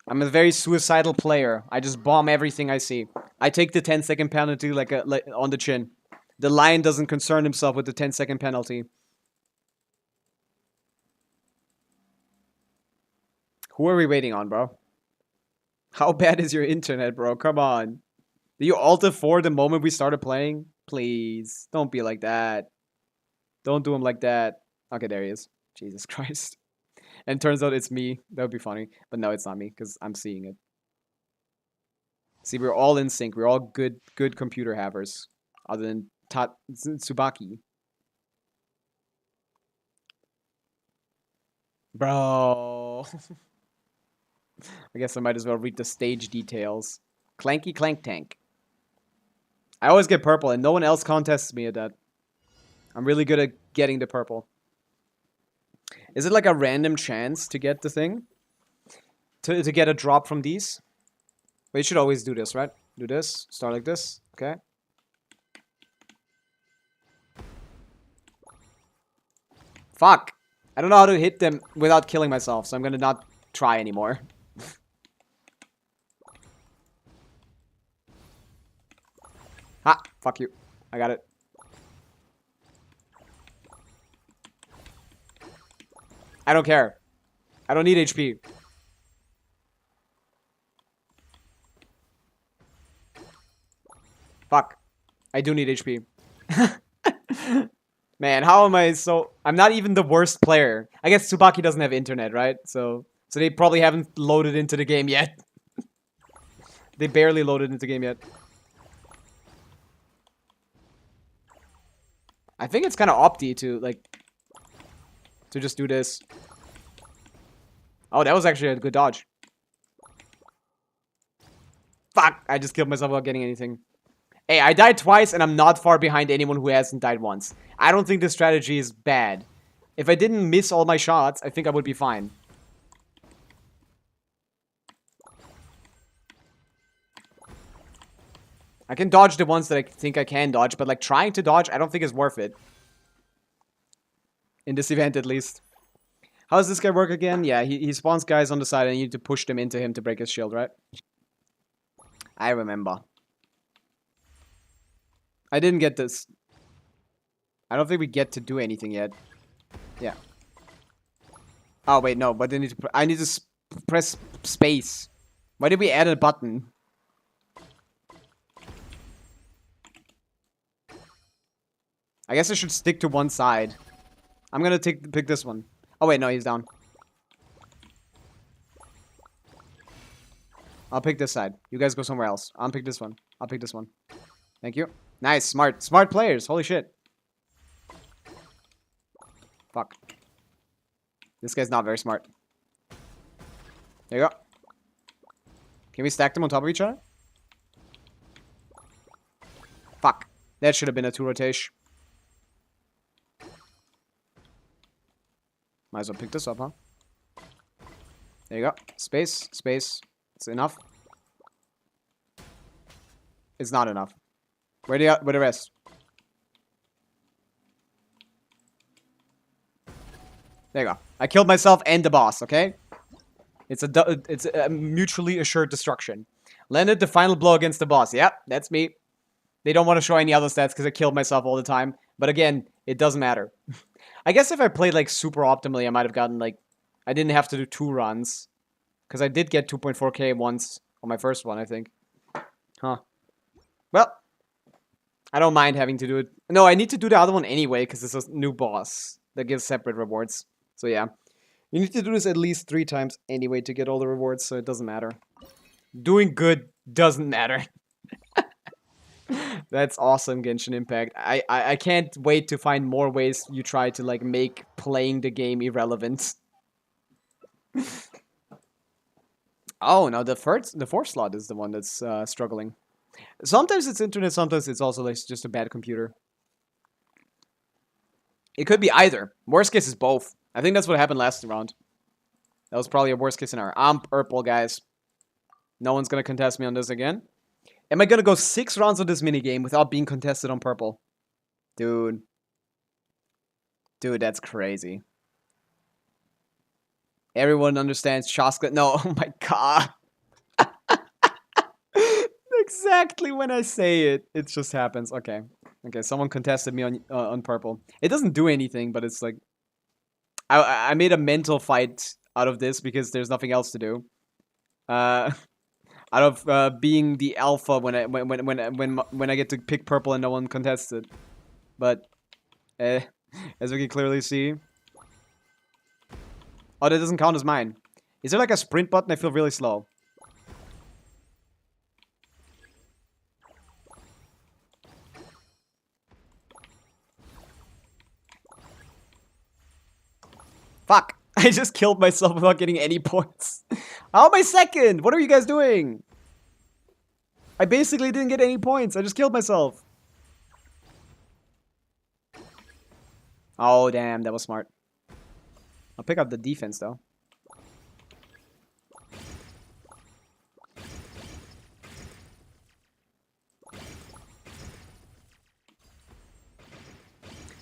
I'm a very suicidal player. I just bomb everything I see. I take the 10-second penalty like on the chin. The lion doesn't concern himself with the 10-second penalty. Who are we waiting on, bro? How bad is your internet, bro? Come on. Did you alt F4 the moment we started playing? Please. Don't be like that. Don't do him like that. Okay, there he is. Jesus Christ. And turns out it's me. That would be funny. But no, it's not me, because I'm seeing it. See, we're all in sync. We're all good computer havers. Other than Tsubaki. Bro. I guess I might as well read the stage details. Clanky Clank Tank. I always get purple, and no one else contests me at that. I'm really good at getting the purple. Is it like a random chance to get the thing? To get a drop from these? But you should always do this, right? Do this. Start like this. Okay. Fuck. I don't know how to hit them without killing myself, so I'm gonna not try anymore. Ha! Fuck you. I got it. I don't care. I don't need HP. Fuck. I do need HP. Man, how am I so... I'm not even the worst player. I guess Tsubaki doesn't have internet, right? So they probably haven't loaded into the game yet. They barely loaded into the game yet. I think it's kind of opti to, like... to just do this. Oh, that was actually a good dodge. Fuck! I just killed myself without getting anything. Hey, I died twice, and I'm not far behind anyone who hasn't died once. I don't think this strategy is bad. If I didn't miss all my shots, I think I would be fine. I can dodge the ones that I think I can dodge, but like trying to dodge, I don't think is worth it. In this event, at least. How does this guy work again? Yeah, he spawns guys on the side and you need to push them into him to break his shield, right? I remember. I didn't get this. I don't think we get to do anything yet. Yeah. Oh, wait, no, but I need to press space. Why did we add a button? I guess I should stick to one side. I'm gonna pick this one. Oh, wait, no, he's down. I'll pick this side. You guys go somewhere else. I'll pick this one. I'll pick this one. Thank you. Nice. Smart. Smart players. Holy shit. Fuck. This guy's not very smart. There you go. Can we stack them on top of each other? Fuck. That should have been a 2 rotation. Might as well pick this up, huh? There you go. Space. Space. It's enough. It's not enough. Where the rest? There you go. I killed myself and the boss, okay? It's a mutually assured destruction. Landed the final blow against the boss. Yep, that's me. They don't want to show any other stats because I killed myself all the time. But again, it doesn't matter. I guess if I played like super optimally, I might have gotten like... I didn't have to do 2 runs. Because I did get 2.4k once on my first one, I think. Huh. Well, I don't mind having to do it. No, I need to do the other one anyway because it's a new boss that gives separate rewards. So yeah. You need to do this at least 3 times anyway to get all the rewards, so it doesn't matter. Doing good doesn't matter. That's awesome, Genshin Impact. I can't wait to find more ways you try to like make playing the game irrelevant. Oh, now the fourth slot is the one that's struggling. Sometimes it's internet, sometimes it's also like just a bad computer. It could be either. Worst case is both. I think that's what happened last round. That was probably a worst case scenario. I'm purple, guys. No one's gonna contest me on this again. Am I gonna go 6 rounds of this minigame without being contested on purple? Dude. Dude, that's crazy. Everyone understands Shaska. No, oh my god. Exactly when I say it, it just happens. Okay. Okay, someone contested me on purple. It doesn't do anything, but it's like... I made a mental fight out of this because there's nothing else to do. Out of being the alpha when I get to pick purple and no one contested. But as we can clearly see. Oh, that doesn't count as mine. Is there like a sprint button? I feel really slow. Fuck! I just killed myself without getting any points. How am I second? What are you guys doing? I basically didn't get any points. I just killed myself. Oh, damn. That was smart. I'll pick up the defense, though.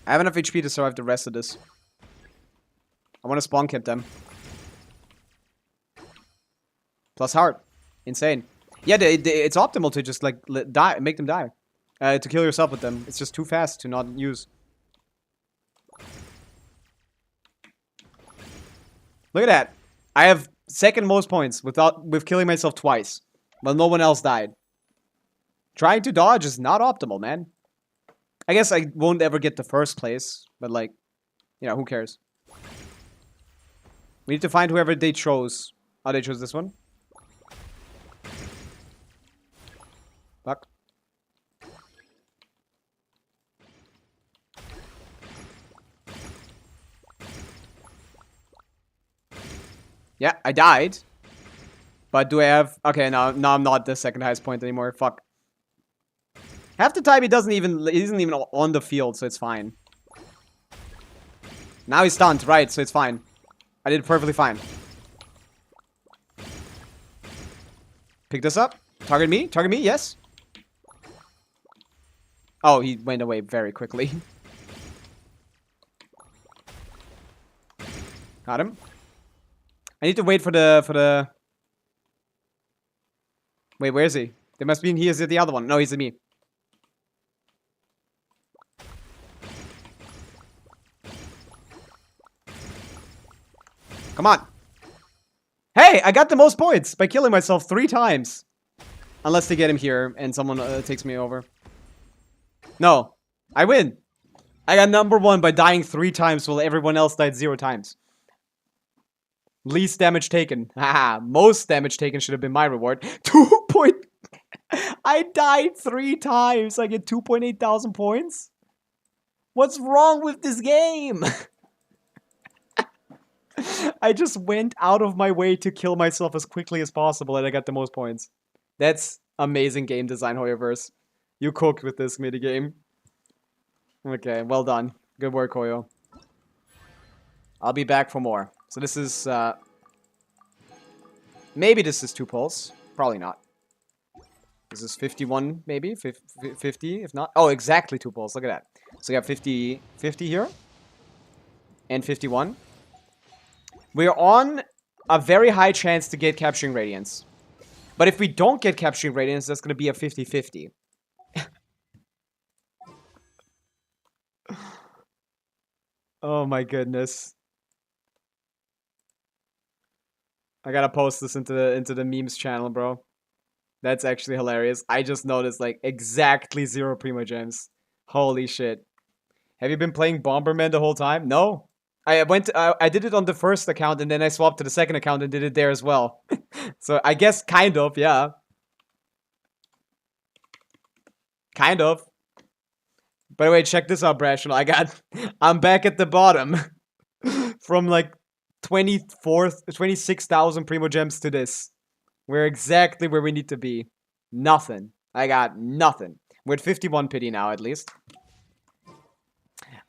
I have enough HP to survive the rest of this. I want to spawn camp them. Plus heart. Insane. Yeah, it's optimal to just like die, make them die. To kill yourself with them. It's just too fast to not use. Look at that. I have second most points with killing myself twice. While no one else died. Trying to dodge is not optimal, man. I guess I won't ever get the first place. But like, you know, who cares? We need to find whoever they chose. Oh, they chose this one. Fuck. Yeah, I died. But do I have... Okay, no, I'm not the second highest point anymore. Fuck. Half the time he isn't even on the field, so it's fine. Now he's stunned, right, so it's fine. I did perfectly fine. Pick this up. Target me, yes. Oh, he went away very quickly. Got him. I need to wait for the... Wait, where is he? There must be... He is at the other one. No, he's at me. Come on. Hey, I got the most points by killing myself 3 times. Unless they get him here and someone takes me over. No, I win. I got number 1 by dying 3 times while everyone else died 0 times. Least damage taken. Haha, most damage taken should have been my reward. 2 point... I died 3 times. I get 2.8 thousand points? What's wrong with this game? I just went out of my way to kill myself as quickly as possible and I got the most points. That's amazing game design, Hoyoverse. You cooked with this minigame. Okay, well done. Good work, Hoyo. I'll be back for more. So this is, maybe this is 2 pulls. Probably not. This is 51, maybe? 50, if not. Oh, exactly 2 pulls. Look at that. So we got 50 here. And 51. We're on a very high chance to get Capturing Radiance. But if we don't get Capturing Radiance, that's going to be a 50-50. Oh my goodness. I gotta post this into the memes channel, bro. That's actually hilarious. I just noticed, like, exactly 0 Primo Gems. Holy shit. Have you been playing Bomberman the whole time? No. I did it on the first account, and then I swapped to the second account and did it there as well. So, I guess kind of, yeah. Kind of. By the way, check this out, Brational. I'm back at the bottom. From, like, 26,000 Primo Gems to this. We're exactly where we need to be. Nothing. I got nothing. We're at 51 pity now, at least.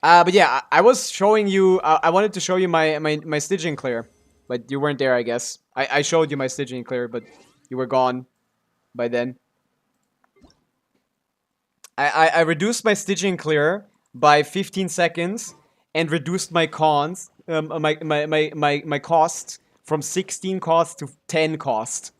But yeah, I was showing you... I wanted to show you my Stygian clear. But you weren't there, I guess. I showed you my Stygian clear, but you were gone by then. I reduced my Stygian clear by 15 seconds and reduced my cons... my cost from 16 cost to 10 cost.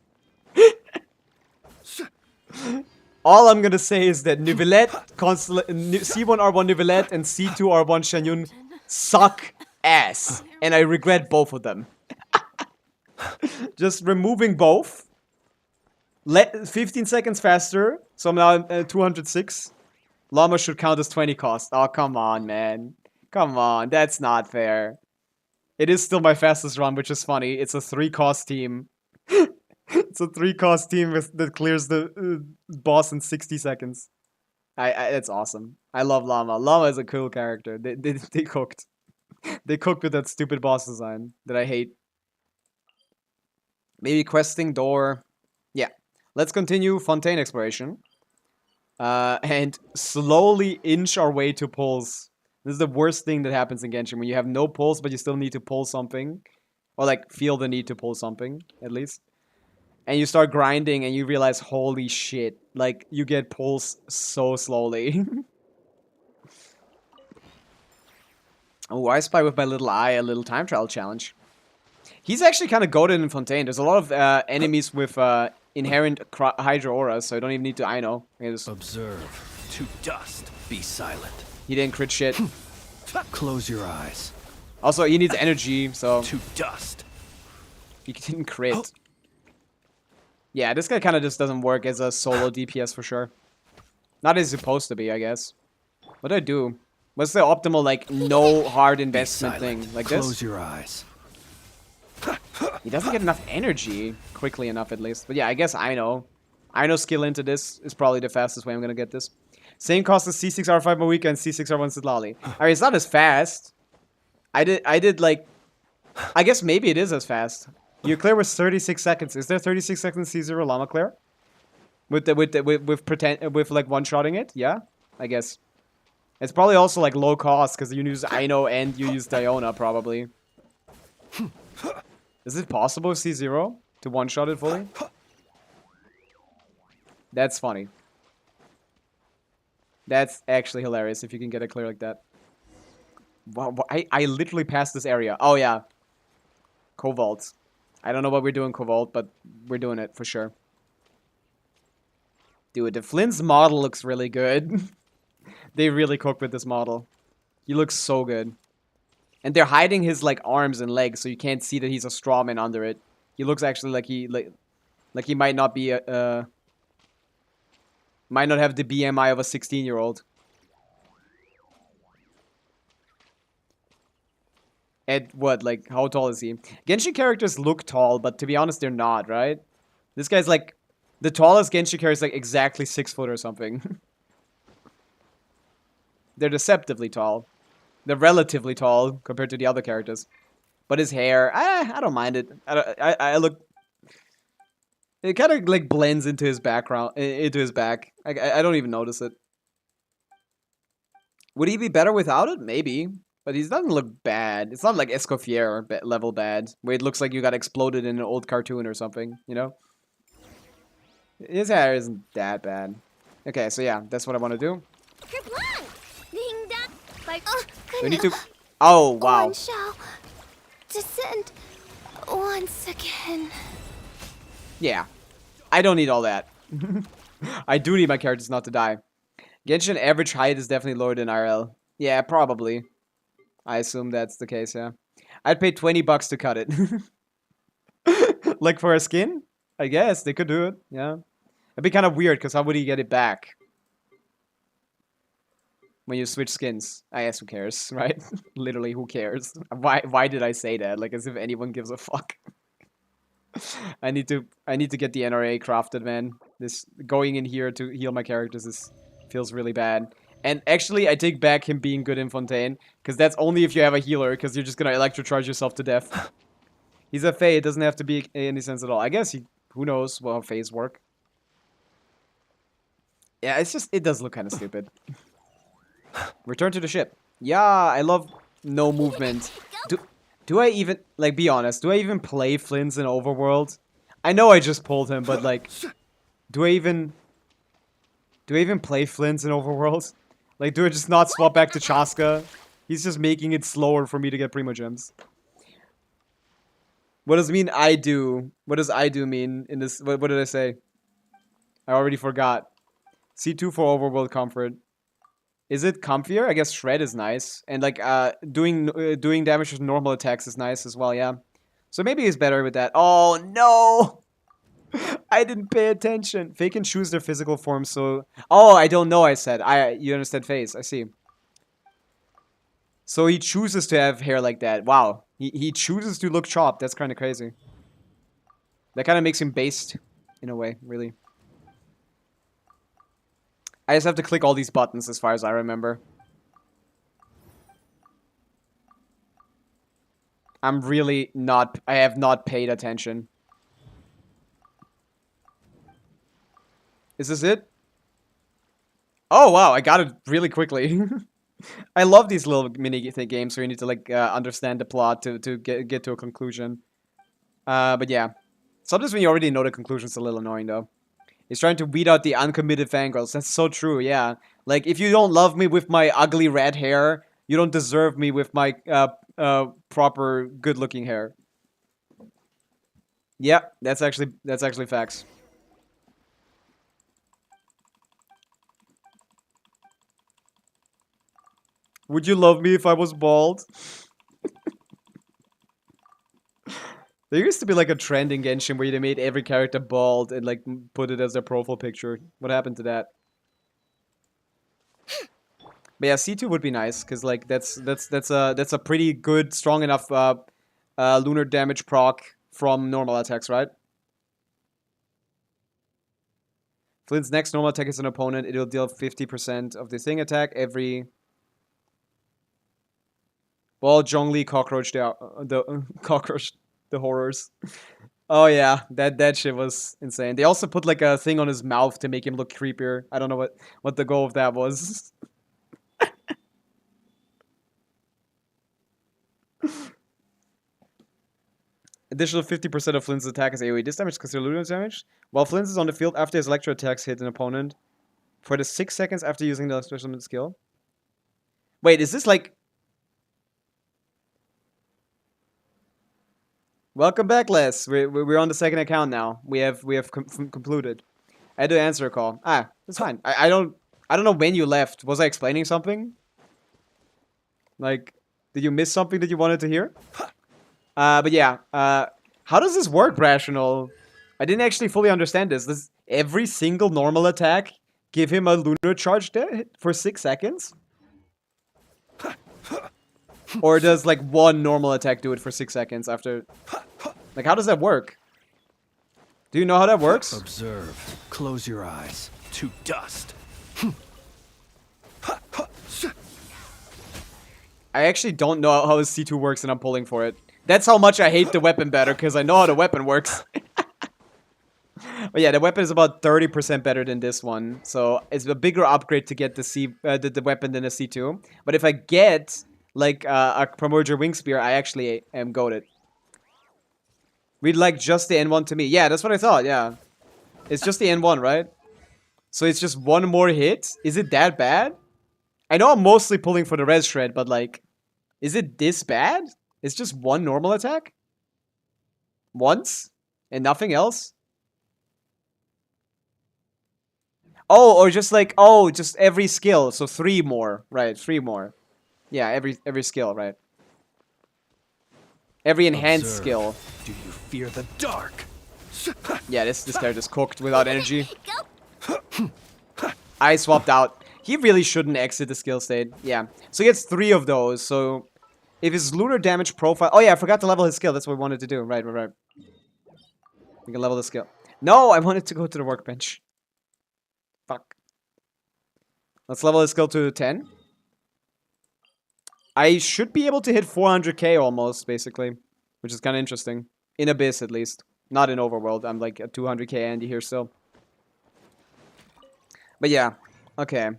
All I'm gonna say is that Neuvillette, C1R1 Neuvillette and C2R1 Shanyun suck ass. And I regret both of them. Just removing both. 15 seconds faster. So I'm now at 206. Llama should count as 20 cost. Oh, come on, man. Come on, that's not fair. It is still my fastest run, which is funny. It's a 3-cost team. It's a 3-cost team that clears the boss in 60 seconds. It's awesome. I love Llama. Llama is a cool character. They cooked. They cooked with that stupid boss design that I hate. Maybe questing door. Yeah. Let's continue Fontaine exploration. And slowly inch our way to pulls. This is the worst thing that happens in Genshin. When you have no pulls, but you still need to pull something. Or like, feel the need to pull something, at least. And you start grinding and you realize, holy shit. Like, you get pulls so slowly. Oh, I spy with my little eye a little time trial challenge. He's actually kind of goated in Fontaine. There's a lot of enemies with inherent Hydra auras, so I don't even need to I-know. Observe. To dust. Be silent. He didn't crit shit. Close your eyes. Also, he needs energy, so... To dust. He didn't crit. Yeah, this guy kind of just doesn't work as a solo DPS for sure. Not as supposed to be, I guess. What do I do? What's the optimal, like, no hard investment thing? Like this? Close your eyes. He doesn't get enough energy quickly enough, at least. But yeah, I guess I know. I know skill into this is probably the fastest way I'm gonna get this. Same cost as C6R5 Pavica and C6R1 Sidlali. Alright, it's not as fast. I did like... I guess maybe it is as fast. Your clear was 36 seconds. Is there 36 seconds C0 Llama clear? With like one-shotting it? Yeah? I guess. It's probably also like low cost because you use Aino and you use Diona probably. Is it possible C0 to one-shot it fully? That's funny. That's actually hilarious if you can get it clear like that. Wow, I literally passed this area. Oh yeah. Cobalt. I don't know what we're doing Cobalt, but we're doing it for sure. Dude, the Flins model looks really good. They really cooked with this model. He looks so good. And they're hiding his like arms and legs, so you can't see that he's a strawman under it. He looks actually like he might not be a might not have the BMI of a 16-year-old. At what, like, how tall is he? Genshin characters look tall, but to be honest, they're not, right? This guy's like, the tallest Genshin character is like exactly 6 foot or something. They're deceptively tall. They're relatively tall compared to the other characters. But his hair, I don't mind it. I look... It kind of like blends into his background, into his back. I don't even notice it. Would he be better without it? Maybe. But he doesn't look bad. It's not like Escoffier level bad, where it looks like you got exploded in an old cartoon or something, you know? His hair isn't that bad. Okay, so yeah, that's what I want to do. Like, We need to... Oh, wow. shall descend Once again. Yeah. I don't need all that. I do need my characters not to die. Genshin average height is definitely lower than IRL. Yeah, probably. I assume that's the case, yeah. I'd pay 20 bucks to cut it. Like for a skin? I guess they could do it, yeah. It'd be kind of weird, because how would he get it back? When you switch skins. I guess who cares, right? Literally, who cares? Why did I say that? Like as if anyone gives a fuck. I need to get the NRA crafted, man. This going in here to heal my characters feels really bad. And actually, I take back him being good in Fontaine, because that's only if you have a healer, because you're just gonna electrocharge yourself to death. He's a Fae, it doesn't have to be any sense at all. I guess who knows how Faes work. Yeah, it's just, it does look kind of stupid. Return to the ship. Yeah, I love no movement. Do I even, like, be honest, do I even play Flins in Overworld? I know I just pulled him, but, like, do I even play Flins in Overworld? Like, do I just not swap back to Chaska? He's just making it slower for me to get Primo Gems. What does it mean I do? What does I do mean in this? What did I say? I already forgot. C2 for Overworld comfort. Is it comfier? I guess Shred is nice. And like doing damage with normal attacks is nice as well, yeah. So maybe he's better with that. Oh no! I didn't pay attention. They can choose their physical form, so... Oh, I don't know, I said. You understand face, I see. So he chooses to have hair like that. Wow. He chooses to look chopped. That's kind of crazy. That kind of makes him based, in a way, really. I just have to click all these buttons as far as I remember. I'm really not... I have not paid attention. Is this it? Oh, wow. I got it really quickly. I love these little mini games where you need to, like, understand the plot to get to a conclusion. But yeah. Sometimes when you already know the conclusion, it's a little annoying, though. He's trying to weed out the uncommitted fangirls. That's so true, yeah. Like, if you don't love me with my ugly red hair, you don't deserve me with my proper good-looking hair. Yeah, that's actually facts. Would you love me if I was bald? There used to be like a trend in Genshin where they made every character bald and like put it as their profile picture. What happened to that? But yeah, C2 would be nice because like that's a pretty good, strong enough lunar damage proc from normal attacks, right? Flint's next normal attack is an opponent. It will deal 50% of the thing attack every. Well, Zhongli cockroach the cockroach. The horrors. Oh yeah, that shit was insane. They also put like a thing on his mouth to make him look creepier. I don't know what the goal of that was. Additional 50% of Flint's attack is AoE. This damage is considered lunar damage. While Flint is on the field after his electro attacks hit an opponent for the 6 seconds after using the special skill. Wait, is this like... Welcome back, Les. We're on the second account now. We have concluded. I had to answer a call. Ah, that's fine. I don't know when you left. Was I explaining something? Like, did you miss something that you wanted to hear? But yeah. How does this work, Rational? I didn't actually fully understand this. Does every single normal attack give him a lunar charge for 6 seconds? Or does, like, one normal attack do it for 6 seconds after... Like, how does that work? Do you know how that works? Observe. Close your eyes. To dust. I actually don't know how his C2 works and I'm pulling for it. That's how much I hate the weapon better, because I know how the weapon works. But yeah, the weapon is about 30% better than this one. So it's a bigger upgrade to get the weapon than a C2. But if I get... like a Primordial Wing Spear, I actually am goated. We'd like just the N1 to me. Yeah, that's what I thought, yeah. It's just the N1, right? So it's just one more hit? Is it that bad? I know I'm mostly pulling for the Res Shred, but like... Is it this bad? It's just one normal attack? Once? And nothing else? Oh, or just like, oh, just every skill. So 3 more. Right, 3 more. Yeah, every skill, right. Every enhanced Observe. skill. Do you fear the dark? Yeah, this character's cooked without energy. I swapped out. He really shouldn't exit the skill state. Yeah. So he gets 3 of those. So if his lunar damage profile... Oh yeah, I forgot to level his skill. That's what we wanted to do. Right. We can level the skill. No, I wanted to go to the workbench. Fuck. Let's level his skill to 10. I should be able to hit 400k almost, basically. Which is kind of interesting. In Abyss, at least. Not in Overworld. I'm like a 200k Andy here still. But yeah. Okay.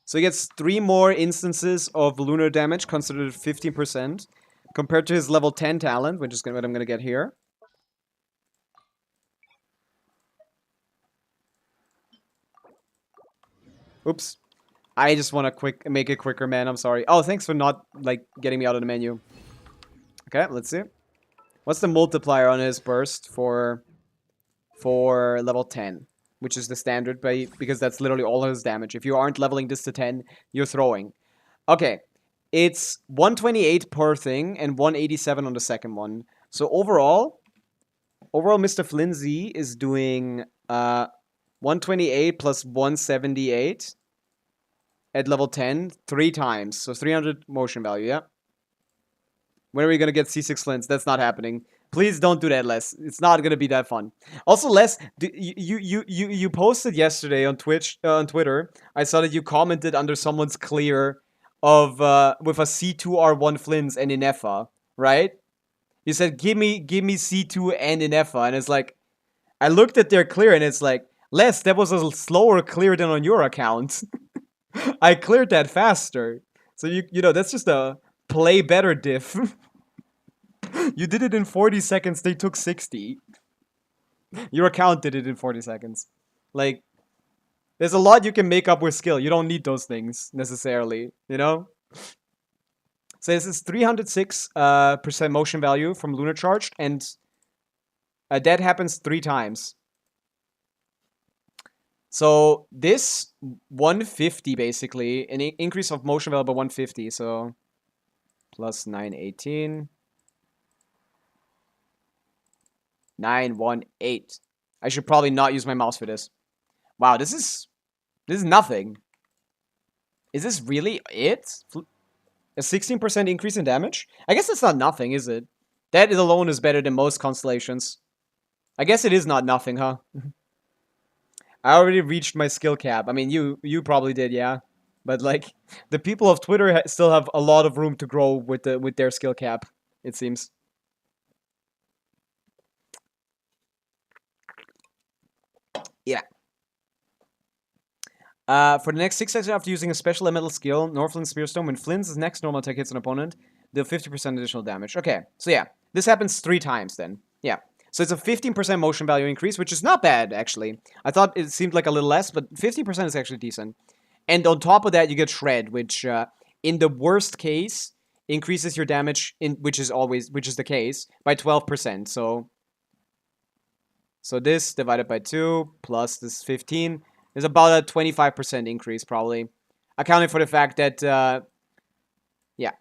So he gets 3 more instances of lunar damage, considered 15%. Compared to his level 10 talent, which is what I'm going to get here. Oops. I just want to make it quicker, man. I'm sorry. Oh, thanks for not, like, getting me out of the menu. Okay, let's see. What's the multiplier on his burst for level 10? Which is the standard, because that's literally all his damage. If you aren't leveling this to 10, you're throwing. Okay. It's 128 per thing, and 187 on the second one. So overall, Mr. Flinsy is doing 128 plus 178 at level 10 3 times. So 300 motion value, yeah? When are we gonna get C6 Flins? That's not happening. Please don't do that, Les. It's not gonna be that fun. Also, Les, you posted yesterday on Twitter. I saw that you commented under someone's clear of with a C2R1 Flins and Inefa, right? You said give me C2 and Inefa, and it's like I looked at their clear and it's like, Les, that was a slower clear than on your account. I cleared that faster. So you know, that's just a play better diff. You did it in 40 seconds, they took 60. Your account did it in 40 seconds. Like, there's a lot you can make up with skill. You don't need those things, necessarily, you know? So this is 306% motion value from Lunar Charged, and that happens 3 times. So this 150, basically, an increase of motion value by 150, so plus 918. 918. I should probably not use my mouse for this. Wow, this is nothing. Is this really it? A 16% increase in damage? I guess that's not nothing, is it? That alone is better than most constellations. I guess it is not nothing, huh? I already reached my skill cap. I mean, you probably did, yeah. But like, the people of Twitter still have a lot of room to grow with their skill cap, it seems. Yeah. For the next 6 seconds after using a special elemental skill, Northland Spearstone, when Flins' next normal attack hits an opponent, deal 50% additional damage. Okay, so yeah. This happens 3 times then. Yeah. So it's a 15% motion value increase, which is not bad, actually. I thought it seemed like a little less, but 50% is actually decent. And on top of that, you get Shred, which, in the worst case, increases your damage, which is the case, by 12%. So this divided by 2 plus this 15 is about a 25% increase, probably. Accounting for the fact that, yeah.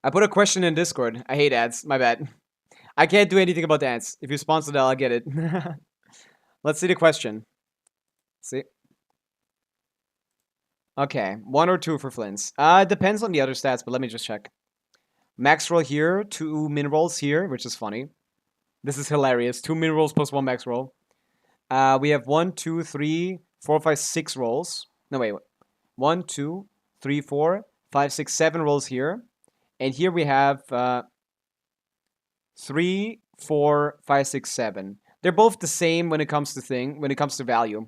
I put a question in Discord. I hate ads. My bad. I can't do anything about the ads. If you sponsor that, I'll get it. Let's see the question. See? Okay. 1 or 2 for Flins. Depends on the other stats, but let me just check. Max roll here. 2 min rolls here, which is funny. This is hilarious. 2 min rolls plus 1 max roll. We have 1, 2, 3, 4, 5, 6 rolls. No, wait. 1, 2, 3, 4, 5, 6, 7 rolls here. And here we have 3, 4, 5, 6, 7. They're both the same when it comes to value.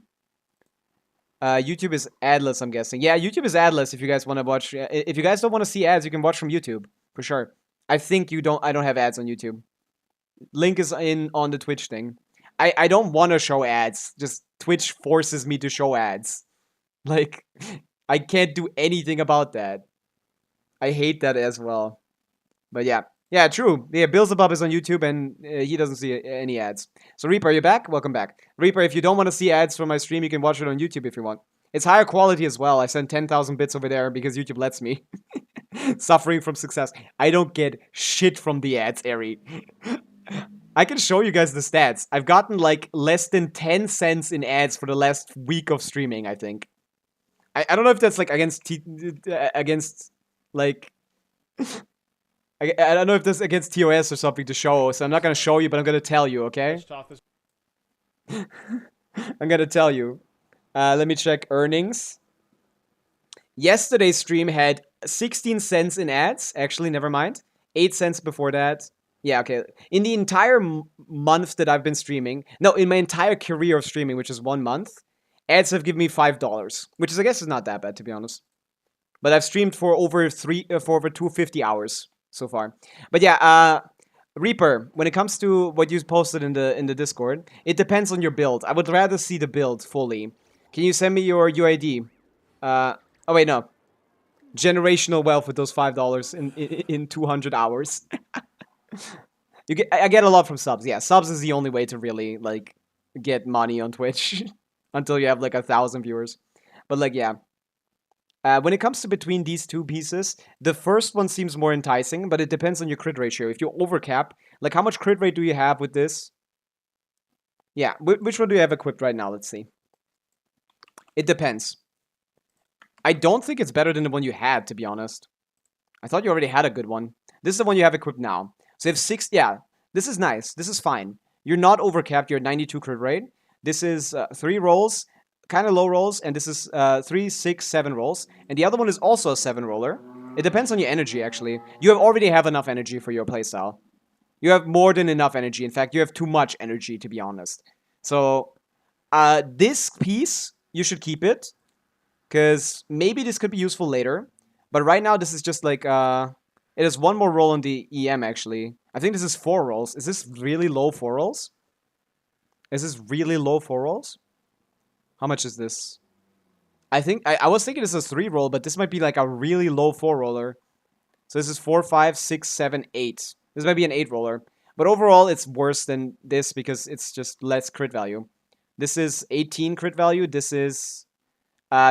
YouTube is adless, I'm guessing. Yeah, YouTube is adless if you guys want to watch. If you guys don't want to see ads, you can watch from YouTube, for sure. I think I don't have ads on YouTube. Link is on the Twitch thing. I don't want to show ads. Just Twitch forces me to show ads. Like, I can't do anything about that. I hate that as well. But yeah. Yeah, true. Yeah, Beelzebub is on YouTube and he doesn't see any ads. So Reaper, are you back? Welcome back. Reaper, if you don't want to see ads from my stream, you can watch it on YouTube if you want. It's higher quality as well. I send 10,000 bits over there because YouTube lets me. Suffering from success. I don't get shit from the ads, Ari. I can show you guys the stats. I've gotten like less than 10 cents in ads for the last week of streaming, I think. I don't know if that's like against like I don't know if that's against TOS or something to show, so I'm not gonna show you, but I'm gonna tell you, okay? I'm gonna tell you. Let me check earnings. Yesterday's stream had 16 cents in ads. Actually, never mind. 8 cents before that. Yeah, okay. In the entire month that I've been streaming, no, in my entire career of streaming, which is 1 month, ads have given me $5, which is, I guess, is not that bad, to be honest. But I've streamed for over 250 hours so far. But yeah, Reaper, when it comes to what you posted in the Discord, it depends on your build. I would rather see the build fully. Can you send me your UID? Oh wait, no. Generational wealth with those $5 in 200 hours. I get a lot from subs. Yeah, subs is the only way to really like get money on Twitch until you have like 1,000 viewers. But like, yeah. When it comes to between these two pieces, the first one seems more enticing, but it depends on your crit ratio. If you overcap, like how much crit rate do you have with this? Yeah, which one do you have equipped right now? Let's see. It depends. I don't think it's better than the one you had, to be honest. I thought you already had a good one. This is the one you have equipped now. So you have 6, yeah, this is nice. This is fine. You're not overcapped, you're at 92 crit rate. This is 3 rolls, kind of low rolls, and this is 3, 6, 7 rolls. And the other one is also a 7 roller. It depends on your energy, actually. You already have enough energy for your playstyle. You have more than enough energy. In fact, you have too much energy, to be honest. So, this piece, you should keep it. Because maybe this could be useful later. But right now, this is just like, it has 1 more roll on the EM, actually. I think this is 4 rolls. Is this really low 4 rolls? Is this really low 4 rolls? How much is this? I was thinking this is a 3 roll, but this might be like a really low 4 roller. So this is 4, 5, 6, 7, 8. This might be an 8 roller. But overall, it's worse than this because it's just less crit value. This is 18 crit value. This is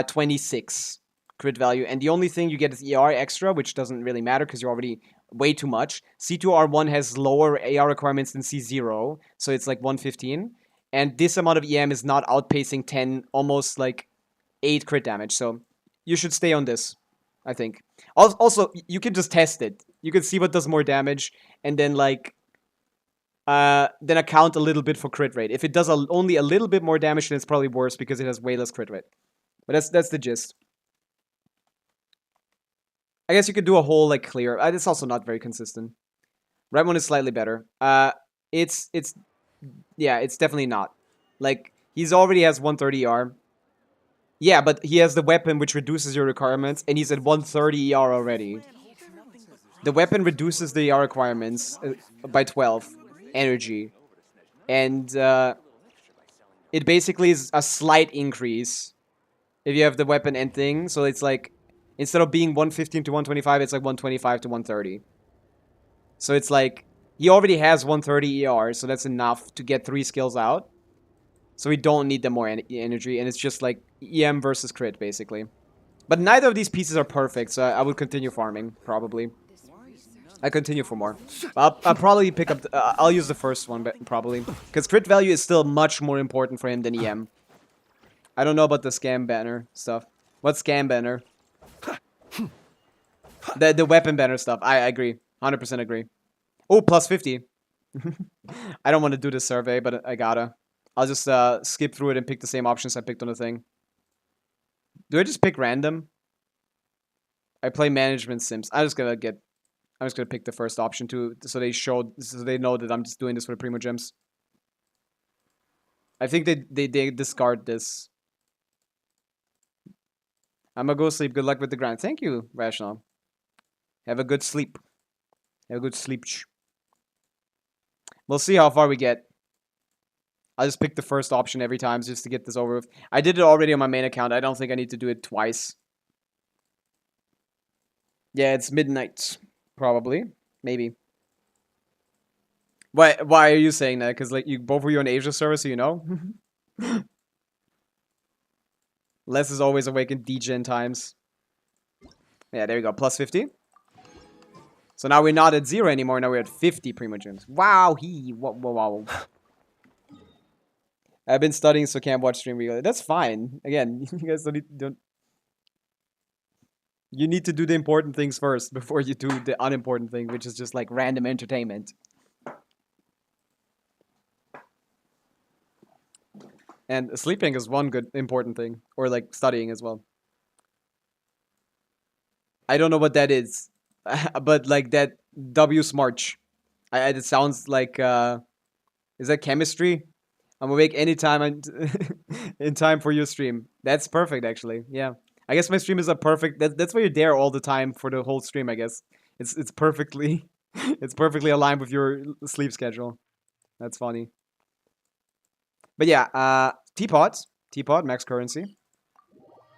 26 crit value. And the only thing you get is ER extra, which doesn't really matter because you're already way too much. C2R1 has lower AR requirements than C0. So it's like 115. And this amount of EM is not outpacing 10, almost like 8 crit damage. So you should stay on this, I think. Also, you can just test it. You can see what does more damage and then like then account a little bit for crit rate. If it does only a little bit more damage, then it's probably worse because it has way less crit rate. But that's the gist. I guess you could do a whole like clear. It's also not very consistent. Right one is slightly better. It's definitely not. Like he's already has 130 ER. Yeah, but he has the weapon which reduces your requirements, and he's at 130 ER already. The weapon reduces the ER requirements by 12 energy, and it basically is a slight increase if you have the weapon and thing. So it's like instead of being 115 to 125, it's like 125 to 130. So it's like he already has 130 ER, so that's enough to get 3 skills out. So we don't need the more energy, and it's just like EM versus crit, basically. But neither of these pieces are perfect, so I would continue farming, probably. I continue for more. I'll probably pick up... I'll use the first one, probably. Because crit value is still much more important for him than EM. I don't know about the scam banner stuff. What's scam banner? The weapon banner stuff. I agree. 100% agree. Oh, plus 50. I don't want to do this survey, but I gotta. I'll just skip through it and pick the same options I picked on the thing. Do I just pick random? I play management sims. I'm just gonna pick the first option too, so they know that I'm just doing this for the primo gems. I think they discard this. I'm gonna go sleep. Good luck with the grind. Thank you, Rational. Have a good sleep. Have a good sleep. We'll see how far we get. I'll just pick the first option every time just to get this over with. I did it already on my main account. I don't think I need to do it twice. Yeah, it's midnight. Probably. Maybe. Why are you saying that? Because like you both of you on Asia server, so you know. Les is always awake in DGen times. Yeah, there you go. Plus 50. So now we're not at 0 anymore. Now we're at 50 Primogens. Wow, wow. I've been studying, so can't watch stream regularly. That's fine. Again, you guys don't. You need to do the important things first before you do the unimportant thing, which is just like random entertainment. And sleeping is one good important thing, or like studying as well. I don't know what that is, but like that W Smarch. It sounds like is that chemistry? I'm awake anytime in time for your stream. That's perfect, actually. Yeah, I guess my stream is a perfect. That's why you're there all the time for the whole stream. I guess it's perfectly it's perfectly aligned with your sleep schedule. That's funny. But yeah, teapot, max currency.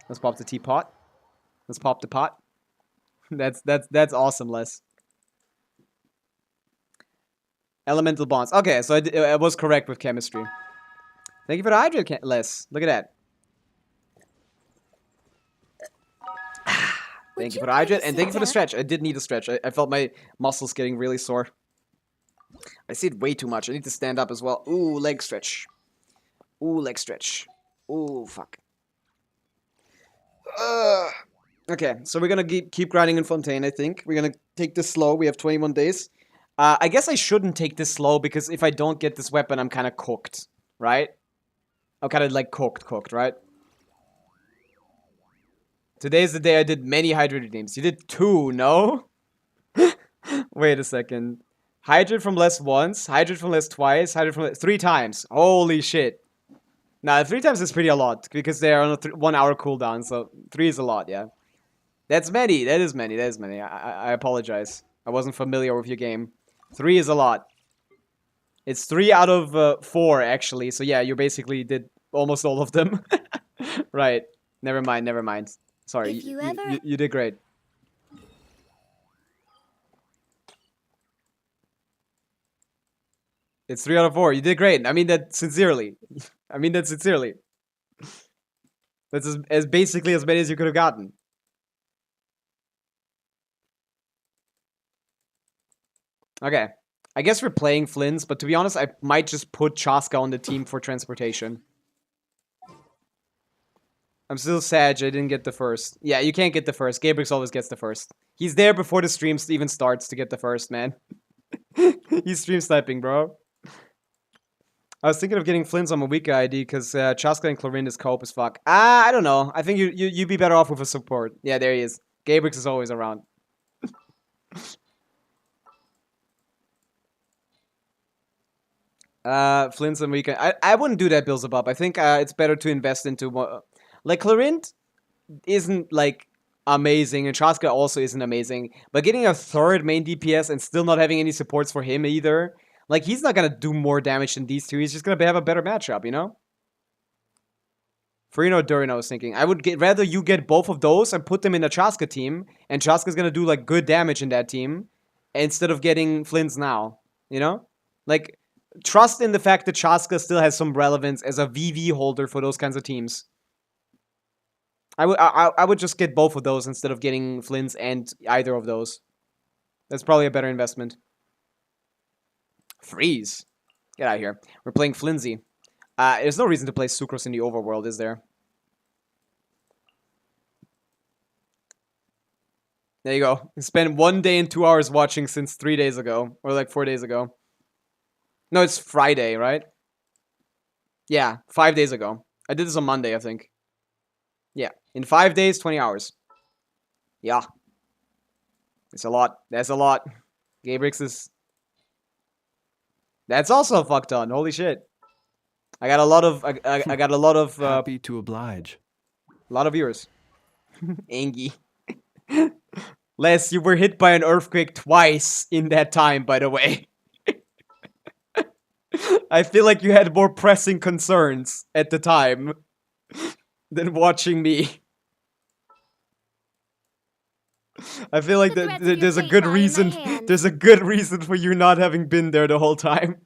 Let's pop the teapot. Let's pop the pot. That's awesome, Les. Elemental bonds. Okay, so I was correct with chemistry. Thank you for the hydrate, Les. Look at that. Thank you for the hydrate, and thank you for the stretch. I did need a stretch. I felt my muscles getting really sore. I see it way too much. I need to stand up as well. Ooh, leg stretch. Ooh, leg stretch. Ooh, fuck. Okay, so we're gonna keep grinding in Fontaine, I think. We're gonna take this slow. We have 21 days. I guess I shouldn't take this slow, because if I don't get this weapon, I'm kind of cooked, right? I'm kind of like cooked, right? Today's the day I did many hydrated games. You did 2, no? Wait a second. Hydrate from less once, hydrate from less twice, hydrate from less 3 times. Holy shit. Nah, 3 times is pretty a lot, because they're on a 1 hour cooldown, so 3 is a lot, yeah. That's many, that is many. I apologize. I wasn't familiar with your game. 3 is a lot. It's 3 out of 4, actually, so yeah, you basically did almost all of them. Right. Never mind. Sorry, you did great. It's 3 out of 4. You did great. I mean that sincerely. That's as basically as many as you could have gotten. Okay. I guess we're playing Flins, but to be honest, I might just put Chaska on the team for transportation. I'm still sad I didn't get the first. Yeah, you can't get the first. Gabrix always gets the first. He's there before the stream even starts to get the first, man. He's stream sniping, bro. I was thinking of getting Flins on my weak ID because Chaska and Chlorine is cope as fuck. I don't know. I think you'd be better off with a support. Yeah, there he is. Gabrix is always around. Flins and weak. I wouldn't do that, Beelzebub. I think it's better to invest into more. Like Chlorine isn't like amazing, and Chaska also isn't amazing. But getting a 3rd main DPS and still not having any supports for him either. Like, he's not gonna do more damage than these 2. He's just gonna have a better matchup, you know? Frino Durin, I was thinking. I would rather you get both of those and put them in a Chaska team. And Chaska's gonna do, like, good damage in that team. Instead of getting Flins now. You know? Like, trust in the fact that Chaska still has some relevance as a VV holder for those kinds of teams. I would just get both of those instead of getting Flins and either of those. That's probably a better investment. Freeze. Get out of here. We're playing Flinsy. There's no reason to play Sucrose in the overworld, is there? There you go. Spent 1 day and 2 hours watching since 3 days ago. Or like 4 days ago. No, it's Friday, right? Yeah, 5 days ago. I did this on Monday, I think. Yeah. In 5 days, 20 hours. Yeah. It's a lot. That's a lot. Gabrix is... That's also a fuck ton. Holy shit. I got a lot of... I got a lot of... Happy to oblige. A lot of viewers. Angie. Les, you were hit by an earthquake twice in that time, by the way. I feel like you had more pressing concerns at the time than watching me. I feel like The threads of your there's a fate good lie in my reason. hands. There's a good reason for you not having been there the whole time.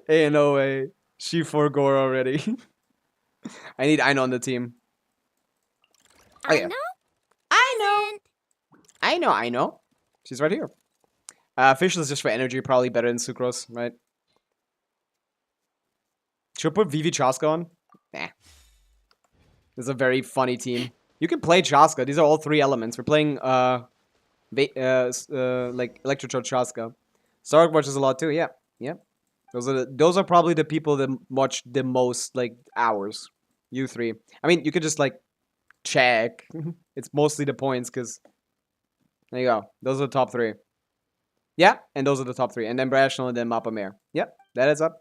Hey, no way. She forgore already. I need Aino on the team. Oh, yeah. I know. She's right here. Fischl is just for energy, probably better than Sucrose, right? Should we put Vivi Chaska on? Nah. This is a very funny team. You can play Chaska. These are all 3 elements. We're playing, like, Electrocharge Chaska. Stark watches a lot too, yeah. Yeah. Those are probably the people that watch the most, like, hours. You 3. I mean, you could just, like, check. It's mostly the points, because... There you go. Those are the top 3. Yeah, and those are the top 3. And then Brational and then Mappa Mare. Yep, that adds up.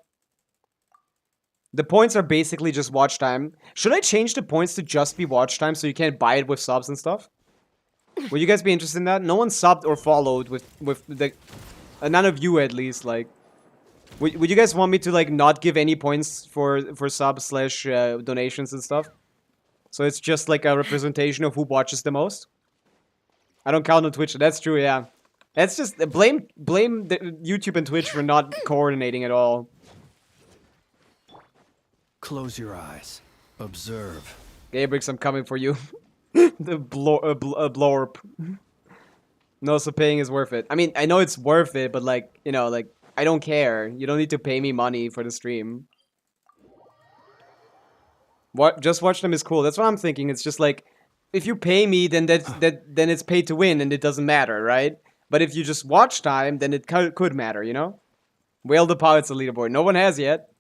The points are basically just watch time. Should I change the points to just be watch time so you can't buy it with subs and stuff? Would you guys be interested in that? No one subbed or followed with the... none of you, at least, like... Would you guys want me to, like, not give any points for subs / donations and stuff? So it's just, like, a representation of who watches the most? I don't count on Twitch. That's true, yeah. That's just... Blame the YouTube and Twitch for not coordinating at all. Close your eyes. Observe. Gabrix, I'm coming for you. The blorp. No, so paying is worth it. I mean, I know it's worth it, but like, you know, like, I don't care. You don't need to pay me money for the stream. Just watch them is cool. That's what I'm thinking. It's just like, if you pay me, then then it's pay to win, and it doesn't matter, right? But if you just watch time, then it could matter, you know? Whale the Pirates a leaderboard. No one has yet.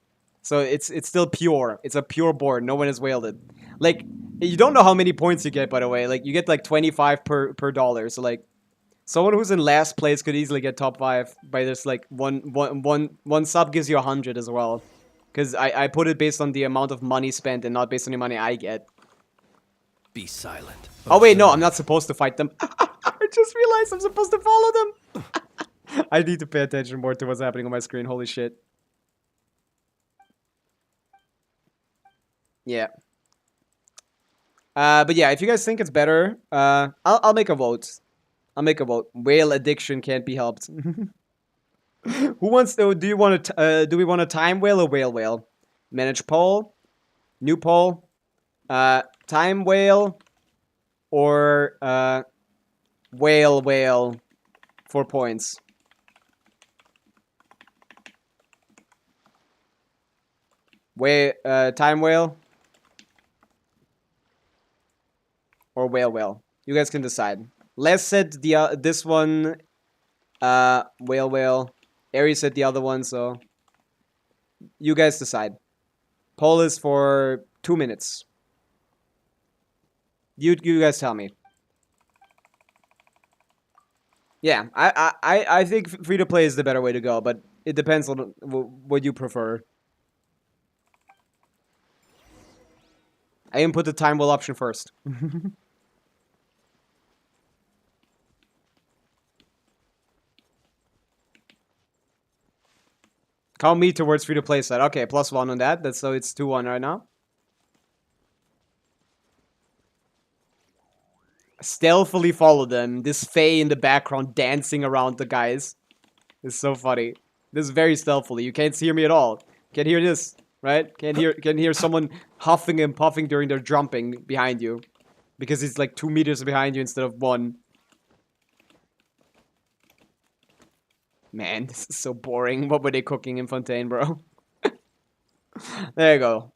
So it's still pure. It's a pure board. No one has whaled it. Like, you don't know how many points you get, by the way. Like, you get like 25 per dollar. So like, someone who's in last place could easily get top 5 by this like one sub gives you 100 as well. Because I put it based on the amount of money spent and not based on the money I get. Be silent. Oh wait, no, I'm not supposed to fight them. I just realized I'm supposed to follow them. I need to pay attention more to what's happening on my screen. Holy shit. Yeah. But yeah, if you guys think it's better, I'll make a vote. I'll make a vote. Whale addiction can't be helped. Who wants to? Do we want a time whale or whale? Manage poll. New poll. Time whale. Or whale for points. Time whale. Or whale. You guys can decide. Les said this one. Whale. Aries said the other one, so you guys decide. Poll is for 2 minutes. You guys tell me. Yeah, I think free to play is the better way to go, but it depends on what you prefer. I even put the time whale option first. Count me towards free to play side. Okay, +1 on that. So it's 2-1 right now. Stealthily follow them. This Fae in the background dancing around the guys. It's so funny. This is very stealthily. You can't hear me at all. Can't hear this, right? Can't hear someone huffing and puffing during their jumping behind you. Because he's like 2 meters behind you instead of 1. Man, this is so boring. What were they cooking in Fontaine, bro? There you go.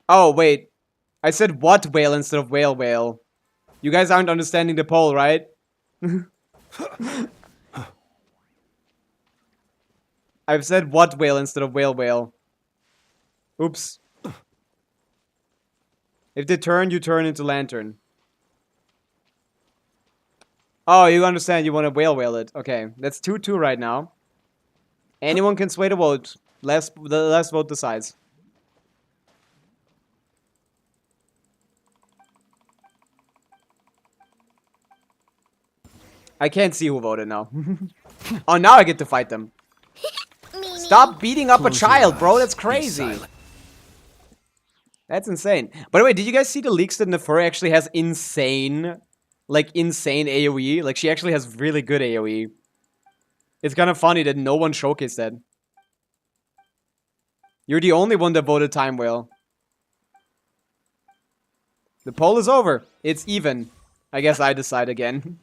Oh, wait. I said what whale instead of whale. You guys aren't understanding the poll, right? I've said what whale instead of whale. Oops. If they turn, you turn into lantern. Oh, you understand you want to whale it. Okay, that's 2-2 right now. Anyone can sway the vote. The last vote decides. I can't see who voted now. Oh, now I get to fight them. Stop beating up a child, bro. That's crazy. That's insane. By the way, did you guys see the leaks that Nefer actually has insane AoE? Like, she actually has really good AoE. It's kind of funny that no one showcased that. You're the only one that voted Time Whale. The poll is over. It's even. I guess I decide again.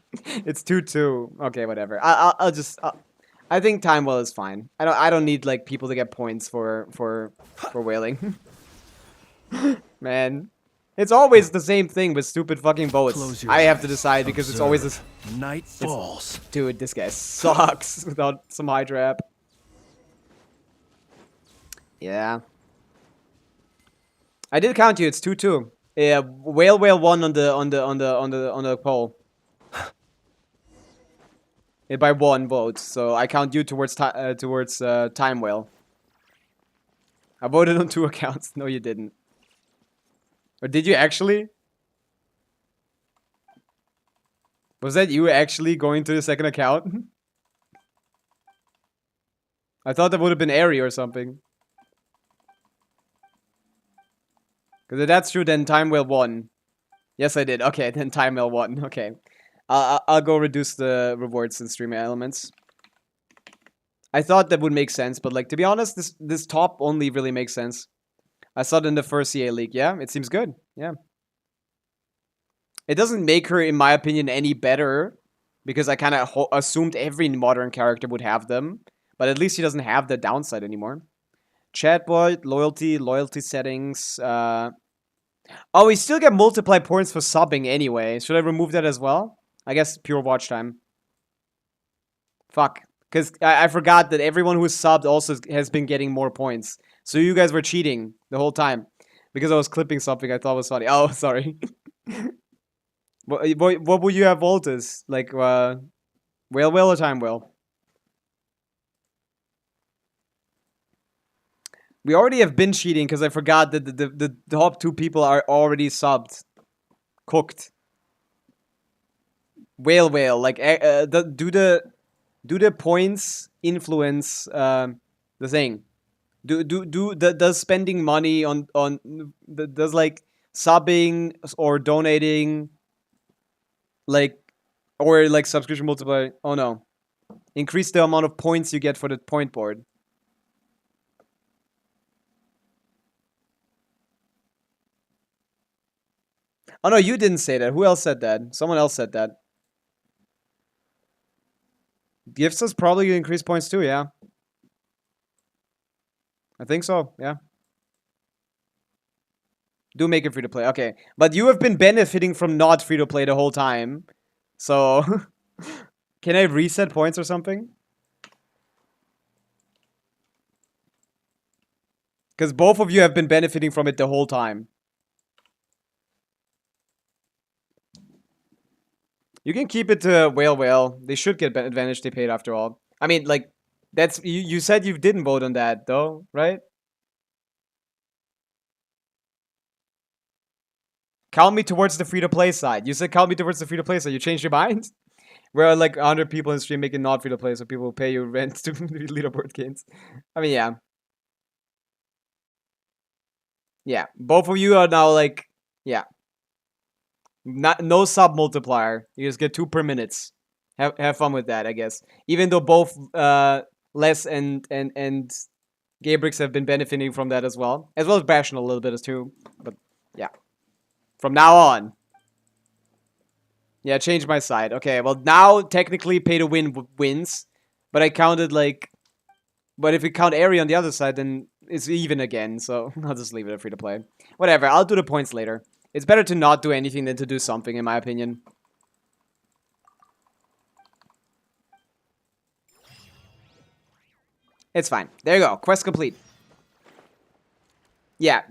It's 2-2. Okay, whatever. I'll just... I think Time Whale is fine. I don't need, like, people to get points for whaling. Man. It's always the same thing with stupid fucking votes. I have to decide because it's always this... Night falls. Dude, this guy sucks without some Hydra app. Yeah. I did count you, it's 2-2. Yeah, Whale won on the poll. Yeah, by 1 vote, so I count you towards Time Whale. I voted on 2 accounts. No, you didn't. Or did you actually? Was that you actually going to the second account? I thought that would have been Airy or something. Because if that's true, then Time Whale won. Yes, I did. Okay, then Time Whale won. Okay. I'll go reduce the rewards and stream elements. I thought that would make sense, but like, to be honest, this top only really makes sense. I saw it in the first CA league. Yeah, it seems good. Yeah. It doesn't make her, in my opinion, any better. Because I kind of assumed every modern character would have them. But at least she doesn't have the downside anymore. Chatbot, loyalty settings. Oh, we still get multiply points for subbing anyway. Should I remove that as well? I guess pure watch time. Fuck. Because I forgot that everyone who's subbed also has been getting more points. So you guys were cheating the whole time. Because I was clipping something I thought was funny. Oh, sorry. What would you have voted? Like, Whale or Time Whale? We already have been cheating because I forgot that the top 2 people are already subbed. Cooked. Whale. Like, do the points influence the thing? Does spending money does like subbing or donating, like, or like subscription multiplier? Oh no, increase the amount of points you get for the point board. Oh no, you didn't say that. Who else said that? Someone else said that. Gifts us probably increase points too, yeah. I think so, yeah. Do make it free to play, okay. But you have been benefiting from not free to play the whole time. So, can I reset points or something? Because both of you have been benefiting from it the whole time. You can keep it to Whale. They should get advantage they paid after all. I mean, like, that's... You said you didn't vote on that, though, right? Count me towards the free-to-play side. You said count me towards the free-to-play side. You changed your mind? Where like 100 people in stream make it not free-to-play, so people will pay you rent to leaderboard games. I mean, yeah. Yeah. Both of you are now, like... Yeah. No sub multiplier. You just get 2 per minutes. Have fun with that, I guess. Even though both Les and Gabrix have been benefiting from that as well as Bastion a little bit as too. But yeah, from now on. Yeah, change my side. Okay, well now technically pay to win wins, but I counted like. But if we count Airy on the other side, then it's even again. So I'll just leave it at free to play. Whatever. I'll do the points later. It's better to not do anything than to do something, in my opinion. It's fine. There you go. Quest complete. Yeah,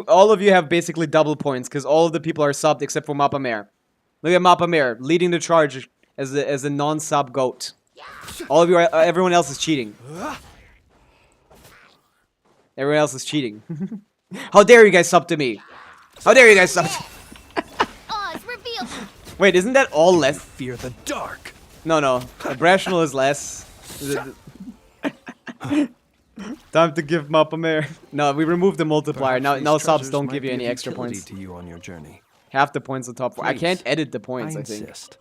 all of you have basically double points because all of the people are subbed except for Mappa Mare. Look at Mappa Mare leading the charge as a non-sub goat. All of you are, everyone else is cheating. Everyone else is cheating. How dare you guys sub to me? How dare you guys sub? Wait, isn't that all less? Fear the dark. No. Rational is less. Time to give Mappa Mare. No, we removed the multiplier. Perhaps Now these subs treasures don't might give you be any of extra utility points. to you on your journey. Half the points on top 4. I can't Please, edit the points, I think. insist.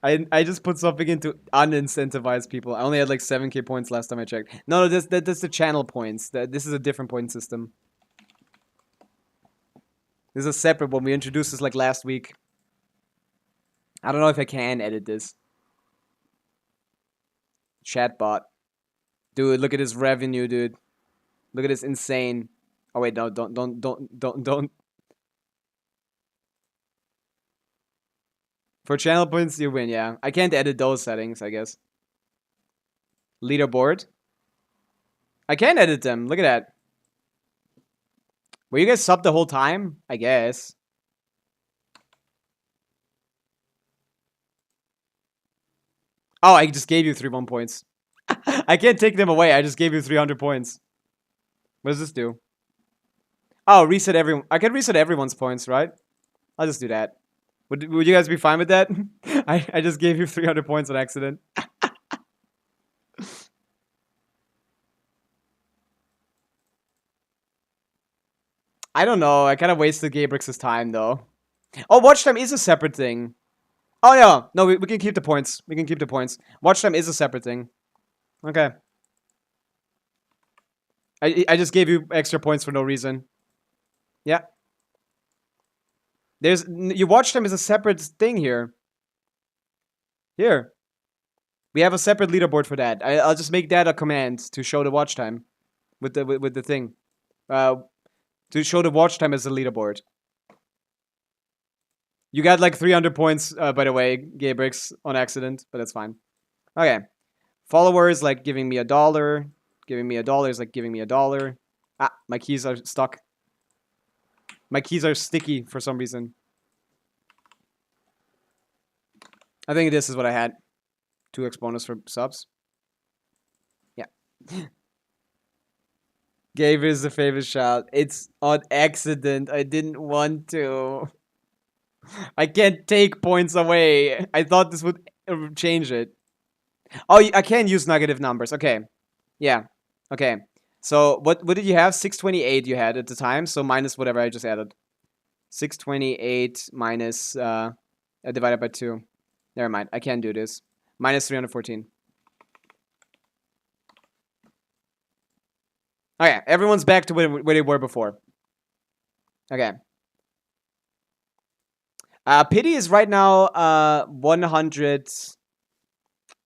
I just put something into unincentivize people. I only had like 7k points last time I checked. No, that's the channel points. This is a different point system. This is a separate one. We introduced this like last week. I don't know if I can edit this. Chatbot. Dude, look at this revenue, dude. Look at this insane. Oh wait, no, don't. For channel points, you win, yeah. I can't edit those settings, I guess. Leaderboard. I can edit them. Look at that. Were you guys subbed the whole time? I guess. Oh, I just gave you 3 points. I can't take them away. I just gave you 300 points. What does this do? Oh, reset everyone. I can reset everyone's points, right? I'll just do that. Would you guys be fine with that? I just gave you 300 points on accident. I don't know. I kind of wasted Gabrix's time, though. Oh, watch time is a separate thing. Oh, yeah. No, we can keep the points. We can keep the points. Watch time is a separate thing. Okay. I just gave you extra points for no reason. Yeah. Your watch time is a separate thing here. Here. We have a separate leaderboard for that. I'll just make that a command to show the watch time. With the thing. To show the watch time as a leaderboard. You got like 300 points, by the way, Gabrix, on accident, but that's fine. Okay. Followers, like giving me $1. Giving me $1 is like giving me $1. Ah, my keys are stuck. My keys are sticky for some reason. I think this is what I had. 2x bonus for subs. Yeah. Gabe is the favorite shout. It's on accident. I didn't want to. I can't take points away. I thought this would change it. Oh, I can use negative numbers. Okay. Yeah. Okay. So what did you have? 628 you had at the time. So minus whatever I just added. 628 minus divided by 2. Never mind. I can't do this. Minus 314. Okay. Everyone's back to where they were before. Okay. Pity is right now 100.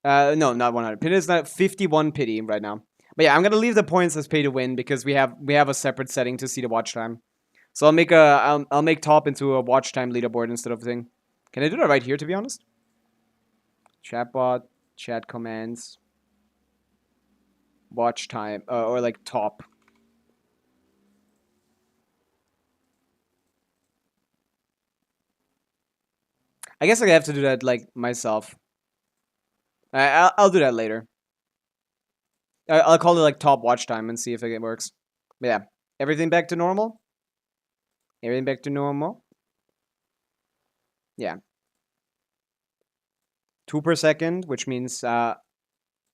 No, not 100. Pity is not 51 pity right now. But yeah, I'm gonna leave the points as pay to win because we have a separate setting to see the watch time. So I'll make top into a watch time leaderboard instead of thing. Can I do that right here? To be honest, chatbot, chat commands, watch time, or like top. I guess I have to do that like myself. I'll do that later. I'll call it like top watch time and see if it works. But yeah, everything back to normal. Everything back to normal. Yeah. 2 per second, which means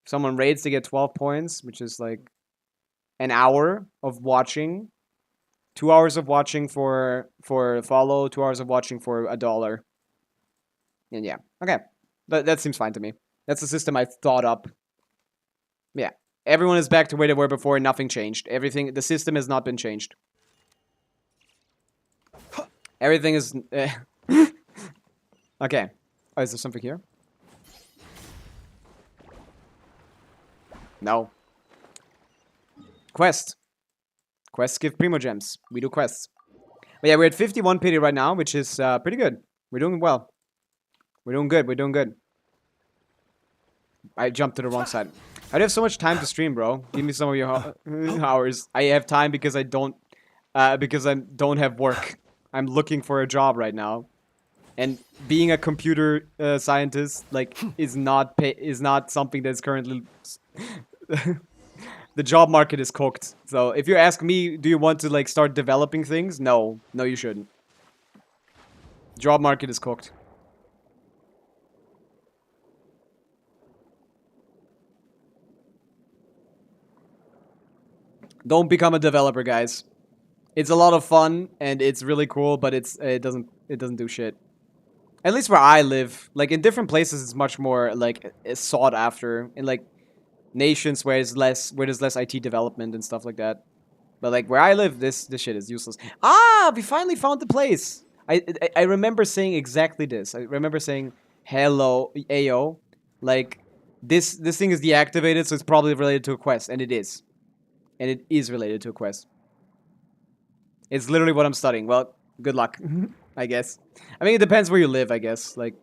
someone raids to get 12 points, which is like an hour of watching. 2 hours of watching for follow. 2 hours of watching for $1. And yeah, okay, that seems fine to me. That's the system I thought up. Yeah, everyone is back to where they were before. Nothing changed. The system has not been changed. Everything is okay. Oh, is there something here? No. Quest. Quests give primogems. We do quests. But yeah, we're at 51 pity right now, which is pretty good. We're doing well. We're doing good. We're doing good. I jumped to the wrong side. I have so much time to stream, bro. Give me some of your hours. I have time because I don't have work. I'm looking for a job right now, and being a computer scientist is not something that's currently. The job market is cooked. So if you ask me, do you want to start developing things? No, you shouldn't. Job market is cooked. Don't become a developer, guys. It's a lot of fun and it's really cool, but it doesn't do shit. At least where I live, like in different places, it's much more like sought after. In like nations where there's less IT development and stuff like that. But like where I live, this shit is useless. Ah, we finally found the place. I remember saying exactly this. I remember saying, "Hello, Ayo," like this thing is deactivated, so it's probably related to a quest, and it is. And it is related to a quest. It's literally what I'm studying. Well, good luck, I guess. I mean, it depends where you live, I guess. Like,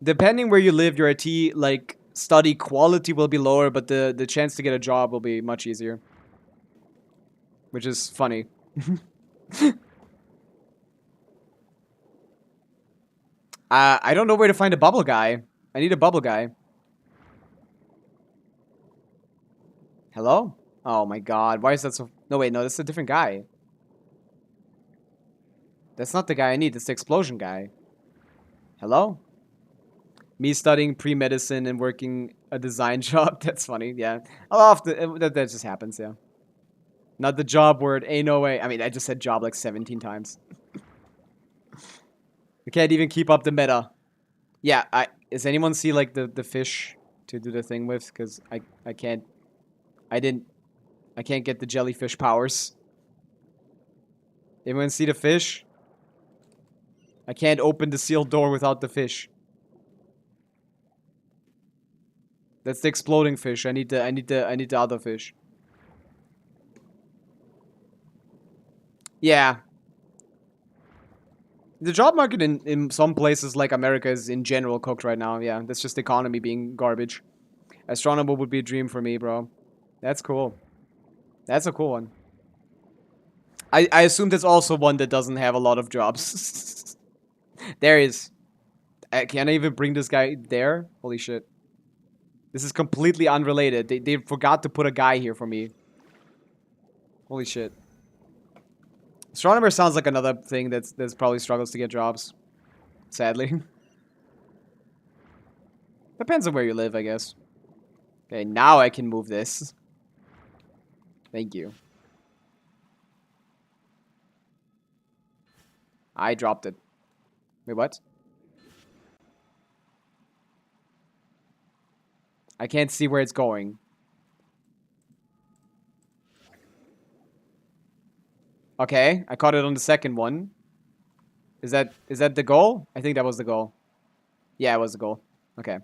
depending where you live, your IT, like, study quality will be lower, but the chance to get a job will be much easier. Which is funny. I don't know where to find a bubble guy. I need a bubble guy. Hello? Oh my god, why is that so... No, wait, no, that's a different guy. That's not the guy I need, that's the explosion guy. Hello? Me studying pre-medicine and working a design job, that's funny, yeah. That just happens, yeah. Not the job word, ain't no way. I mean, I just said job like 17 times. I can't even keep up the meta. Yeah, does anyone see like the fish to do the thing with? Because I can't... I can't get the jellyfish powers. Anyone see the fish? I can't open the sealed door without the fish. That's the exploding fish. I need the other fish. Yeah. The job market in some places like America is in general cooked right now. Yeah, that's just the economy being garbage. Astronomer would be a dream for me, bro. That's cool. That's a cool one. I assume that's also one that doesn't have a lot of jobs. There is. Can I even bring this guy there? Holy shit. This is completely unrelated. They forgot to put a guy here for me. Holy shit. Astronomer sounds like another thing that's probably struggles to get jobs. Sadly. Depends on where you live, I guess. Okay, now I can move this. Thank you. I dropped it. Wait, what? I can't see where it's going. Okay, I caught it on the second one. Is that the goal? I think that was the goal. Yeah, it was the goal. Okay.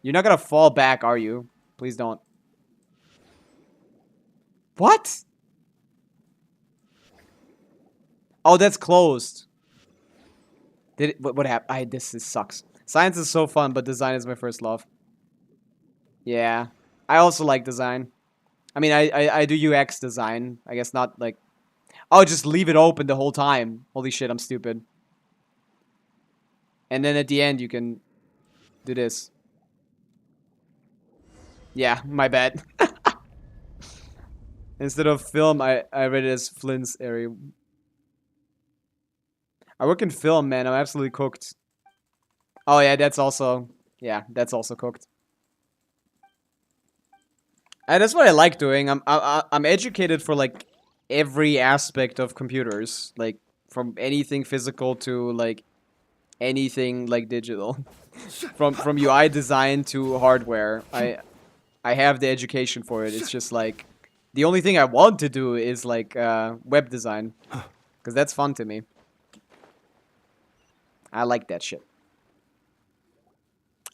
You're not gonna fall back, are you? Please don't. What? Oh, that's closed. Did it? What happened? This sucks. Science is so fun, but design is my first love. Yeah, I also like design. I mean, I do UX design. I guess not like... Oh, just leave it open the whole time. Holy shit, I'm stupid. And then at the end, you can do this. Yeah, my bad. Instead of film, I read it as Flins area. I work in film, man. I'm absolutely cooked. Oh, yeah, that's also... Yeah, that's also cooked. And that's what I like doing. I'm educated for, like, every aspect of computers. Like, from anything physical to, like, anything, like, digital. from UI design to hardware. I have the education for it. It's just, like... The only thing I want to do is, like, web design. Because that's fun to me. I like that shit.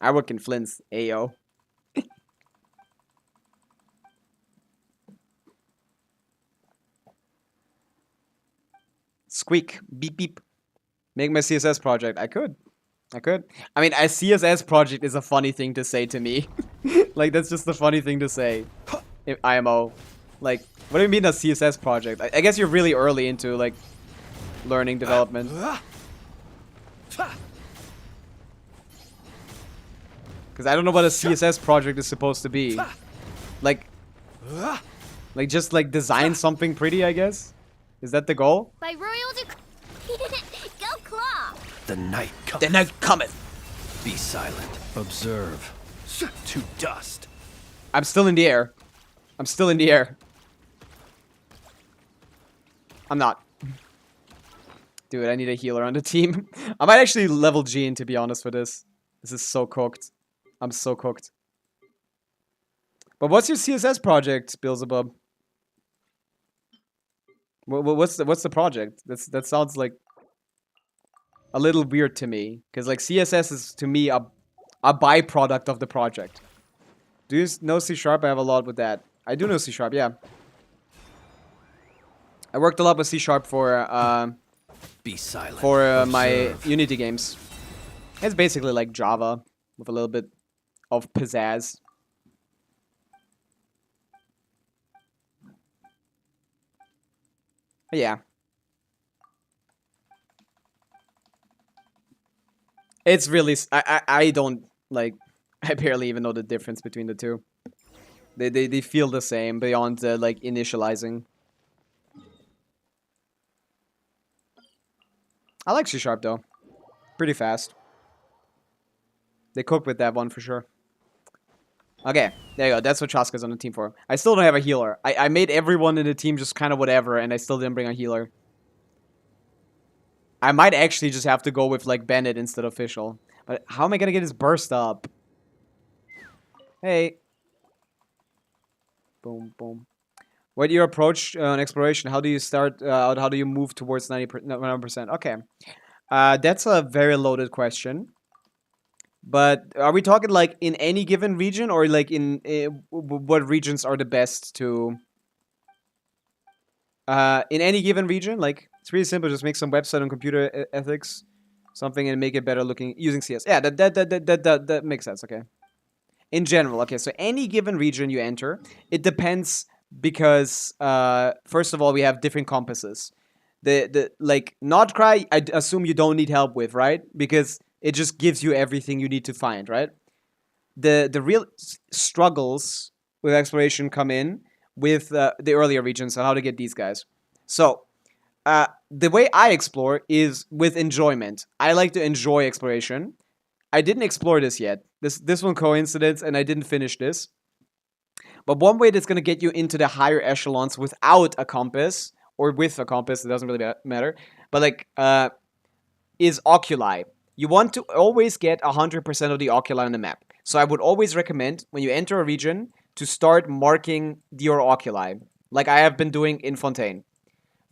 I work in Flins. Ayo. Squeak. Beep beep. Make my CSS project. I could. I mean, a CSS project is a funny thing to say to me. Like, that's just a funny thing to say. IMO. Like, what do you mean a CSS project? I guess you're really early into, like, learning development. Because I don't know what a CSS project is supposed to be. Like, just, like, design something pretty, I guess? Is that the goal? By royal Go Claw! The night cometh. The night cometh! Be silent. Observe. to dust. I'm still in the air. I'm still in the air. I'm not. Dude, I need a healer on the team. I might actually level Gene, to be honest, for this. This is so cooked. I'm so cooked. But what's your CSS project, Beelzebub? What's the project? That sounds like a little weird to me. Because like CSS is to me a byproduct of the project. Do you know C#? I have a lot with that. I do know C#, yeah. I worked a lot with C# for Be silent. for my Unity games. It's basically like Java with a little bit of pizzazz. Yeah. It's really... I don't, like... I barely even know the difference between the two. They feel the same beyond, like, initializing. I like C# though. Pretty fast. They cook with that one for sure. Okay, there you go. That's what Chaska's on the team for. I still don't have a healer. I made everyone in the team just kind of whatever, and I still didn't bring a healer. I might actually just have to go with, like, Bennett instead of Fischl. But how am I gonna get his burst up? Hey. Boom, boom. What your approach on exploration? How do you start out? How do you move towards 90%? Okay. That's a very loaded question. But are we talking like in any given region or like in what regions are the best to... in any given region? Like, it's really simple. Just make some website on computer ethics. Something and make it better looking using CS. Yeah, that makes sense. Okay. In general. Okay, so any given region you enter, it depends because, first of all, we have different compasses. Like, Notcry, I assume you don't need help with, right? Because it just gives you everything you need to find, right? The real struggles with exploration come in with the earlier regions on how to get these guys. So, the way I explore is with enjoyment. I like to enjoy exploration. I didn't explore this yet. This one coincidence, and I didn't finish this. But one way that's going to get you into the higher echelons without a compass, or with a compass, it doesn't really matter, but like, is oculi. You want to always get 100% of the oculi on the map. So I would always recommend, when you enter a region, to start marking your oculi, like I have been doing in Fontaine.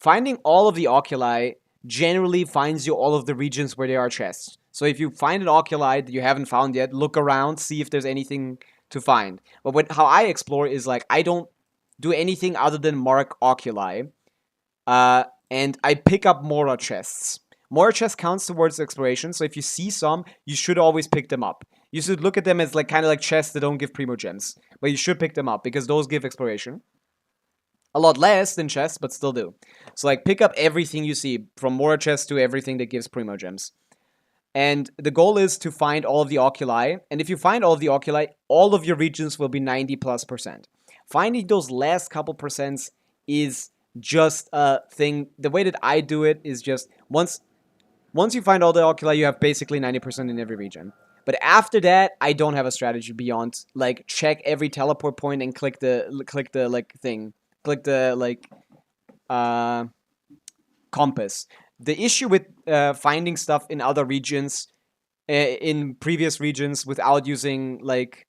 Finding all of the oculi generally finds you all of the regions where there are chests. So if you find an oculi that you haven't found yet, look around, see if there's anything to find. But how I explore is like, I don't do anything other than mark oculi. And I pick up Mora chests. Mora chests counts towards exploration, so if you see some, you should always pick them up. You should look at them as like kind of like chests that don't give primo gems. But you should pick them up, because those give exploration. A lot less than chests, but still do. So like, pick up everything you see, from Mora chests to everything that gives primo gems. And the goal is to find all of the oculi. And if you find all of the oculi, all of your regions will be 90+%. Finding those last couple percents is just a thing. The way that I do it is just once you find all the oculi, you have basically 90% in every region. But after that, I don't have a strategy beyond like check every teleport point and click the compass. The issue with finding stuff in other regions, in previous regions, without using like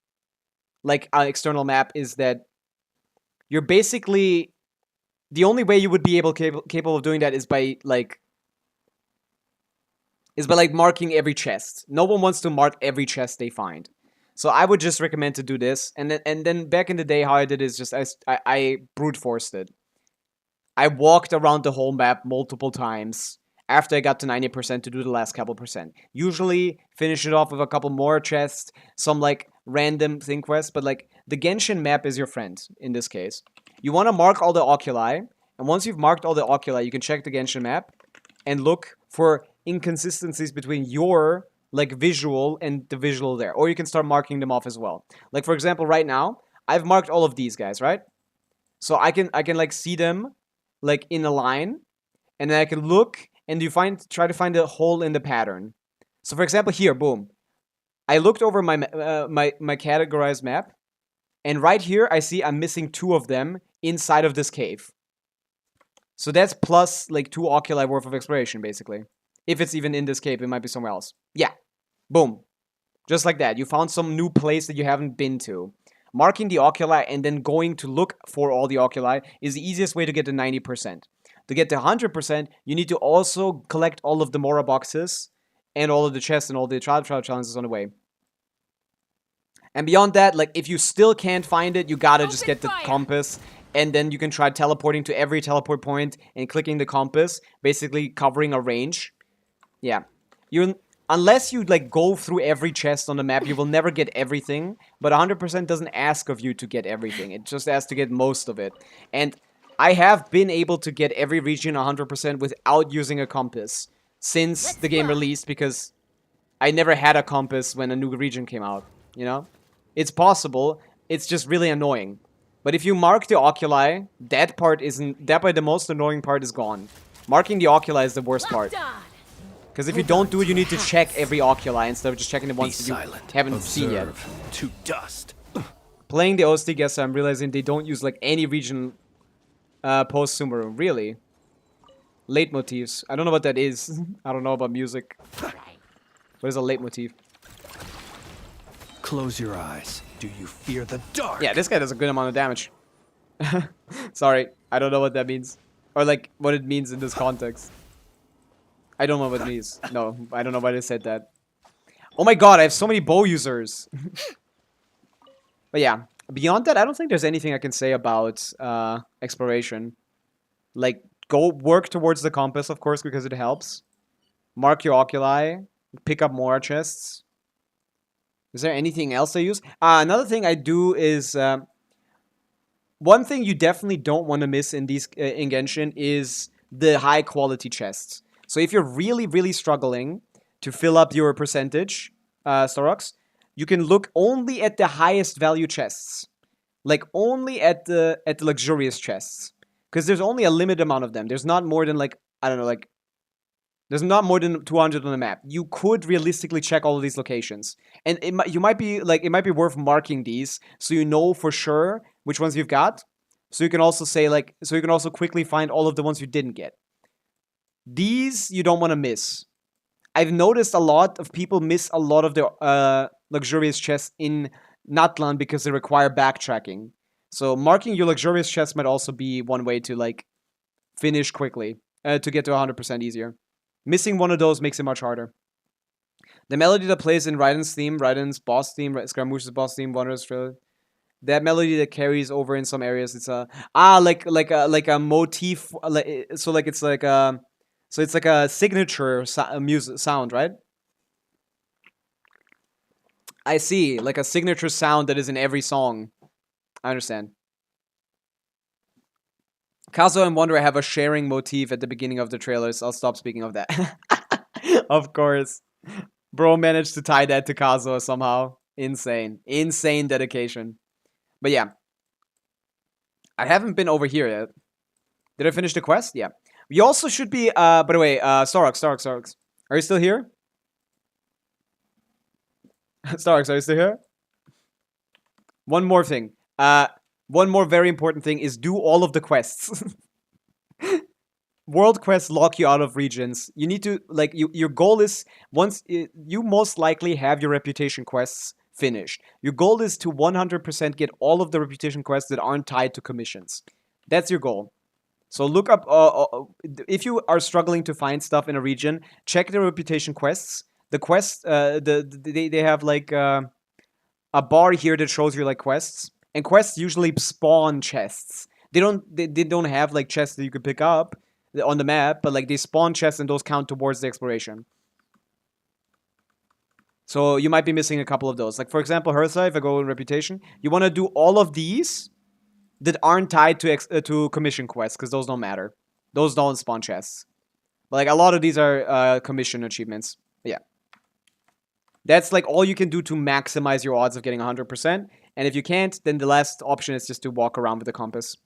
an external map, is that you're basically... The only way you would be capable of doing that is by marking every chest. No one wants to mark every chest they find. So I would just recommend to do this. And then back in the day, how I did is just I brute forced it. I walked around the whole map multiple times after I got to 90% to do the last couple percent. Usually finish it off with a couple more chests, some like random thing quests, but like the Genshin map is your friend in this case. You want to mark all the oculi, and once you've marked all the oculi, you can check the Genshin map and look for inconsistencies between your like visual and the visual there, or you can start marking them off as well. Like for example, right now I've marked all of these guys, right? So I can like see them like in a line, and then I can look and try to find a hole in the pattern. So for example, here, boom. I looked over my my categorized map, and right here I see I'm missing 2 of them inside of this cave. So that's plus like 2 oculi worth of exploration, basically. If it's even in this cave, it might be somewhere else. Yeah. Boom. Just like that. You found some new place that you haven't been to. Marking the oculi and then going to look for all the oculi is the easiest way to get to 90%. To get to 100%, you need to also collect all of the Mora boxes and all of the chests and all the trial challenges on the way. And beyond that, like, if you still can't find it, you gotta just get the compass, and then you can try teleporting to every teleport point and clicking the compass, basically covering a range. Yeah. Unless you, like, go through every chest on the map, you will never get everything, but 100% doesn't ask of you to get everything. It just asks to get most of it. And I have been able to get every region 100% without using a compass since the game released, because I never had a compass when a new region came out, you know? It's possible, it's just really annoying. But if you mark the oculi, that part, the most annoying part is gone. Marking the oculi is the worst part. Because if you don't do it, you need to check every oculi instead of just checking the ones that you haven't seen yet. To dust. Playing the OST guess, I'm realizing they don't use like any region post Sumeru. Really? Leitmotifs. I don't know what that is. I don't know about music. What is a leitmotif? Close your eyes. Do you fear the dark? Yeah, this guy does a good amount of damage. Sorry, I don't know what that means. Or like, what it means in this context. I don't know what it means. No, I don't know why they said that. Oh my god, I have so many bow users. But yeah, beyond that, I don't think there's anything I can say about exploration. Like, go work towards the compass, of course, because it helps. Mark your oculi. Pick up more chests. Is there anything else I use? Another thing I do is... one thing you definitely don't want to miss in these in Genshin is the high quality chests. So if you're really, really struggling to fill up your percentage, Storox, you can look only at the highest value chests. Like, only at the luxurious chests. Because there's only a limited amount of them. There's not more than, like, I don't know, like... There's not more than 200 on the map. You could realistically check all of these locations. And it might be worth marking these so you know for sure which ones you've got. So you can also say, like... So you can also quickly find all of the ones you didn't get. These you don't want to miss. I've noticed a lot of people miss a lot of the luxurious chests in Natlan because they require backtracking. So marking your luxurious chests might also be one way to like finish quickly, to get to 100% easier. Missing one of those makes it much harder. The melody that plays in Raiden's theme, Raiden's boss theme, Scaramuche's boss theme, Wanderer's Thriller, that melody that carries over in some areas, it's a like a motif, so it's like a signature music sound, right? I see, like a signature sound that is in every song. I understand. Kazuo and Wanderer have a sharing motif at the beginning of the trailers. I'll stop speaking of that. Of course. Bro managed to tie that to Kazuo somehow. Insane. Insane dedication. But yeah. I haven't been over here yet. Did I finish the quest? Yeah. We also should be, by the way, Storox. Are you still here? Storox, are you still here? One more thing. One more very important thing is do all of the quests. World quests lock you out of regions. You need to, like, your goal is, once, you most likely have your reputation quests finished. Your goal is to 100% get all of the reputation quests that aren't tied to commissions. That's your goal. So look up, if you are struggling to find stuff in a region, check the reputation quests. The quests, they have like a bar here that shows you like quests, and quests usually spawn chests. They don't have like chests that you could pick up on the map, but like they spawn chests and those count towards the exploration. So you might be missing a couple of those. Like for example, Hertha, if I go in reputation, you want to do all of these that aren't tied to commission quests, because those don't matter. Those don't spawn chests. But like a lot of these are commission achievements. But yeah. That's like all you can do to maximize your odds of getting 100%. And if you can't, then the last option is just to walk around with the compass.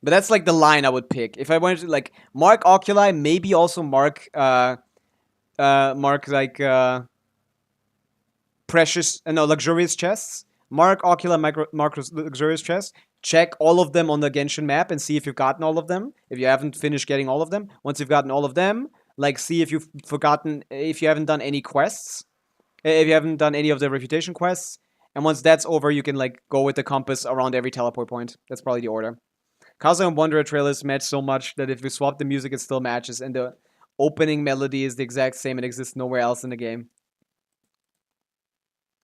But that's like the line I would pick. If I wanted to like mark oculi, maybe also mark mark like luxurious chests. Mark ocular mark luxurious chests. Check all of them on the Genshin map and see if you've gotten all of them. If you haven't finished getting all of them, once you've gotten all of them, like see if you've forgotten, if you haven't done any quests, if you haven't done any of the refutation quests, and once that's over, you can like go with the compass around every teleport point. That's probably the order. Kazuha and Wanderer trailers match so much that if you swap the music, it still matches, and the opening melody is the exact same and exists nowhere else in the game.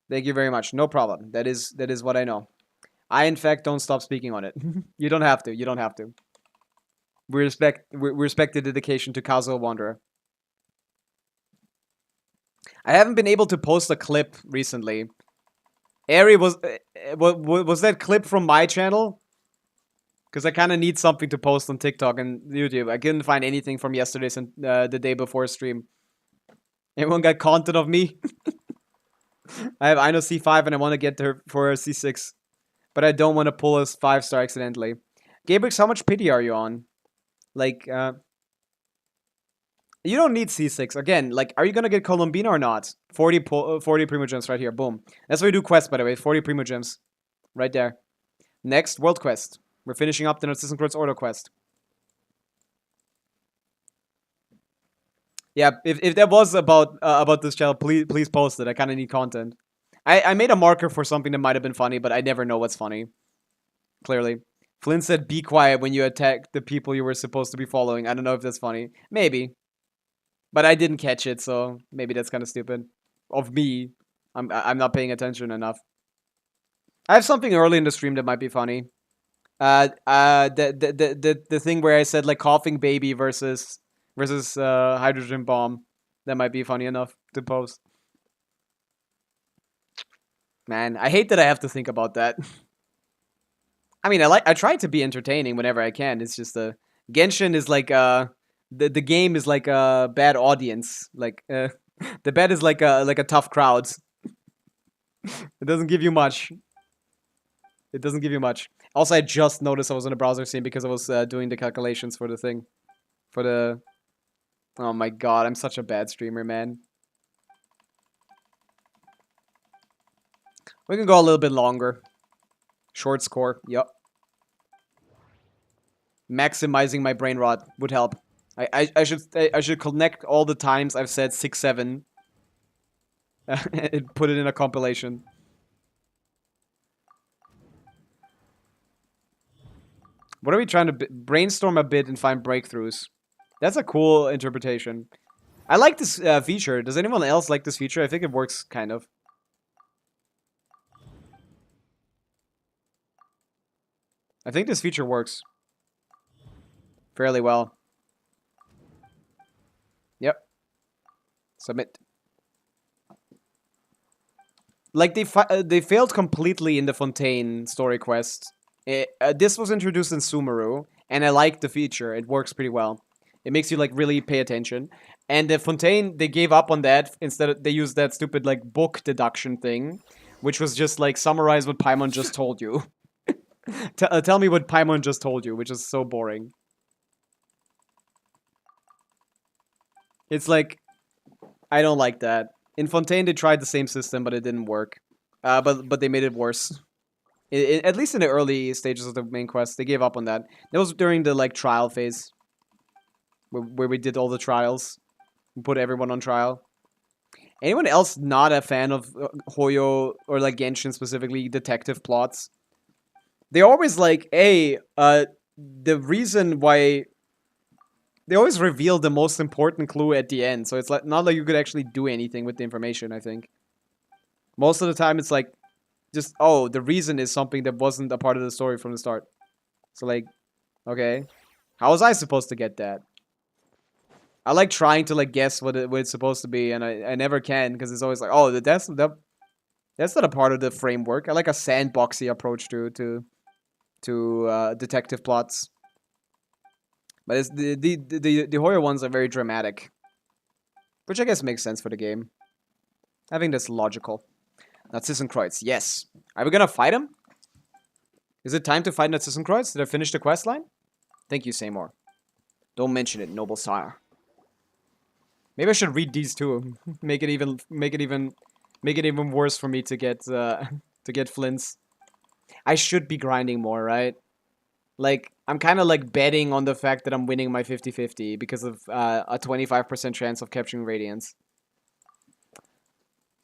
Thank you very much. No problem. That is what I know. I, in fact, don't stop speaking on it. You don't have to. You don't have to. We respect the dedication to Kazuha Wanderer. I haven't been able to post a clip recently. Ari, was that clip from my channel? Because I kind of need something to post on TikTok and YouTube. I couldn't find anything from yesterday's and the day before stream. Everyone got content of me. I have Ino C5 and I want to get her for a C6. But I don't want to pull a 5-star accidentally. Gabrix, how much pity are you on? Like, you don't need C6. Again, like, are you going to get Columbina or not? 40 Primo Gems right here. Boom. That's why we do quests, by the way. 40 Primo Gems. Right there. Next, World Quest. We're finishing up the Narcissus Crow's Order quest. Yeah, if that was about this channel, please post it. I kind of need content. I made a marker for something that might have been funny, but I never know what's funny. Clearly. Flynn said, be quiet when you attack the people you were supposed to be following. I don't know if that's funny. Maybe. But I didn't catch it, so maybe that's kind of stupid. Of me. I'm not paying attention enough. I have something early in the stream that might be funny. The thing where I said, like, coughing baby versus hydrogen bomb. That might be funny enough to post. Man, I hate that I have to think about that. I mean, I try to be entertaining whenever I can. It's just Genshin is like the game is like a bad audience. Like the bad is like a tough crowd. It doesn't give you much. It doesn't give you much. Also, I just noticed I was in a browser scene because I was doing the calculations for the thing. For the... Oh my god, I'm such a bad streamer, man. We can go a little bit longer. Short score, yep. Maximizing my brain rot would help. I should connect all the times I've said 6-7 and put it in a compilation. What are we trying to brainstorm a bit and find breakthroughs? That's a cool interpretation. I like this feature. Does anyone else like this feature? I think it works kind of. I think this feature works fairly well. Yep. Submit. Like they failed completely in the Fontaine story quest. This was introduced in Sumeru, and I like the feature. It works pretty well. It makes you like really pay attention. And the Fontaine, they gave up on that. Instead, they used that stupid like book deduction thing, which was just like summarize what Paimon just told you. Tell me what Paimon just told you, which is so boring. It's like, I don't like that. In Fontaine, they tried the same system, but it didn't work. But they made it worse. At least in the early stages of the main quest, they gave up on that. That was during the like trial phase, where we did all the trials, and put everyone on trial. Anyone else not a fan of Hoyo or like Genshin specifically detective plots? They always like, hey, the reason why they always reveal the most important clue at the end, so it's like not like you could actually do anything with the information. I think most of the time it's like just, oh, the reason is something that wasn't a part of the story from the start. So like, okay, how was I supposed to get that? I like trying to like guess what it's supposed to be, and I never can because it's always like, oh, that's not a part of the framework. I like a sandboxy approach to detective plots. But it's the Hoyo ones are very dramatic, which I guess makes sense for the game. I think that's logical. Narcissenkreuz, yes. Are we gonna fight him? Is it time to fight Narcissenkreuz? Did I finish the quest line? Thank you, Seymour. Don't mention it, noble sire. Maybe I should read these too. Make it even worse for me to get Flins. I should be grinding more, right? Like, I'm kind of like betting on the fact that I'm winning my 50-50 because of a 25% chance of capturing Radiance.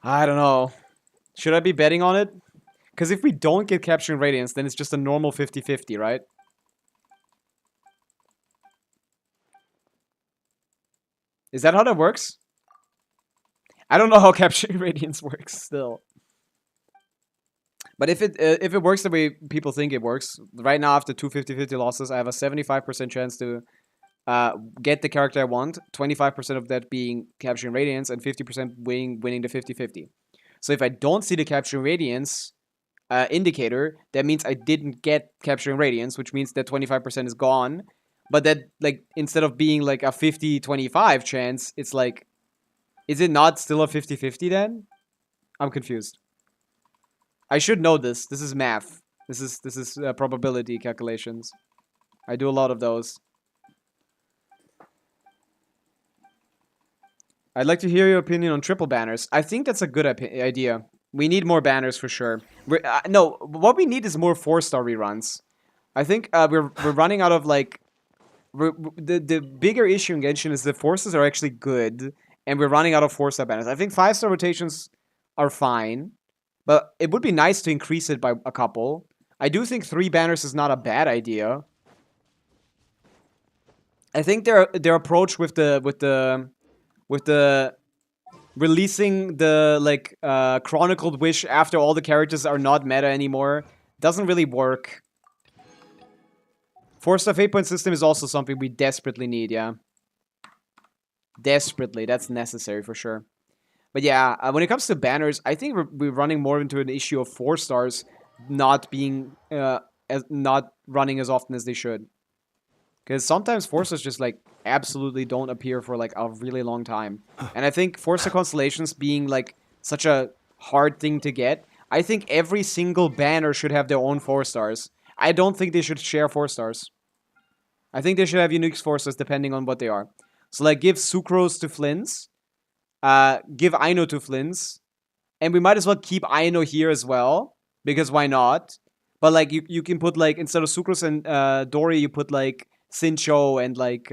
I don't know. Should I be betting on it? Because if we don't get capturing Radiance, then it's just a normal 50-50, right? Is that how that works? I don't know how capturing Radiance works still. But if it works the way people think it works, right now after two 50-50 losses, I have a 75% chance to get the character I want, 25% of that being capturing Radiance, and 50% winning the 50-50. So if I don't see the capturing Radiance indicator, that means I didn't get capturing Radiance, which means that 25% is gone. But that, like, instead of being like a 50-25 chance, it's like, is it not still a 50-50 then? I'm confused. I should know this. This is math. This is probability calculations. I do a lot of those. I'd like to hear your opinion on triple banners. I think that's a good idea. We need more banners for sure. No, what we need is more 4-star reruns. I think we're running out of like... The bigger issue in Genshin is the forces are actually good, and we're running out of 4-star banners. I think 5-star rotations are fine, but it would be nice to increase it by a couple. I do think 3 banners is not a bad idea. I think their approach with the releasing the like chronicled wish after all the characters are not meta anymore doesn't really work. 4-star fate point system is also something we desperately need, yeah. Desperately, that's necessary for sure. But yeah, when it comes to banners, I think we're running more into an issue of 4 stars not being not running as often as they should. Because sometimes 4 stars just like absolutely don't appear for like a really long time. And I think 4-star constellations being like such a hard thing to get, I think every single banner should have their own 4 stars. I don't think they should share 4 stars. I think they should have unique 4 stars depending on what they are. So like give Sucrose to Flins. Give Aino to Flins. And we might as well keep Aino here as well. Because why not? But like you can put like, instead of Sucrose and Dory, you put like Sincho and like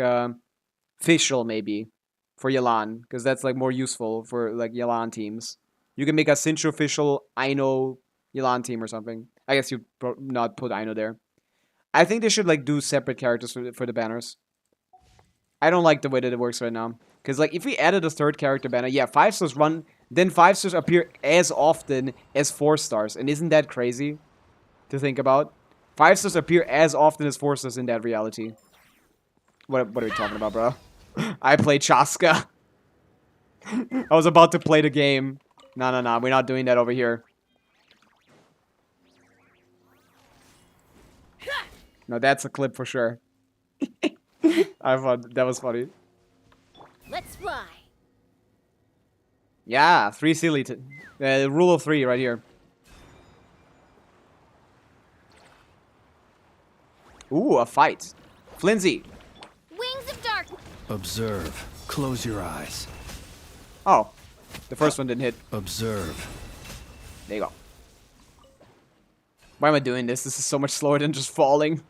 Fischl maybe. For Yelan. Because that's like more useful for like Yelan teams. You can make a Sincho, Fischl, Aino, Yelan team or something. I guess you'd not put Aino there. I think they should like do separate characters for the banners. I don't like the way that it works right now. Because like if we added a 3rd character banner, yeah, 5 stars run, then 5 stars appear as often as 4 stars. And isn't that crazy to think about? 5 stars appear as often as 4 stars in that reality. What are we talking about, bro? I played Chaska. I was about to play the game. No, we're not doing that over here. No, that's a clip for sure. I thought that was funny. Let's fly. Yeah, 3 silly. Rule of 3 right here. Ooh, a fight. Flinsy. Wings of dark. Observe. Close your eyes. Oh, the first one didn't hit. Observe. There you go. Why am I doing this? This is so much slower than just falling.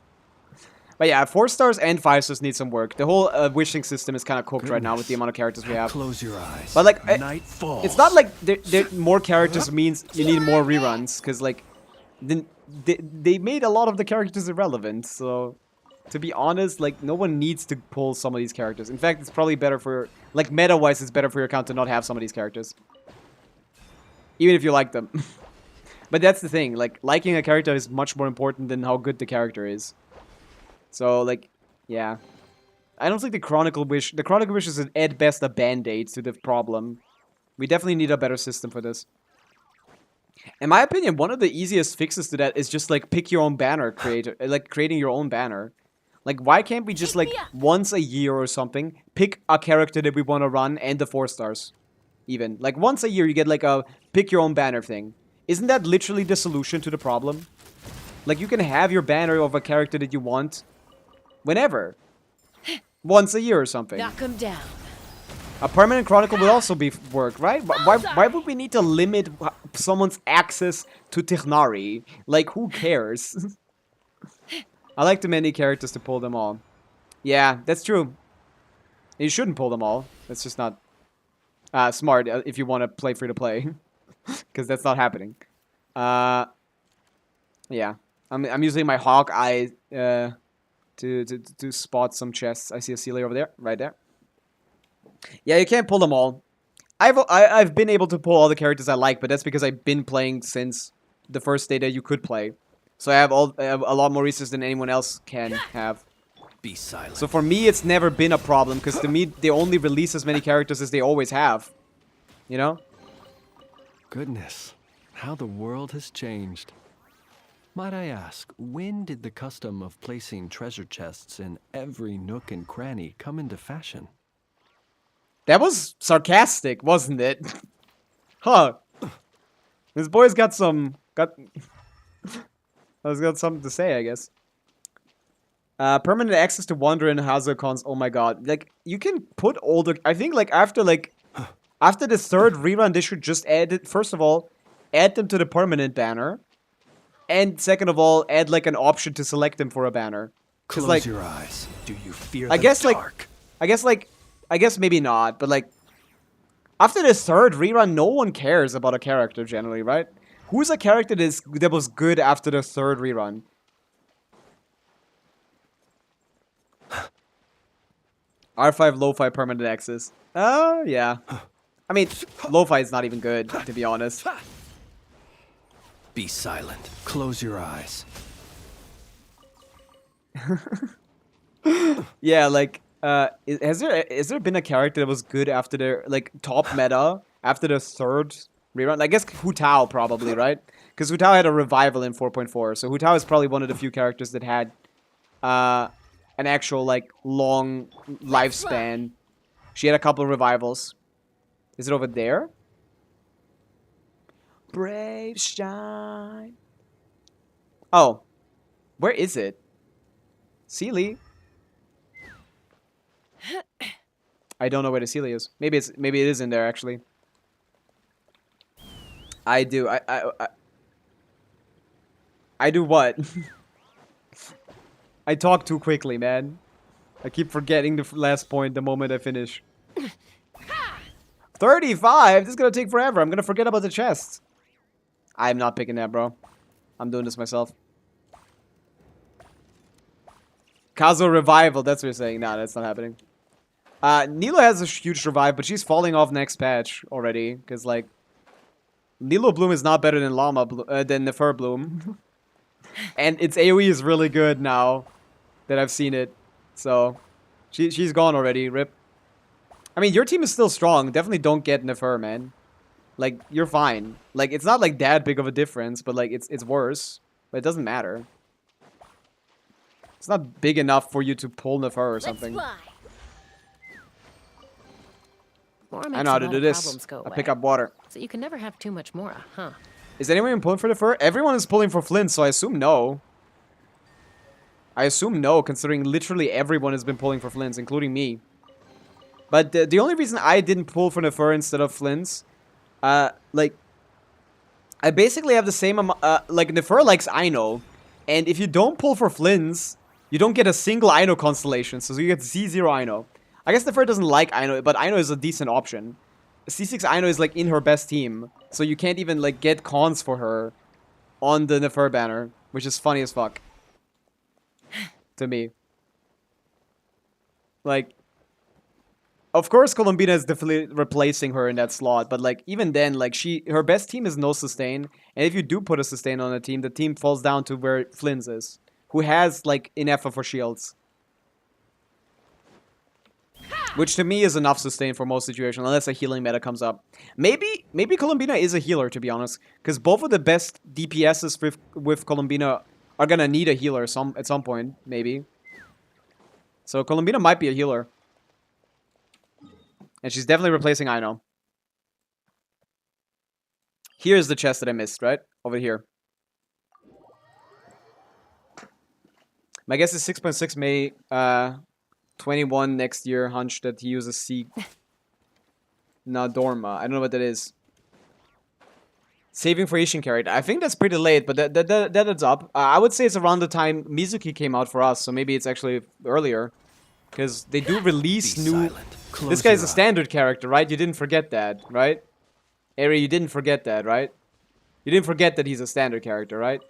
But yeah, 4 stars and 5 stars need some work. The whole wishing system is kind of cooked right now with the amount of characters we have. Close your eyes. But like, Night falls. it's not like more characters means you need more reruns. Because like, they made a lot of the characters irrelevant. So, to be honest, like, no one needs to pull some of these characters. In fact, it's probably better for, like, meta-wise, it's better for your account to not have some of these characters. Even if you like them. But that's the thing. Like, liking a character is much more important than how good the character is. So, like, yeah. I don't think the Chronicle Wish is at best a band-aid to the problem. We definitely need a better system for this. In my opinion, one of the easiest fixes to that is just, like, pick your own banner creator. Like, creating your own banner. Like, why can't we just, like, once a year or something, pick a character that we want to run and the 4 stars? Even. Like, once a year you get, like, a pick your own banner thing. Isn't that literally the solution to the problem? Like, you can have your banner of a character that you want whenever. Once a year or something. Knock 'em down. A permanent chronicle would also be work, right? Why would we need to limit someone's access to Tighnari? Like, who cares? I like too many characters to pull them all. Yeah, that's true. You shouldn't pull them all. That's just not smart if you want to play free to play, because that's not happening. Yeah, I'm using my hawk eye to spot some chests. I see a Celia over there, right there. Yeah, you can't pull them all. I've been able to pull all the characters I like, but that's because I've been playing since the first day that you could play. So I have a lot more resources than anyone else can have. Be silent. So for me, it's never been a problem, because to me, they only release as many characters as they always have. You know? Goodness, how the world has changed. Might I ask, when did the custom of placing treasure chests in every nook and cranny come into fashion? That was sarcastic, wasn't it? Huh. This boy's got something to say, I guess. Permanent access to Wander and Hazard-Cons. Oh my god. Like, you can put older... I think, like, after the third rerun, they should just add it. First of all, add them to the permanent banner. And second of all, add, like, an option to select them for a banner. Close like, your eyes. Do you fear I the guess, dark? I guess maybe not, but, like... After the third rerun, no one cares about a character, generally, right? Who's a character that was good after the third rerun? R5 Lo-Fi permanent access. Oh, yeah. I mean, Lo-Fi is not even good, to be honest. Be silent. Close your eyes. Yeah, like, has there been a character that was good after the, like, top meta, after the third rerun? I guess Hu Tao, probably, right? Because Hu Tao had a revival in 4.4, so Hu Tao is probably one of the few characters that had, an actual, like, long lifespan. She had a couple of revivals. Is it over there? Brave shine. Oh. Where is it? Sealy. I don't know where the Sealy is. Maybe it is in there, actually. I do. I do what? I talk too quickly, man. I keep forgetting the last point the moment I finish. 35? This is gonna take forever. I'm gonna forget about the chest. I'm not picking that, bro. I'm doing this myself. Kazuo revival, that's what you're saying. Nah, that's not happening. Nilo has a huge revive, but she's falling off next patch already. Because, like, Nilo Bloom is not better than than Nefer Bloom. And its AoE is really good now that I've seen it. So, she's gone already. Rip. I mean, your team is still strong. Definitely don't get Nefer, man. Like, you're fine. Like, it's not, like, that big of a difference, but, like, it's worse. But it doesn't matter. It's not big enough for you to pull Nefer or something. I know how to do this. I pick up water. So you can never have too much Mora, huh? Is anyone pulling for Nefer? Everyone is pulling for Flins, so I assume no. I assume no, considering literally everyone has been pulling for Flins, including me. But the only reason I didn't pull for Nefer instead of Flins, like, I basically have the same amount, like, Nefer likes Aino, and if you don't pull for Flins, you don't get a single Aino constellation, so you get Z0 Aino. I guess Nefer doesn't like Aino, but Aino is a decent option. C6 Aino is, like, in her best team, so you can't even, like, get cons for her on the Nefer banner, which is funny as fuck. To me. Like, of course Colombina is definitely replacing her in that slot, but, like, even then, like, her best team is no sustain, and if you do put a sustain on a team, the team falls down to where Flins is, who has, like, enough for shields. Which to me is enough sustain for most situations, unless a healing meta comes up. Maybe Colombina is a healer, to be honest, because both of the best DPSs with Colombina are gonna need a healer at some point, maybe. So Colombina might be a healer. And she's definitely replacing Aino. Here's the chest that I missed, right? Over here. My guess is 6.6 May, 21 next year, hunch that he uses C. No, Dorma. I don't know what that is. Saving for Asian character. I think that's pretty late, but that adds up. I would say it's around the time Mizuki came out for us, so maybe it's actually earlier. Because they do release new... This guy's a standard character, right? You didn't forget that, right? Eri, you didn't forget that, right? You didn't forget that he's a standard character, right?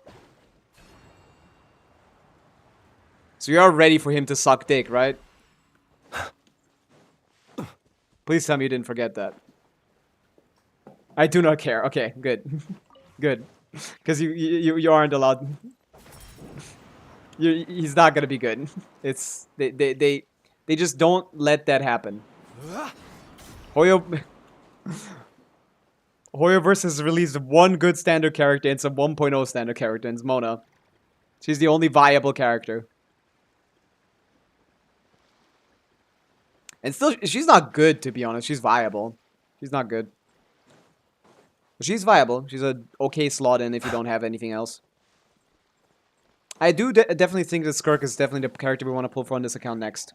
So you're ready for him to suck dick, right? Please tell me you didn't forget that. I do not care. Okay, good. Good. Because you aren't allowed... he's not gonna be good. It's... They just don't let that happen. Hoyo... Hoyoverse has released one good standard character and some 1.0 standard character, and it's Mona. She's the only viable character. And still, she's not good, to be honest. She's viable. She's not good. But she's viable. She's a okay slot in if you don't have anything else. I do definitely think that Skirk is definitely the character we want to pull for on this account next.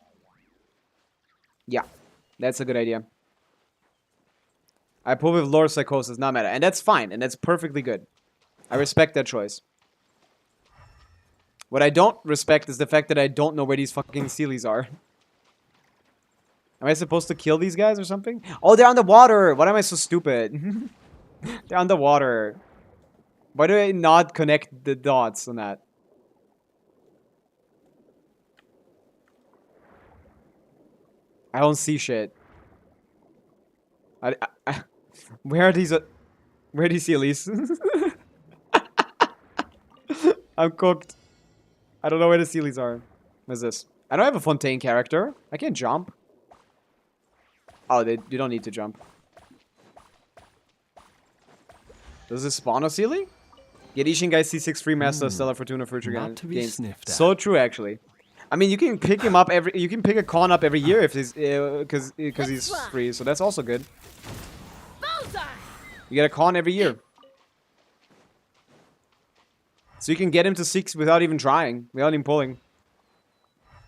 Yeah, that's a good idea. I pull with Lore Psychosis, not meta. And that's fine, and that's perfectly good. I respect that choice. What I don't respect is the fact that I don't know where these fucking Sealies are. Am I supposed to kill these guys or something? Oh, they're on the water! Why am I so stupid? They're on the water. Why do I not connect the dots on that? I don't see shit. Where are these Sealies? I'm cooked. I don't know where the Sealies are. What is this? I don't have a Fontaine character. I can't jump. Oh, you don't need to jump. Does this spawn a Sealy? Get Ishin Guy C6 free master Stellar Fortuna Future games. So true, actually. I mean, you can pick him up you can pick a con up every year if he's because he's free, so that's also good. You get a con every year. So you can get him to 6 without even trying, without even pulling.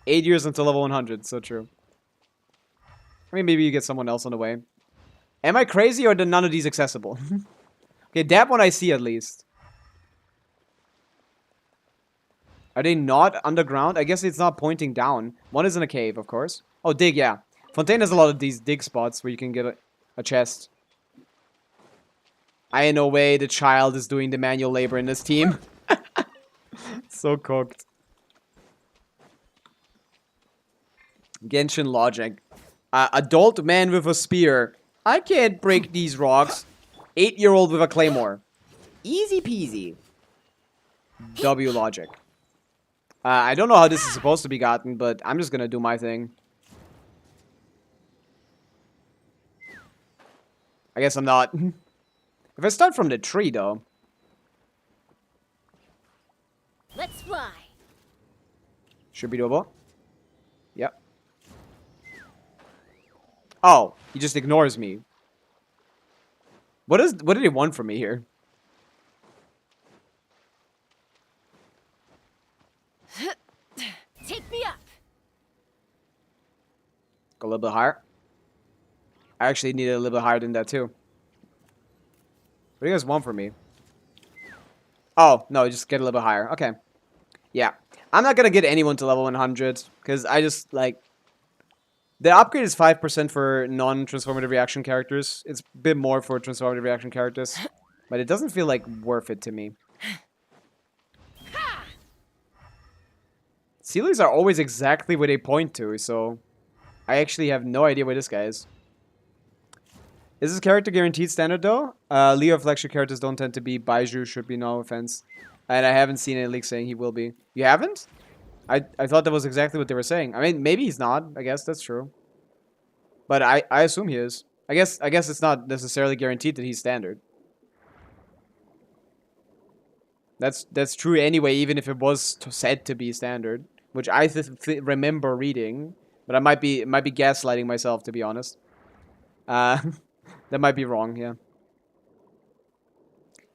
8 years until level 100, so true. I mean, maybe you get someone else on the way. Am I crazy or are none of these accessible? Okay, that one I see at least. Are they not underground? I guess it's not pointing down. One is in a cave, of course. Oh, dig, yeah. Fontaine has a lot of these dig spots where you can get a chest. I no way the child is doing the manual labor in this team. So cooked. Genshin logic. Adult man with a spear. I can't break these rocks. 8-year-old with a claymore. Easy peasy. W logic. I don't know how this is supposed to be gotten, but I'm just gonna do my thing. I guess I'm not. If I start from the tree, though. Let's fly. Should be doable. Yep. Oh, he just ignores me. What did he want from me here? Take me up. Go a little bit higher. I actually need it a little bit higher than that too. What do you guys want from me? Oh, no, just get a little bit higher. Okay. Yeah. I'm not gonna get anyone to level 100, because I just, like... The upgrade is 5% for non-transformative reaction characters. It's a bit more for transformative reaction characters. But it doesn't feel, like, worth it to me. Sealies are always exactly where they point to, so... I actually have no idea where this guy is. Is this character guaranteed standard, though? Leo flagship characters don't tend to be. Baiju should be, no offense. And I haven't seen any leaks saying he will be. You haven't? I thought that was exactly what they were saying. I mean, maybe he's not. I guess that's true. But I assume he is. I guess it's not necessarily guaranteed that he's standard. That's true anyway, even if it was said to be standard, which I remember reading. But I might be gaslighting myself, to be honest. That might be wrong, yeah.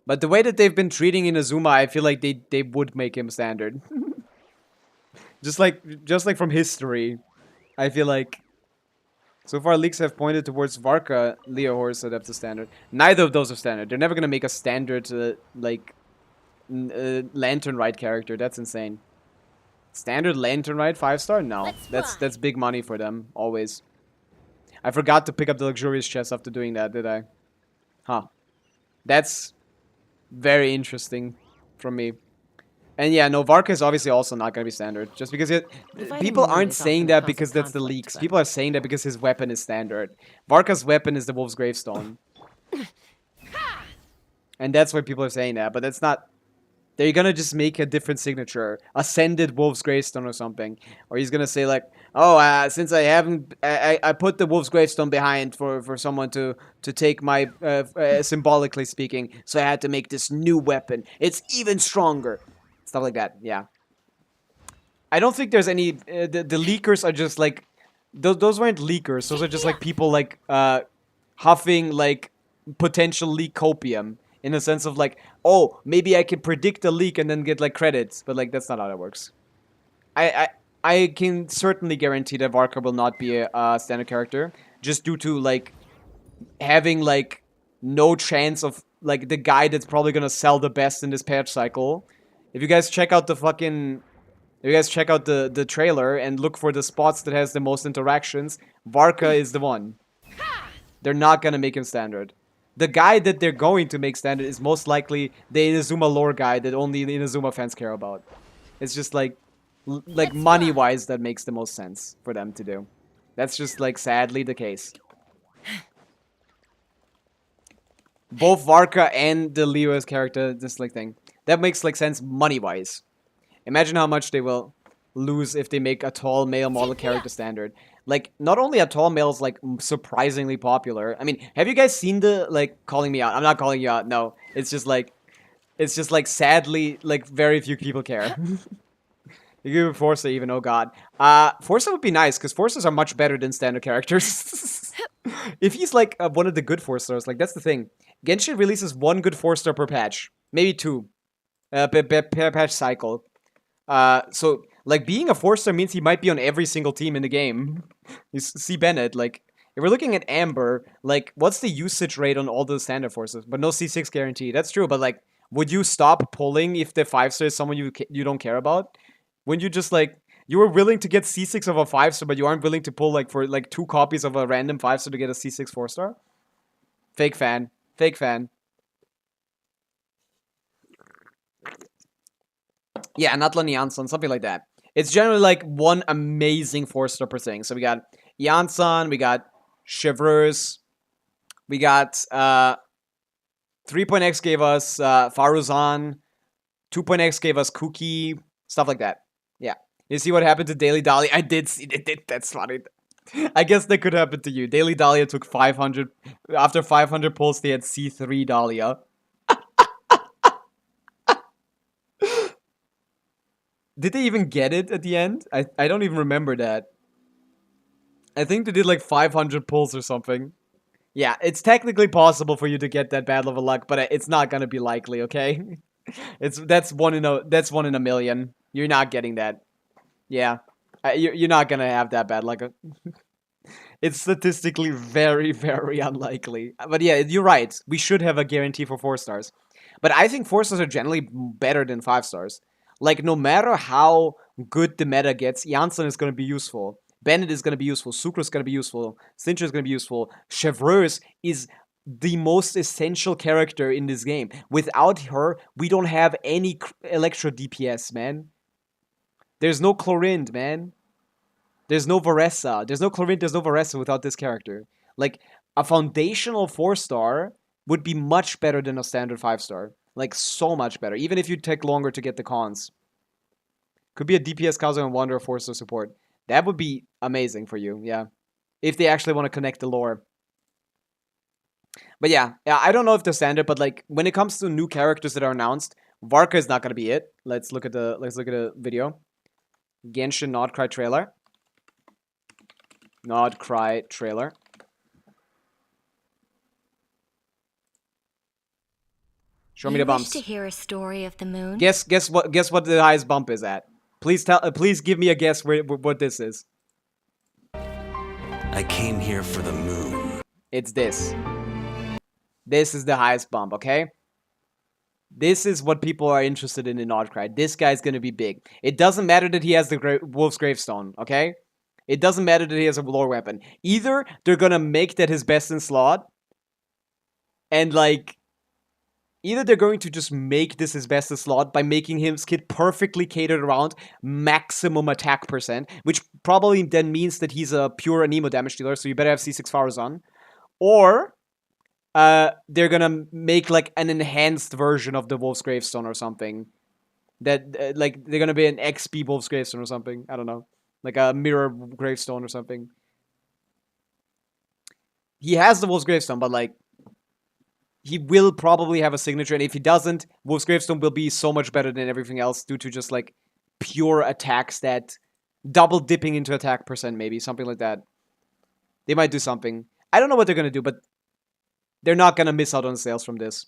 But the way that they've been treating Inazuma, I feel like they would make him standard. just like from history, I feel like So far, leaks have pointed towards Varka, Leo Horse, adapted to standard. Neither of those are standard. They're never gonna make a standard, Lantern Rite character. That's insane. Standard Lantern Rite 5-star? No. That's big money for them, always. I forgot to pick up the luxurious chest after doing that, did I? Huh. That's very interesting from me. And yeah, no, Varka is obviously also not going to be standard. Just because people aren't saying that because that's the leaks. People are saying that because his weapon is standard. Varka's weapon is the Wolf's Gravestone. And that's why people are saying that, but that's not... They're gonna just make a different signature. Ascended Wolf's Gravestone or something. Or he's gonna say like, oh, since I haven't... I put the Wolf's Gravestone behind for someone to take my... symbolically speaking. So I had to make this new weapon. It's even stronger. Stuff like that, yeah. I don't think there's any... the leakers are just like... Those weren't leakers. Those are just like people like... huffing like... potential leak copium. In the sense of like, oh, maybe I can predict a leak and then get like credits. But like, that's not how that works. I can certainly guarantee that Varka will not be a standard character. Just due to like... having like... no chance of like the guy that's probably gonna sell the best in this patch cycle. If you guys check out the fucking... If you guys check out the trailer and look for the spots that has the most interactions, Varka is the one. They're not gonna make him standard. The guy that they're going to make standard is most likely the Inazuma lore guy that only the Inazuma fans care about. It's just like money-wise that makes the most sense for them to do. That's just like sadly the case. Both Varka and the Leo's character, this like thing. That makes like sense money-wise. Imagine how much they will lose if they make a tall male model character standard. Like, not only are tall males, like, surprisingly popular. I mean, have you guys seen the, like, calling me out? I'm not calling you out, no. It's just like, sadly, like, very few people care. You give it Forza even, oh god. Forza would be nice, because Forzas are much better than standard characters. If he's, like, one of the good 4-stars, like, that's the thing. Genshin releases 1 good 4-star per patch. Maybe 2. Per patch cycle. So... like, being a 4-star means he might be on every single team in the game. You see Bennett, like, if we're looking at Amber, like, what's the usage rate on all the standard forces? But no C6 guarantee. That's true, but, like, would you stop pulling if the 5-star is someone you don't care about? Wouldn't you just, like, you were willing to get C6 of a 5-star, but you aren't willing to pull, like, for, like, 2 copies of a random 5-star to get a C6 4-star? Fake fan. Fake fan. Yeah, Natlan Jansson, something like that. It's generally like 1 amazing 4-star per thing. So we got Jansson, we got Chevreuse, we got 3.x gave us Faruzan, 2.x gave us Kuki, stuff like that. Yeah. You see what happened to Daily Dahlia? I did see it. That's funny. I guess that could happen to you. Daily Dahlia took 500. After 500 pulls, they had C3 Dahlia. Did they even get it at the end? I don't even remember that. I think they did like 500 pulls or something. Yeah, it's technically possible for you to get that bad level luck, but it's not gonna be likely, okay? That's one in a million. You're not getting that. Yeah, you're not gonna have that bad luck. It's statistically very, very unlikely. But yeah, you're right. We should have a guarantee for 4-stars. But I think 4-stars are generally better than 5-stars. Like, no matter how good the meta gets, Jansson is going to be useful. Bennett is going to be useful. Sucre is going to be useful. Sincher is going to be useful. Chevreuse is the most essential character in this game. Without her, we don't have any Electro DPS, man. There's no Chlorinde, man. There's no Varessa. There's no Chlorinde, there's no Varessa without this character. Like, a foundational 4-star would be much better than a standard 5-star. Like, so much better. Even if you take longer to get the cons. Could be a DPS Kazuha and Wanderer 4-star support. That would be amazing for you, yeah. If they actually want to connect the lore. But yeah, I don't know if they're standard, but like, when it comes to new characters that are announced, Varka is not going to be it. Let's look at the video. Genshin Not Cry trailer. Not Cry trailer. Show me the bumps. To hear a story of the moon? Guess what the highest bump is at. Please give me a guess what this is. I came here for the moon. It's this. This is the highest bump, okay? This is what people are interested in Outcry. This guy's gonna be big. It doesn't matter that he has the Wolf's Gravestone, okay? It doesn't matter that he has a lore weapon. Either they're gonna make that his best in slot, and like, either they're going to just make this his best in slot by making his kit perfectly catered around maximum attack percent, which probably then means that he's a pure anemo damage dealer, so you better have C6 Farazan. Or they're gonna make like an enhanced version of the Wolf's Gravestone or something. That like they're gonna be an XP Wolf's Gravestone or something. I don't know, like a mirror gravestone or something. He has the Wolf's Gravestone, but like he will probably have a signature, and if he doesn't, Wolf's Gravestone will be so much better than everything else due to just like pure attack stat, double dipping into attack percent, maybe something like that. They might do something. I don't know what they're gonna do, but they're not gonna miss out on sales from this.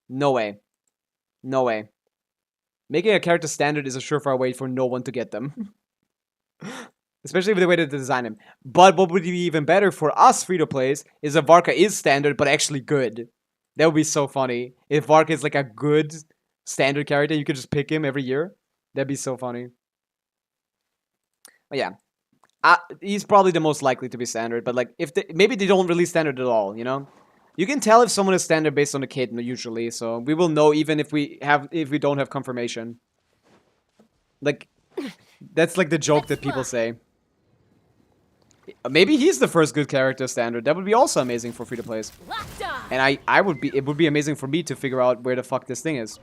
No way. No way. Making a character standard is a surefire way for no one to get them. Especially with the way they design him. But what would be even better for us free-to-plays is if Varka is standard, but actually good. That would be so funny. If Varka is like a good standard character, you could just pick him every year. That'd be so funny. But yeah. He's probably the most likely to be standard, but like, if maybe they don't release standard at all, you know? You can tell if someone is standard based on the kit usually, so we will know even if we don't have confirmation. Like, that's like the joke that people say. Maybe he's the first good character standard. That would be also amazing for free to plays. And it would be amazing for me to figure out where the fuck this thing is.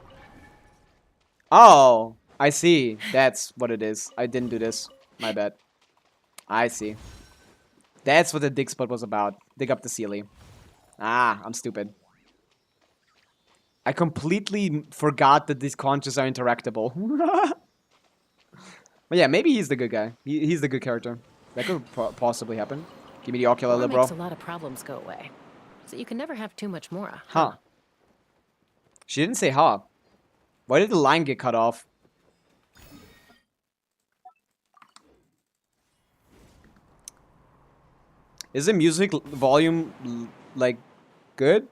Oh, I see. That's what it is. I didn't do this. My bad. I see. That's what the dig spot was about. Dig up the ceiling. Ah, I'm stupid. I completely forgot that these conches are interactable. But yeah, maybe he's the good guy. He's the good character. That could possibly happen. Give me the ocular War bro. makes a lot of problems go away. So you can never have too much Mora. Huh. She didn't say huh. Why did the line get cut off? Is the music volume, like, good?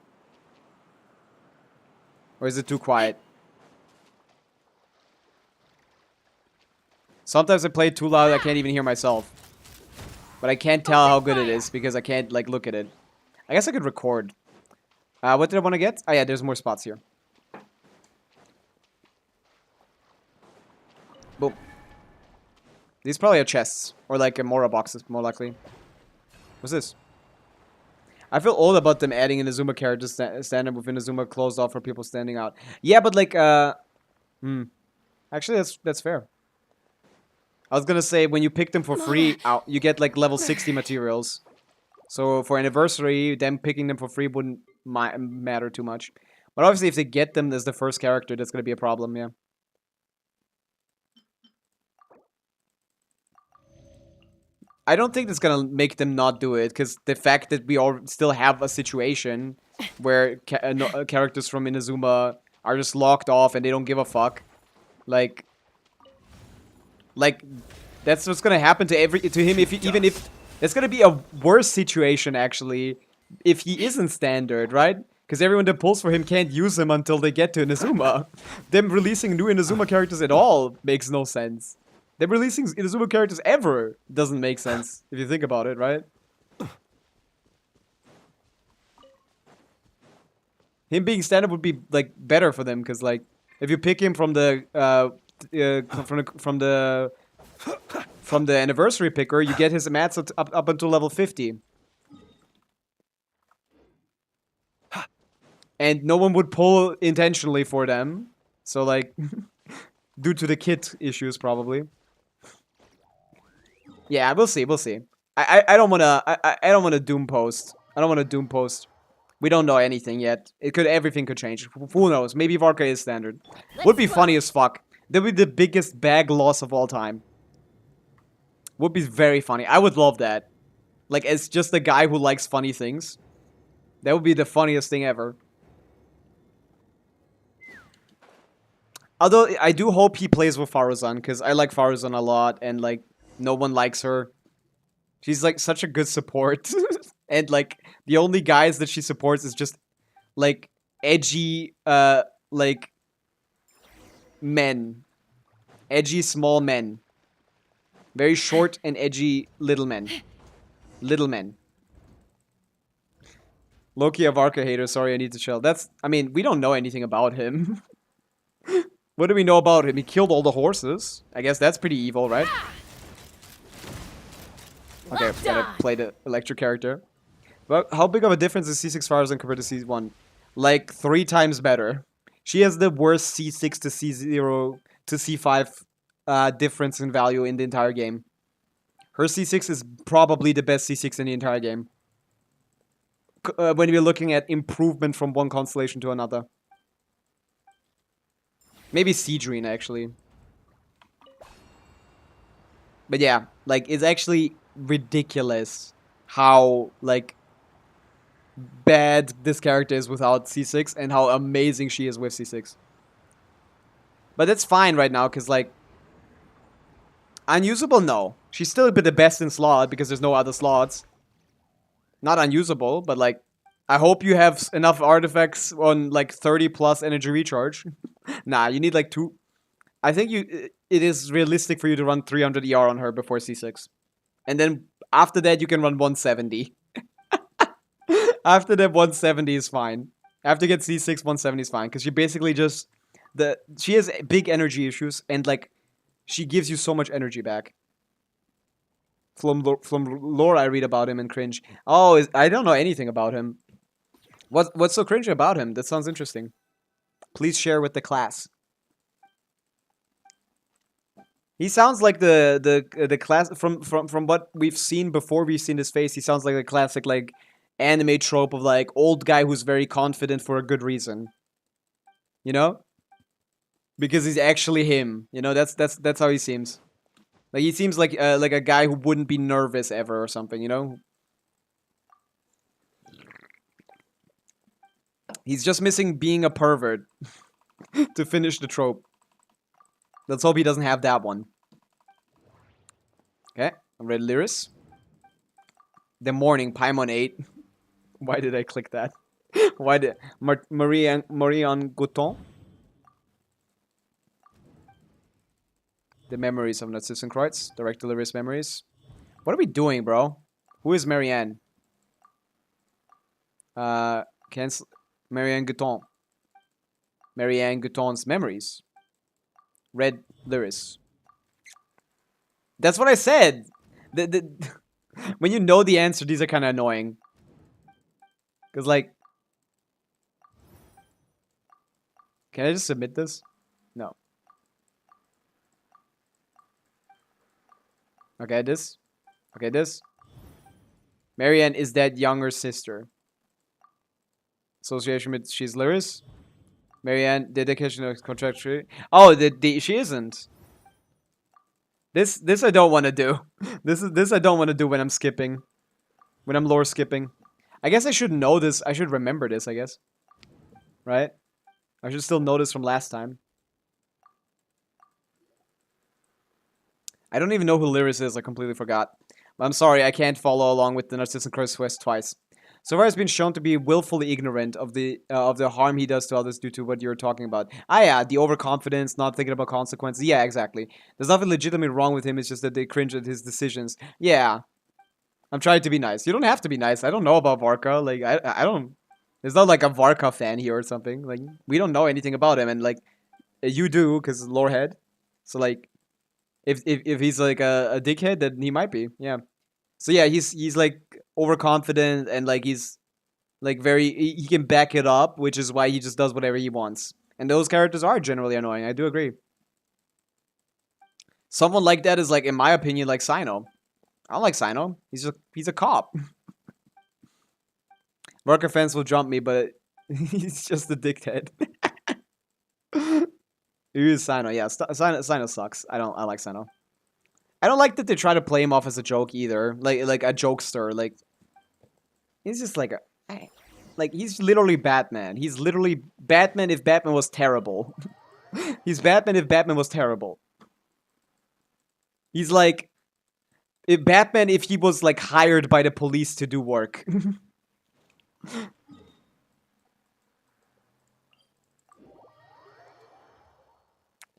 Or is it too quiet? Sometimes I play it too loud I can't even hear myself. But I can't tell how good it is because I can't, like, look at it. I guess I could record. What did I want to get? Oh yeah, there's more spots here. Boom. These probably are chests. Or, like, a Mora boxes, more likely. What's this? I feel old about them adding an Inazuma character stand-up with Inazuma closed off for people standing out. Yeah, but like, actually, that's fair. I was gonna say, when you pick them for free, you get like level 60 materials. So for anniversary, them picking them for free wouldn't matter too much. But obviously, if they get them as the first character, that's gonna be a problem, yeah. I don't think that's gonna make them not do it, because the fact that we all still have a situation where characters from Inazuma are just locked off and they don't give a fuck, like that's what's gonna happen to him even if it's gonna be a worse situation actually if he isn't standard, right? Because everyone that pulls for him can't use him until they get to Inazuma. Them releasing new Inazuma characters at all makes no sense. Them releasing Inazuma characters ever doesn't make sense, if you think about it, right? Him being stand-up would be, like, better for them, because, like, if you pick him from the, from the anniversary picker, you get his mats up until level 50. And no one would pull intentionally for them. So, like, due to the kit issues, probably. Yeah, we'll see, we'll see. I don't wanna doom post. I don't wanna doom post. We don't know anything yet. Everything could change. Who knows? Maybe Varka is standard. Would be funny as fuck. That would be the biggest bag loss of all time. Would be very funny. I would love that. Like, as just a guy who likes funny things. That would be the funniest thing ever. Although, I do hope he plays with Faruzan, because I like Faruzan a lot, and, like, no one likes her. She's like such a good support. And like the only guys that she supports is just like edgy like men. Edgy small men. Very short and edgy little men. Little men. Loki a Varka hater, sorry I need to chill. I mean, we don't know anything about him. What do we know about him? He killed all the horses. I guess that's pretty evil, right? Okay, gotta play the electric character. But how big of a difference is C6 Fires compared to C1? Like 3 times better. She has the worst C6 to C0 to C5 difference in value in the entire game. Her C6 is probably the best C6 in the entire game. When we're looking at improvement from one constellation to another. Maybe Seedrine, actually. But yeah, like, it's actually ridiculous how, like, bad this character is without C6 and how amazing she is with C6. But that's fine right now, because, like, unusable, no. She's still the best in slot, because there's no other slots. Not unusable, but, like, I hope you have enough artifacts on, like, 30 plus energy recharge. Nah, you need, like, 2. I think it is realistic for you to run 300 ER on her before C6. And then, after that, you can run 170. After that, 170 is fine. After you get C6, 170 is fine. Because she basically just... She has big energy issues, and, like, she gives you so much energy back. From lore I read about him and cringe. Oh, I don't know anything about him. What's so cringy about him? That sounds interesting. Please share with the class. He sounds like the class from what we've seen before we've seen his face. He sounds like a classic like anime trope of like old guy who's very confident for a good reason. You know? Because he's actually him. You know, that's how he seems. Like he seems like a guy who wouldn't be nervous ever or something, you know? He's just missing being a pervert to finish the trope. Let's hope he doesn't have that one. Okay, I'm ready, Lyris. The morning, Paimon 8. Why did I click that? Why did... Marie-Anne Gouton? The memories of Narcissus and Kreutz. Direct Lyris memories. What are we doing, bro? Who is Marianne? Cancel... Marianne Gouton. Marianne Gouton's memories. Red Lyris. That's what I said! When you know the answer, these are kind of annoying. Because, like... Can I just submit this? No. Okay, this. Okay, this. Marianne is that younger sister. Association with she's Lyris. Marianne, dedication of contractually. Oh, she isn't. This I don't want to do. This I don't want to do when I'm skipping. When I'm lore skipping. I guess I should know this. I should remember this, I guess. Right? I should still know this from last time. I don't even know who Lyris is. I completely forgot. But I'm sorry, I can't follow along with the Narcissus and Kreutz quest twice. So far, has been shown to be willfully ignorant of the harm he does to others due to what you're talking about. Ah, yeah, the overconfidence, not thinking about consequences. Yeah, exactly. There's nothing legitimately wrong with him. It's just that they cringe at his decisions. Yeah, I'm trying to be nice. You don't have to be nice. I don't know about Varka. Like, I don't. There's not like a Varka fan here or something. Like, we don't know anything about him, and like, you do because lorehead. So like, if he's like a dickhead, then he might be. Yeah. So yeah, he's like overconfident and like he's like he can back it up, which is why he just does whatever he wants. And those characters are generally annoying. I do agree. Someone like that is like, in my opinion, like Sino. I don't like Sino. He's a cop. Worker fans will jump me, but he's just a dickhead. He is Sino. Yeah, Sino sucks. I like Sino. I don't like that they try to play him off as a joke either, like a jokester. Like he's just like he's literally Batman. He's literally Batman if Batman was terrible. He's Batman if Batman was terrible. He's like Batman if he was like hired by the police to do work.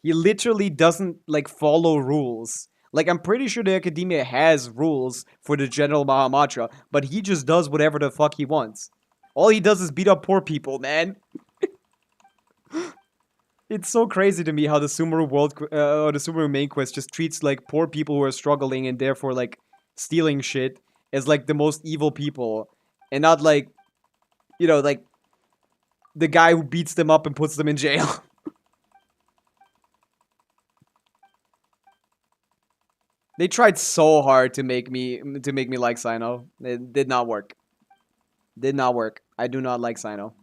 He literally doesn't like follow rules. Like, I'm pretty sure the Academia has rules for the General Mahamatra, but he just does whatever the fuck he wants. All he does is beat up poor people, man. It's so crazy to me how the Sumeru or the Sumeru main quest just treats like poor people who are struggling and therefore like stealing shit as like the most evil people, and not like, you know, like the guy who beats them up and puts them in jail. They tried so hard to make me like Sino. It did not work. Did not work. I do not like Sino.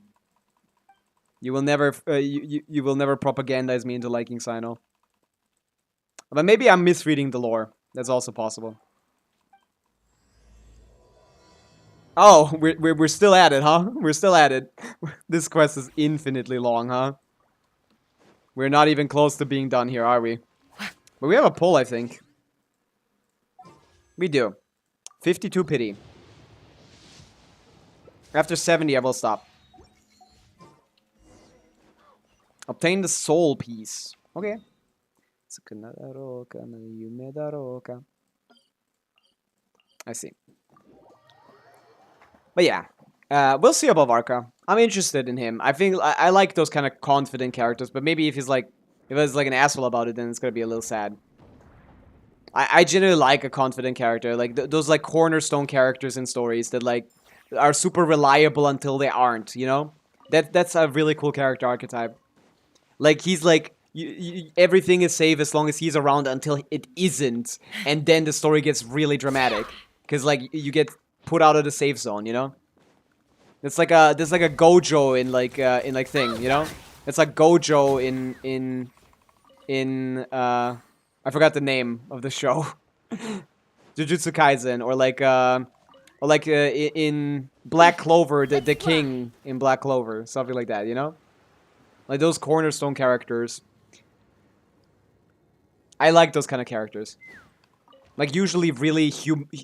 You will never you will never propagandize me into liking Sino. But maybe I'm misreading the lore. That's also possible. Oh, we're still at it, huh? We're still at it. This quest is infinitely long, huh? We're not even close to being done here, are we? But we have a pull, I think. We do. 52 pity. After 70, I will stop. Obtain the soul piece. Okay. I see. But yeah. We'll see about Varka. I'm interested in him. I think I like those kind of confident characters, but maybe if he's like an asshole about it, then it's gonna be a little sad. I generally like a confident character, like those like cornerstone characters in stories that like are super reliable until they aren't, you know? That's a really cool character archetype. Like he's like everything is safe as long as he's around until it isn't, and then the story gets really dramatic because like you get put out of the safe zone, you know? It's like there's like a Gojo in like thing, you know? It's like Gojo in I forgot the name of the show. Jujutsu Kaisen, or like in Black Clover, the king in Black Clover, something like that, you know? Like those cornerstone characters. I like those kind of characters. Like usually really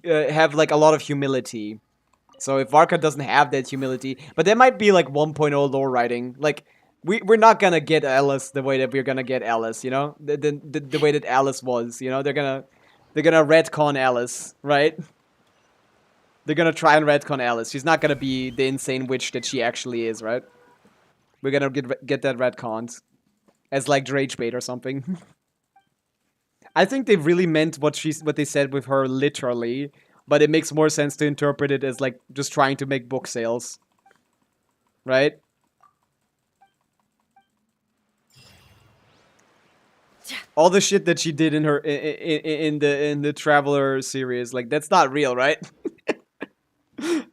have like a lot of humility. So if Varka doesn't have that humility, but there might be like 1.0 lore writing, like we're not gonna get Alice the way that we're gonna get Alice, you know? The way that Alice was, you know? They're gonna retcon Alice, right? They're gonna try and retcon Alice. She's not gonna be the insane witch that she actually is, right? We're gonna get that retconned as like rage bait or something. I think they really meant what they said with her literally, but it makes more sense to interpret it as like just trying to make book sales, right? All the shit that she did in her in the Traveler series, like that's not real, right?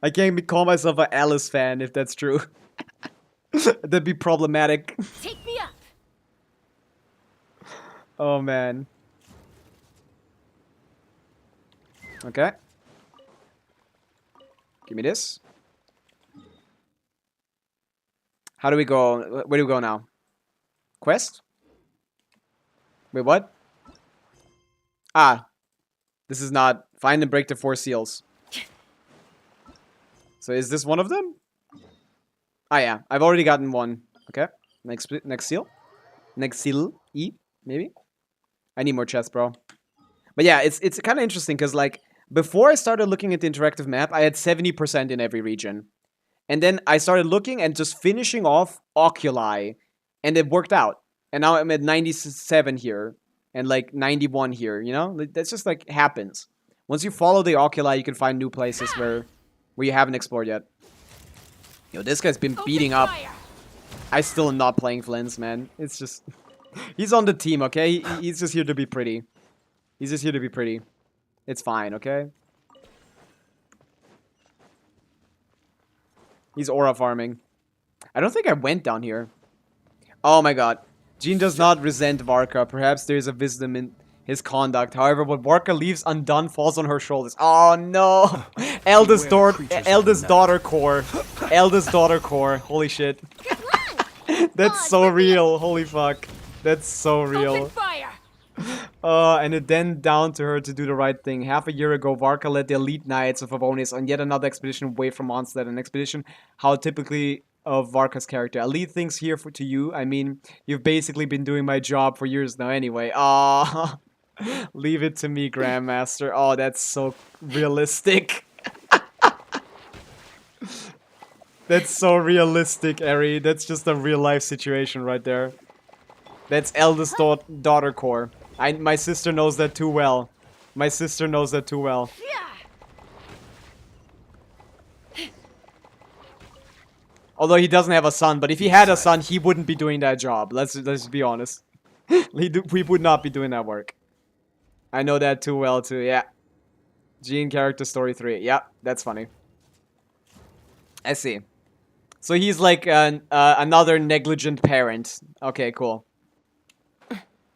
I can't call myself an Alice fan if that's true. That'd be problematic. Take me up. Oh man. Okay. Give me this. How do we go? Where do we go now? Quest? Wait, what? Ah. This is not... Find and break the 4 seals. So is this one of them? Ah, yeah. I've already gotten one. Okay. Next seal. Next seal. E, maybe? I need more chests, bro. But yeah, it's kind of interesting because, like, before I started looking at the interactive map, I had 70% in every region. And then I started looking and just finishing off Oculi. And it worked out. And now I'm at 97 here. And, like, 91 here, you know? That's just, like, happens. Once you follow the Oculi, you can find new places where you haven't explored yet. Yo, this guy's been beating up. I still am not playing Flins, man. It's just... He's on the team, okay? He's just here to be pretty. He's just here to be pretty. It's fine, okay? He's aura farming. I don't think I went down here. Oh my god. Jean does not resent Varka. Perhaps there is a wisdom in his conduct. However, what Varka leaves undone falls on her shoulders. Oh no! Eldest daughter core. Eldest daughter core. Holy shit. That's so real. Holy fuck. That's so real. Open fire. And it then down to her to do the right thing. Half a year ago, Varka led the elite knights of Avonis on yet another expedition away from Mondstadt. An expedition how typically of Varka's character. I'll leave things here to you. I mean, you've basically been doing my job for years now anyway. Ah, leave it to me, Grandmaster. Oh, that's so realistic. That's so realistic, Eri. That's just a real life situation right there. That's eldest daughter core. My sister knows that too well. My sister knows that too well. Although he doesn't have a son, but if he had a son, he wouldn't be doing that job. Let's be honest. We would not be doing that work. I know that too well too. Yeah. Gene character story 3. Yeah, that's funny. I see. So he's like another negligent parent. Okay, cool.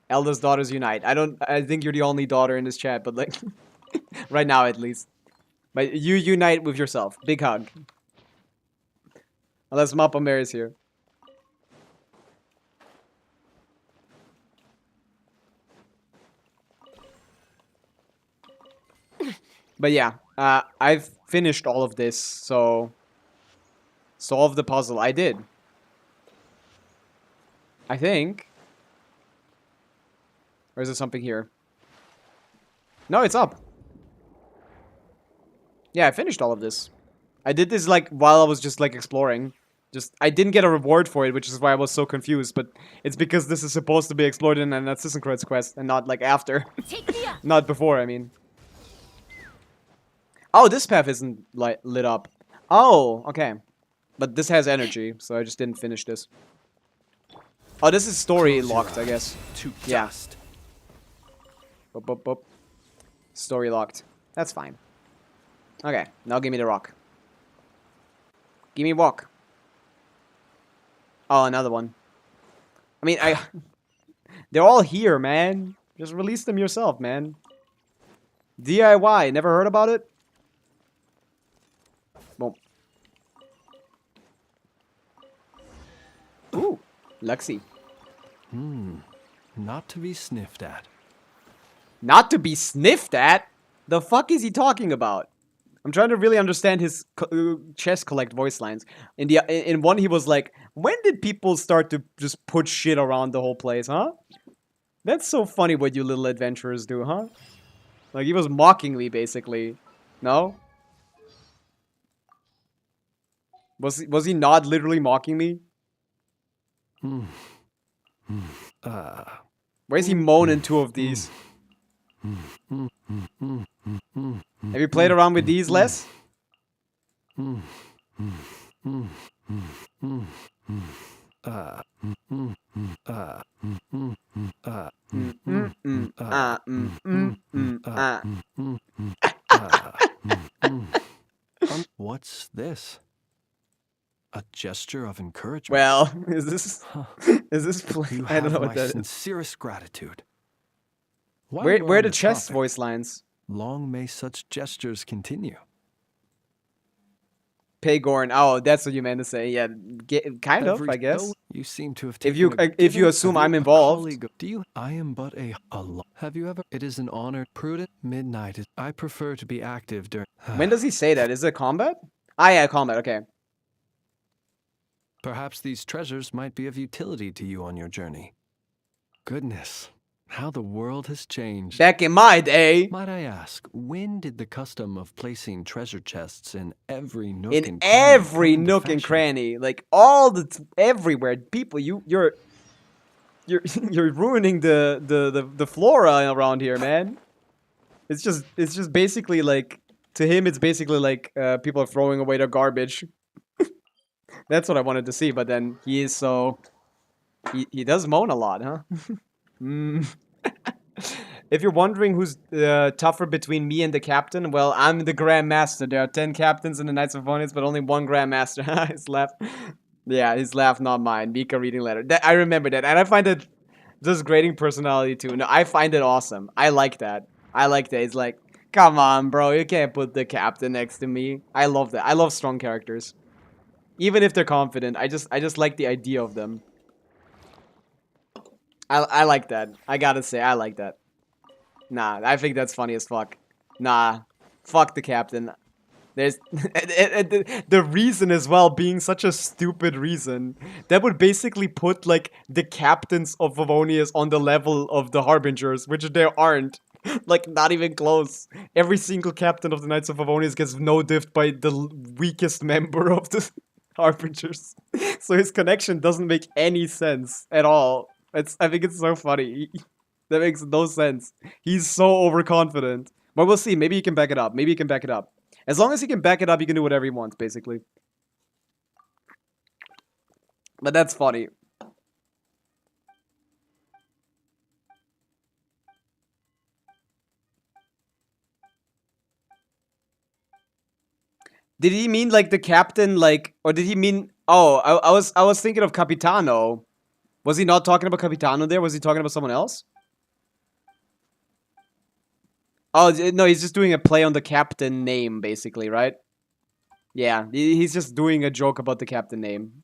Eldest daughters unite. I think you're the only daughter in this chat, but like right now at least. But you unite with yourself. Big hug. Unless Mappa Mary's here. But yeah, I've finished all of this, so solve the puzzle. I did. I think. Or is there something here? No, it's up. Yeah, I finished all of this. I did this like while I was just like exploring. I didn't get a reward for it, which is why I was so confused. But it's because this is supposed to be explored in an Assassin's Creed quest and not like after. Not before, I mean. Oh, this path isn't lit up. Oh, okay. But this has energy, so I just didn't finish this. Oh, this is story locked, I guess. Yeah. Boop, boop, boop. Story locked. That's fine. Okay, now give me the rock. Give me walk. Oh, another one. I mean, they're all here, man. Just release them yourself, man. DIY, never heard about it? Boom. Ooh, Lexi. Not to be sniffed at. Not to be sniffed at? The fuck is he talking about? I'm trying to really understand his chest collect voice lines. In one, he was like, when did people start to just put shit around the whole place, huh? That's so funny what you little adventurers do, huh? Like, he was mocking me, basically. No? Was he not literally mocking me? Why is he moaning two of these? Have you played around with these, Les? What's this? A gesture of encouragement. Well, is this You I don't know have what my that is. sincerest gratitude. While Where we're are on the chest topic, voice lines? Long may such gestures continue. Paygorn. Oh, that's what you meant to say. Yeah, kind of, I guess. You seem to have If you taken a if you given assume of I'm your involved. colleague- Do you? I am but a Have you ever? It is an honor. Prudent midnight. I prefer to be active during. When does he say that? Is it combat? Ah, yeah, combat. Okay. Perhaps these treasures might be of utility to you on your journey. Goodness, how the world has changed. Back in my day. Might I ask, when did the custom of placing treasure chests in every nook In and cranny every come into nook and fashion? cranny, like all everywhere. People, you're you're ruining the flora around here, man. It's just basically like, to him it's basically like people are throwing away their garbage. That's what I wanted to see, but then he is so he does moan a lot, huh? If you're wondering who's tougher between me and the captain, well, I'm the Grand Master. There are 10 captains in the Knights of Avonis, but only one Grand Master. His laugh. Yeah, his laugh, not mine. Mika reading letter. I remember that, and I find it just grading personality too. No, I find it awesome. I like that. I like that. It's like, come on, bro, you can't put the captain next to me. I love that. I love strong characters, even if they're confident. I just like the idea of them. I like that. I gotta say, I like that. Nah, I think that's funny as fuck. Nah, fuck the captain. There's the reason as well being such a stupid reason that would basically put like the captains of Favonius on the level of the Harbingers, which there aren't. Like not even close. Every single captain of the Knights of Favonius gets no diffed by the weakest member of the Harbingers. So his connection doesn't make any sense at all. I think it's so funny. That makes no sense. He's so overconfident. But we'll see. Maybe he can back it up. Maybe he can back it up. As long as he can back it up, he can do whatever he wants, basically. But that's funny. Did he mean like the captain, like, or did he mean? Oh, I was thinking of Capitano. Was he not talking about Capitano there? Was he talking about someone else? Oh no, he's just doing a play on the captain name, basically, right? Yeah, he's just doing a joke about the captain name.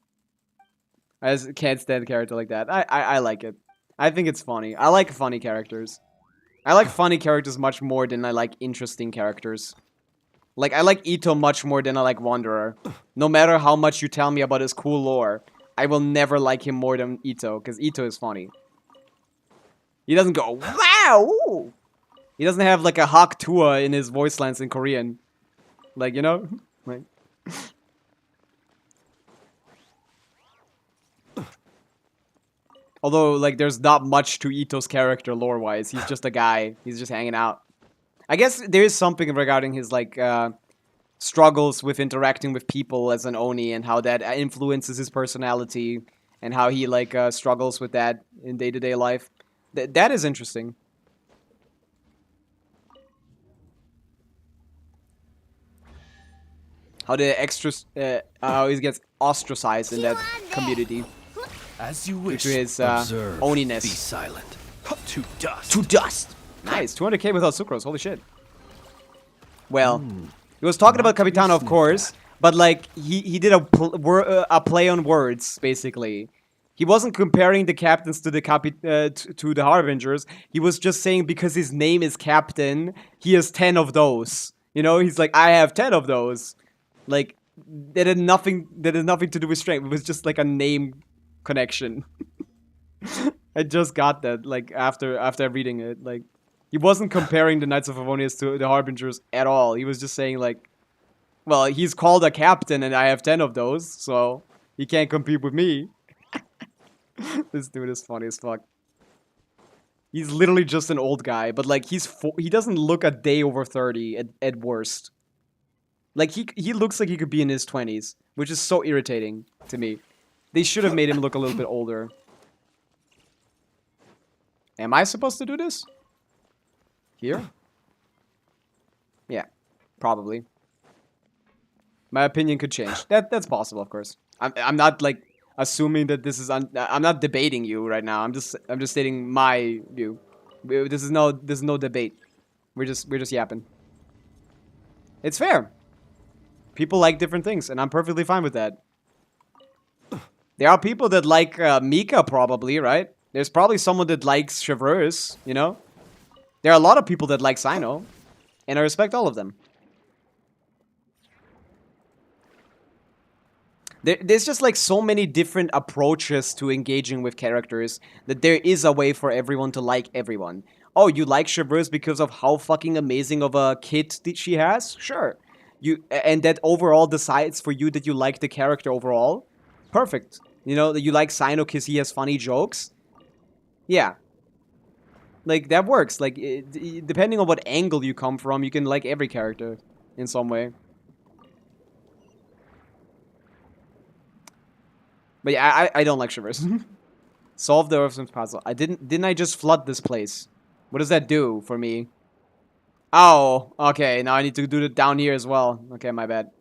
I just can't stand a character like that. I like it. I think it's funny. I like funny characters. I like funny characters much more than I like interesting characters. Like, I like Ito much more than I like Wanderer. No matter how much you tell me about his cool lore, I will never like him more than Ito, because Ito is funny. He doesn't go, wow! He doesn't have, like, a Hak Tua in his voice lines in Korean. Like, you know? Like... Although, like, there's not much to Ito's character lore-wise. He's just a guy. He's just hanging out. I guess there is something regarding his, like, struggles with interacting with people as an Oni and how that influences his personality and how he, like, struggles with that in day-to-day life. That is interesting. How the extras, how he gets ostracized in that community. As you wish. Due to his Observe. Oniness. Be silent. To dust. To dust. Nice, 200k without sucrose. Holy shit. Well, he was talking about Capitano, of course, but like he did a play on words basically. He wasn't comparing the captains to the to the Harbingers. He was just saying because his name is Captain, he has 10 of those. You know, he's like, I have 10 of those. Like that had nothing to do with strength. It was just like a name connection. I just got that like after reading it. Like he wasn't comparing the Knights of Favonius to the Harbingers at all. He was just saying like, well, he's called a captain and I have 10 of those, so he can't compete with me. This dude is funny as fuck. He's literally just an old guy, but like he doesn't look a day over 30 at worst. Like he looks like he could be in his 20s, which is so irritating to me. They should have made him look a little bit older. Am I supposed to do this? Here? Yeah, probably. My opinion could change. That's possible, of course. I'm not like assuming that this is I'm not debating you right now. I'm just stating my view. This is no debate. We're just yapping. It's fair. People like different things, and I'm perfectly fine with that. There are people that like Mika, probably, right? There's probably someone that likes Chevreuse, you know? There are a lot of people that like Sino, and I respect all of them. There's just like so many different approaches to engaging with characters that there is a way for everyone to like everyone. Oh, you like Chevreuse because of how fucking amazing of a kit that she has? Sure. And that overall decides for you that you like the character overall? Perfect. You know, that you like Sino because he has funny jokes? Yeah. Like, that works. Like, depending on what angle you come from, you can like every character in some way. But yeah, I don't like Chevreuse. Solve the Earth's puzzle. Didn't I just flood this place? What does that do for me? Oh, okay. Now I need to do it down here as well. Okay, my bad.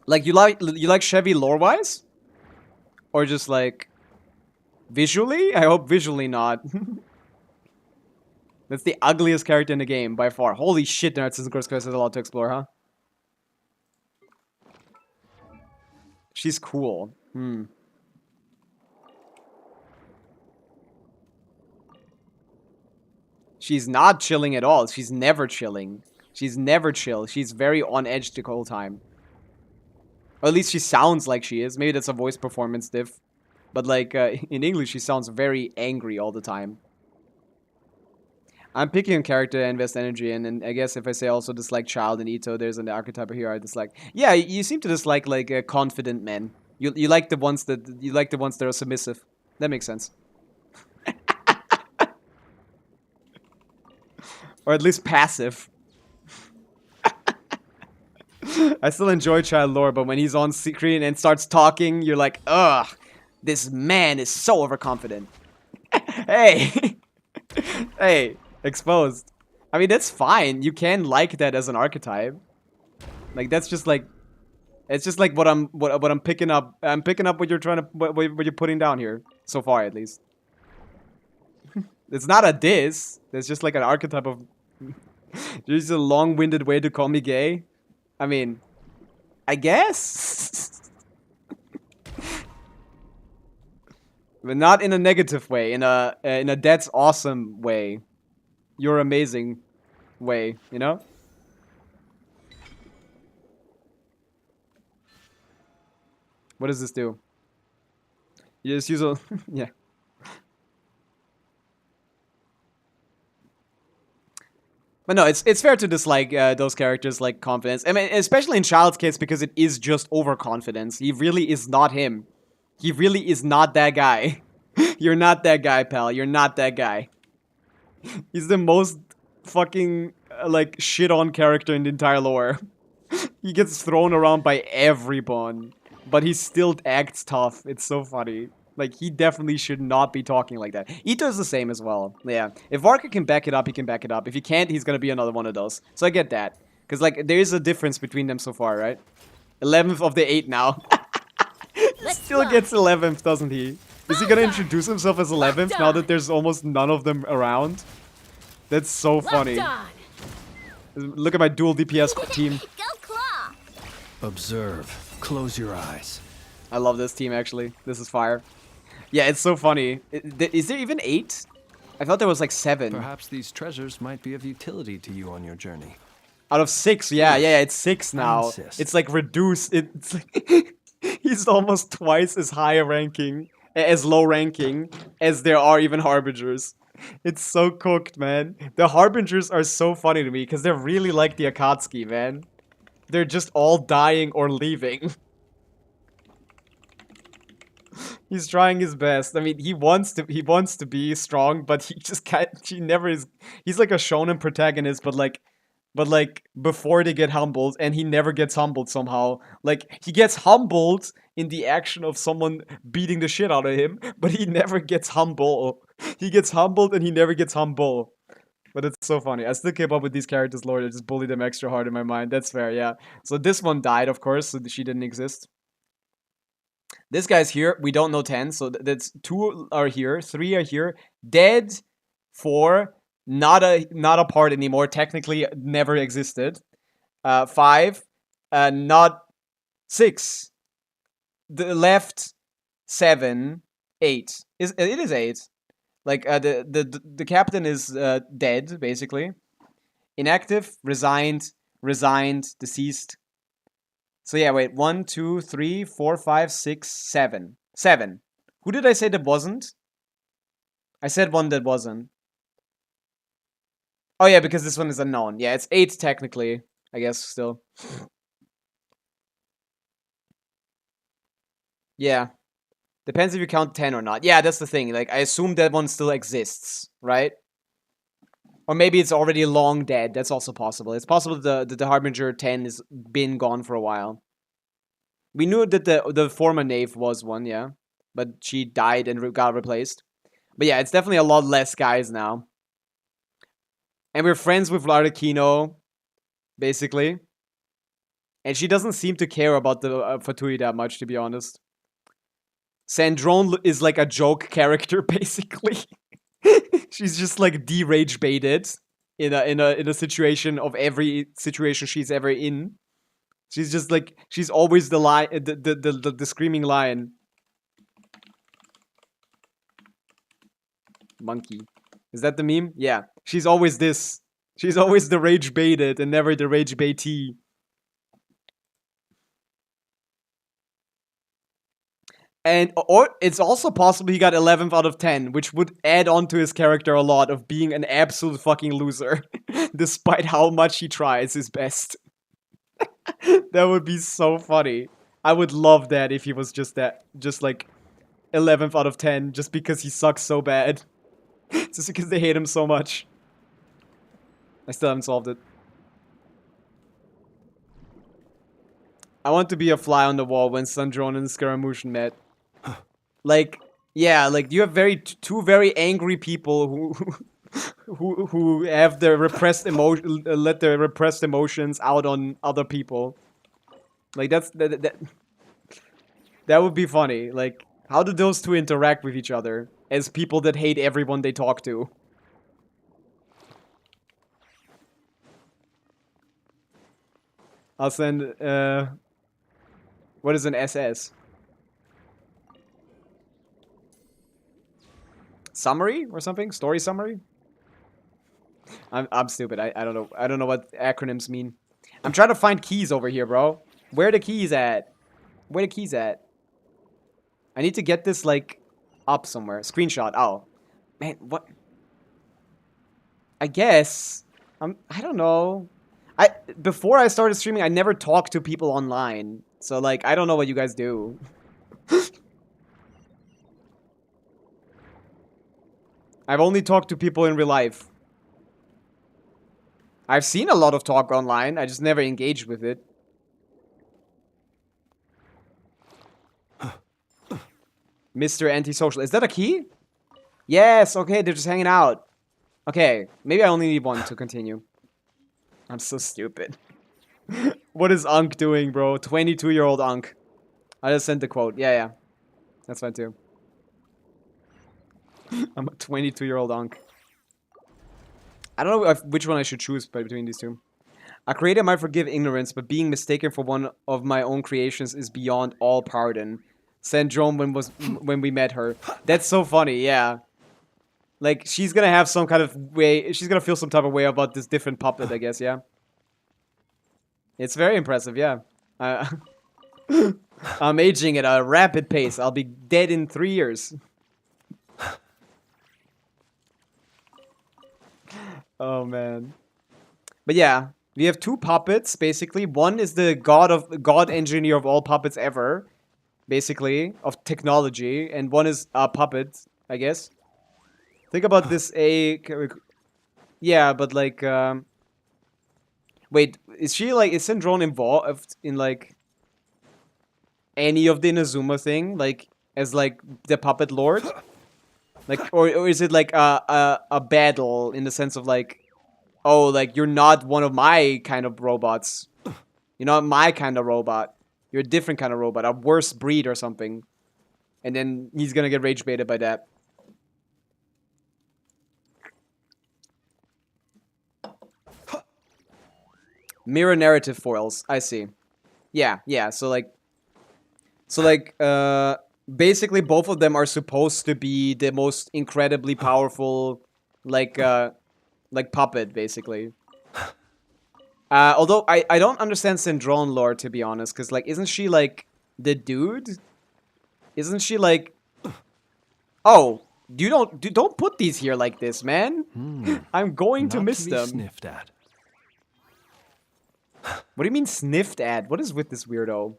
Like, you like Chevy lore-wise? Or just, like, visually? I hope visually not. That's the ugliest character in the game, by far. Holy shit, the Narcissus Quest has a lot to explore, huh? She's cool. She's not chilling at all. She's never chilling. She's never chill. She's very on edge the whole time. Or at least she sounds like she is. Maybe that's a voice performance diff. But like, in English, she sounds very angry all the time. I'm picking a character I invest energy in, and I guess if I say also dislike Child and Ito, there's an archetype here I dislike. Yeah, you seem to dislike like confident men. You like the ones that are submissive. That makes sense. Or at least passive. I still enjoy Child lore, but when he's on screen and starts talking, you're like, ugh, this man is so overconfident. Hey, hey, exposed. I mean, that's fine. You can like that as an archetype. Like that's just like, it's just like what I'm picking up. I'm picking up what you're trying to what you're putting down here so far, at least. It's not a diss. It's just like an archetype of. There's a long-winded way to call me gay. I mean, I guess. But not in a negative way. In a that's awesome way. You're amazing way, you know? What does this do? You just use a yeah. But no, it's fair to dislike those characters like confidence. I mean, especially in Child's case, because it is just overconfidence. He really is not him. He really is not that guy. You're not that guy, pal. You're not that guy. He's the most fucking, like, shit-on character in the entire lore. He gets thrown around by everyone. But he still acts tough. It's so funny. Like, he definitely should not be talking like that. Ito is the same as well. Yeah. If Varka can back it up, he can back it up. If he can't, he's gonna be another one of those. So I get that. Because, like, there is a difference between them so far, right? 11th of the 8 now. Still gets 11th, doesn't he? Is he gonna introduce himself as 11th now that there's almost none of them around? That's so funny. Look at my dual DPS team. Observe. Close your eyes. I love this team, actually. This is fire. Yeah, it's so funny. Is there even 8? I thought there was like 7. Perhaps these treasures might be of utility to you on your journey. Out of 6, yeah, it's 6 now. It's like reduced. It's like he's almost twice as high ranking, as low ranking, as there are even Harbingers. It's so cooked, man. The Harbingers are so funny to me, because they're really like the Akatsuki, man. They're just all dying or leaving. He's trying his best. I mean, he wants to be strong, but he just can't. He never is. He's like a shonen protagonist, but like before they get humbled, and he never gets humbled somehow. Like he gets humbled in the action of someone beating the shit out of him, but he never gets humble. He gets humbled and he never gets humble. But it's so funny. I still keep up with these characters, Lord. I just bully them extra hard in my mind. That's fair, yeah. So this one died, of course, so she didn't exist. This guy's here. We don't know 10, so that's 2 are here, 3 are here. Dead, 4, not a part anymore. Technically, never existed. 5, not 6. The left 7, 8. It is 8. Like the captain is dead basically. Inactive, resigned, deceased. So yeah, wait, 1, 2, 3, 4, 5, 6, 7. 7. Who did I say that wasn't? I said one that wasn't. Oh yeah, because this one is unknown. Yeah, it's 8 technically, I guess, still. Yeah. Depends if you count 10 or not. Yeah, that's the thing. Like, I assume that one still exists, right? Or maybe it's already long dead. That's also possible. It's possible that the Harbinger 10 has been gone for a while. We knew that the former Knave was one, yeah. But she died and got replaced. But yeah, it's definitely a lot less guys now. And we're friends with Lardakino, basically. And she doesn't seem to care about the Fatui that much, to be honest. Sandrone is like a joke character, basically. She's just like de-rage baited in a situation of every situation she's ever in. She's just like, she's always the lion, the screaming lion. Monkey. Is that the meme? Yeah. She's always this. She's always the rage baited and never the rage baitee. And or it's also possible he got 11th out of 10, which would add on to his character a lot of being an absolute fucking loser, despite how much he tries his best. That would be so funny. I would love that if he was just like 11th out of 10, just because he sucks so bad. Just because they hate him so much. I still haven't solved it. I want to be a fly on the wall when Sandrone and Scaramouche met. Like, yeah, like you have two very angry people who have their repressed let their repressed emotions out on other people. Like that would be funny. Like, how do those two interact with each other as people that hate everyone they talk to? I'll send, what is an SS? Summary or something? Story summary? I'm stupid. I don't know. I don't know what acronyms mean. I'm trying to find keys over here, bro. Where are the keys at? Where are the keys at? I need to get this, like, up somewhere. Screenshot. Oh. Man, what? I guess. I don't know. Before I started streaming, I never talked to people online. So, like, I don't know what you guys do. I've only talked to people in real life. I've seen a lot of talk online. I just never engaged with it. Mr. Antisocial. Is that a key? Yes, okay, they're just hanging out. Okay, maybe I only need one to continue. I'm so stupid. What is Unk doing, bro? 22-year-old Unk. I just sent the quote. Yeah. That's fine, too. I'm a 22-year-old Unk. I don't know which one I should choose between these two. A creator might forgive ignorance, but being mistaken for one of my own creations is beyond all pardon. Sandrone when we met her. That's so funny, yeah. Like, she's gonna have some kind of way... She's gonna feel some type of way about this different puppet, I guess, yeah. It's very impressive, yeah. I'm aging at a rapid pace. I'll be dead in 3 years. Oh, man. But yeah, we have two puppets, basically. One is the god engineer of all puppets ever, basically, of technology. And one is a puppet, I guess. Think about this, yeah, but like, wait, is Sandrone involved in, like, any of the Inazuma thing? Like, as, like, the puppet lord? Like, or is it, like, a battle in the sense of, like, oh, like, you're not one of my kind of robots. You're not my kind of robot. You're a different kind of robot, a worse breed or something. And then he's gonna get rage baited by that. Mirror narrative foils. I see. Yeah. So basically both of them are supposed to be the most incredibly powerful, like puppet, basically. Although I don't understand Sandrone lore, to be honest, because, like, isn't she, like, the dude? Isn't she, like... Oh, don't put these here like this, man. I'm going to miss them. Sniffed at. What do you mean sniffed at? What is with this weirdo?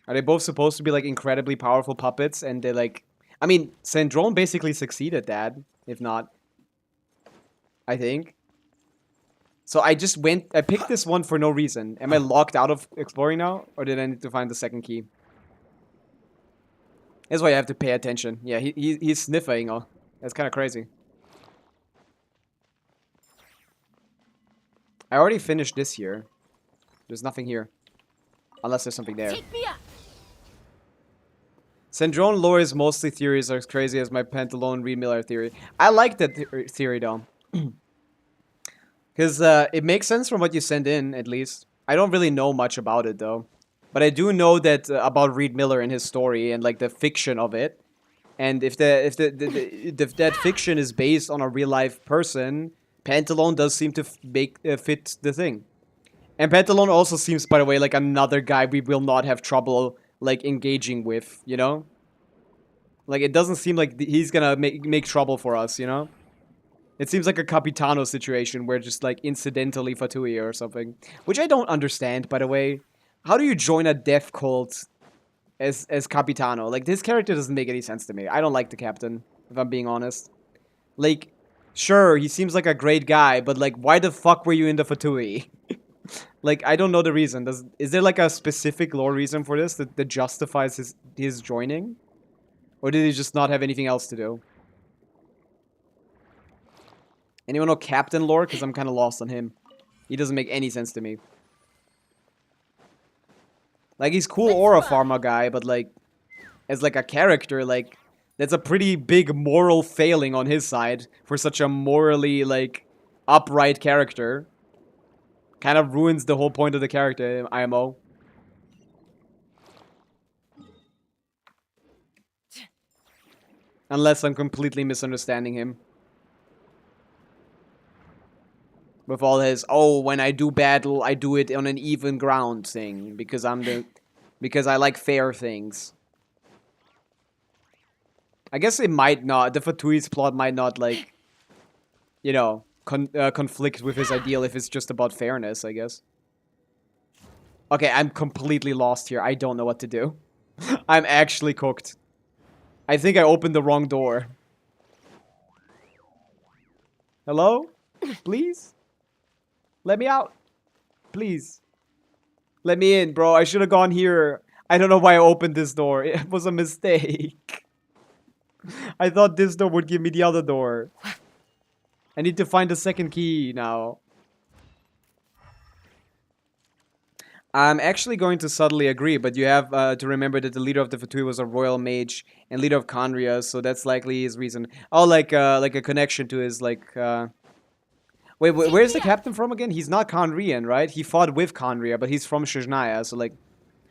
Are they both supposed to be, like, incredibly powerful puppets? And they're, like... I mean, Sandrone basically succeeded that, if not. I think. So I picked this one for no reason. Am I locked out of exploring now? Or did I need to find the second key? That's why you have to pay attention. Yeah, he's sniffing. Oh, that's kind of crazy. I already finished this here. There's nothing here. Unless there's something there. Take me up. Sandrone lore is mostly theories are as crazy as my Pantalone Reed Miller theory. I like that theory though. Because it makes sense from what you send in, at least. I don't really know much about it, though. But I do know that about Reed Miller and his story and, like, the fiction of it. And if that fiction is based on a real life person, Pantalone does seem to fit the thing. And Pantalone also seems, by the way, like another guy we will not have trouble like engaging with, you know? Like it doesn't seem like he's gonna make trouble for us, you know? It seems like a Capitano situation where just like incidentally Fatui or something, which I don't understand, by the way. How do you join a death cult as Capitano? Like, this character doesn't make any sense to me. I don't like the captain, if I'm being honest. Like, sure, he seems like a great guy, but like, why the fuck were you in the Fatui? Like, I don't know the reason. Is there like a specific lore reason for this that justifies his joining? Or did he just not have anything else to do? Anyone know Captain lore? Because I'm kind of lost on him. He doesn't make any sense to me. Like, he's cool Aura Pharma guy, but like, as like a character, like, that's a pretty big moral failing on his side for such a morally, like, upright character. Kind of ruins the whole point of the character, IMO. Unless I'm completely misunderstanding him. With all his, oh, when I do battle, I do it on an even ground thing. Because because I like fair things. I guess it might not, the Fatui's plot might not, like, you know, conflict with his ideal if it's just about fairness, I guess. Okay, I'm completely lost here. I don't know what to do. I'm actually cooked. I think I opened the wrong door. Hello? Please? Let me out. Please. Let me in, bro. I should have gone here. I don't know why I opened this door. It was a mistake. I thought this door would give me the other door. I need to find the second key now. I'm actually going to subtly agree, but you have to remember that the leader of the Fatui was a royal mage and leader of Khaenri'ah, so that's likely his reason. Oh, like a connection to his, like, Wait, where's the captain from again? He's not Khaenri'an, right? He fought with Khaenri'ah, but he's from Shizhnaya, so, like,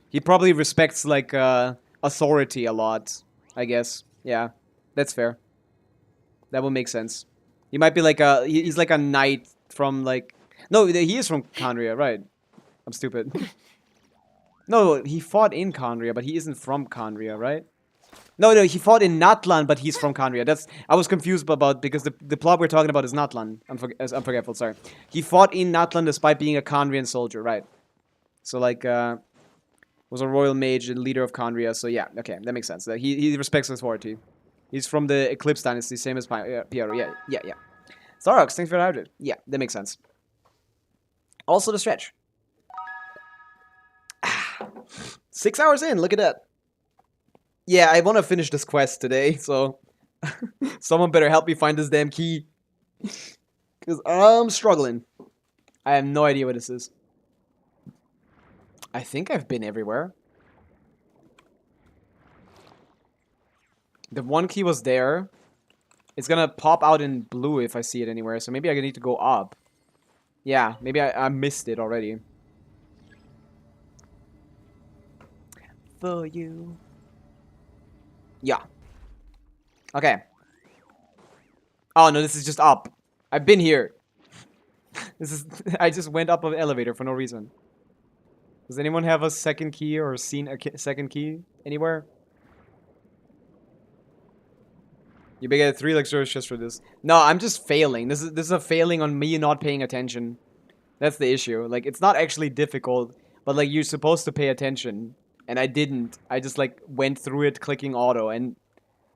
he probably respects, like, authority a lot, I guess. Yeah, that's fair. That would make sense. He might be like he's like a knight from, like... No, he is from Khaenri'ah, right? I'm stupid. No, he fought in Khaenri'ah, but he isn't from Khaenri'ah, right? No, he fought in Natlan, but he's from Khaenri'ah. I was confused about, because the plot we're talking about is Natlan. I'm forgetful, sorry. He fought in Natlan despite being a Khaenri'an soldier, right? So, like, was a royal mage and leader of Khaenri'ah, so yeah, okay, that makes sense. He respects authority. He's from the Eclipse Dynasty, same as Piero. Yeah. Starox, thanks for the 100. Yeah, that makes sense. Also the stretch. 6 hours in, look at that. Yeah, I want to finish this quest today, so... someone better help me find this damn key. Because I'm struggling. I have no idea what this is. I think I've been everywhere. The one key was there. It's gonna pop out in blue if I see it anywhere, so maybe I need to go up. Yeah, maybe I missed it already. For you. Yeah. Okay. Oh no, this is just up. I've been here. This is... I just went up an elevator for no reason. Does anyone have a second key or seen a second key anywhere? You may get 3 luxurious just for this. No, I'm just failing. This is a failing on me not paying attention. That's the issue. Like, it's not actually difficult, but like you're supposed to pay attention, and I didn't. I just like went through it clicking auto, and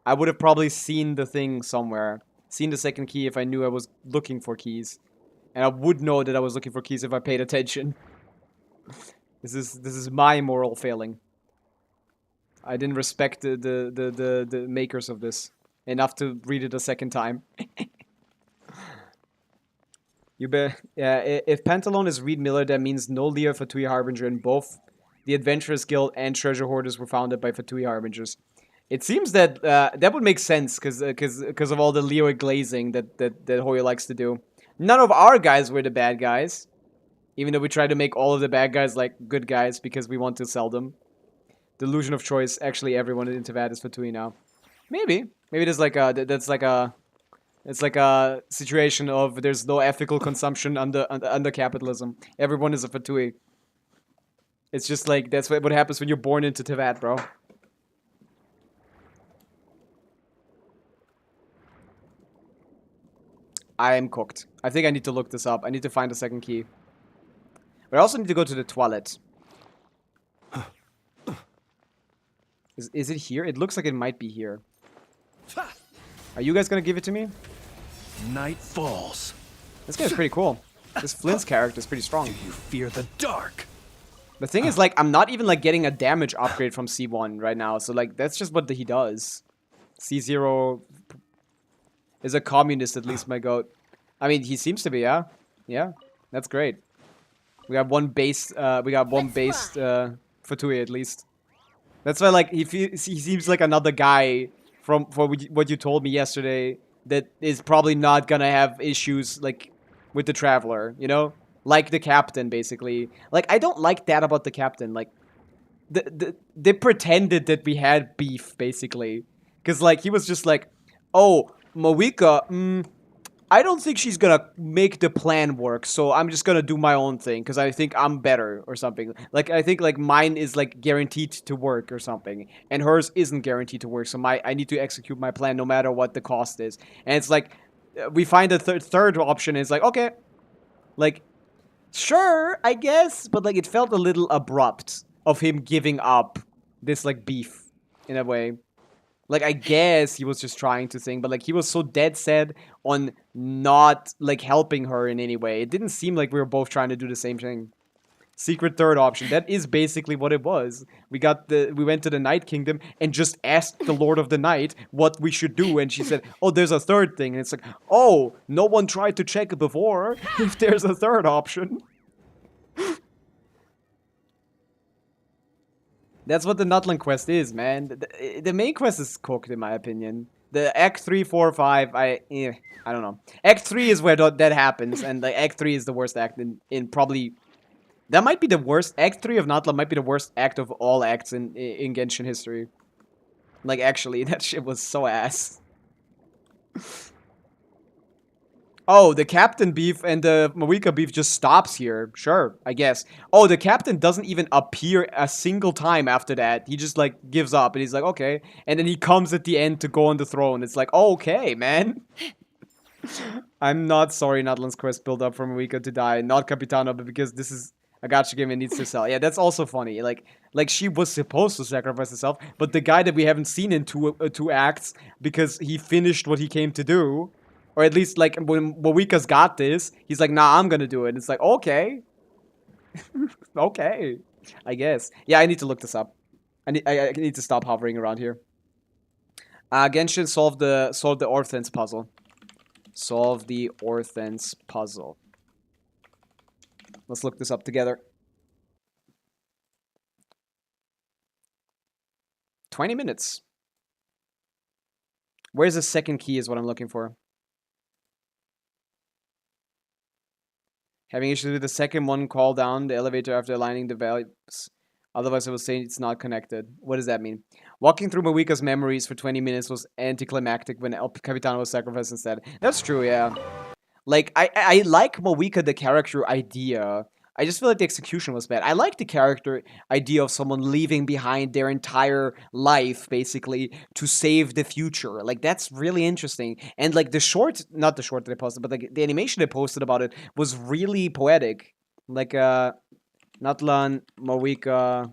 I would have probably seen the thing somewhere. Seen the second key if I knew I was looking for keys. And I would know that I was looking for keys if I paid attention. This is my moral failing. I didn't respect the makers of this enough to read it a second time. You bet. Yeah, if Pantalone is Reed Miller, that means no Leo Fatui Harbinger, and both the Adventurers Guild and Treasure Hoarders were founded by Fatui Harbingers. It seems that that would make sense because of all the Leo glazing that Hoyo likes to do. None of our guys were the bad guys, even though we try to make all of the bad guys like good guys because we want to sell them. Delusion of choice. Actually, everyone in Tavad is Fatui now. Maybe there's like a that's like a it's like a situation of there's no ethical consumption under capitalism. Everyone is a fatui. It's just like that's what happens when you're born into Teyvat, bro. I am cooked. I think I need to look this up. I need to find a second key. But I also need to go to the toilet. Is it here? It looks like it might be here. Are you guys gonna give it to me? Night falls. This guy's pretty cool. This Flins character is pretty strong. Do you fear the dark? The thing is, like, I'm not even, like, getting a damage upgrade from C1 right now. So, like, that's just what he does. C0 is a communist, at least, my goat. I mean, he seems to be, yeah? Yeah, that's great. We got one base, Fatui, at least. That's why, like, he seems like another guy from what you told me yesterday that is probably not gonna have issues, like, with the Traveler, you know? Like the Captain, basically. Like, I don't like that about the Captain. Like, they pretended that we had beef, basically. Because, like, he was just like, oh, Pavica, I don't think she's gonna make the plan work, so I'm just gonna do my own thing, because I think I'm better, or something. Like, I think, like, mine is, like, guaranteed to work, or something. And hers isn't guaranteed to work, so I need to execute my plan no matter what the cost is. And it's like, we find a third option, and it's like, okay. Like, sure, I guess, but, like, it felt a little abrupt of him giving up this, like, beef, in a way. Like, I guess he was just trying to think, but, like, he was so dead set on not, like, helping her in any way. It didn't seem like we were both trying to do the same thing. Secret third option. That is basically what it was. We went to the Night Kingdom and just asked the Lord of the Night what we should do, and she said, oh, there's a third thing. And it's like, oh, no one tried to check it before if there's a third option. That's what the Nutland quest is, man. The main quest is cooked, in my opinion. The Act 3, 4, 5, I don't know. Act 3 is where that happens, and like Act 3 is the worst act in probably... That might be the worst. Act 3 of Nutland might be the worst act of all acts in Genshin history. Like, actually, that shit was so ass. Oh, the Captain beef and the Pavica beef just stops here. Sure, I guess. Oh, the Captain doesn't even appear a single time after that. He just, like, gives up, and he's like, okay. And then he comes at the end to go on the throne. It's like, oh, okay, man. I'm not sorry Nutland's quest built up for Pavica to die. Not Capitano, but because this is a gacha game and needs to sell. Yeah, that's also funny. Like she was supposed to sacrifice herself, but the guy that we haven't seen in two acts, because he finished what he came to do, or at least, like, when Pavica's got this, he's like, nah, I'm gonna do it. It's like, okay. Okay. I guess. Yeah, I need to look this up. I need to stop hovering around here. Genshin solved the Orphans puzzle. Solve the Orphans puzzle. Let's look this up together. 20 minutes. Where's the second key is what I'm looking for. Having issues with the second one, call down the elevator after aligning the values. Otherwise, I will say it's not connected. What does that mean? Walking through Pavica's memories for 20 minutes was anticlimactic when El Capitano was sacrificed instead. That's true, yeah. Like, I like Pavica, the character idea. I just feel like the execution was bad. I like the character idea of someone leaving behind their entire life, basically, to save the future. Like, that's really interesting. And, like, not the short that I posted, but, like, the animation I posted about it was really poetic. Like, Nutland, Pavica...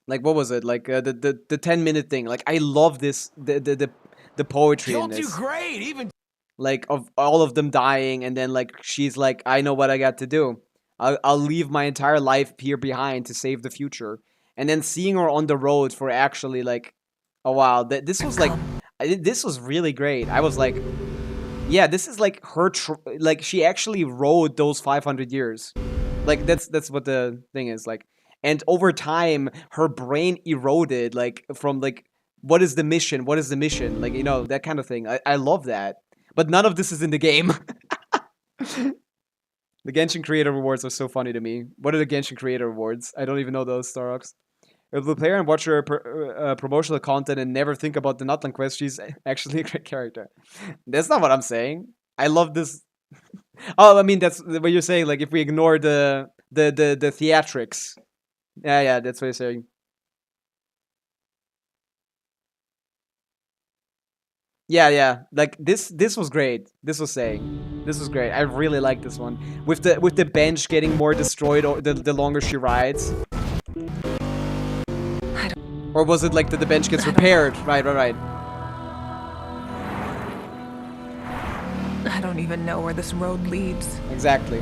Like, what was it? Like, the 10-minute thing. Like, I love this, the poetry in this. You'll do great, even... Like, of all of them dying, and then, like, she's like, I know what I got to do. I'll leave my entire life here behind to save the future. And then seeing her on the road for actually, like, oh, wow. This was, like, this was really great. I was like, yeah, this is, like, her, like, she actually rode those 500 years. Like, that's what the thing is, like. And over time, her brain eroded, like, from, like, what is the mission? What is the mission? Like, you know, that kind of thing. I love that. But none of this is in the game. The Genshin Creator Rewards are so funny to me. What are the Genshin Creator Rewards? I don't even know those, Starox. If the player and watch her promotional content and never think about the Nutland quest, she's actually a great character. That's not what I'm saying. I love this. Oh, I mean that's what you're saying. Like if we ignore the theatrics. Yeah, that's what you're saying. Yeah. Like this was great. This was great. I really like this one. With the bench getting more destroyed the longer she rides. Or was it like that the bench gets repaired? Right. I don't even know where this road leads. Exactly.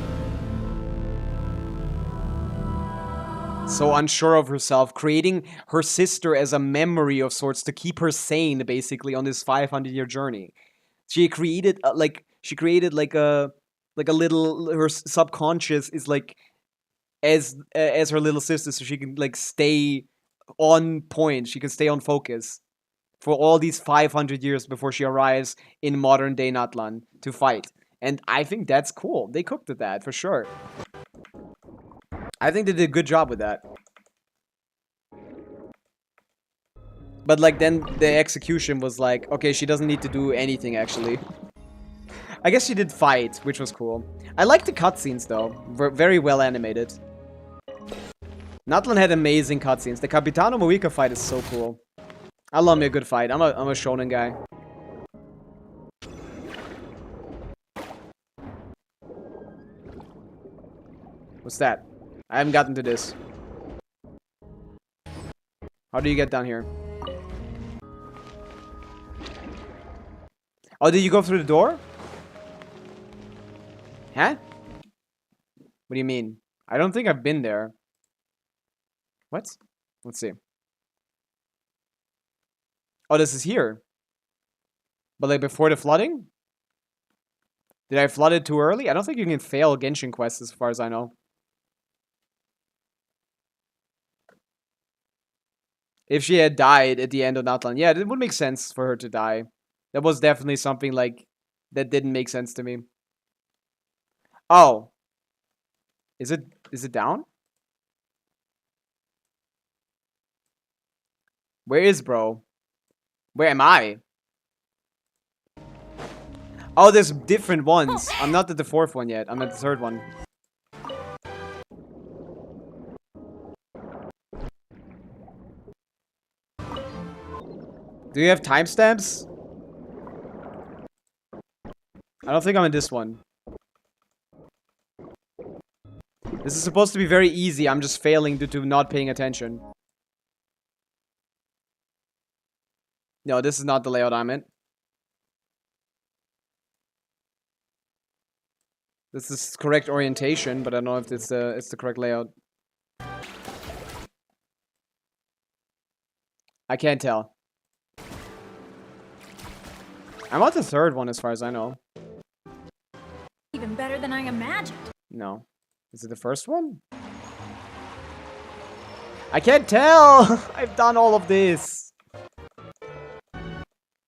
So unsure of herself, creating her sister as a memory of sorts to keep her sane, basically, on this 500-year journey. She created a little, her subconscious is like as her little sister, so she can like stay on point. She can stay on focus for all these 500 years before she arrives in modern day Natlan to fight. And I think that's cool. They cooked at that for sure. I think they did a good job with that. But like then the execution was like, okay, she doesn't need to do anything actually. I guess she did fight, which was cool. I like the cutscenes though. Very well animated. Natlan had amazing cutscenes. The Capitano Moika fight is so cool. I love me a good fight. I'm a shonen guy. What's that? I haven't gotten to this. How do you get down here? Oh, did you go through the door? Huh? What do you mean? I don't think I've been there. What? Let's see. Oh, this is here. But like before the flooding? Did I flood it too early? I don't think you can fail Genshin quests as far as I know. If she had died at the end of Natlan. Yeah, it would make sense for her to die. That was definitely something like that didn't make sense to me. Oh. Is it down? Where is bro? Where am I? Oh, there's different ones. I'm not at the fourth one yet. I'm at the third one. Do you have timestamps? I don't think I'm in this one. This is supposed to be very easy. I'm just failing due to not paying attention. No, this is not the layout I'm in. This is correct orientation, but I don't know if it's the correct layout. I can't tell. I'm on the third one as far as I know. Even better than I imagined. No. Is it the first one? I can't tell! I've done all of this.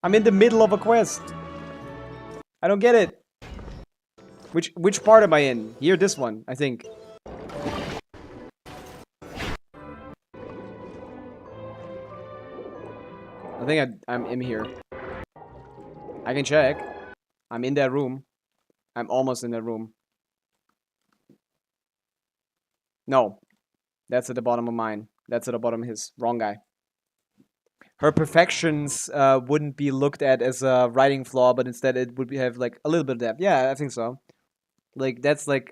I'm in the middle of a quest. I don't get it. Which part am I in? Here, this one, I think. I think I'm in here. I can check. I'm in that room. I'm almost in that room. No. That's at the bottom of mine. That's at the bottom of his. Wrong guy. Her perfections wouldn't be looked at as a writing flaw, but instead it would have like a little bit of depth. Yeah, I think so. Like that's like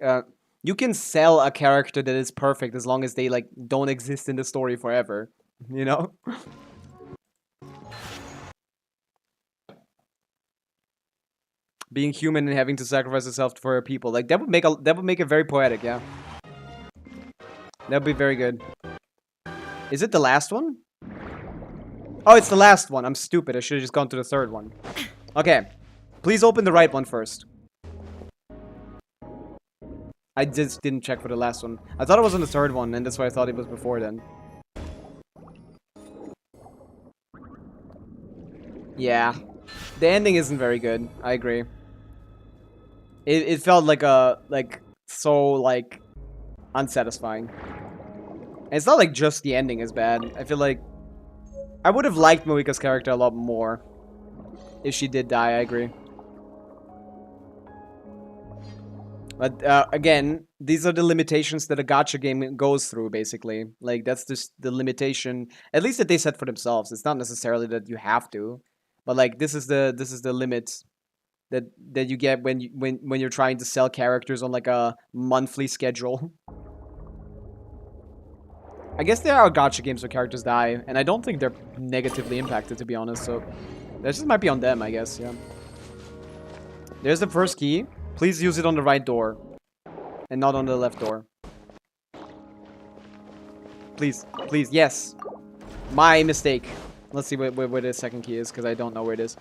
you can sell a character that is perfect as long as they like don't exist in the story forever. You know? Being human and having to sacrifice yourself for people, like that would make it very poetic. Yeah, that would be very good. Is it the last one? Oh, it's the last one. I'm stupid. I should have just gone to the third one. Okay, please open the right one first. I just didn't check for the last one. I thought it was on the third one, and that's why I thought it was before then. Yeah, the ending isn't very good. I agree. It felt like so unsatisfying. And it's not like just the ending is bad. I feel like I would have liked Moika's character a lot more if she did die, I agree. But again, these are the limitations that a gacha game goes through, basically. Like, that's just the limitation, at least that they set for themselves. It's not necessarily that you have to, but like this is the limit that you get when you're trying to sell characters on like a monthly schedule. I guess there are gacha games where characters die, and I don't think they're negatively impacted, to be honest. So that just might be on them, I guess. Yeah. There's the first key. Please use it on the right door, and not on the left door. Please, please, yes. My mistake. Let's see where the second key is, because I don't know where it is.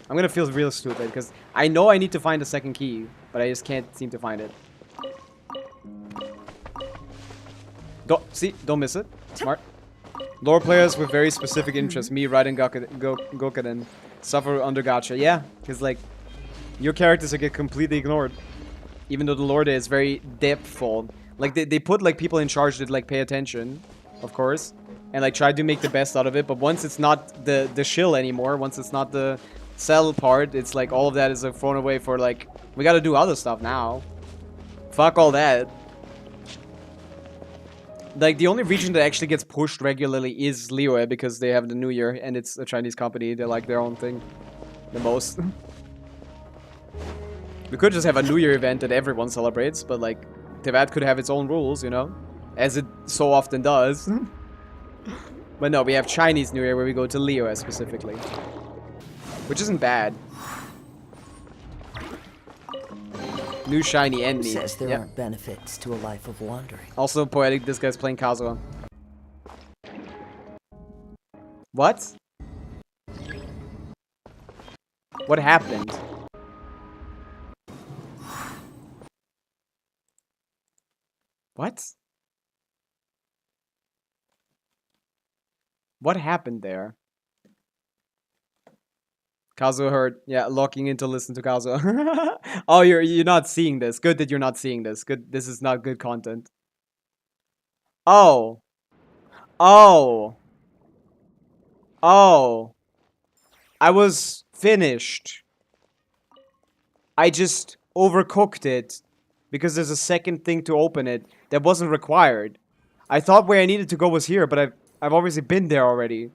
I'm gonna feel real stupid, because I know I need to find the second key, but I just can't seem to find it. Don't miss it. Smart. Lore players with very specific interests, me, Raiden, Gokaden, suffer under gacha. Yeah, because like, your characters get completely ignored. Even though the lore there is very depthful. Like, they put like people in charge that like pay attention, of course, and like try to make the best out of it. But once it's not the shill anymore, once it's not the sell part, it's like all of that is thrown away for like, we gotta do other stuff now. Fuck all that. Like, the only region that actually gets pushed regularly is Liyue, because they have the New Year, and it's a Chinese company. They like their own thing the most. We could just have a New Year event that everyone celebrates, but like, Tevat could have its own rules, you know? As it so often does. But no, we have Chinese New Year where we go to Liyue specifically. Which isn't bad. New shiny enemy. Says there aren't benefits to a life of wandering. Also poetic, this guy's playing Kazuha. What? What happened? What? What happened there? Kazuha heard. Yeah, locking in to listen to Kazuha. Oh, you're not seeing this. Good that you're not seeing this. Good. This is not good content. Oh. Oh. Oh. I was finished. I just overcooked it because there's a second thing to open it that wasn't required. I thought where I needed to go was here, but I've obviously been there already.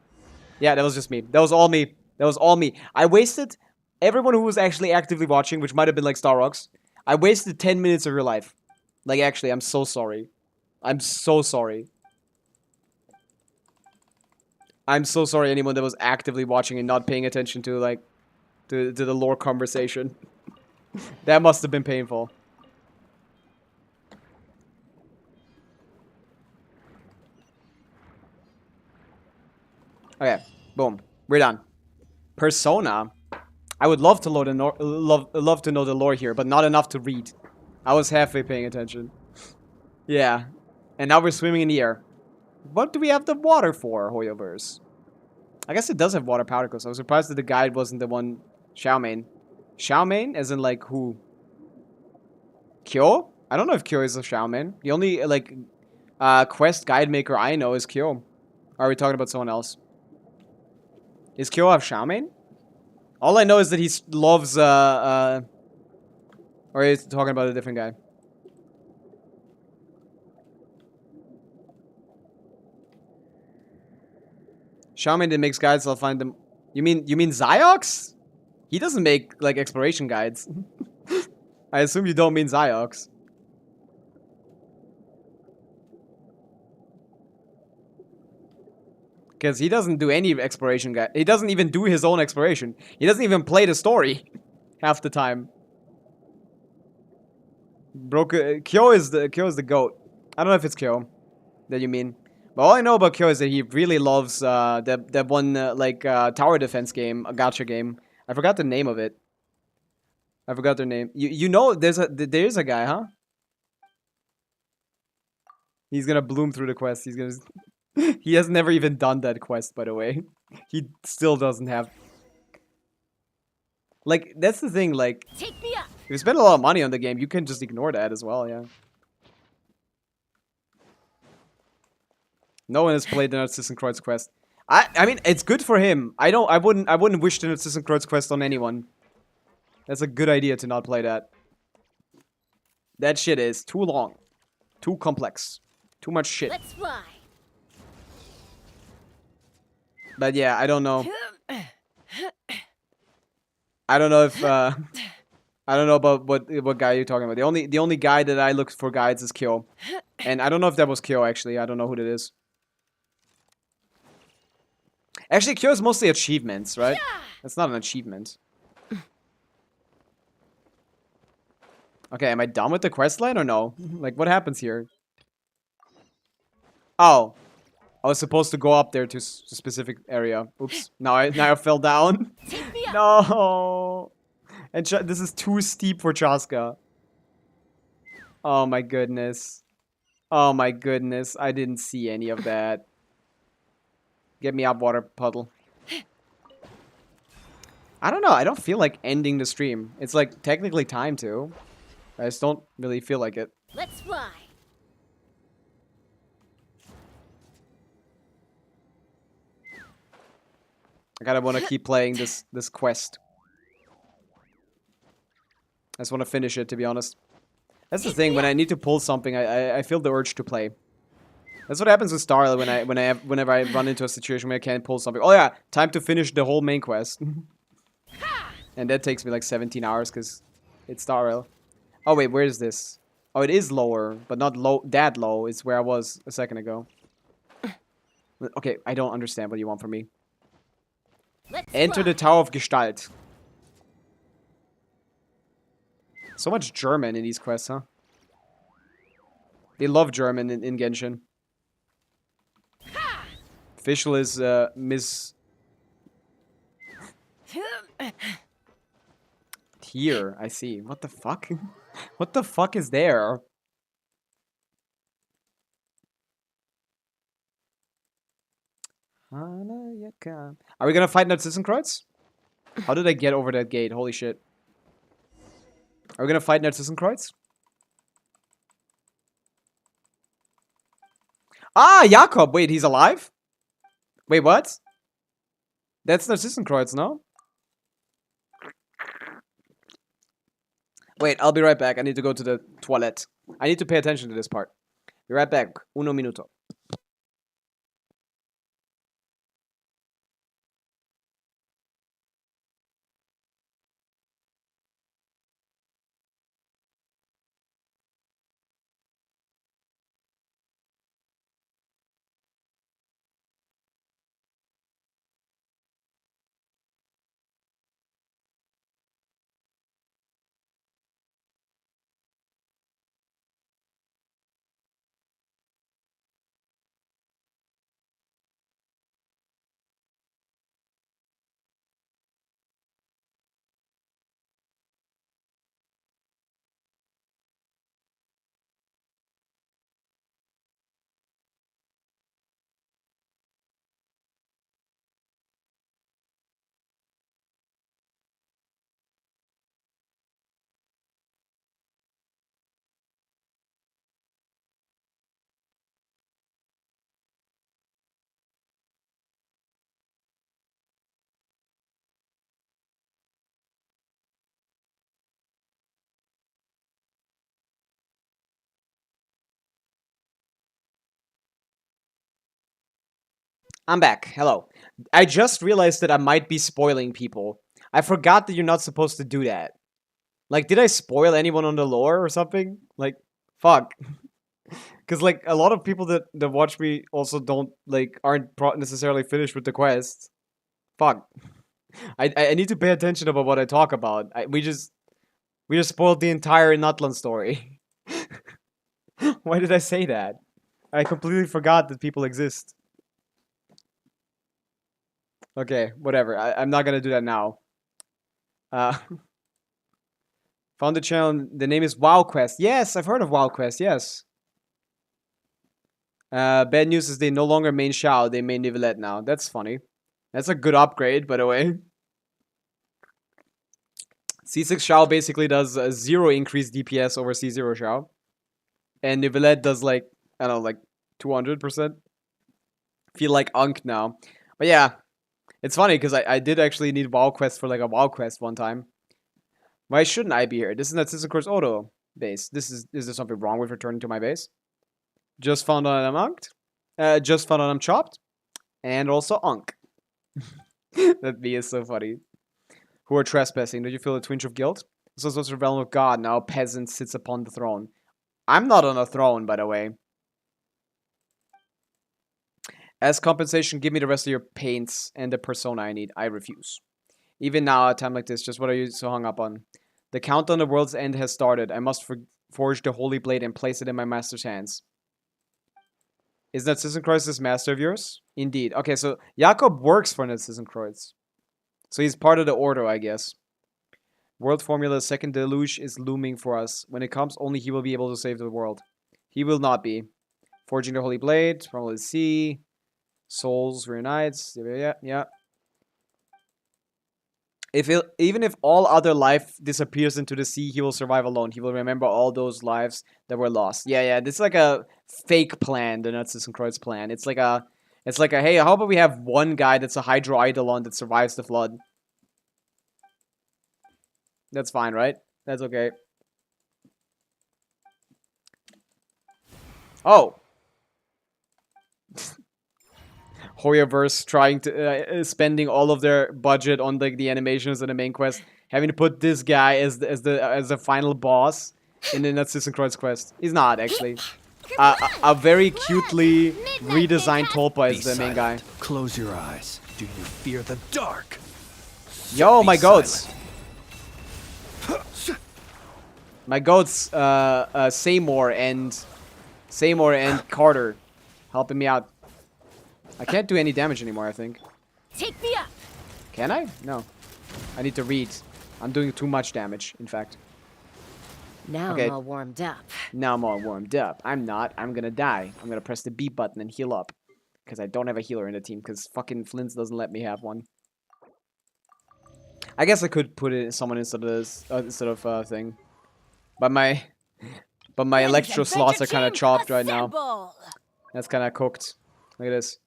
Yeah, that was just me. That was all me. That was all me. I wasted, everyone who was actually actively watching, which might have been like Starrocks, I wasted 10 minutes of your life. Like, actually, I'm so sorry. I'm so sorry. I'm so sorry anyone that was actively watching and not paying attention to, like, to the lore conversation. That must have been painful. Okay, boom. We're done. Persona. I would love to love to know the lore here, but not enough to read. I was halfway paying attention. Yeah. And now we're swimming in the air. What do we have the water for, Hoyoverse? I guess it does have water particles. I was surprised that the guide wasn't the one. Xiaomain. Xiaomain? As in, like, who? Kyo? I don't know if Kyo is a Xiaomain. The only, like, quest guide maker I know is Kyo. Or are we talking about someone else? Is Kyo have Xiaomain? All I know is that he loves, or he's talking about a different guy. Xiaomain that makes guides, I'll find them. You mean Ziox? He doesn't make, like, exploration guides. I assume you don't mean Ziox. Because he doesn't do any exploration guide. He doesn't even do his own exploration. He doesn't even play the story half the time. Kyo is the goat. I don't know if it's Kyo that you mean. But all I know about Kyo is that he really loves that one tower defense game, a gacha game. I forgot the name of it. I forgot their name. You know there's a guy, huh? He's gonna bloom through the quest. He's gonna. He has never even done that quest, by the way. He still doesn't have. Like, that's the thing, like, Take me up. if you spend a lot of money on the game, you can just ignore that as well, yeah. No one has played the Narcissenkreuz quest. I mean, it's good for him. I wouldn't wish the Narcissenkreuz quest on anyone. That's a good idea to not play that. That shit is too long. Too complex. Too much shit. Let's fly. But yeah, I don't know. I don't know if I don't know about what guy you're talking about. The only guy that I look for guides is Kyo. And I don't know if that was Kyo actually. I don't know who that is. Actually, Kyo is mostly achievements, right? That's not an achievement. Okay, am I done with the quest line or no? Like, what happens here? Oh. I was supposed to go up there to a specific area. Oops. Now I fell down. No. And this is too steep for Chaska. Oh my goodness. Oh my goodness. I didn't see any of that. Get me up, water puddle. I don't know. I don't feel like ending the stream. It's like technically time to. I just don't really feel like it. Let's fly. I kind of want to keep playing this quest. I just want to finish it, to be honest. That's the thing. When I need to pull something, I feel the urge to play. That's what happens with Starla whenever I run into a situation where I can't pull something. Oh yeah, time to finish the whole main quest. And that takes me like 17 hours because it's Starla. Oh wait, where is this? Oh, it is lower, but not low. That low is where I was a second ago. Okay, I don't understand what you want from me. Enter the Tower of Gestalt. So much German in these quests, huh? They love German in Genshin. Official is Miss... Here, I see. What the fuck? What the fuck is there? Are we gonna fight Narcissenkreuz? How did I get over that gate? Holy shit. Are we gonna fight Narcissenkreuz? Ah, Jakob! Wait, he's alive? Wait, what? That's Narcissenkreuz, no? Wait, I'll be right back. I need to go to the toilet. I need to pay attention to this part. Be right back. Uno minuto. I'm back. Hello. I just realized that I might be spoiling people. I forgot that you're not supposed to do that. Like, did I spoil anyone on the lore or something? Like, fuck. Because, like, a lot of people that watch me also don't, like, aren't necessarily finished with the quest. Fuck. I need to pay attention about what I talk about. We just spoiled the entire Nutland story. Why did I say that? I completely forgot that people exist. Okay, whatever. I'm not gonna do that now. Found the channel. The name is WoWQuest. Yes, I've heard of WoWQuest. Yes. Bad news is they no longer main Shao. They main Nivelette now. That's funny. That's a good upgrade, by the way. C6 Shao basically does a 0 increased DPS over C0 Shao. And Nivelette does like, I don't know, like 200%. feel like Unk now. But yeah, it's funny because I did actually need WoW Quest for like a WoW Quest one time. Why shouldn't I be here? This is not Citizen Course Auto base. Is there something wrong with returning to my base? Just found out I'm unked. Just found out I'm chopped. And also Unk. That V is so funny. Who are trespassing? Do you feel a twinge of guilt? This is also the realm of God. Now a peasant sits upon the throne. I'm not on a throne, by the way. As compensation, give me the rest of your paints and the persona I need. I refuse. Even now, at a time like this, just what are you so hung up on? The count on the world's end has started. I must forge the holy blade and place it in my master's hands. Is that Kreuz this master of yours? Indeed. Okay, so Jakob works for Kreuz. So he's part of the order, I guess. World Formula's second deluge is looming for us. When it comes, only he will be able to save the world. He will not be. Forging the holy blade, probably the sea. Souls reunites. Yeah. Even if all other life disappears into the sea, he will survive alone. He will remember all those lives that were lost. Yeah. This is like a fake plan, the Kreuz plan. It's like a hey, how about we have one guy that's a Hydro Eidolon that survives the flood? That's fine, right? That's okay. Oh. Hoyoverse trying to spending all of their budget on like the animations and the main quest, having to put this guy as the final boss in the Kreuz quest. He's not actually. A very cutely redesigned Tulpa is the main guy. Close your eyes. Do you fear the dark? Yo, my goats. My goats, Seymour and Carter, helping me out. I can't do any damage anymore, I think. Take me up. Can I? No. I need to read. I'm doing too much damage, in fact. Now Okay. I'm all warmed up. Now I'm all warmed up. I'm not. I'm gonna die. I'm gonna press the B button and heal up. Because I don't have a healer in the team, because fucking Flins doesn't let me have one. I guess I could put it someone instead of this thing. But my electro slots are kind of chopped right now. That's kind of cooked. Look at this.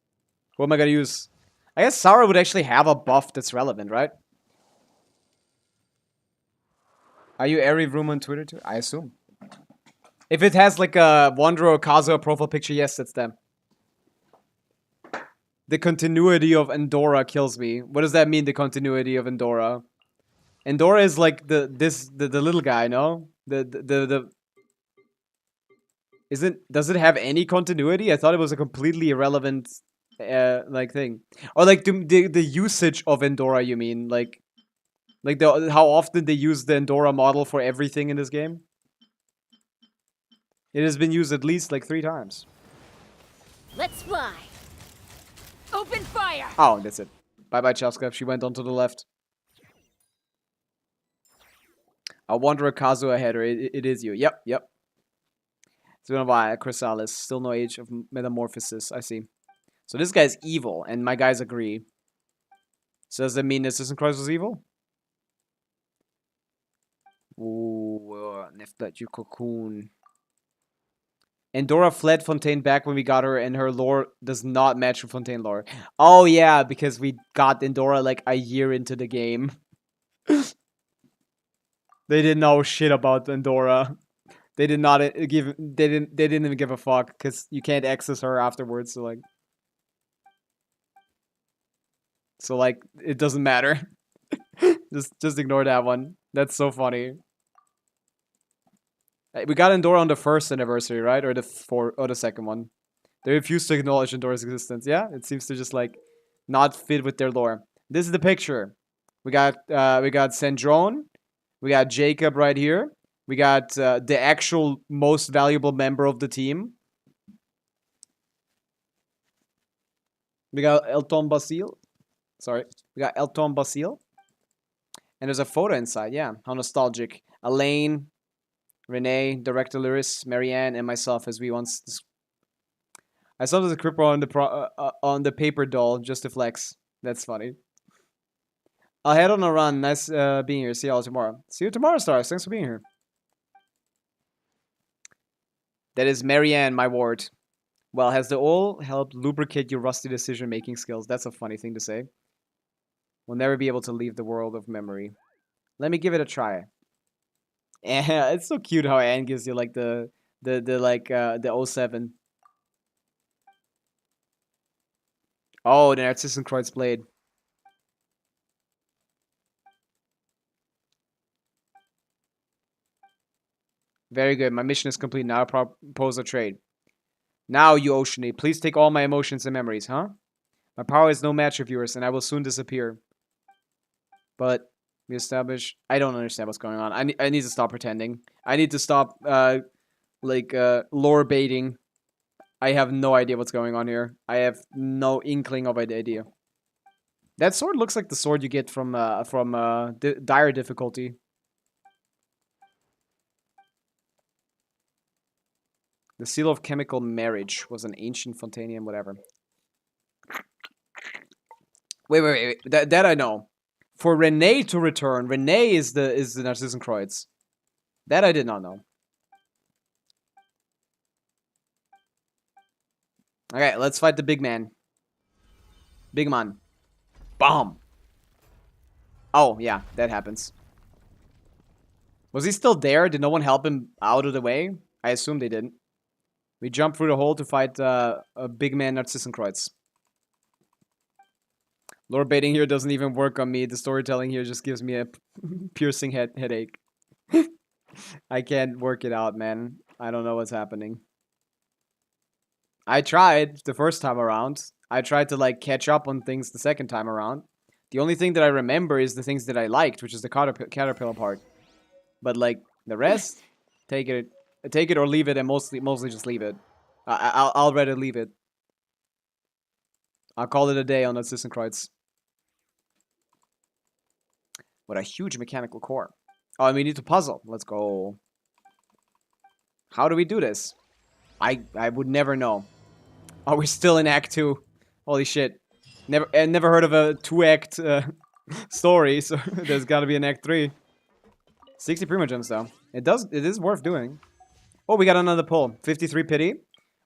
What am I gonna use? I guess Sarah would actually have a buff that's relevant, right? Are you every room on Twitter too? I assume. If it has like a Wanderer or Kazuha profile picture, yes, it's them. The continuity of Endora kills me. What does that mean, the continuity of Endora? Endora is like the little guy, no? Does it have any continuity? I thought it was a completely irrelevant like thing. Or like the usage of Endora, you mean? Like how often they use the Endora model for everything in this game? It has been used at least like 3 times. Let's fly. Open fire. Oh, that's it. Bye-bye, Chelska. She went on to the left. I wonder a Kazuha header. It is you. Yep. It's been a while. Chrysalis. Still no age of metamorphosis. I see. So this guy's evil, and my guys agree. So does that mean Assassin's Creed was evil? Ooh, Neftat you cocoon. Endora fled Fontaine back when we got her, and her lore does not match with Fontaine lore. Oh yeah, because we got Endora like a year into the game. They didn't know shit about Endora. They did not give. They didn't even give a fuck because you can't access her afterwards. So like it doesn't matter. just ignore that one. That's so funny. We got Endora on the 1st anniversary, right? Or the second one. They refused to acknowledge Endora's existence. Yeah, it seems to just like not fit with their lore. This is the picture. We got Sandrone. We got Jacob right here. We got the actual most valuable member of the team. We got Elton Basile. Sorry. We got Elton Basile. And there's a photo inside. Yeah, how nostalgic. Elaine, Renee, Director Lyris, Marianne, and myself as we once... I saw the Cripper on the paper doll just to flex. That's funny. I'll head on a run. Nice being here. See y'all tomorrow. See you tomorrow, Stars. Thanks for being here. That is Marianne, my ward. Well, has the oil helped lubricate your rusty decision-making skills? That's a funny thing to say. We'll never be able to leave the world of memory. Let me give it a try. Yeah, it's so cute how Anne gives you like the 07. Oh, the Narcissenkreuz blade. Very good. My mission is complete. Now propose a trade. Now, you Oceany, please take all my emotions and memories, huh? My power is no match of yours, and I will soon disappear. But we establish... I don't understand what's going on. I need to stop pretending. I need to stop, lore baiting. I have no idea what's going on here. I have no inkling of an idea. That sword looks like the sword you get from dire difficulty. The seal of chemical marriage was an ancient Fontanian whatever. Wait. That I know. For Renee to return, Renee is the Narcissenkreuz. That I did not know. Okay, let's fight the big man. Big man. Bomb. Oh, yeah, that happens. Was he still there? Did no one help him out of the way? I assume they didn't. We jump through the hole to fight a big man Narcissenkreuz. Lore baiting here doesn't even work on me. The storytelling here just gives me a piercing headache. I can't work it out, man. I don't know what's happening. I tried the first time around. I tried to like catch up on things the second time around. The only thing that I remember is the things that I liked, which is the caterpillar part. But like the rest, take it or leave it, and mostly just leave it. I'll rather leave it. I'll call it a day on Narcissenkreuz. What a huge mechanical core. Oh, and we need to puzzle. Let's go. How do we do this? I would never know. Oh, we're still in Act 2. Holy shit. Never heard of a 2-act story, so there's gotta be an Act 3. 60 Primogems though. It is worth doing. Oh, we got another pull. 53 pity.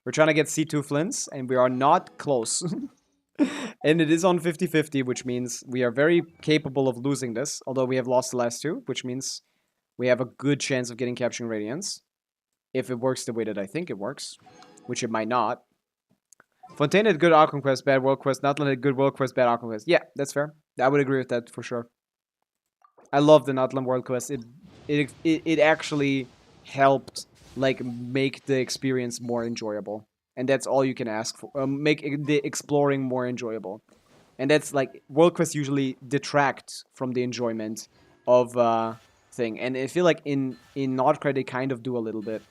We're trying to get C2 Flins, and we are not close. And it is on 50-50, which means we are very capable of losing this, although we have lost the last two, which means we have a good chance of getting Capturing Radiance. If it works the way that I think it works, which it might not. Fontaine had good Alchemy Quest, bad World Quest. Nutland had good World Quest, bad Alchemy Quest. Yeah, that's fair. I would agree with that for sure. I love the Nutland World Quest. It actually helped like make the experience more enjoyable. And that's all you can ask for. Make the exploring more enjoyable. And that's like, World Quests usually detract from the enjoyment of thing. And I feel like in Nordcry they kind of do a little bit.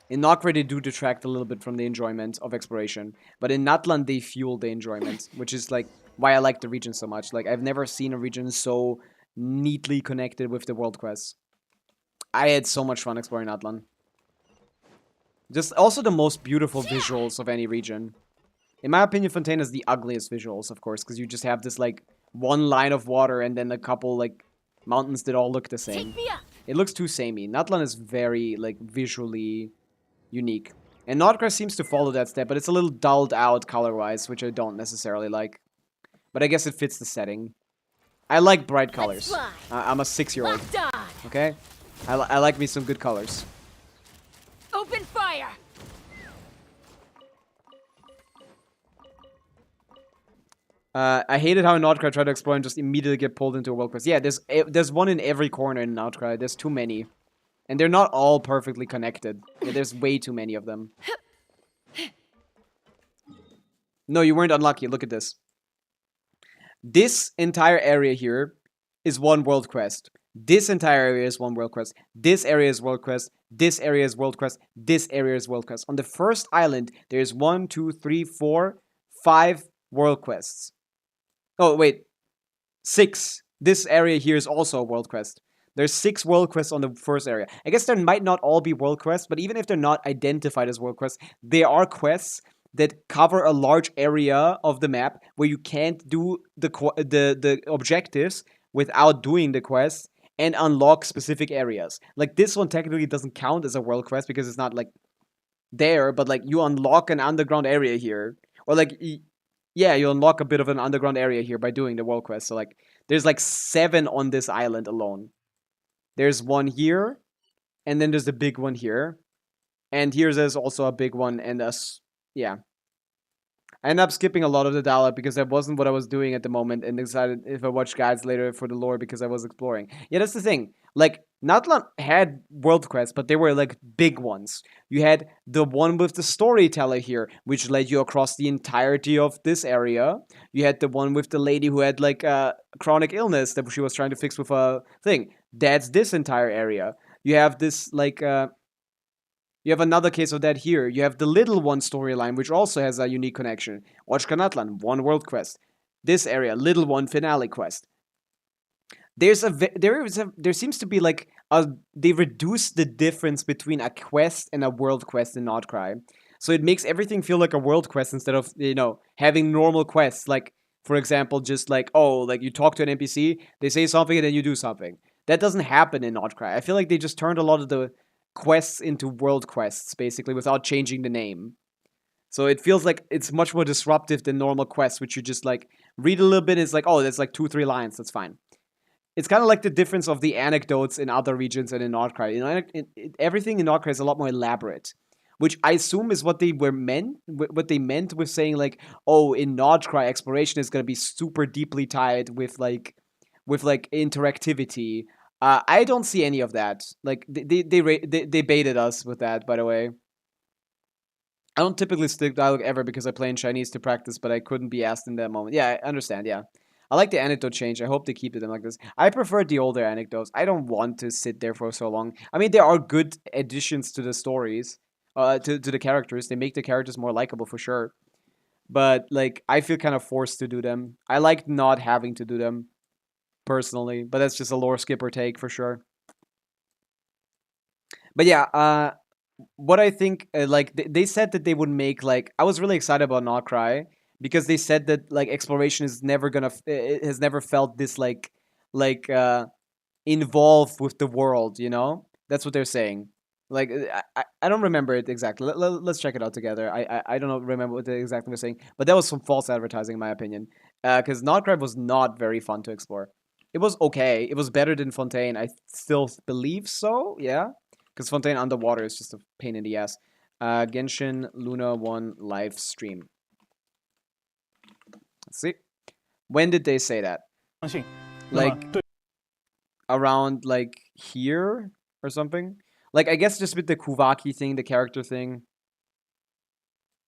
In Nordcry they do detract a little bit from the enjoyment of exploration. But in Nutland they fuel the enjoyment. Which is like why I like the region so much. Like I've never seen a region so neatly connected with the world quests. I had so much fun exploring Nutland. Just also the most beautiful visuals of any region. In my opinion, Fontaine has the ugliest visuals, of course, because you just have this, like, one line of water and then a couple, like, mountains that all look the same. It looks too samey. Nutland is very, like, visually unique. And Nordcry seems to follow that step, but it's a little dulled out color-wise, which I don't necessarily like. But I guess it fits the setting. I like bright colors. I'm a 6-year-old. Okay? I like me some good colors. Open fire! I hated how in Nordcry tried to explore and just immediately get pulled into a world quest. Yeah, there's one in every corner in Nordcry. There's too many. And they're not all perfectly connected. Yeah, there's way too many of them. No, you weren't unlucky. Look at this. This entire area here is one world quest. This entire area is one world quest. This area is world quest. This area is world quest. This area is world quest. On the first island, there's 1, 2, 3, 4, 5 world quests. Oh, wait. 6. This area here is also a world quest. There's 6 world quests on the first area. I guess there might not all be world quests, but even if they're not identified as world quests, they are quests that cover a large area of the map where you can't do the objectives without doing the quest and unlock specific areas. Like this one technically doesn't count as a world quest because it's not like there, but like you unlock an underground area here, or like yeah, you unlock a bit of an underground area here by doing the world quest. So like there's like 7 on this island alone. There's one here, and then there's the big one here, and there's also a big one, and yeah. I ended up skipping a lot of the dialogue because that wasn't what I was doing at the moment, and decided if I watch guides later for the lore because I was exploring. Yeah, that's the thing. Like, Natlan had world quests, but they were like big ones. You had the one with the storyteller here, which led you across the entirety of this area. You had the one with the lady who had like a chronic illness that she was trying to fix with a thing. That's this entire area. You have this like you have another case of that here. You have the little one storyline, which also has a unique connection. Watch Kanatlan, one world quest. This area, little one finale quest. There seems to be like they reduce the difference between a quest and a world quest in Outcry. So it makes everything feel like a world quest instead of, you know, having normal quests. Like, for example, just like, oh, like you talk to an NPC, they say something and then you do something. That doesn't happen in Outcry. I feel like they just turned a lot of the quests into world quests, basically, without changing the name. So it feels like it's much more disruptive than normal quests, which you just like read a little bit, it's like, oh, that's like 2-3 lines, that's fine. It's kind of like the difference of the anecdotes in other regions and in Outcry. You know, everything in Outcry is a lot more elaborate, which I assume is what they meant with saying like, oh, in Outcry exploration is going to be super deeply tied with like interactivity. I don't see any of that. Like they baited us with that, by the way. I don't typically stick dialogue ever because I play in Chinese to practice, but I couldn't be asked in that moment. Yeah, I understand, yeah. I like the anecdote change. I hope they keep them like this. I prefer the older anecdotes. I don't want to sit there for so long. I mean, there are good additions to the stories, to the characters. They make the characters more likable for sure. But, like, I feel kind of forced to do them. I like not having to do them, personally. But that's just a lore skipper take for sure. But yeah, what I think, like, they said that they would make, like, I was really excited about Not Cry. Because they said that like exploration is never gonna, it has never felt this like involved with the world, you know? That's what they're saying. Like I don't remember it exactly. Let's check it out together. I don't remember what they exactly were saying, but that was some false advertising in my opinion. Because Notcrab was not very fun to explore. It was okay. It was better than Fontaine. I still believe so. Yeah, because Fontaine underwater is just a pain in the ass. Genshin Luna 1 live stream. Let's see. When did they say that? Like around like here or something? Like I guess just with the Kuvaki thing, the character thing.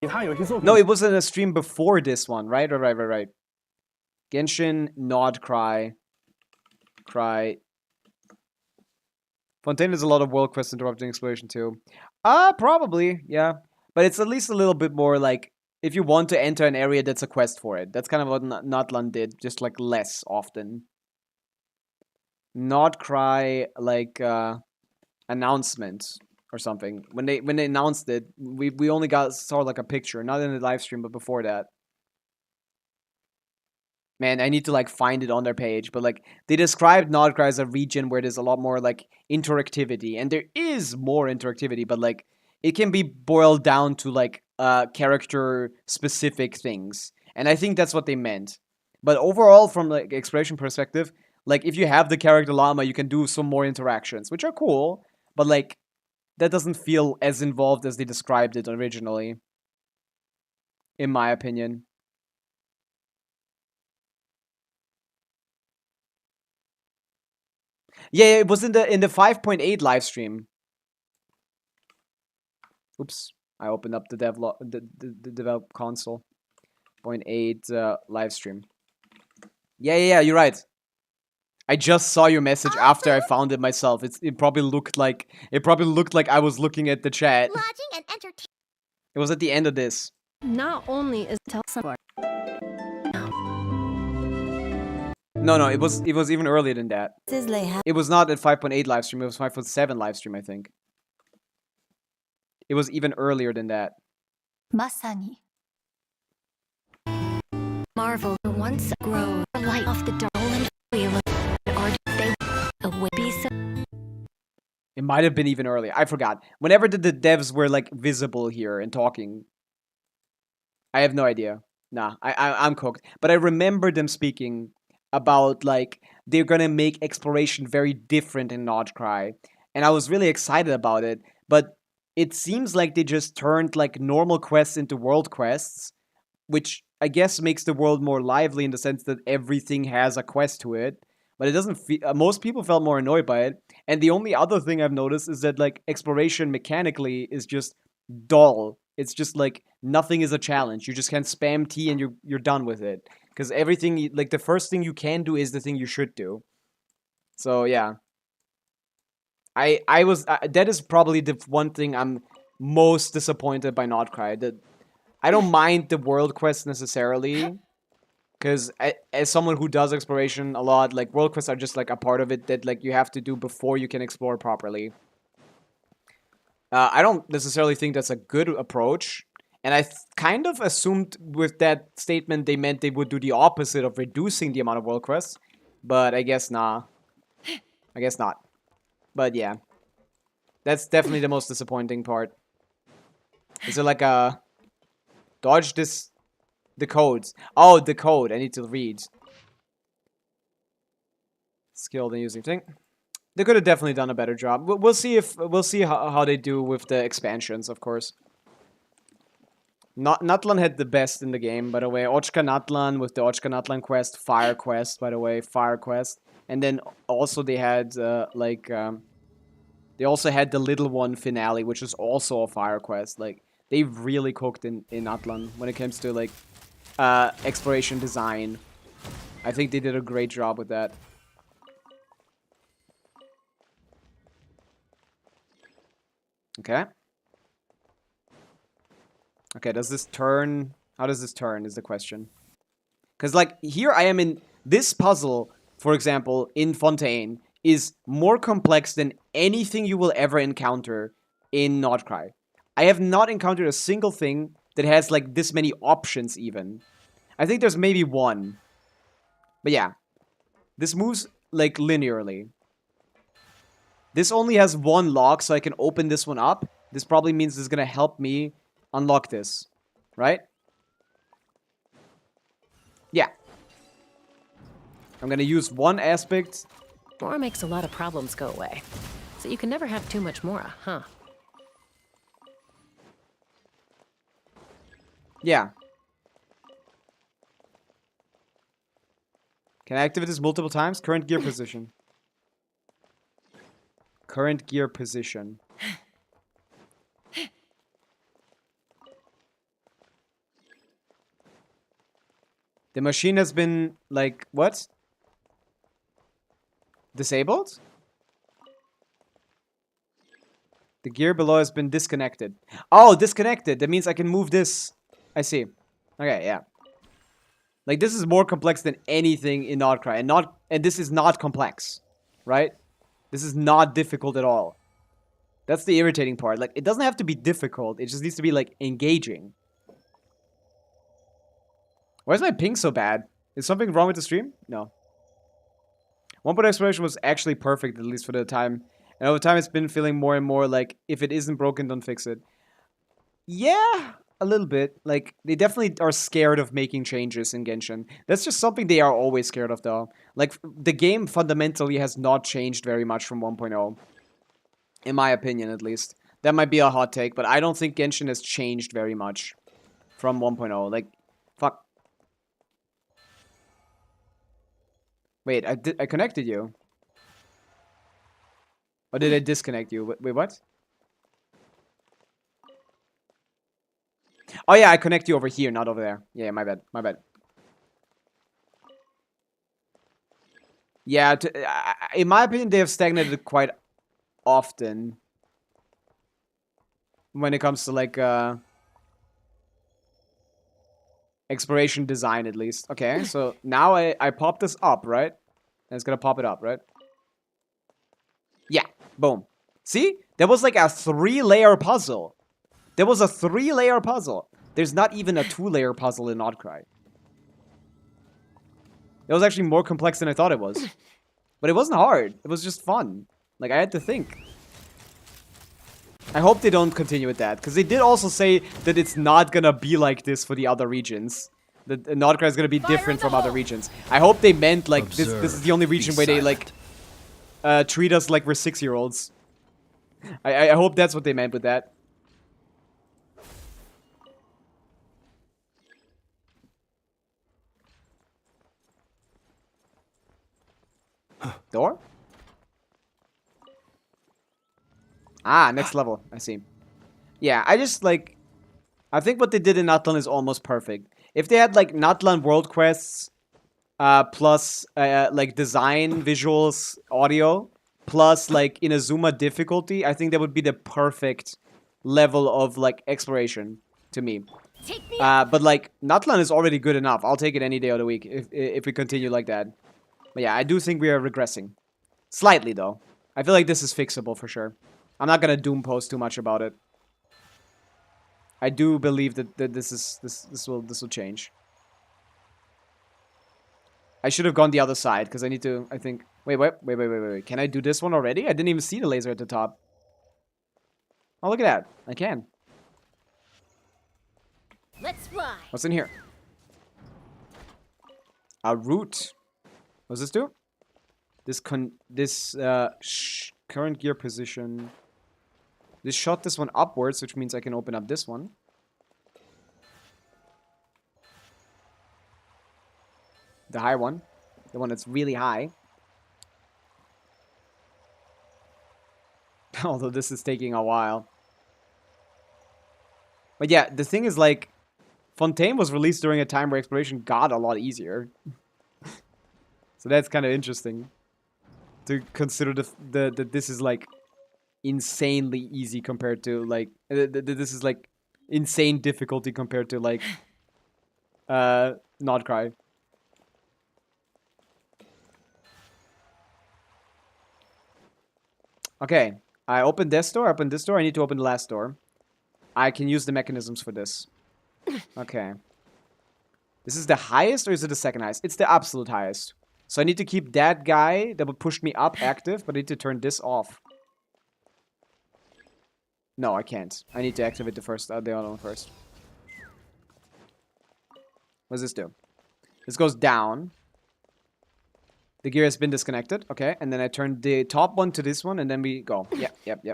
No, it was in a stream before this one, right? Right. Genshin, Nod, Cry. Fontaine is a lot of world quest interrupting exploration too. Probably, yeah. But it's at least a little bit more like if you want to enter an area, that's a quest for it. That's kind of what Notland did, just like less often. Not Cry like announcement or something. When they announced it, we only saw like a picture, not in the live stream, but before that. Man, I need to like find it on their page, but like they described Nordcry as a region where there's a lot more like interactivity, and there is more interactivity, but like it can be boiled down to like character specific things, and I think that's what they meant. But overall, from like exploration perspective, like if you have the character llama, you can do some more interactions, which are cool, but like that doesn't feel as involved as they described it originally, in my opinion. Yeah, it was in the 5.8 live stream. Oops, I opened up the develop console. 0.8 live stream. Yeah, you're right. I just saw your message after I found it myself. It probably looked like I was looking at the chat. It was at the end of this. Not only is tell someone. No, it was even earlier than that. It was not at 5.8 live stream, it was 5.7 live stream, I think. It was even earlier than that. Masani. Marvel once grow light off the dark and wheel of art they away be so It might have been even earlier. I forgot. Whenever the devs were like visible here and talking, I have no idea. Nah, I'm cooked. But I remember them speaking about like they're gonna make exploration very different in Notcry, and I was really excited about it. But it seems like they just turned like normal quests into world quests, which I guess makes the world more lively in the sense that everything has a quest to it. But it doesn't feel. Most people felt more annoyed by it. And the only other thing I've noticed is that like exploration mechanically is just dull. It's just like nothing is a challenge. You just can spam T and you're done with it. Because everything, like the first thing you can do is the thing you should do. So yeah, I was that is probably the one thing I'm most disappointed by Notcry. That I don't mind the world quest necessarily, because as someone who does exploration a lot, like world quests are just like a part of it that like you have to do before you can explore properly. I don't necessarily think that's a good approach. And I kind of assumed with that statement they meant they would do the opposite of reducing the amount of world quests. But I guess nah. I guess not. But yeah. That's definitely the most disappointing part. Is it like a... Dodge this... The codes. Oh, the code. I need to read. Skilled in using thing. They could have definitely done a better job. We'll see if... We'll see how they do with the expansions, of course. Natlan had the best in the game, by the way. Ochka Natlan with the Ochka Natlan quest. Fire quest, by the way. Fire quest. And then also they had, they also had the little one finale, which is also a fire quest. Like, they really cooked in Natlan when it comes to, like, exploration design. I think they did a great job with that. Okay. Okay, does this turn... How does this turn is the question. Because, like, here I am in... This puzzle, for example, in Fontaine, is more complex than anything you will ever encounter in Notcry. I have not encountered a single thing that has, like, this many options, even. I think there's maybe one. But yeah. This moves, like, linearly. This only has one lock, so I can open this one up. This probably means this is gonna help me unlock this, right? Yeah. I'm gonna use one aspect. More makes a lot of problems go away. So you can never have too much Mora, huh? Yeah. Can I activate this multiple times? Current gear position. Current gear position. The machine has been, like, what? Disabled? The gear below has been disconnected. Oh, disconnected. That means I can move this. I see. Okay, yeah. Like, this is more complex than anything in Notcry. And this is not complex. Right? This is not difficult at all. That's the irritating part. Like, it doesn't have to be difficult. It just needs to be, like, engaging. Why is my ping so bad? Is something wrong with the stream? No. One point exploration was actually perfect, at least for the time. And over time, it's been feeling more and more like, if it isn't broken, don't fix it. Yeah, a little bit. Like, they definitely are scared of making changes in Genshin. That's just something they are always scared of, though. Like, the game fundamentally has not changed very much from 1.0. In my opinion, at least. That might be a hot take, but I don't think Genshin has changed very much from 1.0. Like, fuck. Wait, I connected you. Or did I disconnect you? Wait, what? Oh yeah, I connect you over here, not over there. Yeah, my bad, my bad. Yeah, in my opinion, they have stagnated quite often. When it comes to, like, exploration design, at least. Okay, so now I pop this up, right? And it's gonna pop it up, right? Yeah, boom. See? There was like a 3-layer puzzle. There was a 3-layer puzzle. There's not even a 2-layer puzzle in Notcry. It was actually more complex than I thought it was. But it wasn't hard. It was just fun. Like, I had to think. I hope they don't continue with that, because they did also say that it's not gonna be like this for the other regions. That Nordcry is gonna be different from other regions. I hope they meant like this is the only region where they like treat us like we're 6-year-olds. I hope that's what they meant with that. Door? Ah, next level. I see. Yeah, I just like... I think what they did in Natlan is almost perfect. If they had like Natlan world quests, plus like design, visuals, audio, plus like Inazuma difficulty, I think that would be the perfect level of like exploration to me. But like Natlan is already good enough. I'll take it any day of the week if we continue like that. But yeah, I do think we are regressing. Slightly though. I feel like this is fixable for sure. I'm not gonna doom post too much about it. I do believe that this will change. I should have gone the other side because I need to. I think. Wait. Can I do this one already? I didn't even see the laser at the top. Oh, look at that! I can. Let's fly. What's in here? A root. What's this do? This current gear position. This shot this one upwards, which means I can open up this one. The high one. The one that's really high. Although this is taking a while. But yeah, the thing is like... Fontaine was released during a time where exploration got a lot easier. So that's kind of interesting. To consider that this is like... insanely easy compared to like this is like insane difficulty compared to like Nordcry. Okay, I opened this door, I need to open the last door. I can use the mechanisms for this. Okay. This is the highest or is it the second highest? It's the absolute highest. So I need to keep that guy that would push me up active, but I need to turn this off. No, I can't. I need to activate the other one first. What does this do? This goes down. The gear has been disconnected. Okay, and then I turn the top one to this one, and then we go. Yep.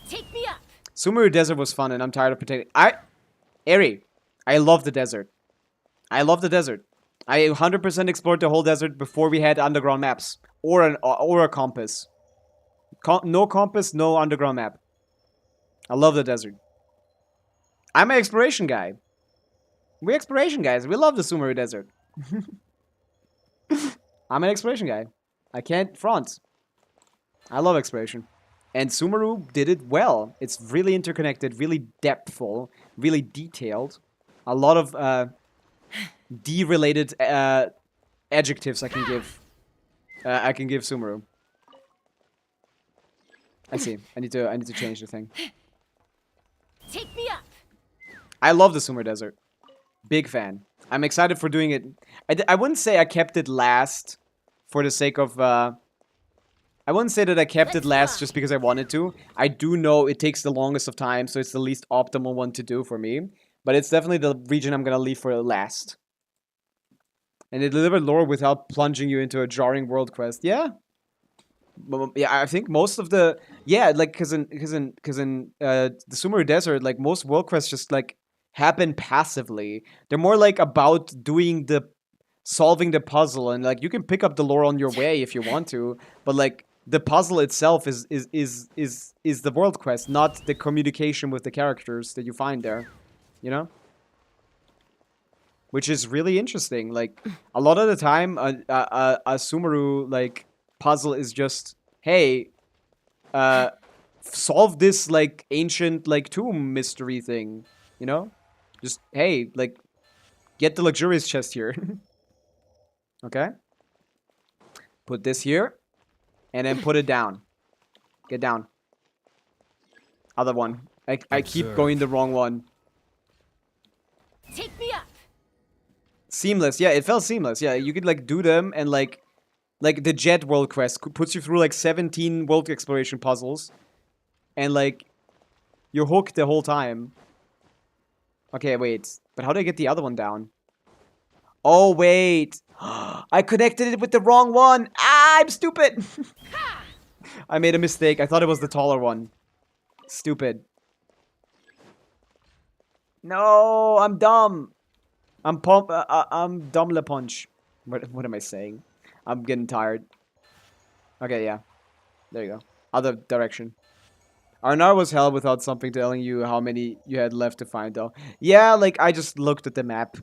Take me up. Sumeru Desert was fun, and I'm tired of protecting. Eri, I love the desert. I 100% explored the whole desert before we had underground maps or a compass. No compass, no underground map. I love the desert. I'm an exploration guy. We're exploration guys. We love the Sumeru Desert. I'm an exploration guy. I can't front. I love exploration. And Sumeru did it well. It's really interconnected, really depthful, really detailed. A lot of D-related adjectives I can give. I can give Sumeru. I see. I need to change the thing. Take me up. I love the Sumeru Desert. Big fan. I'm excited for doing it. I wouldn't say I kept it last for the sake of... I wouldn't say that I kept it last just because I wanted to. I do know it takes the longest of time, so it's the least optimal one to do for me. But it's definitely the region I'm going to leave for last. And it delivered lore without plunging you into a jarring world quest. Yeah. Yeah, I think most of the... Yeah, like, because in the Sumeru Desert, like, most world quests just, like, happen passively. They're more, like, about doing the... solving the puzzle, and, like, you can pick up the lore on your way if you want to, but, like, the puzzle itself is the world quest, not the communication with the characters that you find there. You know? Which is really interesting. Like, a lot of the time, a Sumeru, like... puzzle is just, hey, solve this, like, ancient, like, tomb mystery thing, you know? Just, hey, like, get the luxurious chest here. Okay? Put this here, and then put it down. Get down. Other one. I keep going the wrong one. Take me up. Seamless, yeah, it felt seamless. Yeah, you could, like, do them, and, like the Jet world quest puts you through like 17 world exploration puzzles. And like You're hooked the whole time. Okay, wait. But how do I get the other one down? Oh, wait. I connected it with the wrong one. Ah, I'm stupid. I made a mistake. I thought it was the taller one. Stupid. No, I'm dumb. I'm dumb le punch. What am I saying? I'm getting tired. Okay, yeah. There you go. Other direction. Arnar was hell without something telling you how many you had left to find, though. Yeah, like, I just looked at the map.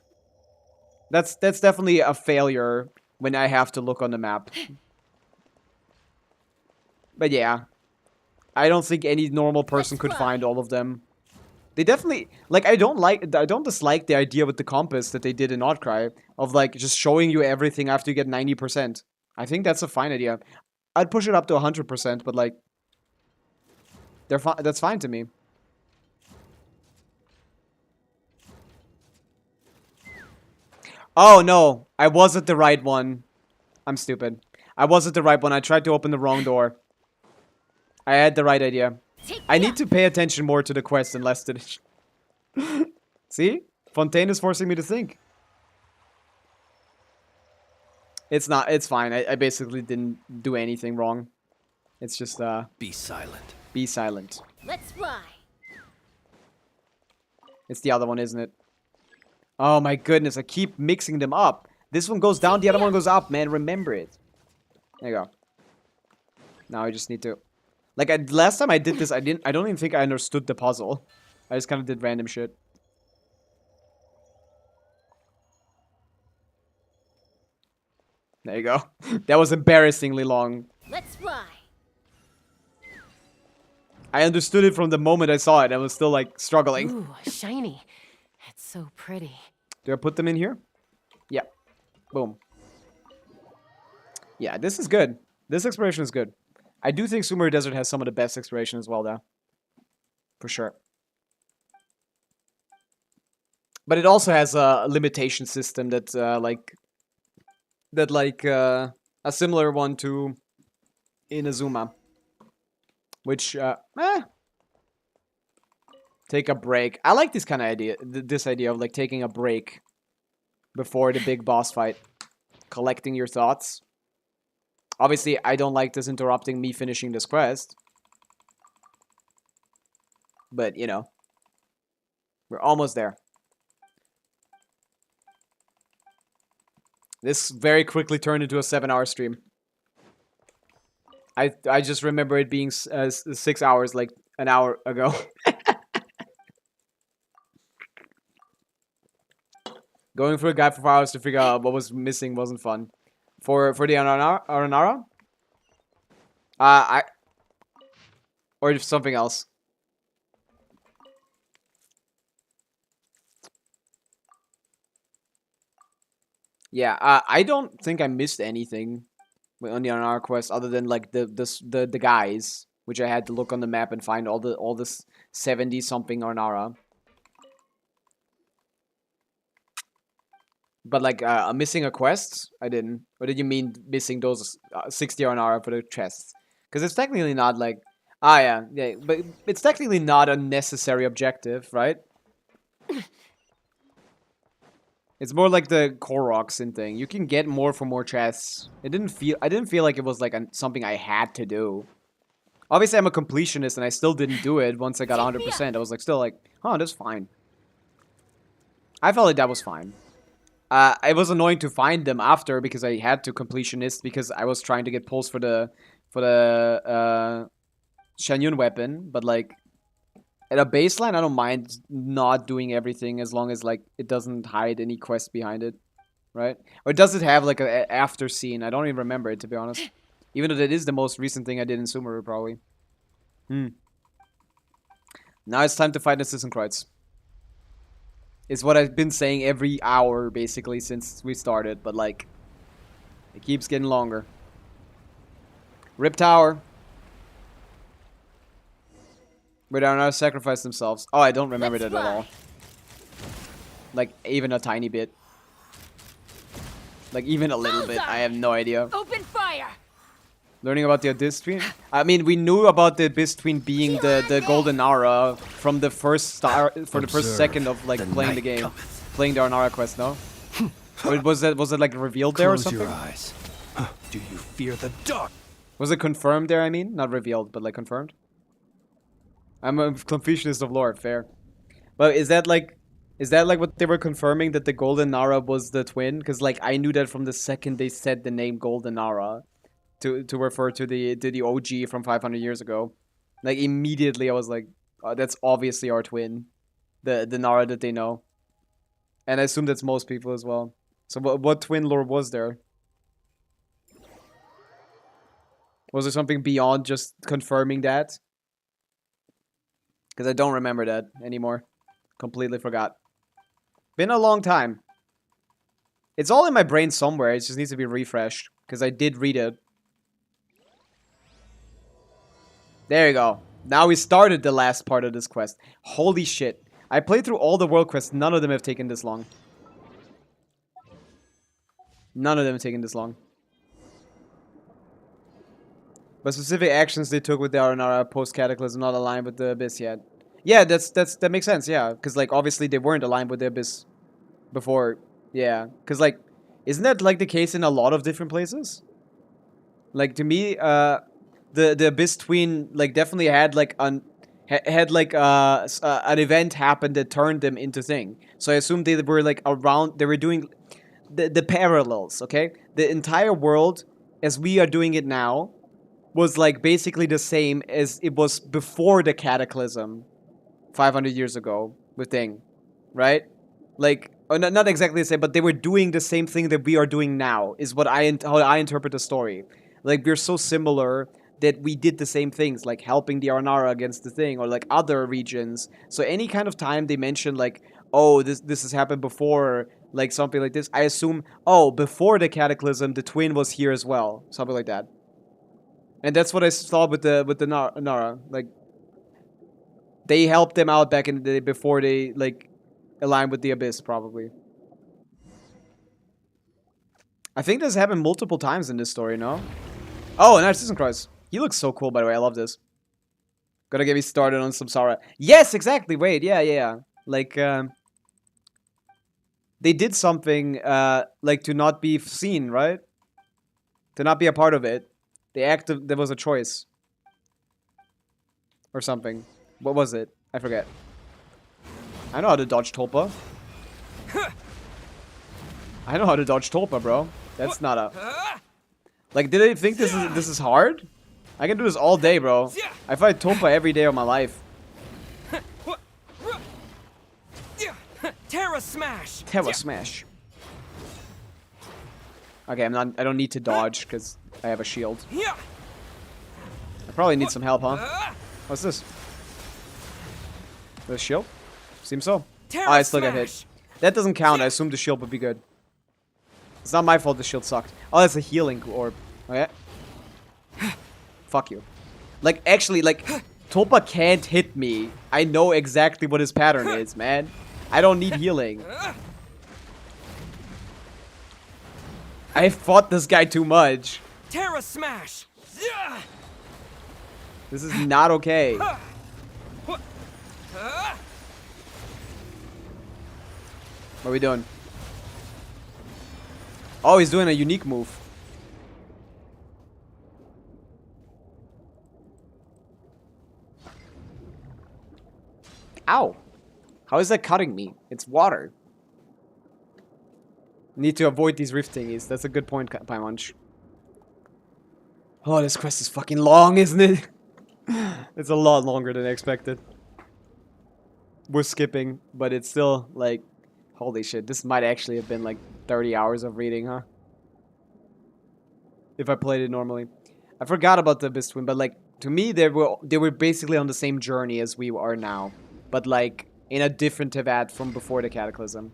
That's definitely a failure when I have to look on the map. But yeah. I don't think any normal person could find all of them. They definitely... Like, I don't dislike the idea with the compass that they did in Outcry. Of, like, just showing you everything after you get 90%. I think that's a fine idea. I'd push it up to 100%, but, like... That's fine to me. Oh, no. I wasn't the right one. I'm stupid. I wasn't the right one. I tried to open the wrong door. I had the right idea. I need to pay attention more to the quest and less to the... See? Fontaine is forcing me to think. It's not... It's fine. I basically didn't do anything wrong. It's just, Be silent. Be silent. Let's fly. It's the other one, isn't it? Oh my goodness, I keep mixing them up. This one goes down, the other one goes up, man. Remember it. There you go. Now I just need to... Like, last time I did this, I don't even think I understood the puzzle. I just kind of did random shit. There you go. That was embarrassingly long. Let's fly. I understood it from the moment I saw it. I was still, like, struggling. Ooh, shiny. It's so pretty. Do I put them in here? Yeah. Boom. Yeah, this is good. This exploration is good. I do think Sumeru Desert has some of the best exploration as well, though. For sure. But it also has a limitation system that, a similar one to Inazuma. Which, take a break. I like this kind of idea, this idea of, like, taking a break before the big boss fight. Collecting your thoughts. Obviously, I don't like this interrupting me finishing this quest. But, you know. We're almost there. This very quickly turned into a 7-hour stream. I just remember it being 6 hours, like, an hour ago. Going through a guide for 4 hours to figure out what was missing wasn't fun. For the Aranara? Or something else. Yeah, I don't think I missed anything on the Aranara quest other than, like, the guys, which I had to look on the map and find all this 70-something Aranara. But, like, missing a quest? I didn't. What did you mean missing those 60 Aranara for the chests? Because it's technically not, like... Ah, yeah, but it's technically not a necessary objective, right? It's more like the Koroxin thing. You can get more for more chests. I didn't feel like it was, like, something I had to do. Obviously, I'm a completionist, and I still didn't do it once I got 100%. I was, like, still like, oh, that's fine. I felt like that was fine. It was annoying to find them after because I had to completionist because I was trying to get pulls for the Shanyun weapon, but, like, at a baseline I don't mind not doing everything as long as, like, it doesn't hide any quest behind it, right? Or does it have, like, a after scene? I don't even remember it, to be honest. Even though that is the most recent thing I did in Sumeru, probably. Now it's time to fight Assassin Kreuz. It's what I've been saying every hour, basically, since we started. But, like, it keeps getting longer. Rip Tower. Where they are now sacrifice themselves. Oh, I don't remember that at all. Like, even a tiny bit. Like, even a little bit. I have no idea. Open fire! Learning about the Abyss Twin? I mean, we knew about the Abyss Twin being the Golden Aura from the first first second of like playing the game. Playing the Arnara quest, no? Or was it like revealed there or something? Close your eyes. Do you fear the dark? Was it confirmed there, I mean? Not revealed, but like confirmed? I'm a Confucianist of lore, fair. But is that like what they were confirming, that the Golden Nara was the twin? Because like I knew that from the second they said the name Golden Nara to refer to the OG from 500 years ago. Like immediately I was like, oh, that's obviously our twin. The Nara that they know. And I assume that's most people as well. So what twin lore was there? Was there something beyond just confirming that? Because I don't remember that anymore. Completely forgot. Been a long time. It's all in my brain somewhere. It just needs to be refreshed. Because I did read it. There you go. Now we started the last part of this quest. Holy shit. I played through all the world quests. None of them have taken this long. None of them have taken this long. But specific actions they took with the Aranara post-Cataclysm not aligned with the Abyss yet. Yeah, that makes sense, yeah. Because, like, obviously they weren't aligned with the Abyss before. Yeah. Because, like, isn't that, like, the case in a lot of different places? Like, to me, the Abyss Twin, like, definitely had, like, an event happen that turned them into thing. So I assume they were, like, around, they were doing the parallels, okay? The entire world, as we are doing it now, was like basically the same as it was before the Cataclysm 500 years ago with Thing, right? Like, not exactly the same, but they were doing the same thing that we are doing now, is what how I interpret the story. Like, we're so similar that we did the same things, like helping the Arnara against the Thing, or like other regions. So any kind of time they mention like, oh, this has happened before, like something like this, I assume, oh, before the Cataclysm, the Twin was here as well, something like that. And that's what I thought with the Nara. Like, they helped them out back in the day before they, like, aligned with the Abyss, probably. I think this happened multiple times in this story, no? Oh, and Artisan Cross. He looks so cool, by the way. I love this. Gotta get me started on Samsara. Yes, exactly. Wait, yeah. Like, they did something, like, to not be seen, right? To not be a part of it. There was a choice. Or something. What was it? I forget. I know how to dodge Tulpa. I know how to dodge Tulpa, bro. That's not a... Like, did they think this is hard? I can do this all day, bro. I fight Tulpa every day of my life. Terra Smash! Terra Smash. Okay, I don't need to dodge, because I have a shield. I probably need some help, huh? What's this? The shield? Seems so. Oh, I still got hit. That doesn't count. I assume the shield would be good. It's not my fault the shield sucked. Oh, that's a healing orb. Okay. Fuck you. Like, actually, like, Tulpa can't hit me. I know exactly what his pattern is, man. I don't need healing. I fought this guy too much. Terra Smash! This is not okay. What are we doing? Oh, he's doing a unique move. Ow. How is that cutting me? It's water. Need to avoid these rift thingies. That's a good point, Paimonch. Oh, this quest is fucking long, isn't it? It's a lot longer than I expected. We're skipping, but it's still, like... Holy shit, this might actually have been, like, 30 hours of reading, huh? If I played it normally. I forgot about the Abyss Twin, but, like, to me, they were basically on the same journey as we are now. But, like, in a different Tevat from before the Cataclysm.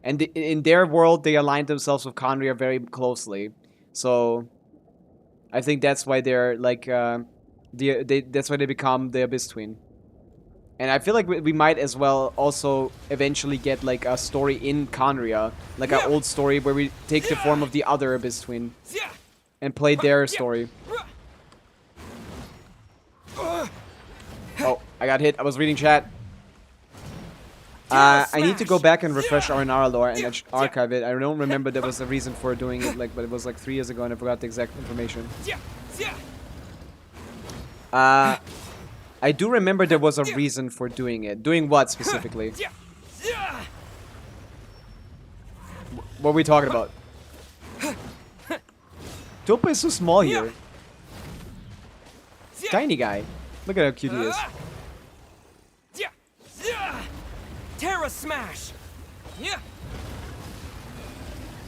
And in their world, they aligned themselves with Khaenri'ah very closely. So, I think that's why they're, like, that's why they become the Abyss Twin. And I feel like we might as well also eventually get, like, a story in Khaenri'ah. Like, an old story where we take the form of the other Abyss Twin. And play their story. I got hit. I was reading chat. I need to go back and refresh our Inara lore and archive it. I don't remember there was a reason for doing it, like, but it was like 3 years ago and I forgot the exact information. I do remember there was a reason for doing it. Doing what specifically? What are we talking about? Topa is so small here. Tiny guy. Look at how cute he is. Terra Smash!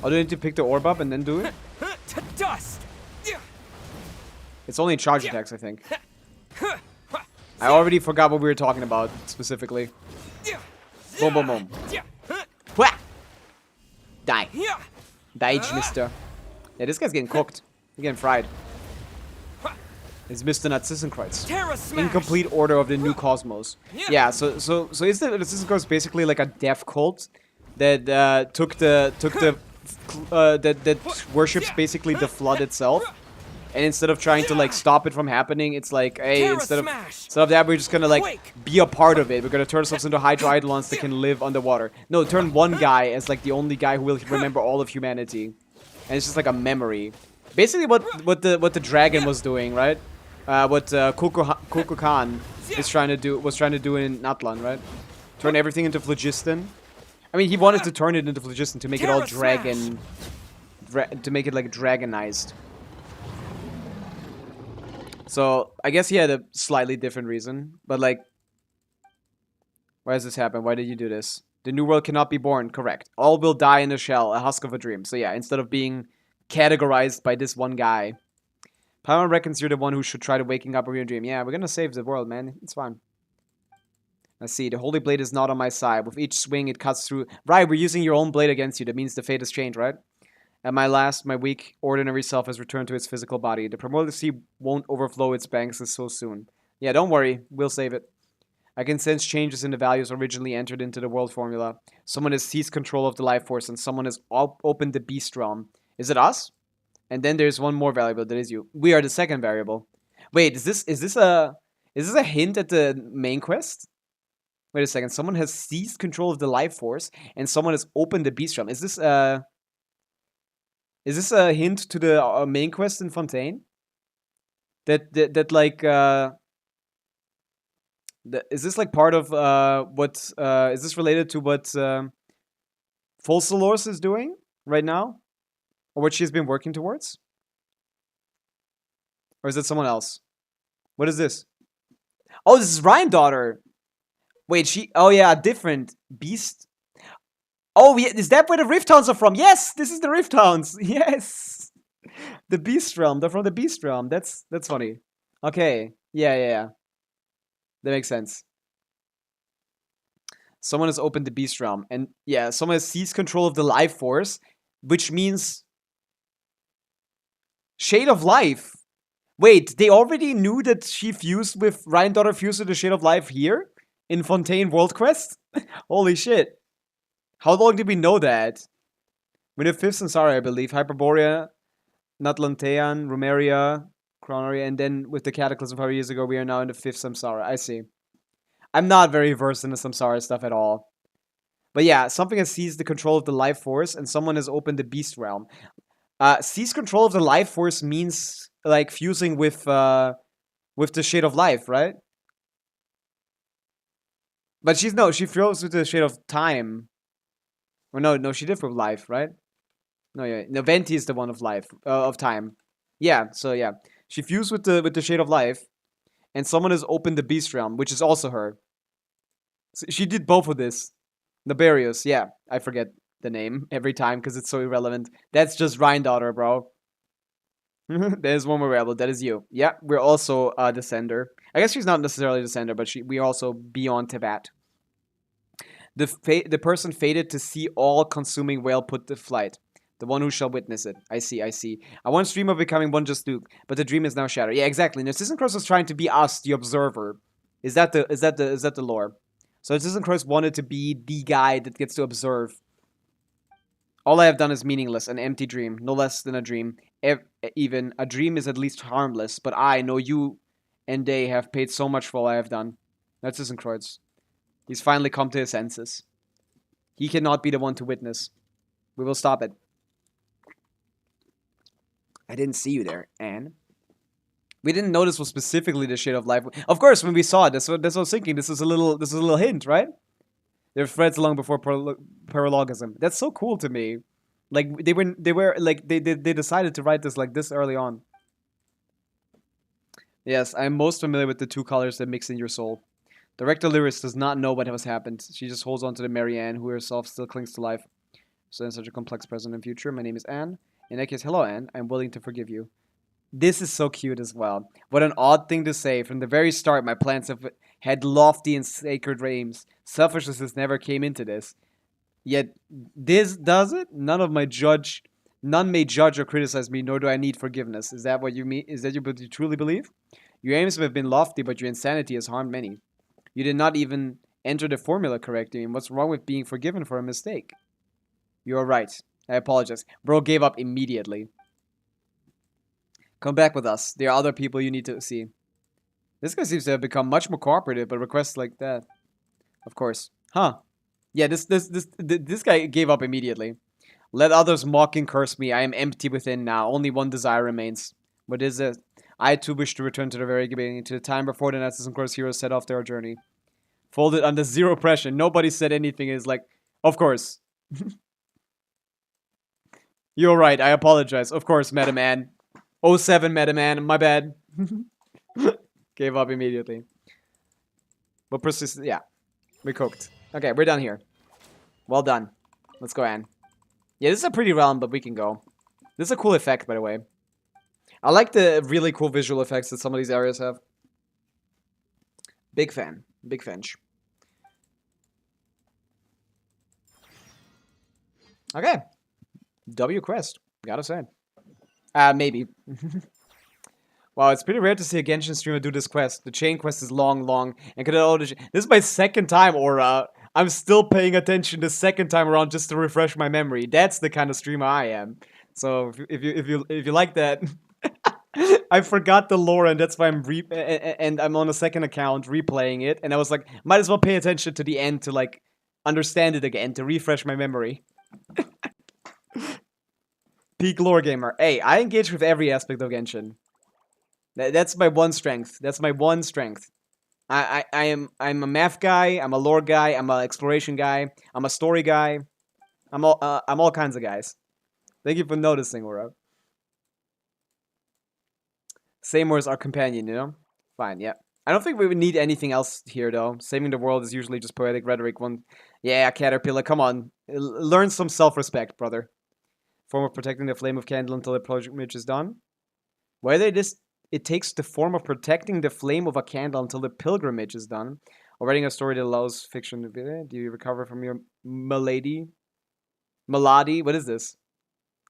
Oh, do I need to pick the orb up and then do it? To dust! It's only charge attacks, I think. I already forgot what we were talking about specifically. Boom, boom, boom. Wah! Die. Die, mister. Yeah, this guy's getting cooked. He's getting fried. It's Mr. Narcissenkreuz. Incomplete order of the new cosmos. Yeah, so is the Narcissenkreuz basically like a death cult that that worships basically the flood itself, and instead of trying to like stop it from happening, it's like, hey, instead of that, we're just gonna like be a part of it. We're gonna turn ourselves into Hydro Eidolons that can live underwater. No, turn one guy as like the only guy who will remember all of humanity, and it's just like a memory. Basically, what the dragon was doing, right? What Koko Khan was trying to do in Natlan, right? Turn everything into phlogiston. I mean, he wanted to turn it into phlogiston to make it all dragon, to make it like dragonized. So I guess he had a slightly different reason, but like, why does this happen? Why did you do this? The new world cannot be born. Correct. All will die in a shell, a husk of a dream. So yeah, instead of being categorized by this one guy, Paimon reckons you're the one who should try to waking up from your dream. Yeah, we're gonna save the world, man. It's fine. Let's see. The Holy Blade is not on my side. With each swing, it cuts through. Right, we're using your own blade against you. That means the fate has changed, right? At my weak, ordinary self has returned to its physical body. The primordial sea won't overflow its banks so soon. Yeah, don't worry. We'll save it. I can sense changes in the values originally entered into the world formula. Someone has seized control of the life force, and someone has opened the beast realm. Is it us? And then there's one more variable, that is you. We are the second variable. Wait, is this a hint at the main quest? Wait a second. Someone has seized control of the life force, and someone has opened the beast realm. Is this a hint to the main quest in Fontaine? That like is this like part of what is this related to what Folsolors is doing right now? Or what she's been working towards? Or is it someone else? What is this? Oh, this is Ryan daughter. Wait, oh yeah, different beast. Oh yeah, is that where the Rift Hounds are from? Yes, this is the Rift Hounds. Yes, the Beast Realm. They're from the Beast Realm. That's funny. Okay, yeah. That makes sense. Someone has opened the Beast Realm, and yeah, someone has seized control of the life force, which means Shade of Life. Wait, they already knew that she fused with Ryan daughter fused with the Shade of Life here in Fontaine World Quest? Holy shit. How long did we know that? We're in the 5th Samsara, I believe. Hyperborea, Natlantean, Rumeria, Chronaria, and then with the Cataclysm 5 years ago, we are now in the 5th Samsara. I see. I'm not very versed in the Samsara stuff at all. But yeah, something has seized the control of the life force, and someone has opened the Beast Realm. Seize control of the life force means like fusing with the Shade of Life, right? But she fused with the Shade of Time. Or no, she did with life, right? No, yeah, no, Venti is the one of life, of time. Yeah, so yeah, she fused with the Shade of Life, and someone has opened the Beast Realm, which is also her. So she did both of this. Naberius, yeah, I forget the name every time because it's so irrelevant. That's just Ryan daughter, bro. There's one more variable. That is you. Yeah, we're also a descender. I guess she's not necessarily a descender, but we are also beyond Tevat. The person fated to see all-consuming whale put to flight. The one who shall witness it. I see. I once dreamed of becoming one just Duke, but the dream is now shattered. Yeah, exactly. Narcissenkreuz was trying to be us, the observer. Is that the lore? So Narcissenkreuz wanted to be the guy that gets to observe. All I have done is meaningless, an empty dream, no less than a dream. Even a dream is at least harmless, but I know you and they have paid so much for all I have done. Narcissus and Kreuz. He's finally come to his senses. He cannot be the one to witness. We will stop it. I didn't see you there, Anne. We didn't know this was specifically the shade of life. Of course, when we saw it, that's what I was thinking. This is a little hint, right? They're threads long before paralogism. That's so cool to me. Like they decided to write this like this early on. Yes, I am most familiar with the two colors that mix in your soul. Director Lyris does not know what has happened. She just holds on to the Marianne, who herself still clings to life. So in such a complex present and future, my name is Anne. In that case, hello Anne, I'm willing to forgive you. This is so cute as well. What an odd thing to say. From the very start, my plans have had lofty and sacred aims. Selfishness never came into this. Yet, this does it? None may judge or criticize me, nor do I need forgiveness. Is that what you mean? Is that what you truly believe? Your aims have been lofty, but your insanity has harmed many. You did not even enter the formula correctly, and what's wrong with being forgiven for a mistake? You're right. I apologize. Bro gave up immediately. Come back with us. There are other people you need to see. This guy seems to have become much more cooperative, but requests like that. Of course. Huh. Yeah, this guy gave up immediately. Let others mock and curse me. I am empty within now. Only one desire remains. What is it? I too wish to return to the very beginning, to the time before the Nazis and Cross heroes set off their journey. Folded under zero pressure. Nobody said anything. It's like, of course. You're right. I apologize. Of course, Madam Anne. 07, Madam Anne. My bad. Gave up immediately. But persistent. Yeah. We cooked. Okay, we're done here. Well done. Let's go, Anne. Yeah, this is a pretty realm, but we can go. This is a cool effect, by the way. I like the really cool visual effects that some of these areas have. Big fan. Big fan. Okay. W quest. Gotta say. Maybe. Wow, it's pretty rare to see a Genshin streamer do this quest. The chain quest is long, and could all this is my second time, or I'm still paying attention the second time around just to refresh my memory. That's the kind of streamer I am. So if you like that, I forgot the lore, and that's why I'm on a second account replaying it, and I was like, might as well pay attention to the end to like understand it again, to refresh my memory. Peak lore gamer. Hey, I engage with every aspect of Genshin. That's my one strength. That's my one strength. I'm a math guy. I'm a lore guy. I'm an exploration guy. I'm a story guy. I'm all kinds of guys. Thank you for noticing, Aura. Same as our companion, you know. Fine, yeah. I don't think we would need anything else here, though. Saving the world is usually just poetic rhetoric. Yeah, Caterpillar, come on. Learn some self-respect, brother. Form of protecting the flame of candle until the pilgrimage is done. Whether it takes the form of protecting the flame of a candle until the pilgrimage is done, or writing a story that allows fiction to be there. Do you recover from your malady? What is this?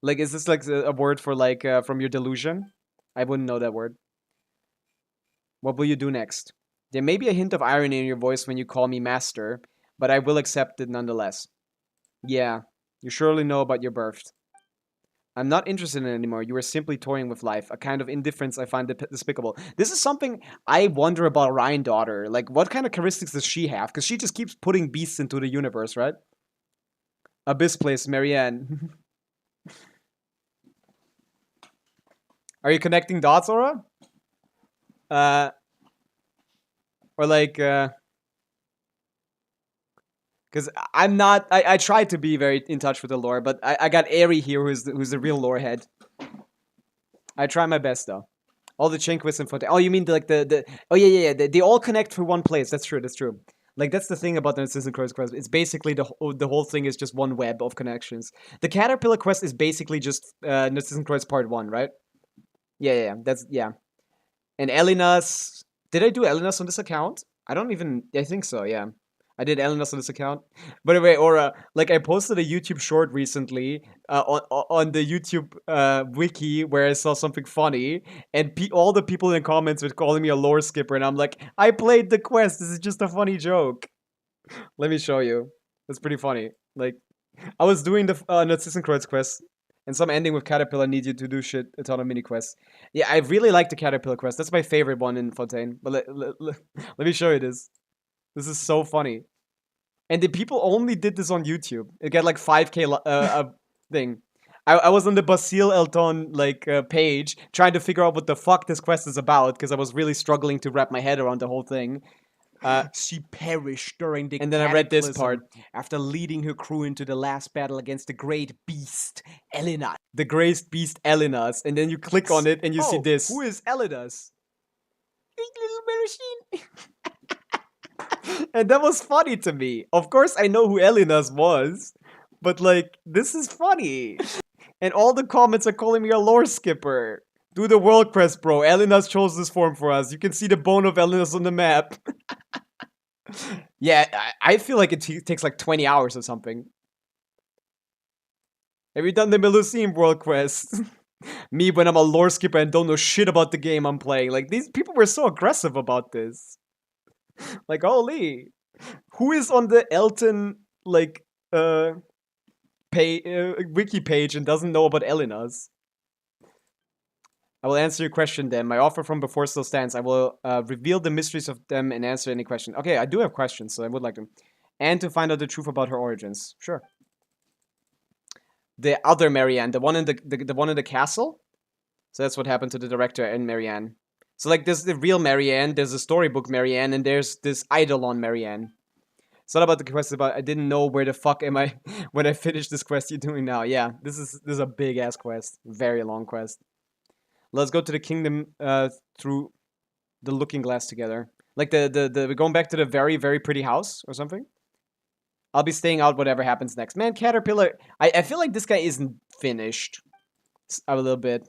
Like, is this like a word for like from your delusion? I wouldn't know that word. What will you do next? There may be a hint of irony in your voice when you call me master, but I will accept it nonetheless. Yeah, you surely know about your birth. I'm not interested in it anymore. You are simply toying with life. A kind of indifference I find despicable. This is something I wonder about Ryan daughter. Like, what kind of characteristics does she have? Because she just keeps putting beasts into the universe, right? Abyss Place, Marianne. Are you connecting dots, Aura? Or like, because I'm not, I tried to be very in touch with the lore, but I got Aerie here, who's the real lore head. I try my best, though. All the chain quests and Fontaine. Oh, you mean like oh yeah. They all connect to one place. That's true. Like, that's the thing about the Assassin's Creed quest. It's basically the whole thing is just one web of connections. The Caterpillar quest is basically just Assassin's Creed Part 1, right? Yeah. And Elinas. Did I do Elinas on this account? I think so, yeah. I did Elinas on this account. By the way, Aura, like, I posted a YouTube short recently on the YouTube wiki where I saw something funny, and all the people in the comments were calling me a lore skipper, and I'm like, I played the quest, this is just a funny joke. Let me show you. It's pretty funny. Like, I was doing the Assassin's Creed quest, and some ending with Caterpillar needs you to do a ton of mini quests. Yeah, I really like the Caterpillar quest. That's my favorite one in Fontaine. But let me show you this. This is so funny. And the people only did this on YouTube. It got like 5K thing. I was on the Basile Elton like page trying to figure out what the fuck this quest is about because I was really struggling to wrap my head around the whole thing. She perished during the and then I read this part. after leading her crew into the last battle against the great beast, Elena. The great beast Elenas. And then you click on it and you see this. Who is Elenas? Little machine. And that was funny to me. Of course I know who Elenas was. But like, this is funny. And all the comments are calling me a lore skipper. Do the world quest, bro. Elenas chose this form for us. You can see the bone of Elenas on the map. Yeah, I feel like it takes like 20 hours or something. Have you done the Melusine world quest? Me when I'm a lore skipper and don't know shit about the game I'm playing. Like, these people were so aggressive about this. Like, holy. Who is on the Elton, like, wiki page and doesn't know about Elenas? I will answer your question then. My offer from before still stands. I will reveal the mysteries of them and answer any question. Okay, I do have questions, so I would like them. And to find out the truth about her origins. Sure. The other Marianne, the one in the one in the castle? So that's what happened to the director and Marianne. So like there's the real Marianne, there's a storybook Marianne, and there's this Eidolon Marianne. It's not about the quest, about I didn't know where the fuck am I when I finished this quest you're doing now. Yeah, this is a big ass quest. Very long quest. Let's go to the kingdom through the looking glass together. Like we're going back to the very, very pretty house or something. I'll be staying out whatever happens next. Man, Caterpillar, I feel like this guy isn't finished. A little bit.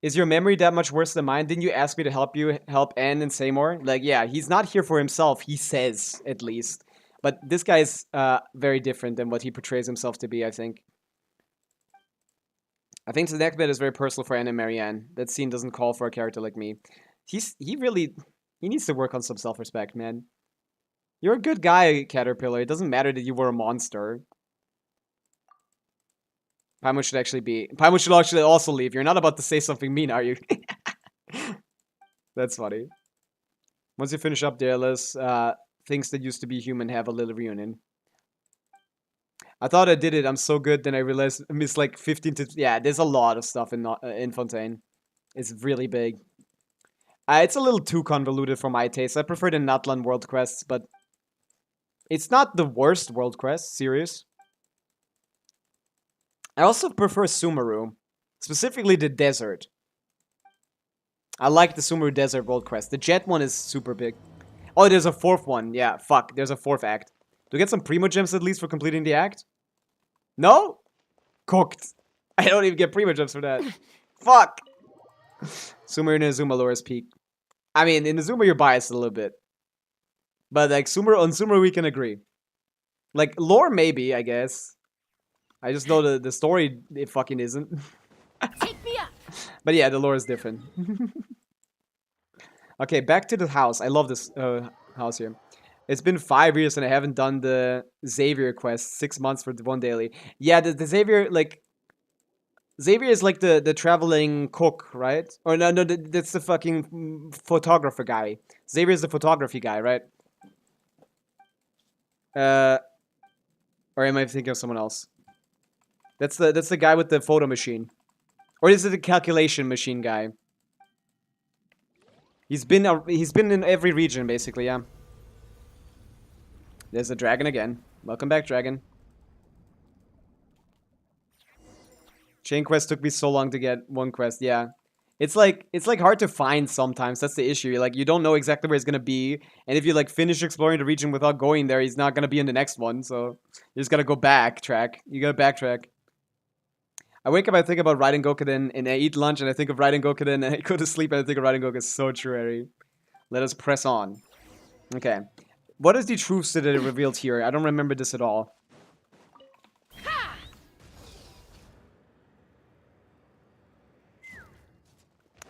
Is your memory that much worse than mine? Didn't you ask me to help Anne and Seymour? Like, yeah, he's not here for himself, he says, at least. But this guy is very different than what he portrays himself to be, I think. I think the next bit is very personal for Anne and Marianne. That scene doesn't call for a character like me. He needs to work on some self-respect, man. You're a good guy, Caterpillar. It doesn't matter that you were a monster. Paimon should actually be... Paimon should actually also leave. You're not about to say something mean, are you? That's funny. Once you finish up Daedalus, things that used to be human have a little reunion. I thought I did it. I'm so good. Then I realized I missed like 15 to... Yeah, there's a lot of stuff in Fontaine. It's really big. It's a little too convoluted for my taste. I prefer the Natlan world quests, but... It's not the worst world quest, serious. I also prefer Sumeru. Specifically the desert. I like the Sumeru desert world quest. The jet one is super big. Oh, there's a fourth one. Yeah, fuck. There's a fourth act. Do we get some Primo Gems at least for completing the act? No? Cooked. I don't even get Primo Gems for that. Fuck! Sumeru and Inazuma Laura's Peak. I mean, in Inazuma you're biased a little bit. But like, on Sumeru we can agree. Like, lore maybe, I guess. I just know the story, it fucking isn't. Take me up! But yeah, the lore is different. Okay, back to the house. I love this house here. It's been 5 years and I haven't done the Xavier quest. 6 months for the one daily. Yeah, the Xavier, like... Xavier is like the traveling cook, right? Or no, that's the fucking photographer guy. Xavier is the photography guy, right? Or am I thinking of someone else? That's the guy with the photo machine. Or is it the calculation machine guy? He's been in every region, basically, yeah. There's a dragon again. Welcome back, dragon. Chain quest took me so long to get one quest, yeah. It's like hard to find sometimes, that's the issue. Like, you don't know exactly where it's gonna be, and if you like finish exploring the region without going there, he's not gonna be in the next one, so you just gotta go backtrack. You gotta backtrack. I wake up, I think about Raiden Gokuden, and I eat lunch, and I think of Raiden Gokuden, and I go to sleep, and I think of Raiden Gokuden. So true, Harry. Let us press on. Okay. What is the truths that are revealed here? I don't remember this at all.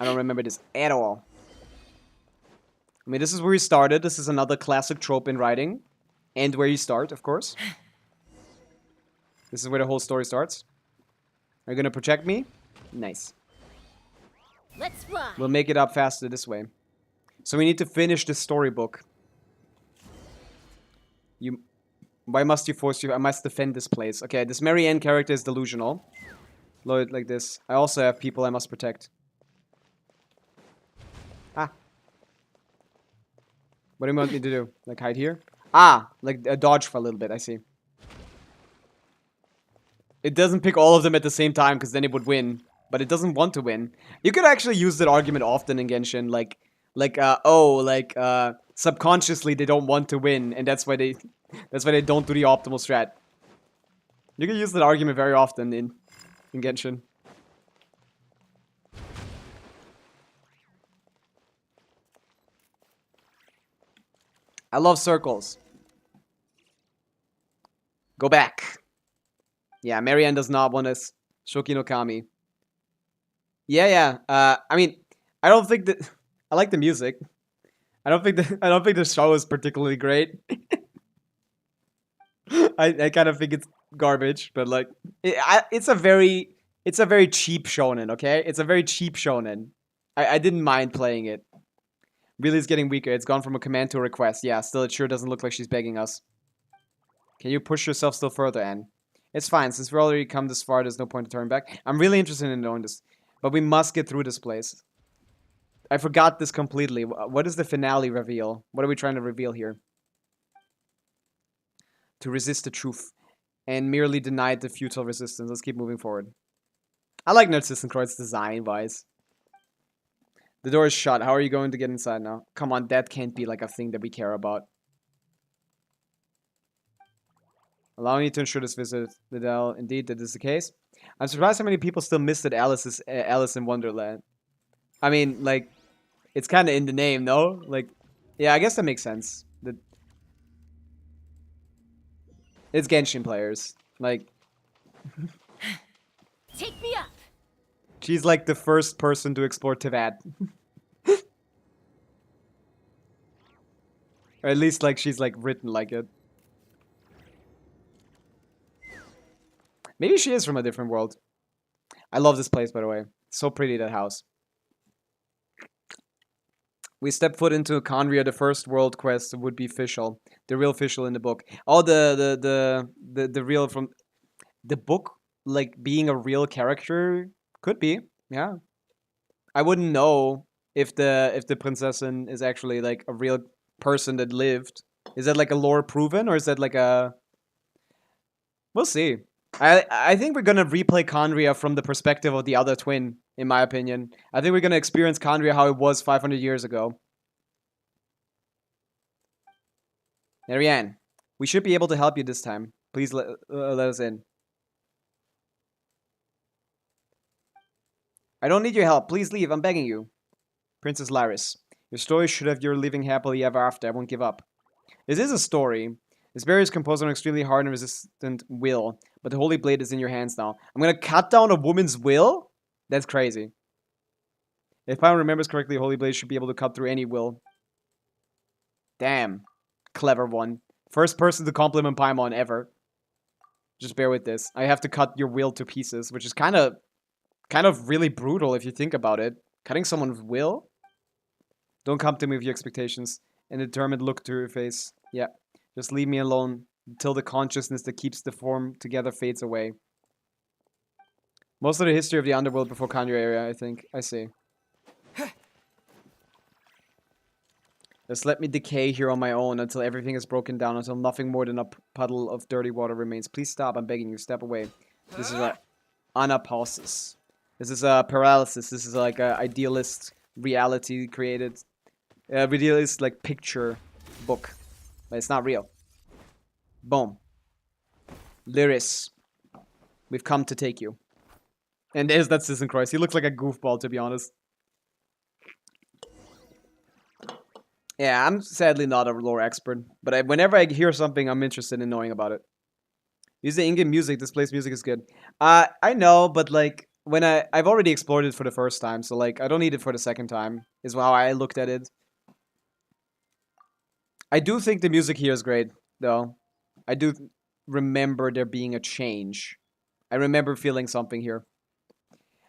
I don't remember this at all. I mean, this is where we started. This is another classic trope in writing. And where you start, of course. This is where the whole story starts. Are you gonna protect me? Nice. Let's fly. We'll make it up faster this way. So we need to finish the storybook. You... Why must you force you? I must defend this place. Okay, this Marianne character is delusional. Load like this. I also have people I must protect. Ah. What do you want me to do? Like hide here? Ah, like dodge for a little bit, I see. It doesn't pick all of them at the same time, because then it would win. But it doesn't want to win. You could actually use that argument often in Genshin, subconsciously they don't want to win, and that's why they don't do the optimal strat. You can use that argument very often in Genshin. I love circles. Go back. Yeah, Marianne does not want us. Shoki no Kami. Yeah. I mean, I don't think that... I like the music. I don't think the show is particularly great. I kind of think it's garbage, but like it's a very cheap shonen, okay? It's a very cheap shonen. I didn't mind playing it. Really, it's getting weaker. It's gone from a command to a request. Yeah, still it sure doesn't look like she's begging us. Can you push yourself still further, Anne? It's fine. Since we've already come this far, there's no point to turn back. I'm really interested in knowing this. But we must get through this place. I forgot this completely. What is the finale reveal? What are we trying to reveal here? To resist the truth. And merely denied the futile resistance. Let's keep moving forward. I like Narcissenkreuz design-wise. The door is shut. How are you going to get inside now? Come on, that can't be like a thing that we care about. Allow me to ensure this visit, Vidal. Indeed, that is the case. I'm surprised how many people still missed that Alice in Wonderland. I mean, like, it's kind of in the name, no? Like, yeah, I guess that makes sense. It's Genshin players. Like, take me up. She's like the first person to explore Teyvat. Or at least like she's like written like it. Maybe she is from a different world. I love this place, by the way. So pretty, that house. We step foot into Conria, the first world quest would be official. The real official in the book. Oh, the real from the book, like being a real character could be. Yeah. I wouldn't know if the princessin is actually like a real person that lived. Is that like a lore proven, or is that like a... We'll see. I think we're gonna replay Conria from the perspective of the other twin, in my opinion. I think we're gonna experience Conria how it was 500 years ago. Marianne, we should be able to help you this time. Please let us in. I don't need your help. Please leave. I'm begging you. Princess Lyris, your story should have you living happily ever after. I won't give up. This is a story. This barrier is composed on an extremely hard and resistant will, but the holy blade is in your hands now. I'm gonna cut down a woman's will? That's crazy. If I remembers correctly, a holy blade should be able to cut through any will. Damn. Clever one. First person to compliment Paimon ever. Just bear with this. I have to cut your will to pieces, which is kind of really brutal if you think about it. Cutting someone's will? Don't come to me with your expectations. An determined look to your face. Yeah. Just leave me alone until the consciousness that keeps the form together fades away. Most of the history of the underworld before Conria area, I think. I see. Just let me decay here on my own until everything is broken down, until nothing more than a puddle of dirty water remains. Please stop, I'm begging you, step away. This is a anapausis. This is a paralysis. This is like a idealist reality created. Idealist like picture book. But it's not real. Boom. Lyris. We've come to take you. And there's that Narcissenkreuz. He looks like a goofball, to be honest. Yeah, I'm sadly not a lore expert. But whenever I hear something, I'm interested in knowing about it. Use the in-game music. This place music is good. I know, but like, when I've already explored it for the first time. So like, I don't need it for the second time. Is how I looked at it. I do think the music here is great, though. I do remember there being a change. I remember feeling something here.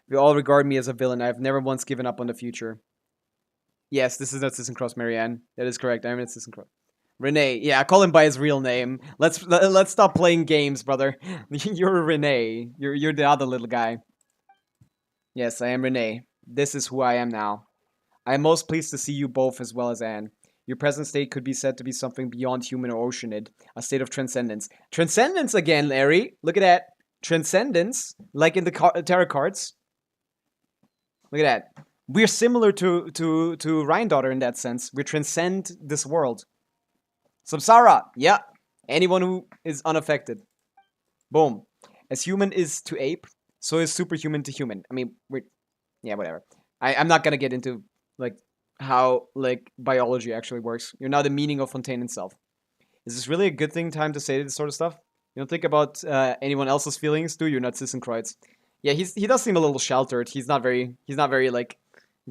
You all regard me as a villain. I have never once given up on the future. Yes, this is Narcissenkreuz, Marianne. That is correct. I am Narcissenkreuz. Renee. Yeah, call him by his real name. Let's stop playing games, brother. You're Renee. You're the other little guy. Yes, I am Renee. This is who I am now. I am most pleased to see you both as well as Anne. Your present state could be said to be something beyond human or oceanid, a state of transcendence. Transcendence again, Larry. Look at that. Transcendence, like in the tarot cards. Look at that. We're similar to Rhindaughter in that sense. We transcend this world. Samsara, yeah. Anyone who is unaffected. Boom. As human is to ape, so is superhuman to human. I mean, yeah, whatever. I'm not gonna get into like how like biology actually works. You're now the meaning of Fontaine itself. Is this really a good time to say this sort of stuff? You don't think about anyone else's feelings, do you, Narcissenkreuz? Yeah, he does seem a little sheltered. He's not very like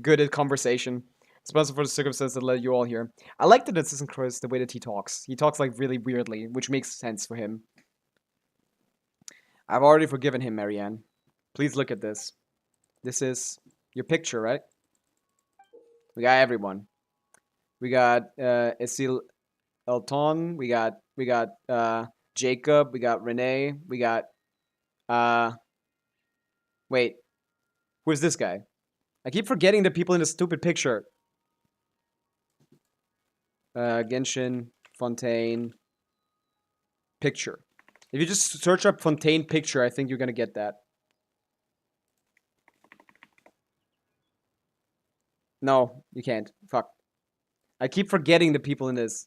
good at conversation. Responsible for the circumstance that led you all here. I like the Narcissenkreuz, the way that he talks. He talks like really weirdly, which makes sense for him. I've already forgiven him, Marianne. Please look at this. This is your picture, right? We got everyone. We got Esil Elton. We got Jacob. We got Renee. We got wait. Who's this guy? I keep forgetting the people in the stupid picture. Genshin Fontaine picture. If you just search up Fontaine picture, I think you're gonna get that. No, you can't. Fuck. I keep forgetting the people in this.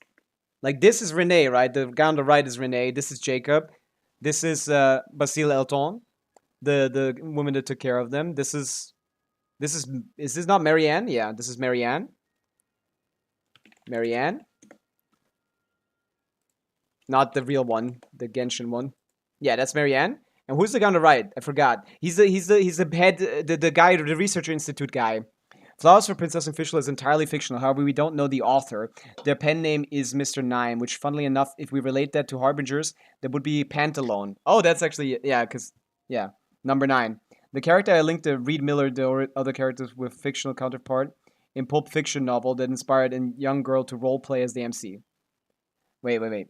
Like, this is Renee, right? The guy on the right is Renee. This is Jacob. This is Basile Elton, the woman that took care of them. Is this not Marianne? Yeah, this is Marianne. Marianne. Not the real one, the Genshin one. Yeah, that's Marianne. And who's the guy on the right? I forgot. He's the head, the guy, the researcher institute guy. Flowers for Princess and Fischl is entirely fictional. However, we don't know the author. Their pen name is Mr. Nime, which, funnily enough, if we relate that to Harbingers, that would be Pantalone. Oh, that's actually, yeah, because, yeah, number 9. The character I linked to Reed Miller, the other characters with fictional counterpart, in Pulp Fiction novel that inspired a young girl to roleplay as the MC. Wait.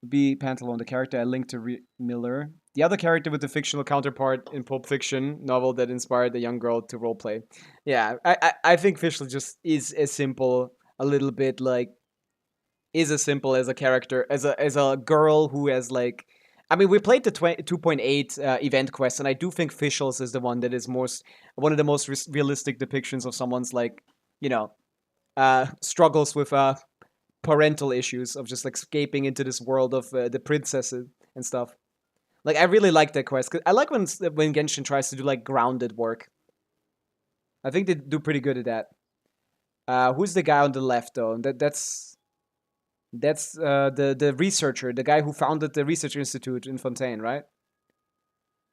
Be Pantalone, the character I linked to Reed Miller. The other character with the fictional counterpart in Pulp Fiction novel that inspired the young girl to roleplay. Yeah, I think Fischl just is as simple, a little bit like, is as simple as a character, as a girl who has like, I mean, we played the 2.8 event quest, and I do think Fischl's is the one that is one of the most realistic depictions of someone's like, you know, struggles with parental issues of just like escaping into this world of the princesses and stuff. Like, I really like that quest. 'Cause I like when Genshin tries to do, like, grounded work. I think they do pretty good at that. Who's the guy on the left, though? That's the researcher, the guy who founded the research institute in Fontaine, right?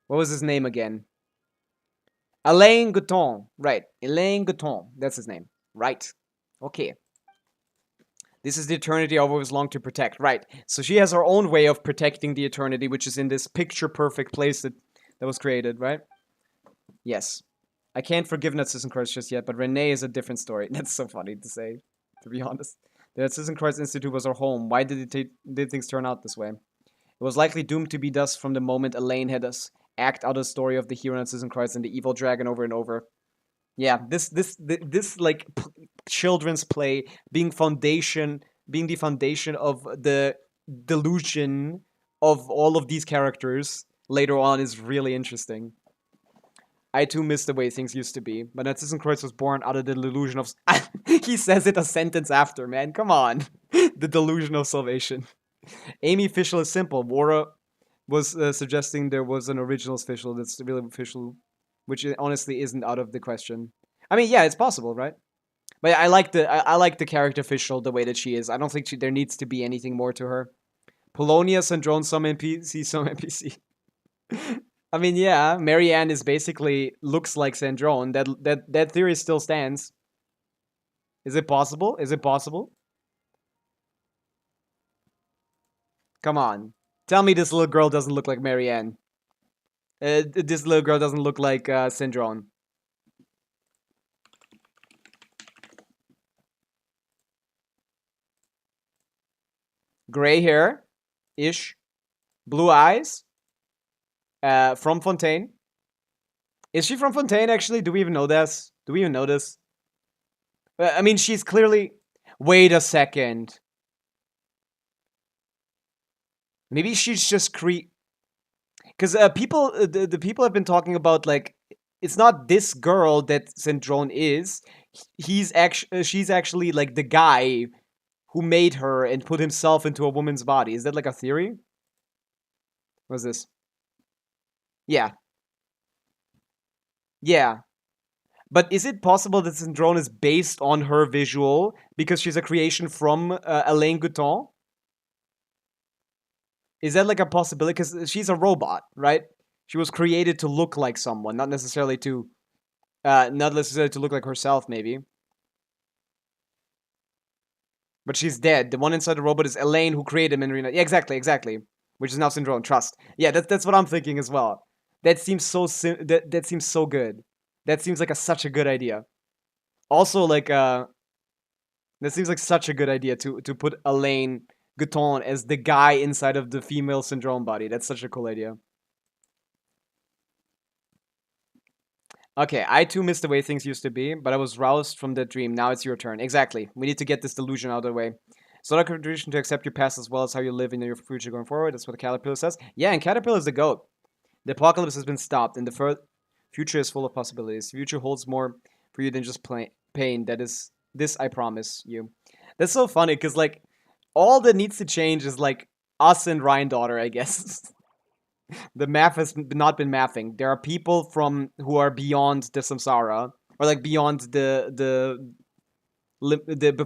What was his name again? Alain Gouton. Right. Alain Gouton. That's his name. Right. Okay. This is the eternity I've always longed to protect. Right. So she has her own way of protecting the eternity, which is in this picture-perfect place that was created, right? Yes. I can't forgive Narcissenkreuz just yet, but Renee is a different story. That's so funny to say, to be honest. The Narcissenkreuz Institute was our home. Why did things turn out this way? It was likely doomed to be thus from the moment Elaine had us act out a story of the hero Narcissenkreuz and the evil dragon over and over. Yeah, this like children's play being the foundation of the delusion of all of these characters later on is really interesting. I too miss the way things used to be, but Narcissenkreuz was born out of the delusion of. He says it a sentence after, man. Come on, the delusion of salvation. Amy Fischl is simple. Wara was suggesting there was an original Fischl that's really Fischl, which honestly isn't out of the question. I mean, yeah, it's possible, right? But I like the character Fischl the way that she is. I don't think there needs to be anything more to her. Polonia, Sandrone, some NPC. I mean, yeah, Marianne is basically looks like Sandrone. That theory still stands. Is it possible? Is it possible? Come on. Tell me this little girl doesn't look like Marianne. This little girl doesn't look like Sandrone. gray hair, ish, blue eyes. From Fontaine. Is she from Fontaine? Actually, do we even know this? Do we even know this? I mean, she's clearly. Wait a second. Maybe she's just because people, the people have been talking about like, it's not this girl that Syndrome is. She's actually like the guy who made her and put himself into a woman's body. Is that like a theory? What's this? Yeah. Yeah. But is it possible that Syndrome is based on her visual because she's a creation from Alain Gouton? Is that like a possibility? Because she's a robot, right? She was created to look like someone, not necessarily to look like herself, maybe. But she's dead. The one inside the robot is Elaine, who created Mandarina. Yeah, exactly. Which is now Syndrome. Trust. Yeah, that's what I'm thinking as well. That seems so that seems so good. That seems like such a good idea. Also, like that seems like such a good idea to put Alain Gouton as the guy inside of the female Syndrome body. That's such a cool idea. Okay, I too missed the way things used to be, but I was roused from that dream. Now it's your turn. Exactly. We need to get this delusion out of the way. It's not a tradition to accept your past as well as how you live in your future going forward. That's what the Caterpillar says. Yeah, and Caterpillar is the GOAT. The apocalypse has been stopped, and the future is full of possibilities. The future holds more for you than just pain. That is this, I promise you. That's so funny, because, like, all that needs to change is, like, us and Ryan Daughter, I guess. The math has not been mathing. There are people who are beyond the samsara, or like beyond the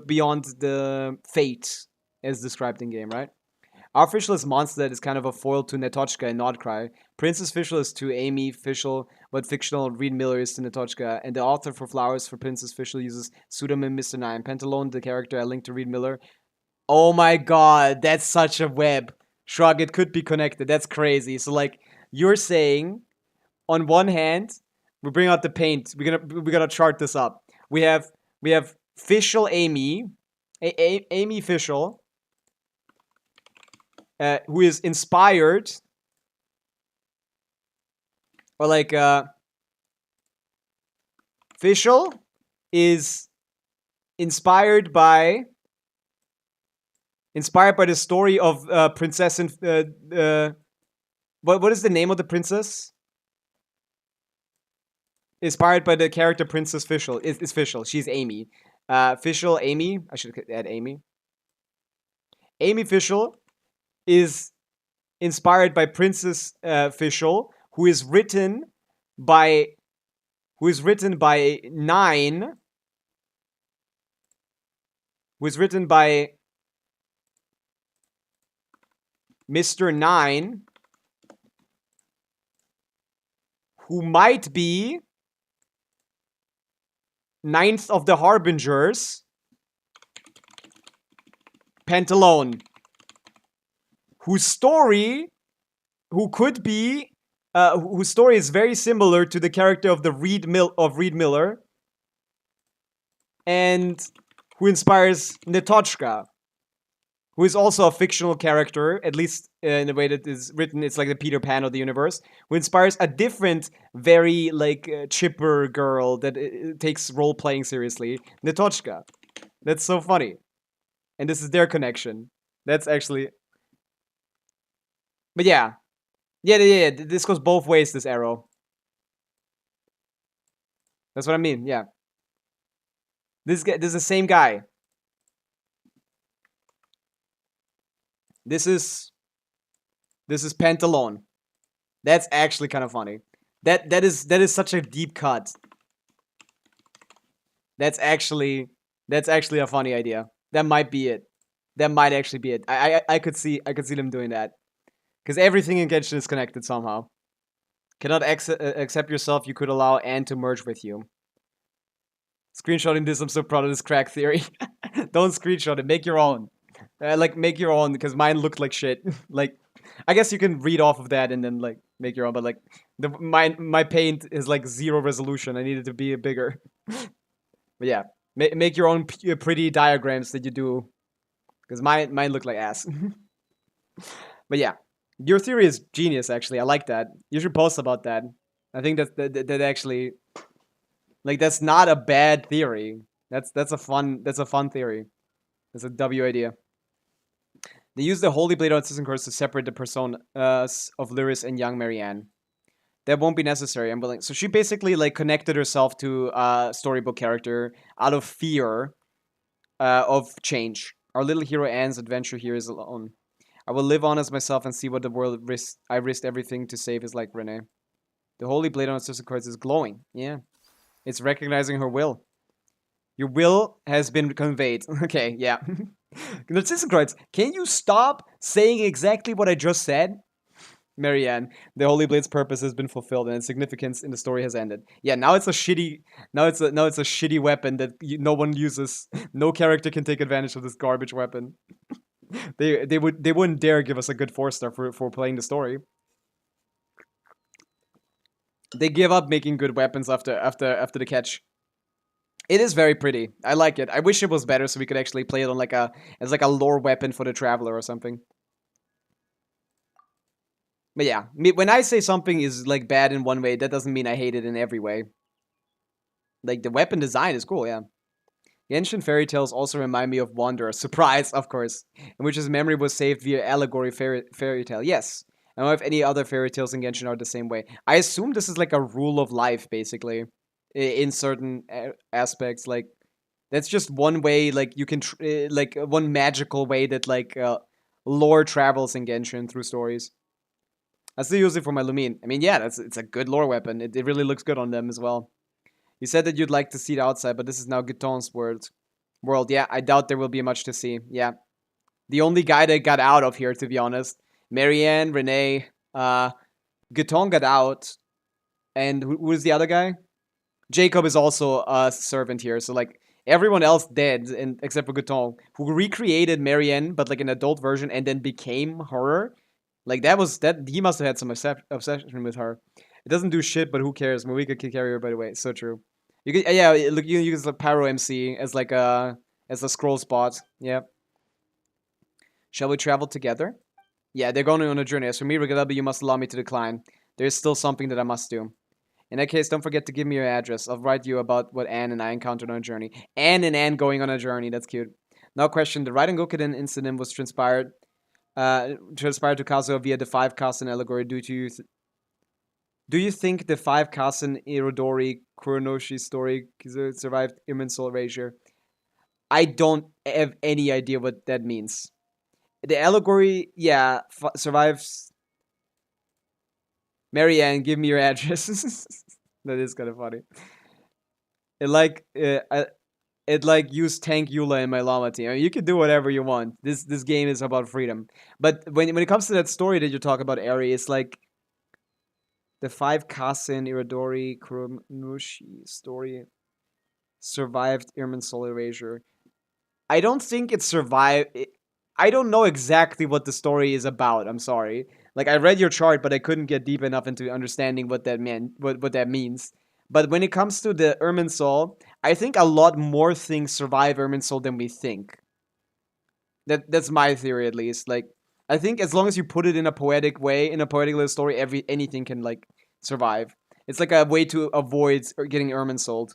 beyond the fate as described in game, right? Our official is Monster that is kind of a foil to Netochka and Nodcry. Princess Fischl is to Amy Fischl what fictional Reed Miller is to Netochka, and the author for Flowers for Princess Fischl uses pseudonym Mr. Nine. Pantalone, the character I linked to Reed Miller. Oh my god, that's such a web. Shrug, it could be connected. That's crazy. So like you're saying, on one hand, we bring out the paint. We're gonna chart this up. We have Fischl Amy, Amy Fischl, who is inspired, or like Fischl is inspired by the story of Princess and what is the name of the princess? Inspired by the character Princess Fischl. Is Fischl. She's Amy. Fischl Amy. I should add Amy. Amy Fischl is inspired by Princess Fischl, who is written by Nine. Who is written by Mr. Nine, who might be ninth of the Harbingers, Pantalone, whose story is very similar to the character of Reed Miller, and who inspires Netochka, who is also a fictional character, at least in the way that is written. It's like the Peter Pan of the universe, who inspires a different, very, like, chipper girl that takes role-playing seriously, Netochka. That's so funny. And this is their connection. That's actually... But yeah. Yeah, this goes both ways, this arrow. That's what I mean, yeah. This is the same guy. This is Pantalone. That's actually kind of funny. That is such a deep cut. That's actually a funny idea. That might be it. That might actually be it. I could see them doing that. Because everything in Genshin is connected somehow. Cannot accept yourself, you could allow Anne to merge with you. Screenshotting this, I'm so proud of this crack theory. Don't screenshot it, make your own. Like, make your own, because mine looked like shit. Like, I guess you can read off of that and then, like, make your own, but, like, my paint is, like, 0 resolution. I need it to be bigger. But yeah, make your own pretty diagrams that you do Because mine look like ass. But yeah, your theory is genius. Actually, I like that. You should post about that. I think that actually, like, that's not a bad theory. That's a fun theory. That's a W idea. They use the Holy Blade Autism Curse to separate the personas of Lyris and young Marianne. That won't be necessary. I'm willing. So she basically like connected herself to a storybook character out of fear of change. Our little hero Anne's adventure here is alone. I will live on as myself and see what the world I risked everything to save is like Renee. The Holy Blade on its sister cards is glowing. Yeah. It's recognizing her will. Your will has been conveyed. Okay, yeah. Narcissa cards, can you stop saying exactly what I just said? Marianne, the Holy Blade's purpose has been fulfilled and its significance in the story has ended. Yeah, now it's a shitty shitty weapon that no one uses. No character can take advantage of this garbage weapon. They wouldn't dare give us a good 4-star for playing the story. They give up making good weapons after the catch. It is very pretty. I like it. I wish it was better so we could actually play it on as a lore weapon for the traveler or something. But yeah, when I say something is like bad in one way, that doesn't mean I hate it in every way. Like the weapon design is cool, yeah. Genshin fairy tales also remind me of Wanderer. Surprise, of course. In which his memory was saved via allegory fairy tale. Yes. I don't know if any other fairy tales in Genshin are the same way. I assume this is like a rule of life, basically. In certain aspects. Like, that's just one way, like, you can, like, one magical way that, like, lore travels in Genshin through stories. I still use it for my Lumine. I mean, yeah, it's a good lore weapon. It really looks good on them as well. You said that you'd like to see the outside, but this is now Guton's world. Yeah, I doubt there will be much to see. Yeah. The only guy that got out of here, to be honest. Marianne, Renee, Guton got out. And who was the other guy? Jacob is also a servant here. So, like, everyone else dead, except for Guton, who recreated Marianne, but, like, an adult version, and then became her. Like, he must have had some obsession with her. It doesn't do shit, but who cares? Marika can carry her, by the way. It's so true. You can, yeah, look, you use the Pyro MC as like a scroll spot. Yeah. Shall we travel together? Yeah, they're going on a journey. As for me, Regalabi, you must allow me to decline. There is still something that I must do. In that case, don't forget to give me your address. I'll write you about what Anne and I encountered on a journey. Anne going on a journey. That's cute. Now, question: the Raiden Gokuden incident was transpired to Kazuo via the 5 Kasen allegory due to Do you think the 5 Kasen Irodori Kuronoshi story survived Irmin Soul Erasure? I don't have any idea what that means. The allegory, yeah, survives. Marianne, give me your address. That is kind of funny. It used Tank Eula in my llama team. I mean, you can do whatever you want. This game is about freedom. But when it comes to that story that you talk about, Eri, it's like the 5 Kasen Irodori Kuronoshi story survived Irmin Soul Erasure. I don't think it survived. I don't know exactly what the story is about. I'm sorry. Like, I read your chart, but I couldn't get deep enough into understanding what that meant, what that means. But when it comes to the Irmin Soul, I think a lot more things survive Irmin Soul than we think. That's my theory, at least. Like, I think as long as you put it in a poetic way, in a poetic little story, anything can, like, survive. It's like a way to avoid getting Irmin sold.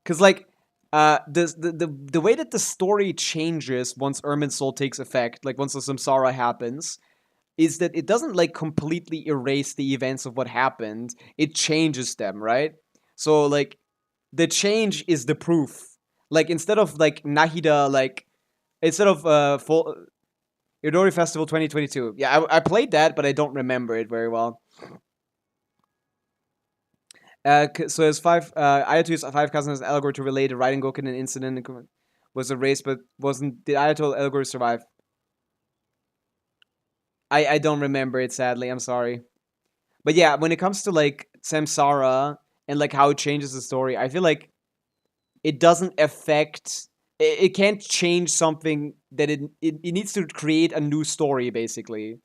Because, like, the way that the story changes once Irmin Soul takes effect, like once the Samsara happens, is that it doesn't, like, completely erase the events of what happened. It changes them, right? So, like, the change is the proof. Like, instead of, like, Nahida, like, instead of Irodori Festival 2022. Yeah, I played that, but I don't remember it very well. So there's 5. Ayato's 5 Cousins allegory to relate the Raiden Gokuden incident was erased, but did Ayato allegory survive? I don't remember it, sadly. I'm sorry. But yeah, when it comes to, like, Samsara and, like, how it changes the story, I feel like it doesn't affect. It can't change something that it needs to create a new story, basically,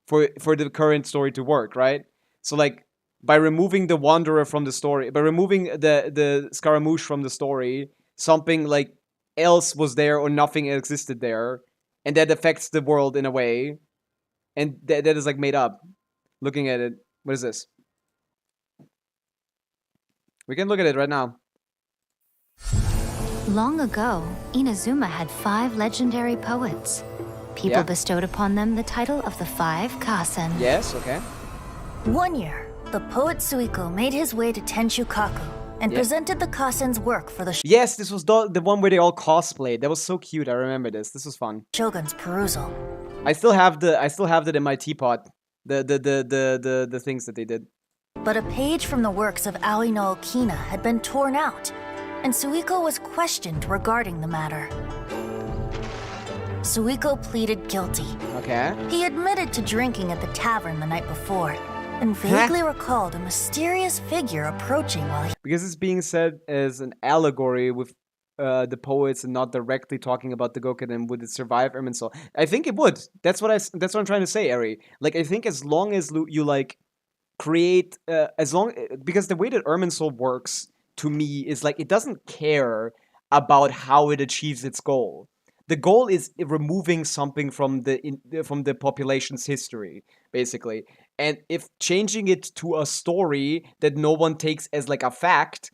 for the current story to work, right? So, like, by removing the Wanderer from the story, by removing the Scaramouche from the story, something, like, else was there or nothing existed there, and that affects the world in a way, and that is like made up. Looking at it, what is this? We can look at it right now. Long ago, Inazuma had 5 legendary poets. People bestowed upon them the title of the 5 Kasen. Yes, okay. One year, the poet Suiko made his way to Tenshukaku and presented the Kasen's work for the Yes, this was the one where they all cosplayed. That was so cute. I remember this. This was fun. Shogun's perusal. I still have that in my teapot. The things that they did. But a page from the works of Aoi no Okina had been torn out, and Suiko was questioned regarding the matter. Suiko pleaded guilty. Okay. He admitted to drinking at the tavern the night before, and vaguely recalled a mysterious figure approaching while he... Because it's being said as an allegory with the poets and not directly talking about the Goken, and would it survive Irminsul? I think it would. That's what I'm trying to say, Eri. Like, I think as long as you like create because the way that Irminsul works to me is like it doesn't care about how it achieves its goal. The goal is removing something from the population's history, basically. And if changing it to a story that no one takes as like a fact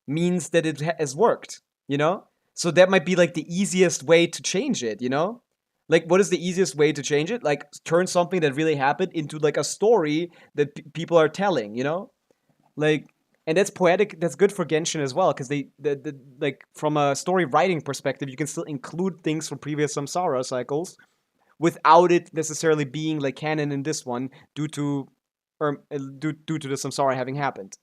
means that it has worked, you know? So that might be like the easiest way to change it, you know? Like, what is the easiest way to change it? Like, turn something that really happened into like a story that people are telling, you know? Like, and that's poetic. That's good for Genshin as well, because like from a story writing perspective, you can still include things from previous Samsara cycles without it necessarily being like canon in this one due to the Samsara having happened.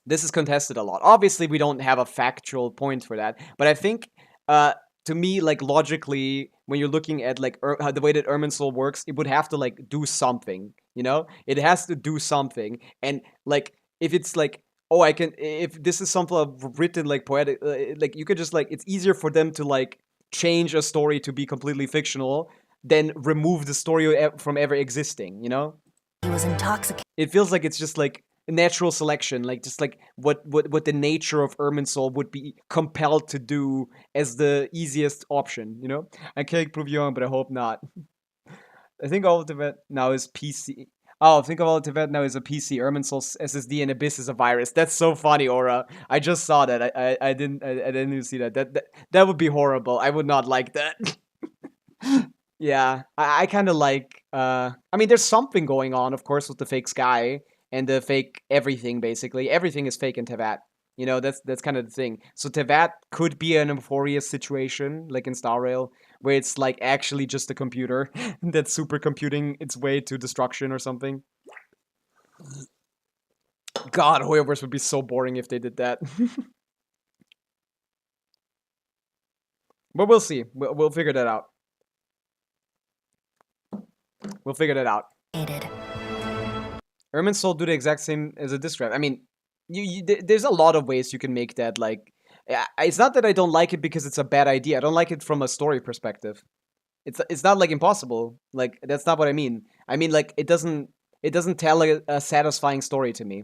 This is contested a lot. Obviously, we don't have a factual point for that, but I think to me, like logically, when you're looking at like the way that Irminsul works, it would have to like do something, you know? It has to do something, and like if it's like, oh, if this is something written like poetic, like you could just like, it's easier for them to like change a story to be completely fictional than remove the story from ever existing, you know? He was intoxicated. It feels like it's just like natural selection, like just like what the nature of Irminsul would be compelled to do as the easiest option, you know? I can't prove you wrong, but I hope not. I think all of Tibet now is PC. Oh, think of all of Tibet now is a PC. Irminsul's SSD and Abyss is a virus. That's so funny, Aura. I just saw that. I didn't even see that. That would be horrible. I would not like that. Yeah, I kind of like. I mean, there's something going on, of course, with the fake sky and the fake everything. Basically, everything is fake in Tevat. You know, that's kind of the thing. So Tevat could be an Euphorious situation, like in Star Rail, where it's like actually just a computer that's supercomputing its way to destruction or something. God, Hoyoverse would be so boring if they did that. But we'll see. We'll figure that out. We'll figure that out. Irminsul do the exact same as a disk drive. I mean, there's a lot of ways you can make that, like, it's not that I don't like it because it's a bad idea. I don't like it from a story perspective. It's not like impossible. Like, that's not what I mean. I mean, like, it doesn't tell a satisfying story to me.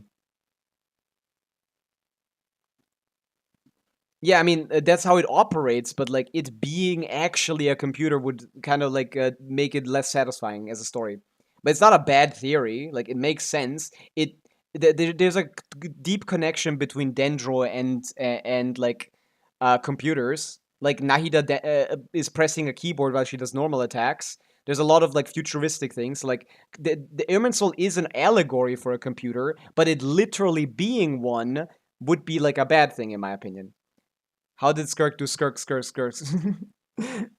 Yeah, I mean, that's how it operates, but like it being actually a computer would kind of like make it less satisfying as a story. But it's not a bad theory. Like, it makes sense. There's a deep connection between Dendro and like computers. Like, Nahida is pressing a keyboard while she does normal attacks. There's a lot of like futuristic things. Like, the Irminsul is an allegory for a computer, but it literally being one would be like a bad thing in my opinion. How did Skirk do skirks?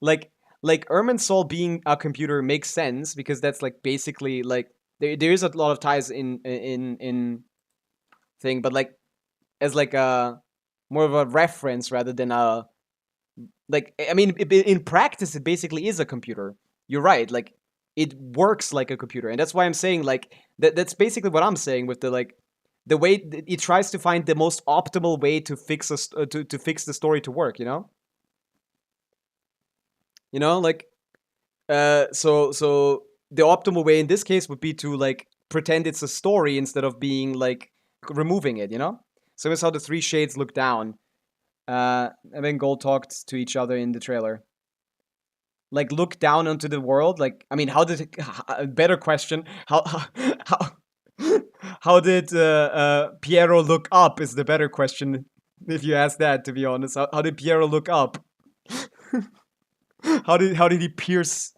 like Irminsul being a computer makes sense because that's like basically like there is a lot of ties in thing, but like as like a more of a reference rather than a like, I mean, in practice it basically is a computer. You're right, like it works like a computer, and that's why I'm saying like that's basically what I'm saying with the like the way it tries to find the most optimal way to fix to fix the story to work, you know? You know, like so the optimal way in this case would be to like pretend it's a story instead of being like removing it, you know? So that's how the three shades look down. And then Gold talked to each other in the trailer. Like, look down onto the world. Like, I mean, how did better question? How did Piero look up? Is the better question. If you ask that, to be honest, how did Piero look up? How did he pierce?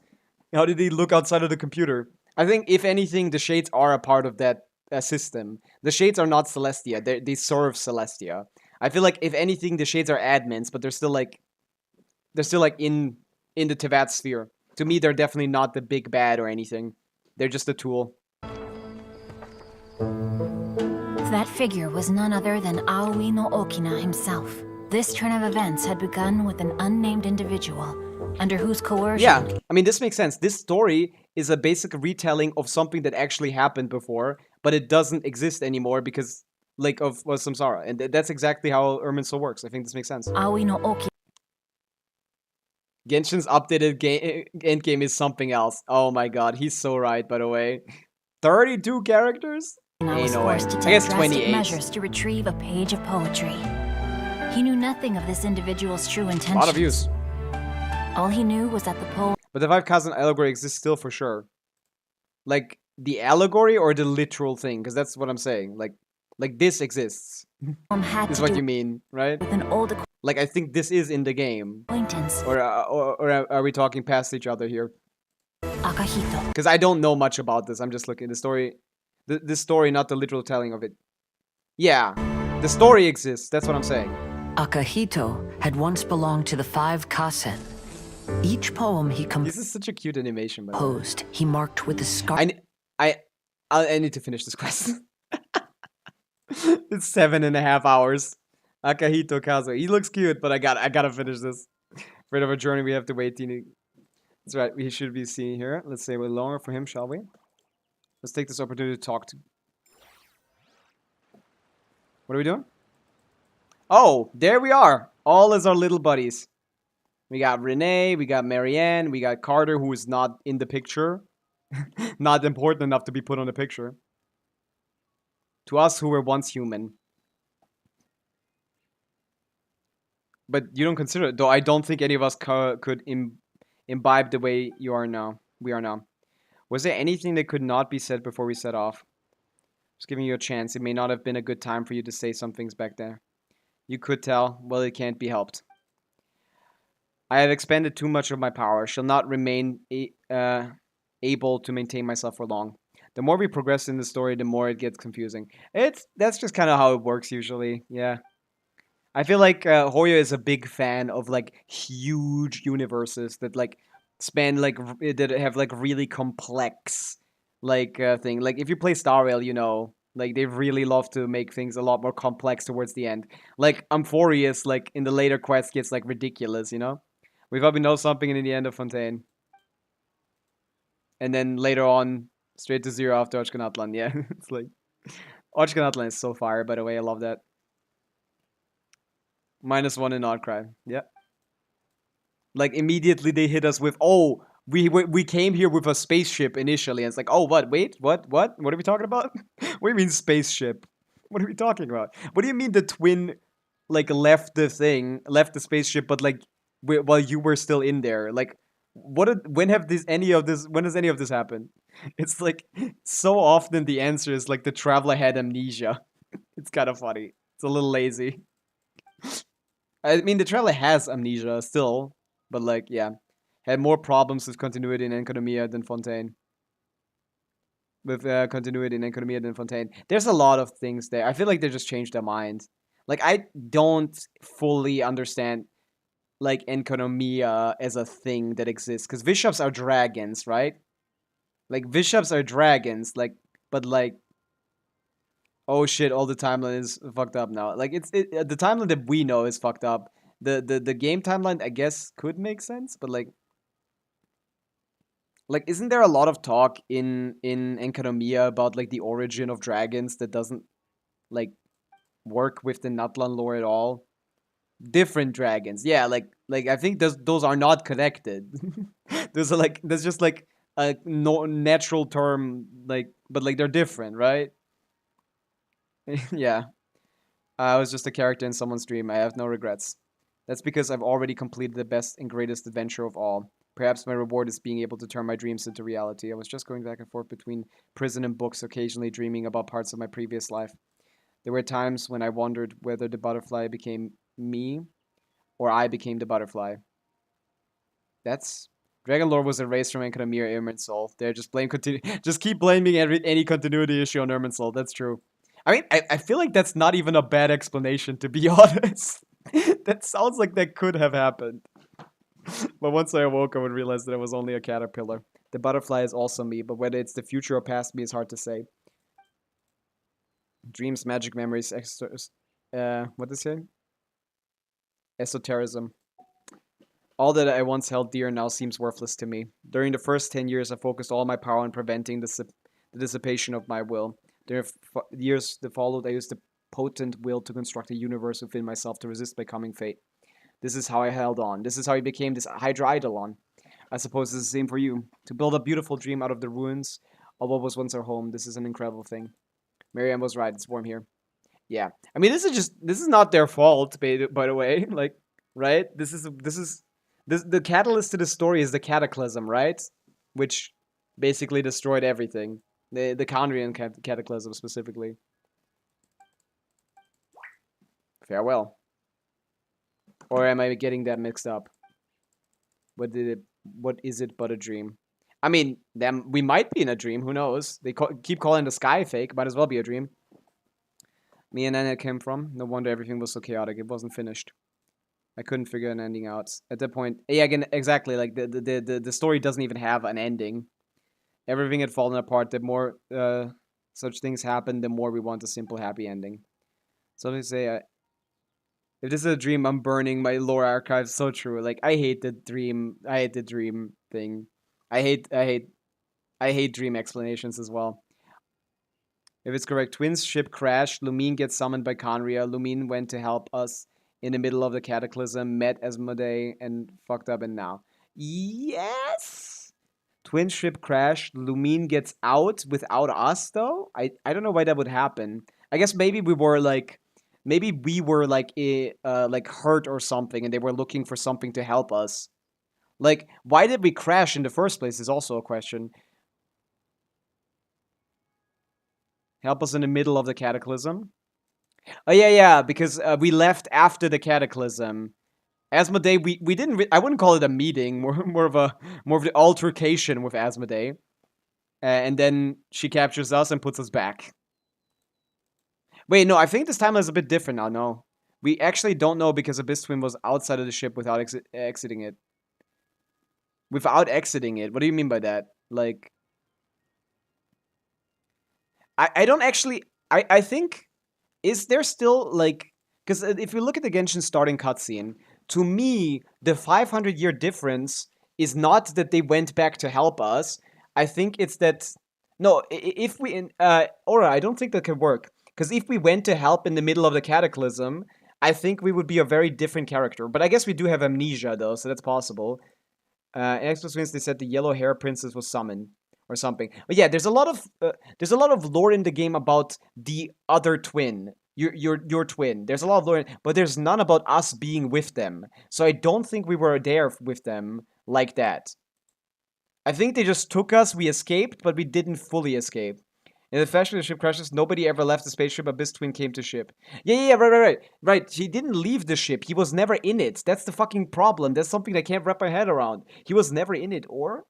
How did he look outside of the computer? I think, if anything, the shades are a part of that system. The shades are not Celestia. They serve Celestia. I feel like, if anything, the shades are admins, but they're still like in the Tevat sphere. To me, they're definitely not the big bad or anything. They're just a tool. That figure was none other than Aoi no Okina himself. This turn of events had begun with an unnamed individual, under whose coercion... Yeah, I mean, this makes sense. This story is a basic retelling of something that actually happened before, but it doesn't exist anymore because, like, of Samsara. And that's exactly how Irminsul works. I think this makes sense. Aoi no Okina... Genshin's updated endgame is something else. Oh my god, he's so right, by the way. 32 characters? I was forced to take drastic measures to retrieve a page of poetry. He knew nothing of this individual's true intentions. A lot of views. All he knew was that the poem... But the 5 cousin allegory exists still for sure. Like, the allegory or the literal thing? Because that's what I'm saying. Like this exists. Is what you mean, right? With an old like, I think this is in the game. Acquaintance. Or are we talking past each other here? Akahito. Because I don't know much about this. I'm just looking at the story. The story, not the literal telling of it. Yeah, the story exists. That's what I'm saying. Akahito had once belonged to the 5 kasen. Each poem he This is such a cute animation. composed, he marked with a scar. I need to finish this quest. It's 7.5 hours. Akahito Kazo. He looks cute, but I gotta finish this. For of a journey, we have to wait. That's right. We should be seeing here. Let's say we're longer for him, shall we? Let's take this opportunity to talk to. What are we doing? Oh, there we are. All as our little buddies. We got Renee, we got Marianne, we got Carter, who is not in the picture. Not important enough to be put on the picture. To us who were once human. But you don't consider it, though I don't think any of us could imbibe the way we are now. Was there anything that could not be said before we set off? Just giving you a chance. It may not have been a good time for you to say some things back there. You could tell. Well, it can't be helped. I have expended too much of my power. Shall not remain able to maintain myself for long. The more we progress in the story, the more it gets confusing. That's just kind of how it works usually. Yeah. I feel like Hoyo is a big fan of like huge universes that like span like that have like really complex like thing. Like if you play Star Rail, you know, like they really love to make things a lot more complex towards the end. Like Amphorius, like in the later quest gets like ridiculous, you know. We probably know something in the end of Fontaine, and then later on straight to 0 after Ochkanatlan. Yeah, it's like Ochkanatlan is so fire. By the way, I love that. -1 in Outcry. Yeah. Like immediately they hit us with, oh, we came here with a spaceship initially, and it's like, oh, what? Wait, what are we talking about? What do you mean spaceship? What are we talking about? What do you mean the twin like left the spaceship, but like while you were still in there? Like, when does any of this happen? It's like so often the answer is like the traveler had amnesia. It's kind of funny. It's a little lazy. I mean, the traveler has amnesia still, but like, yeah, had more problems with continuity in Enconomia than Fontaine. There's a lot of things there. I feel like they just changed their mind. Like, I don't fully understand like Enconomia as a thing that exists, because Bishops are dragons, right? Like Bishops are dragons, like, but like, oh shit, all the timeline is fucked up now. Like the timeline that we know is fucked up. The game timeline, I guess, could make sense, but like isn't there a lot of talk in Enconomia about like the origin of dragons that doesn't like work with the Natlan lore at all? Different dragons, yeah, like I think those are not connected. There's just like a natural term, like, but like they're different, right? Yeah. I was just a character in someone's dream. I have no regrets. That's because I've already completed the best and greatest adventure of all. Perhaps my reward is being able to turn my dreams into reality. I was just going back and forth between prison and books, occasionally dreaming about parts of my previous life. There were times when I wondered whether the butterfly became me or I became the butterfly. That's... Dragon lore was erased from Enkanomiya Irminsul. There, just just keep blaming any continuity issue on Irminsul. That's true. I mean, I feel like that's not even a bad explanation, to be honest. That sounds like that could have happened. But once I awoke, I would realize that it was only a caterpillar. The butterfly is also me, but whether it's the future or past me is hard to say. Dreams, magic memories, what is it? Esotericism. All that I once held dear now seems worthless to me. During the first 10 years, I focused all my power on preventing the dissipation of my will. During the years that followed, I used the potent will to construct a universe within myself to resist becoming fate. This is how I held on. This is how I became this Hydra Eidolon. I suppose it's the same for you. To build a beautiful dream out of the ruins of what was once our home, this is an incredible thing. Marianne was right, it's warm here. Yeah. I mean, this is not their fault, by the way. Like, right? The catalyst to the story is the cataclysm, right? Which basically destroyed everything. The Kandrian cataclysm specifically. Farewell. Or am I getting that mixed up? What is it but a dream? I mean, we might be in a dream, who knows? They keep calling the sky fake, might as well be a dream. Me and Anna came from. No wonder everything was so chaotic. It wasn't finished. I couldn't figure an ending out. At that point, yeah, again, exactly, like, the story doesn't even have an ending. Everything had fallen apart. The more such things happen, the more we want a simple, happy ending. So they say, if this is a dream, I'm burning my lore archive. So true. Like, I hate the dream thing. I hate dream explanations as well. If it's correct, Twins' ship crashed. Lumine gets summoned by Conria. Lumine went to help us in the middle of the cataclysm, met Asmodee, and fucked up, and now. Yes! Twin ship crashed. Lumine gets out without us, though? I don't know why that would happen. I guess maybe we were, like, hurt or something, and they were looking for something to help us. Like, why did we crash in the first place is also a question. Help us in the middle of the cataclysm. Oh, yeah, because we left after the cataclysm. Asmodee, we didn't, I wouldn't call it a meeting, more of the altercation with Asmodee. And then she captures us and puts us back. Wait, no, I think this timeline is a bit different now, no. We actually don't know because Abyss Twin was outside of the ship without exiting it. Without exiting it? What do you mean by that? Like... I don't actually... I think... Is there still, like... Because if you look at the Genshin starting cutscene, to me, the 500-year difference is not that they went back to help us. I think it's that... No, if we... Aura, I don't think that can work. Because if we went to help in the middle of the cataclysm, I think we would be a very different character. But I guess we do have amnesia, though, so that's possible. In Express Wins, they said the yellow hair princess was summoned. Or something. But yeah, there's a lot of lore in the game about the other twin. Your twin. There's a lot of lore, but there's none about us being with them. So I don't think we were there with them like that. I think they just took us, we escaped, but we didn't fully escape. In the fashion the ship crashes, nobody ever left the spaceship, Abyss Twin came to ship. Yeah, right. He didn't leave the ship. He was never in it. That's the fucking problem. That's something I can't wrap my head around. He was never in it, or...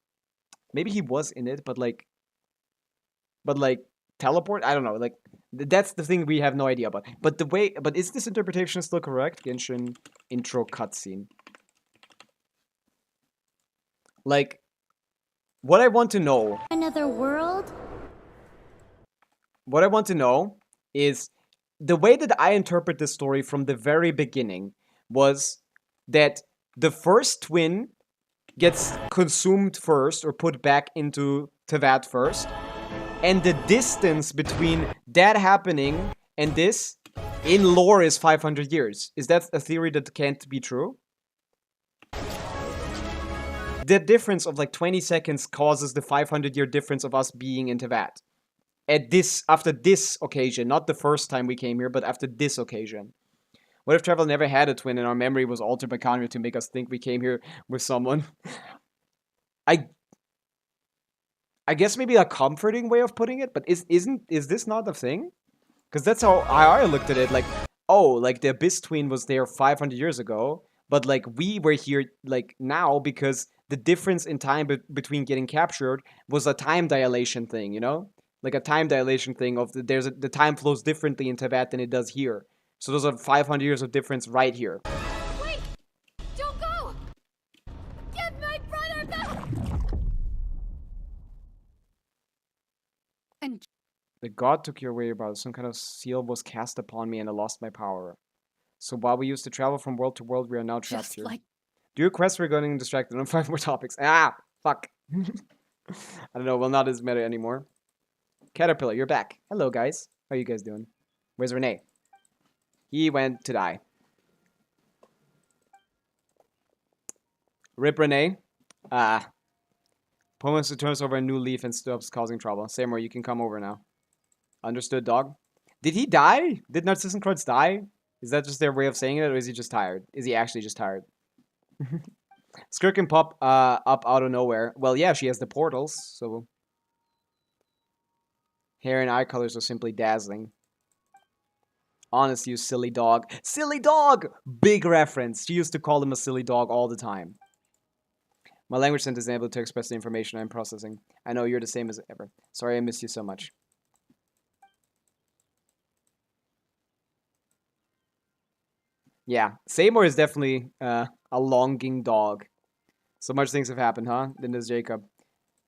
Maybe he was in it, but like, teleport? I don't know. Like, that's the thing we have no idea about. But is this interpretation still correct? Genshin intro cutscene. Like, what I want to know. Another world? What I want to know is the way that I interpret this story from the very beginning was that the first twin gets consumed first, or put back into Teyvat first. And the distance between that happening and this, in lore, is 500 years. Is that a theory that can't be true? The difference of like 20 seconds causes the 500-year difference of us being in Teyvat. after this occasion, not the first time we came here, but after this occasion. What if Travel never had a twin and our memory was altered by Conrad to make us think we came here with someone? I guess maybe a comforting way of putting it, but is this not the thing? Because that's how I looked at it. Like, oh, like the Abyss Twin was there 500 years ago, but like we were here like now because the difference in time between getting captured was a time dilation thing, you know? Like a time dilation thing of the time flows differently in Tibet than it does here. So those are 500 years of difference right here. Wait! Don't go! Get my brother back! And The god took your way about. Some kind of seal was cast upon me and I lost my power. So while we used to travel from world to world, we are now trapped just here. like Do your quests for getting distracted on 5 more topics. Ah, fuck. I don't know, well, not as meta anymore. Caterpillar, you're back. Hello, guys. How are you guys doing? Where's Renee? He went to die. Rip Renee. Pomus turns over a new leaf and stops causing trouble. Samur, you can come over now. Understood, dog? Did he die? Did Narcissus Kreutz die? Is that just their way of saying it, or is he just tired? Is he actually just tired? Skirk can pop up out of nowhere. Well, yeah, she has the portals, so... Hair and eye colors are simply dazzling. Honest, you silly dog. Silly dog! Big reference. She used to call him a silly dog all the time. My language center isn't able to express the information I'm processing. I know you're the same as ever. Sorry I miss you so much. Yeah, Seymour is definitely a longing dog. So much things have happened, huh? Then there's Jacob.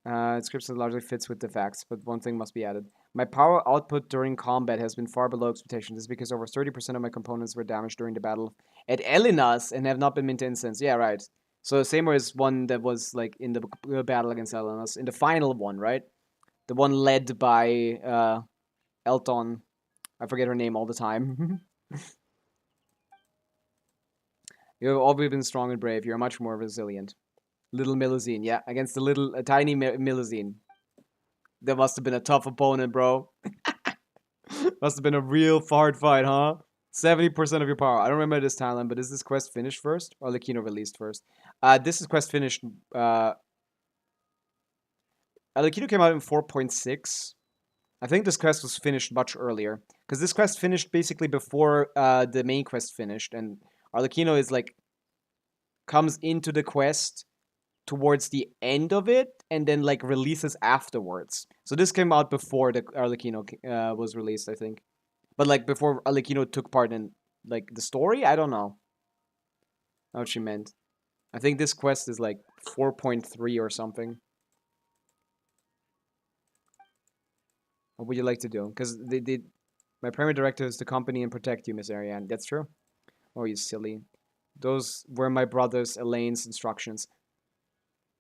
Description largely fits with the facts, but one thing must be added. My power output during combat has been far below expectations. This is because over 30% of my components were damaged during the battle at Elinas and have not been maintained since. Yeah, right. So Seymour is one that was like in the battle against Elinas. In the final one, right? The one led by Elton. I forget her name all the time. You have always been strong and brave. You're much more resilient. Little Milazine, yeah, against the little, tiny Milazine. That must have been a tough opponent, bro. Must have been a real hard fight, huh? 70% of your power. I don't remember this timeline, but is this quest finished first? Or Lakino released first? This is quest finished. Lakino came out in 4.6. I think this quest was finished much earlier. Because this quest finished basically before the main quest finished. And Arlecchino is like, comes into the quest towards the end of it, and then like releases afterwards. So this came out before the Arlecchino was released, I think. But like before Arlecchino took part in like the story, I don't know what she meant. I think this quest is like 4.3 or something. What would you like to do? Because my primary directive is to accompany and protect you, Miss Ariane. That's true. Oh, you silly. Those were my brother's Elaine's instructions.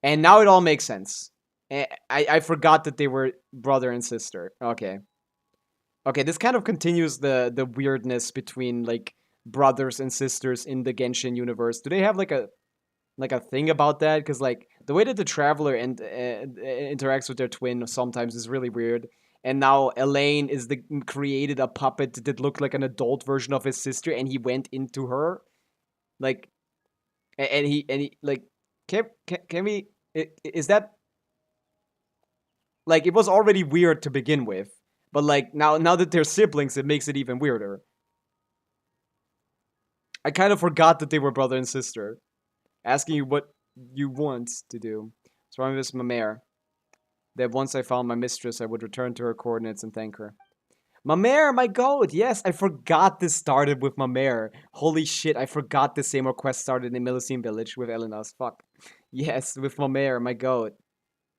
And now it all makes sense. I forgot that they were brother and sister. Okay. Okay, this kind of continues the weirdness between like brothers and sisters in the Genshin universe. Do they have like a thing about that? Because like the way that the traveler interacts with their twin sometimes is really weird. And now Elaine is created a puppet that looked like an adult version of his sister, and he went into her, like, and he like, can we? Is that like it was already weird to begin with, but like now that they're siblings, it makes it even weirder. I kind of forgot that they were brother and sister. Asking you what you want to do. So I'm this Mamere. That once I found my mistress, I would return to her coordinates and thank her. Mamere, my goat! Yes, I forgot this started with Mamere. Holy shit, I forgot this same quest started in Millicene Village with Elenas. Fuck. Yes, with Mamere, my goat.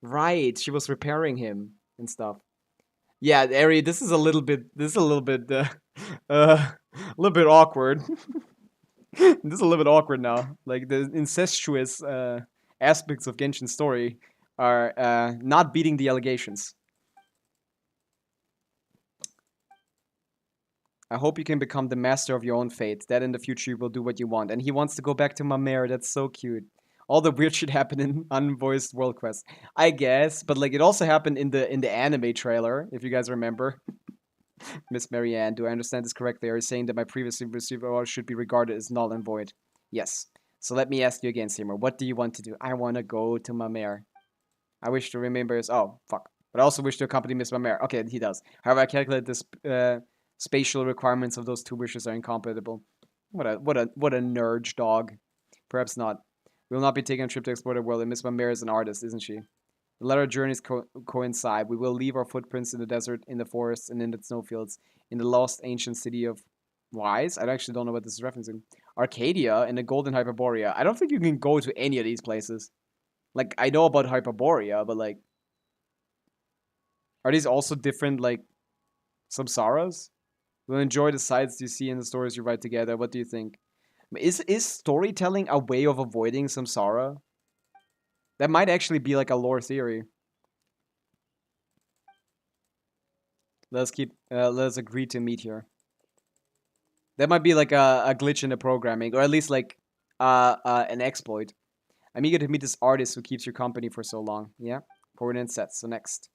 Right, she was repairing him and stuff. Yeah, Ari, this is a little bit awkward. This is a little bit awkward now. Like the incestuous aspects of Genshin's story are not beating the allegations. I hope you can become the master of your own fate. That in the future you will do what you want. And he wants to go back to Mamere. That's so cute. All the weird shit happened in unvoiced world quests. I guess, but like it also happened in the anime trailer, if you guys remember. Miss Marianne, do I understand this correctly? Are you saying that my previously received award should be regarded as null and void? Yes. So let me ask you again, Seymour. What do you want to do? I want to go to Mamere. I wish to remember his... Oh, fuck. But I also wish to accompany Miss Mamere. Okay, he does. However, I calculate the spatial requirements of those two wishes are incompatible. What a nerd dog. Perhaps not. We will not be taking a trip to explore the world, and Miss Mamere is an artist, isn't she? Let our journeys coincide. We will leave our footprints in the desert, in the forests, and in the snowfields, in the lost ancient city of Wise. I actually don't know what this is referencing. Arcadia and the Golden Hyperborea. I don't think you can go to any of these places. Like, I know about Hyperborea, but like... Are these also different, like, samsaras? We'll enjoy the sights you see and the stories you write together. What do you think? Is storytelling a way of avoiding samsara? That might actually be like a lore theory. Let's agree to meet here. That might be like a glitch in the programming, or at least like an exploit. I'm eager to meet this artist who keeps your company for so long. Yeah, coordinate set. So next,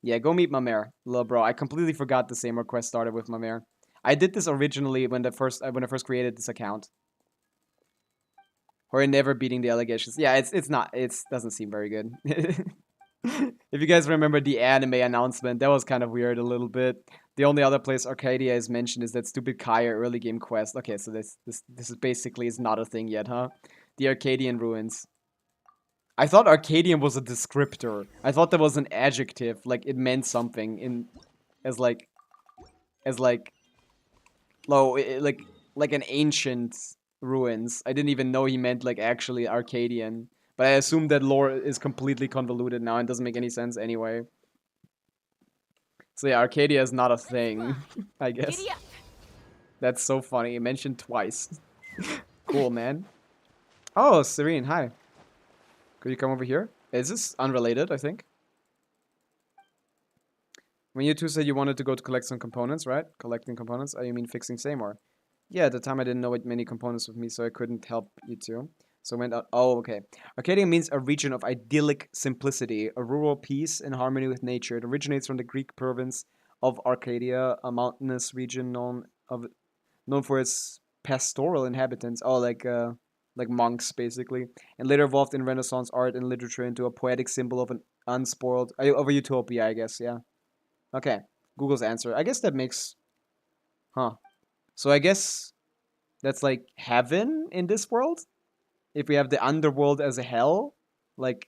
yeah, go meet Mamere, little bro. I completely forgot the same request started with Mamere. I did this originally when I first created this account. Or never beating the allegations. Yeah, it's not. It doesn't seem very good. If you guys remember the anime announcement, that was kind of weird a little bit. The only other place Arcadia is mentioned is that stupid Kaya early game quest. Okay, so this is basically is not a thing yet, huh? The Arcadian ruins. I thought Arcadian was a descriptor. I thought that was an adjective, like it meant something in as like an ancient ruins. I didn't even know he meant like actually Arcadian. But I assume that lore is completely convoluted now and doesn't make any sense anyway. So yeah, Arcadia is not a thing, I guess. That's so funny. Mentioned twice. Cool, man. Oh, Serene, hi. Could you come over here? Is this unrelated, I think? When you two said you wanted to go to collect some components, right? Collecting components? Oh, you mean fixing Seymour? Yeah, at the time I didn't know what many components with me, so I couldn't help you two. So I went out. Oh, okay. Arcadia means a region of idyllic simplicity, a rural peace in harmony with nature. It originates from the Greek province of Arcadia, a mountainous region known for its pastoral inhabitants. Oh, like monks, basically. And later evolved in Renaissance art and literature into a poetic symbol of an unspoiled... of a utopia, I guess, yeah. Okay. Google's answer. I guess that makes... Huh. So I guess that's like heaven in this world? If we have the underworld as a hell, like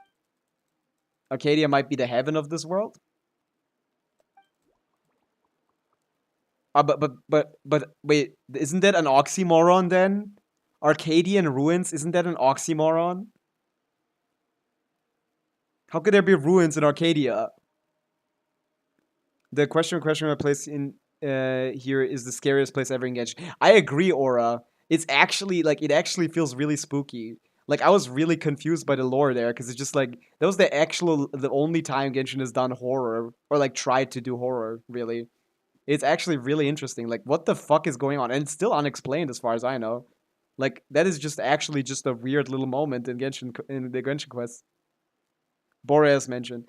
Arcadia might be the heaven of this world. But wait, isn't that an oxymoron then? Arcadian ruins, isn't that an oxymoron? How could there be ruins in Arcadia? The question I place in here is the scariest place ever in Genshin. I agree, Aura. It's actually, like, it actually feels really spooky. Like, I was really confused by the lore there, because it's just, like, that was the only time Genshin has done horror, or, like, tried to do horror, really. It's actually really interesting. Like, what the fuck is going on? And it's still unexplained, as far as I know. Like, that is just actually just a weird little moment in Genshin, in the Genshin quest. Boreas mentioned.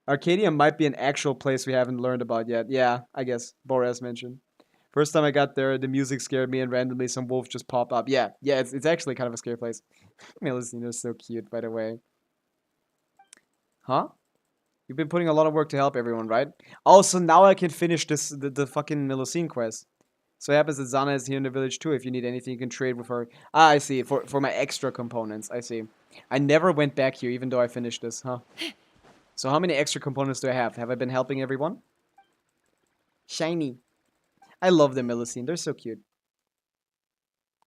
Arcadia might be an actual place we haven't learned about yet. Yeah, I guess. Boreas mentioned. First time I got there, the music scared me, and randomly some wolves just pop up. Yeah, it's actually kind of a scary place. Melusina's so cute, by the way. Huh? You've been putting a lot of work to help everyone, right? Oh, so now I can finish the fucking Melusine quest. So it happens that Zana is here in the village too. If you need anything, you can trade with her. Ah, I see. For my extra components, I see. I never went back here, even though I finished this, huh? So how many extra components do I have? Have I been helping everyone? Shiny. I love the Melusine. They're so cute.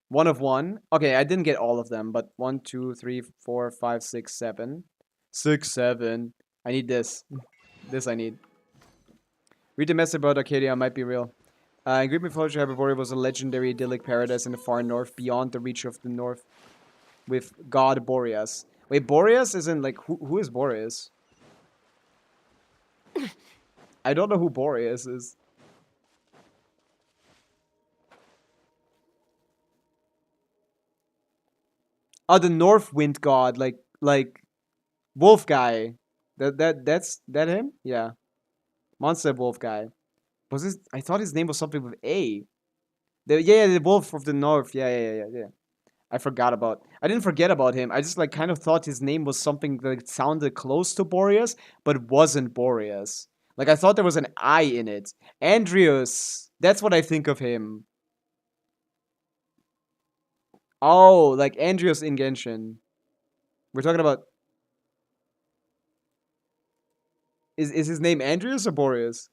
1 of 1. Okay, I didn't get all of them, but 1, 2, 3, 4, 5, 6, 7. 6, 7. I need this. This I need. Read the message about Arcadia. Might be real. In Greek mythology, Hyperborea was a legendary idyllic paradise in the far north, beyond the reach of the north, with god Boreas. Wait, Boreas isn't like... Who is Boreas? I don't know who Boreas is. Oh, the North Wind God, like wolf guy. That's him? Yeah. Monster wolf guy. Was this? I thought his name was something with A. The wolf of the north. Yeah. I didn't forget about him. I just like kind of thought his name was something that sounded close to Boreas, but it wasn't Boreas. Like I thought there was an I in it. Andreas. That's what I think of him. Oh, like Andreas in Genshin. We're talking about. Is his name Andreas or Boreas?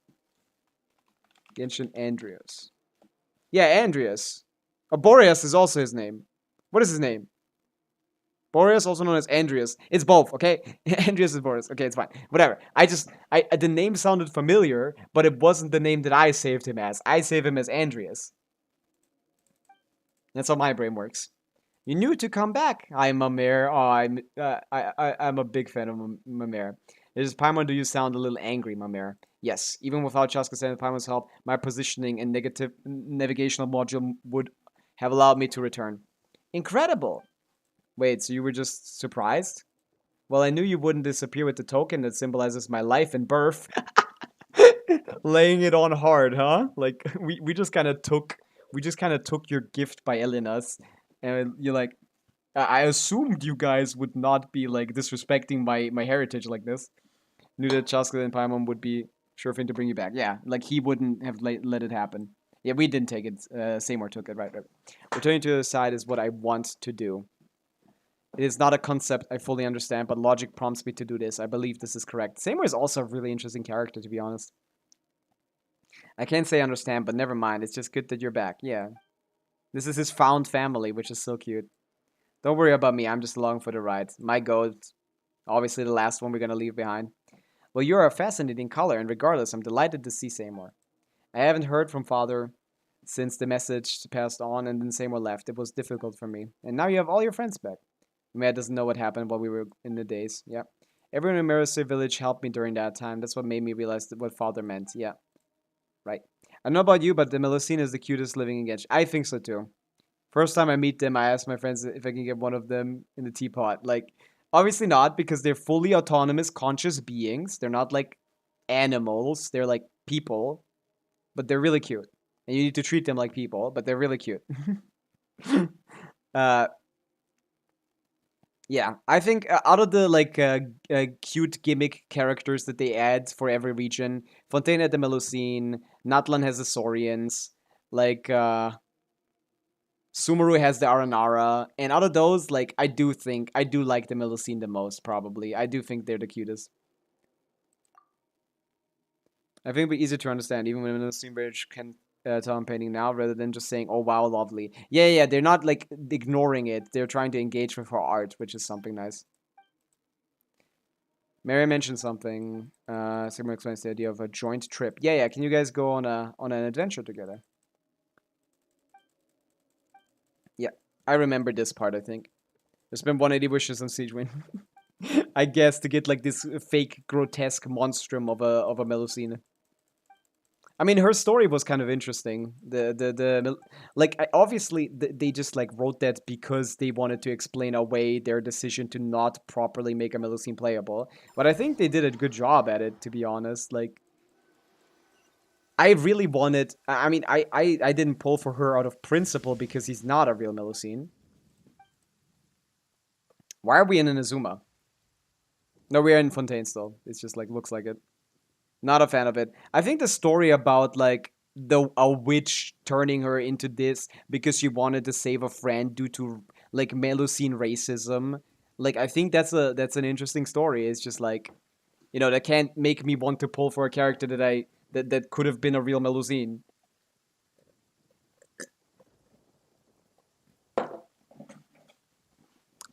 Genshin Andreas. Yeah, Andreas. Boreas is also his name. What is his name? Boreas, also known as Andreas. It's both, okay? Andreas is Boreas. Okay, it's fine. Whatever. The name sounded familiar, but it wasn't the name that I saved him as. I saved him as Andreas. That's how my brain works. You knew to come back. Hi, Mamere. Oh, I'm a big fan of Mamere. Is Paimon, do you sound a little angry, Mamere? Yes. Even without Chaska's and Paimon's help, my positioning and negative navigational module would have allowed me to return. Incredible. Wait, so you were just surprised? Well, I knew you wouldn't disappear with the token that symbolizes my life and birth. Laying it on hard, huh? Like we just kind of took your gift by Elena's, and you're like, I assumed you guys would not be like disrespecting my heritage like this. Knew that Chaska and Paimon would be sure thing to bring you back. Yeah, like he wouldn't have let it happen. Yeah, we didn't take it. Seymour took it. Right. Returning to the side is what I want to do. It is not a concept I fully understand, but logic prompts me to do this. I believe this is correct. Seymour is also a really interesting character, to be honest. I can't say understand, but never mind. It's just good that you're back. Yeah. This is his found family, which is so cute. Don't worry about me. I'm just along for the ride. My goat. Obviously the last one we're going to leave behind. Well, you're a fascinating color, and regardless, I'm delighted to see Seymour. I haven't heard from Father since the message passed on and then Seymour left. It was difficult for me. And now you have all your friends back. Matt doesn't know what happened while we were in the days. Yeah. Everyone in Mercer Village helped me during that time. That's what made me realize what Father meant. Yeah. Right. I don't know about you, but the Melusine is the cutest living in Genshin. I think so too. First time I meet them, I asked my friends if I can get one of them in the teapot. Like, obviously not, because they're fully autonomous, conscious beings. They're not like animals. They're like people. But they're really cute. And you need to treat them like people, but they're really cute. Yeah, I think out of the like cute gimmick characters that they add for every region, Fontaine had the Melusine, Natlan has the Saurians, like Sumeru has the Aranara, and out of those, like I do like the Melusine the most, probably. I do think they're the cutest. I think it'd be easier to understand, even when Melusine Bridge can tell I'm painting now, rather than just saying, oh wow, lovely. Yeah, they're not like ignoring it. They're trying to engage with her art, which is something nice. Mary mentioned something. Sigma explains the idea of a joint trip. Yeah, can you guys go on an adventure together? Yeah, I remember this part, I think. There's been 180 wishes on Siegewin. I guess to get like this fake grotesque monstrum of a Melusine. I mean, her story was kind of interesting. Obviously they just like wrote that because they wanted to explain away their decision to not properly make a Melusine playable. But I think they did a good job at it, to be honest. Like, I really wanted. I mean, I didn't pull for her out of principle because he's not a real Melusine. Why are we in Inazuma? No, we are in Fontaine still. It's just like looks like it. Not a fan of it. I think the story about like a witch turning her into this because she wanted to save a friend due to like Melusine racism. Like I think that's an interesting story. It's just like, you know, that can't make me want to pull for a character that could have been a real Melusine.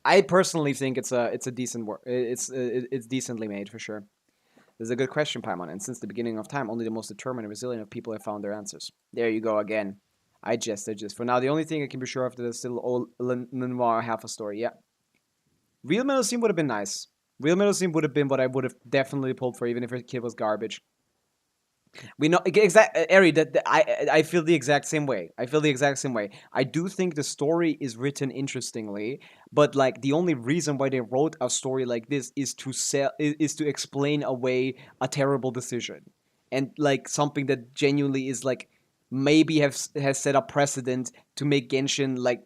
I personally think it's a decent work. It's decently made for sure. This is a good question, Paimon, and since the beginning of time, only the most determined and resilient of people have found their answers. There you go again. I just. For now, the only thing I can be sure of is still old Lenoir half a story, yeah. Real Melusine would have been nice. Real Melusine would have been what I would have definitely pulled for, even if her kid was garbage. We know Ari. I feel the exact same way. I feel the exact same way. I do think the story is written interestingly, but like the only reason why they wrote a story like this is to is to explain away a terrible decision, and like something that genuinely is like maybe has set a precedent to make Genshin like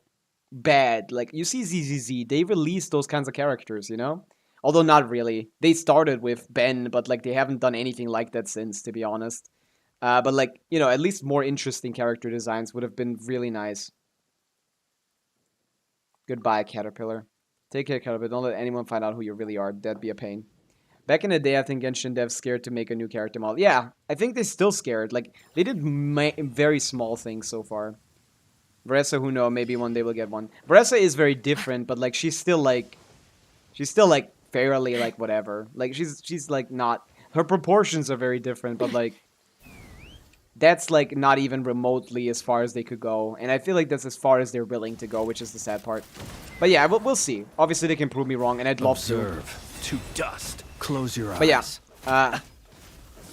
bad. Like you see ZZZ, they released those kinds of characters, you know. Although not really. They started with Ben, but like they haven't done anything like that since, to be honest. But like, you know, at least more interesting character designs would have been really nice. Goodbye, Caterpillar. Take care, Caterpillar. Don't let anyone find out who you really are. That'd be a pain. Back in the day, I think Genshin devs scared to make a new character model. Yeah, I think they're still scared. Like, they did very small things so far. Varessa, who knows, maybe one day we'll get one. Varessa is very different, but like, she's still like fairly like whatever. Like she's like not, her proportions are very different, but like that's like not even remotely as far as they could go, and I feel like that's as far as they're willing to go, which is the sad part. But yeah, we'll see. Obviously they can prove me wrong, and I'd love to dust. Close your eyes. But yeah,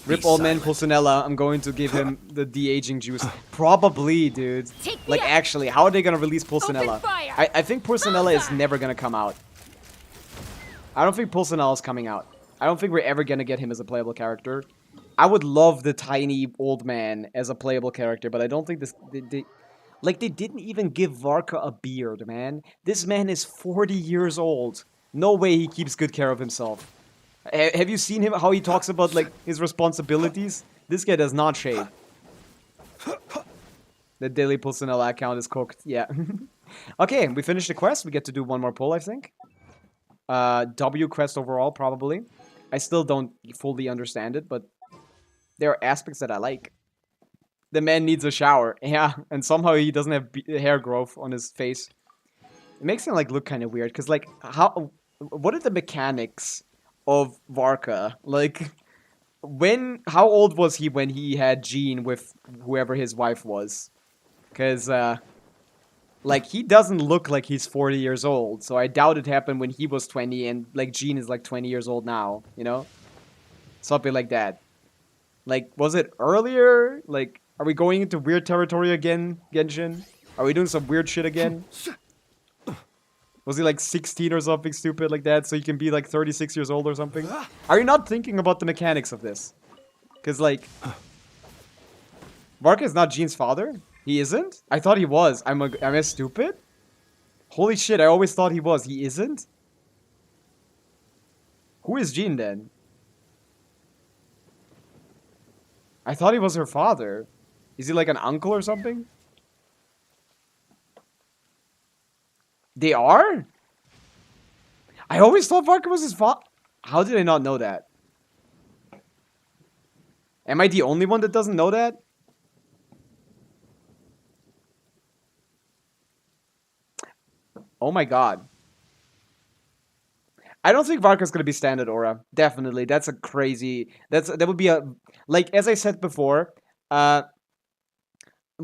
rip old man Pulcinella. I'm going to give him the de-aging juice. Probably, dude. Like actually, how are they gonna release Pulcinella? I think Pulcinella is never gonna come out. I don't think Pulcinella is coming out. I don't think we're ever gonna get him as a playable character. I would love the tiny old man as a playable character, but I don't think this... They didn't even give Varka a beard, man. This man is 40 years old. No way he keeps good care of himself. Have you seen him, how he talks about, like, his responsibilities? This guy does not shave. The daily Pulcinella account is cooked. Yeah. Okay, we finished the quest. We get to do one more pull, I think. W quest overall, probably. I still don't fully understand it, but there are aspects that I like. The man needs a shower. Yeah, and somehow he doesn't have hair growth on his face. It makes him, like, look kind of weird, because, like, what are the mechanics of Varka? Like, how old was he when he had Jean with whoever his wife was? Because, like, he doesn't look like he's 40 years old, so I doubt it happened when he was 20 and, like, Jean is, like, 20 years old now, you know? Something like that. Like, was it earlier? Like, are we going into weird territory again, Genshin? Are we doing some weird shit again? Was he, like, 16 or something stupid like that, so he can be, like, 36 years old or something? Are you not thinking about the mechanics of this? Because, like... Varka is not Jean's father? He isn't? I thought he was. Am I stupid? Holy shit, I always thought he was. He isn't? Who is Jean then? I thought he was her father. Is he like an uncle or something? They are? I always thought Varka was his father. How did I not know that? Am I the only one that doesn't know that? Oh my god. I don't think Varka's gonna be standard aura. Definitely. That's a crazy... That would be a... Like, as I said before, when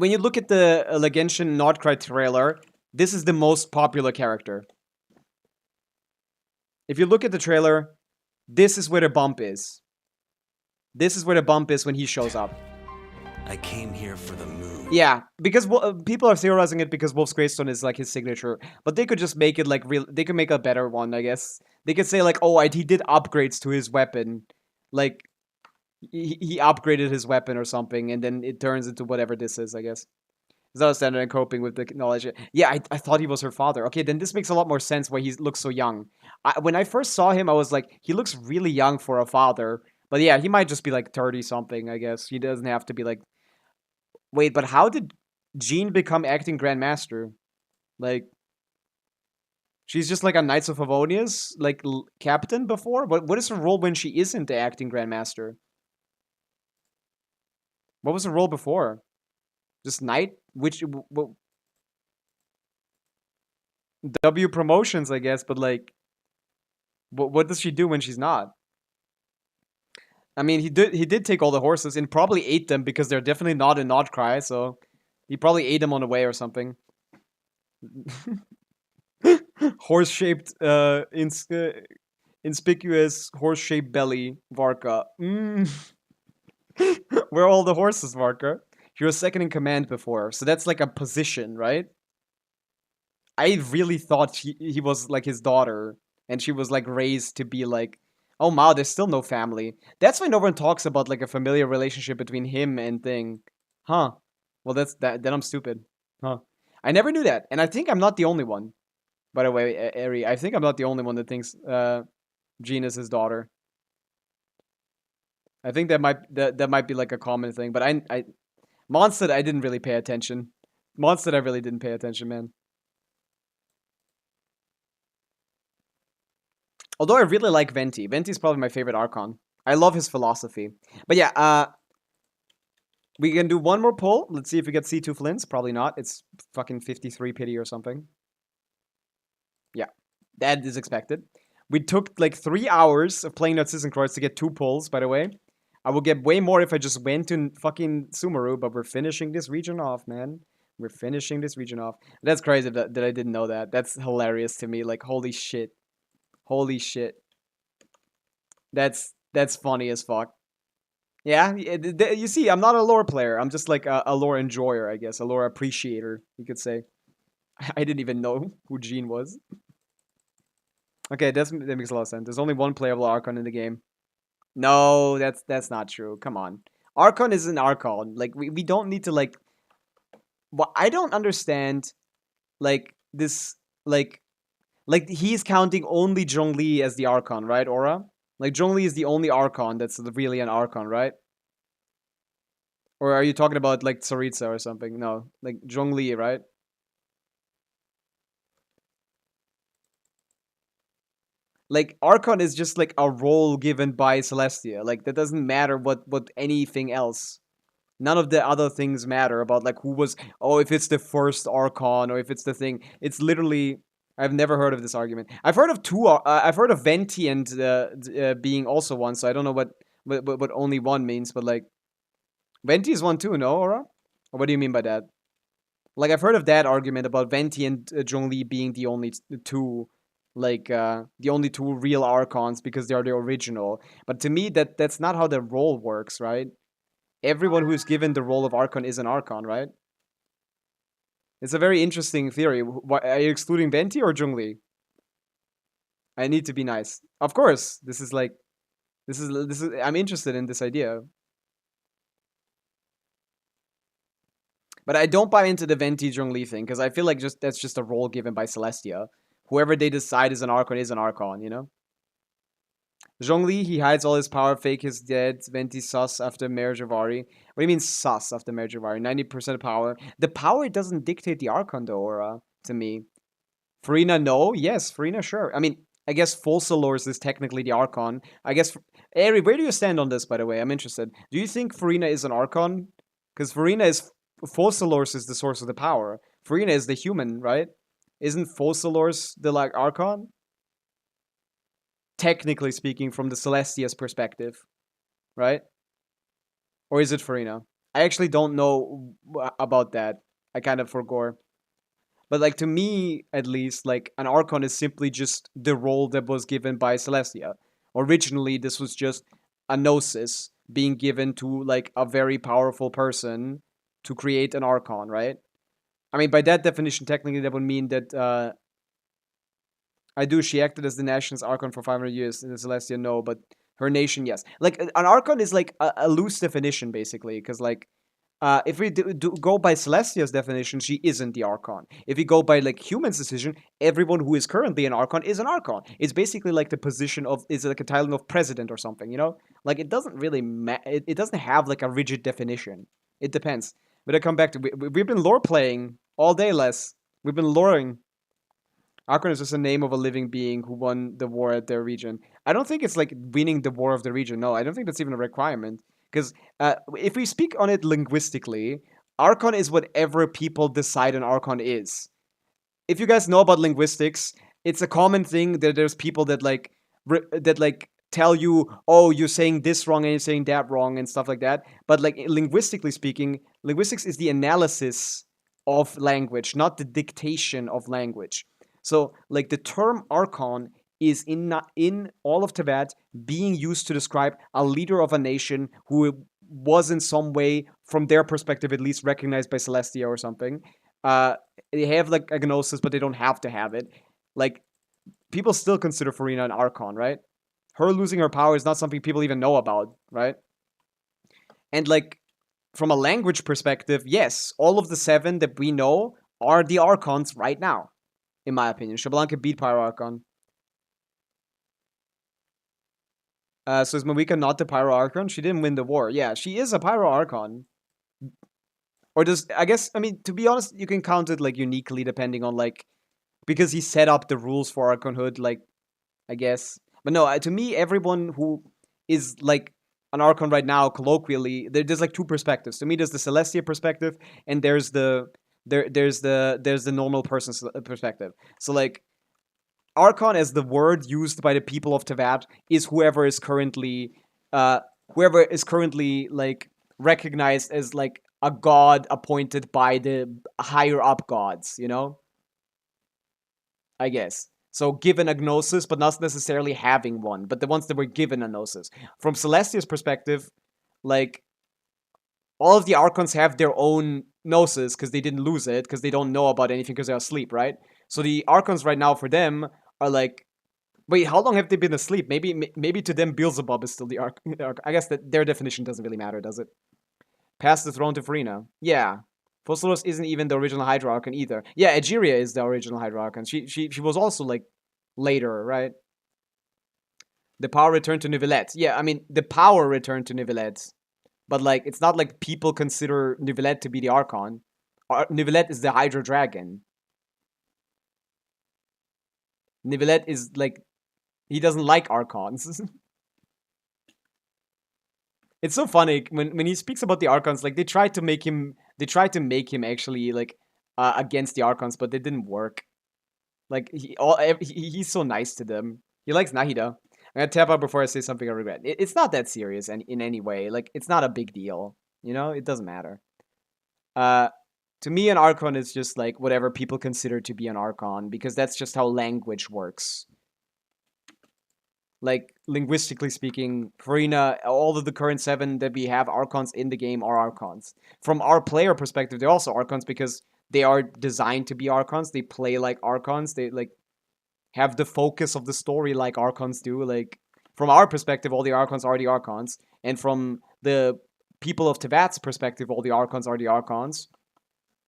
you look at the Genshin Nordcry trailer, this is the most popular character. If you look at the trailer, this is where the bump is. This is where the bump is when he shows up. I came here for the move. Yeah, because people are theorizing it because Wolf's Greystone is like his signature, but they could just make it like real. They could make a better one, I guess. They could say like, oh, he did upgrades to his weapon, like he upgraded his weapon or something, and then it turns into whatever this is, I guess. Is that a standard and coping with the knowledge? Yeah, I thought he was her father. Okay, then this makes a lot more sense why he looks so young. When I first saw him, I was like, he looks really young for a father. But yeah, he might just be like 30 something, I guess. He doesn't have to be like... Wait, but how did Jean become acting Grandmaster? Like, she's just like a Knights of Favonius, like, captain before? What is her role when she isn't the acting Grandmaster? What was her role before? Just Knight? W promotions, I guess, but like, what does she do when she's not? I mean, he did take all the horses and probably ate them because they're definitely not in Nordcry, so he probably ate them on the way or something. Horse-shaped, inconspicuous horse-shaped belly, Varka. Where are all the horses, Marker? He was second in command before, so that's like a position, right? I really thought he was like his daughter, and she was like raised to be like, oh wow, there's still no family. That's why no one talks about like a familiar relationship between him and Thing. Huh. Well, that's that. Then I'm stupid. Huh. I never knew that, and I think I'm not the only one. By the way, Eri, I think I'm not the only one that thinks Jean is his daughter. I think that might be like a common thing, but I Mondstadt, I didn't really pay attention. Mondstadt, I really didn't pay attention, man. Although I really like Venti. Venti is probably my favorite Archon. I love his philosophy. But yeah, we can do one more pull. Let's see if we get C2 Flins. Probably not. It's fucking 53 pity or something. Yeah, that is expected. We took like 3 hours of playing Narcissus Croix to get 2 pulls, by the way. I will get way more if I just went to fucking Sumeru, but we're finishing this region off, man. We're finishing this region off. That's crazy that I didn't know that. That's hilarious to me. Like, holy shit. Holy shit. That's funny as fuck. Yeah, you see, I'm not a lore player. I'm just like a lore enjoyer, I guess. A lore appreciator, you could say. I didn't even know who Jean was. Okay, that makes a lot of sense. There's only one playable Archon in the game. No, that's not true. Come on. Archon is an Archon. Like, we don't need to, like... Well, I don't understand, like, this, like, he's counting only Zhongli as the Archon, right, Aura? Like, Zhongli is the only Archon that's really an Archon, right? Or are you talking about, like, Tsaritsa or something? No, like, Zhongli, right? Like, Archon is just, like, a role given by Celestia. Like, that doesn't matter what anything else. None of the other things matter about, like, who was... Oh, if it's the first Archon, or if it's the thing. It's literally... I've never heard of this argument. I've heard of two... I've heard of Venti and being also one, so I don't know what only one means, but, like... Venti is one too, no, Aura? Or what do you mean by that? Like, I've heard of that argument about Venti and Zhongli being the only two... Like, the only two real Archons because they are the original. But to me, that's not how the role works, right? Everyone who is given the role of Archon is an Archon, right? It's a very interesting theory. Are you excluding Venti or Zhongli? I need to be nice. Of course, this is like... This is I'm interested in this idea. But I don't buy into the Venti Zhongli thing, because I feel like that's just a role given by Celestia. Whoever they decide is an Archon, you know? Zhongli, he hides all his power, fake is dead. Venti sus after marriage of Ari. What do you mean sus after marriage of Ari? 90% power. The power doesn't dictate the Archon though, Aura, to me. Farina, no. Yes, Farina, sure. I mean, I guess Fossilors is technically the Archon. I guess... Ari, where do you stand on this, by the way? I'm interested. Do you think Farina is an Archon? Because Farina is... Fossilors is the source of the power. Farina is the human, right? Isn't Fossilors the, like, Archon? Technically speaking, from the Celestia's perspective. Right? Or is it Farina? I actually don't know about that. I kind of forgot. But, like, to me, at least, like, an Archon is simply just the role that was given by Celestia. Originally, this was just a Gnosis being given to, like, a very powerful person to create an Archon, right? I mean, by that definition, technically, that would mean that, she acted as the nation's Archon for 500 years, and the Celestia, no, but her nation, yes. Like, an Archon is, like, a loose definition, basically, because, like, if we go by Celestia's definition, she isn't the Archon. If we go by, like, humans' decision, everyone who is currently an Archon is an Archon. It's basically, like, the position of, it's like a title of president or something, you know? Like, it doesn't really, it doesn't have, like, a rigid definition. It depends. But I come back to, we've been lore playing all day, Les. We've been loring. Archon is just a name of a living being who won the war at their region. I don't think it's like winning the war of the region. No, I don't think that's even a requirement. Because if we speak on it linguistically, Archon is whatever people decide an Archon is. If you guys know about linguistics, it's a common thing that there's people that like tell you, oh, you're saying this wrong and you're saying that wrong and stuff like that. But like linguistically speaking, linguistics is the analysis of language, not the dictation of language. So, like, the term Archon is in all of Tibet being used to describe a leader of a nation who was in some way, from their perspective at least, recognized by Celestia or something. They have like a Gnosis, but they don't have to have it. Like, people still consider Farina an Archon, right? Her losing her power is not something people even know about, right? And like, from a language perspective, yes, all of the 7 that we know are the Archons right now, in my opinion. Shablanka beat Pyro Archon. So is Mawika not the Pyro Archon? She didn't win the war. Yeah, she is a Pyro Archon. Or does, I guess, I mean, to be honest, you can count it like uniquely depending on like, because he set up the rules for Archonhood, like, I guess. But no, to me, everyone who is like an Archon right now, colloquially, there's like 2 perspectives. To me, there's the Celestia perspective, and there's the normal person's perspective. So like, Archon as the word used by the people of Tevat is whoever is currently like recognized as like a god appointed by the higher up gods, you know? I guess. So given a Gnosis, but not necessarily having one, but the ones that were given a Gnosis. From Celestia's perspective, like, all of the Archons have their own Gnosis because they didn't lose it, because they don't know about anything because they're asleep, right? So the Archons right now for them are like, wait, how long have they been asleep? Maybe to them Beelzebub is still the Archon. I guess that their definition doesn't really matter, does it? Pass the throne to Farina. Yeah. Fossilos isn't even the original Hydra Archon either. Yeah, Egeria is the original Hydra Archon. She was also like later, right? The power returned to Neuvillette. Yeah, I mean, the power returned to Neuvillette. But like, it's not like people consider Neuvillette to be the Archon. Neuvillette is the Hydra Dragon. Neuvillette is like, he doesn't like Archons. It's so funny when he speaks about the Archons, like they tried to make him actually like against the Archons, but it didn't work. Like he's so nice to them. He likes Nahida. I'm gonna tap out before I say something I regret. It's not that serious in any way. Like, it's not a big deal. You know, it doesn't matter. To me, an Archon is just like whatever people consider to be an Archon, because that's just how language works. Like, linguistically speaking, Farina, all of the current 7 that we have Archons in the game are Archons. From our player perspective, they're also Archons because they are designed to be Archons. They play like Archons. They, like, have the focus of the story like Archons do. Like, from our perspective, all the Archons are the Archons. And from the people of Tevat's perspective, all the Archons are the Archons.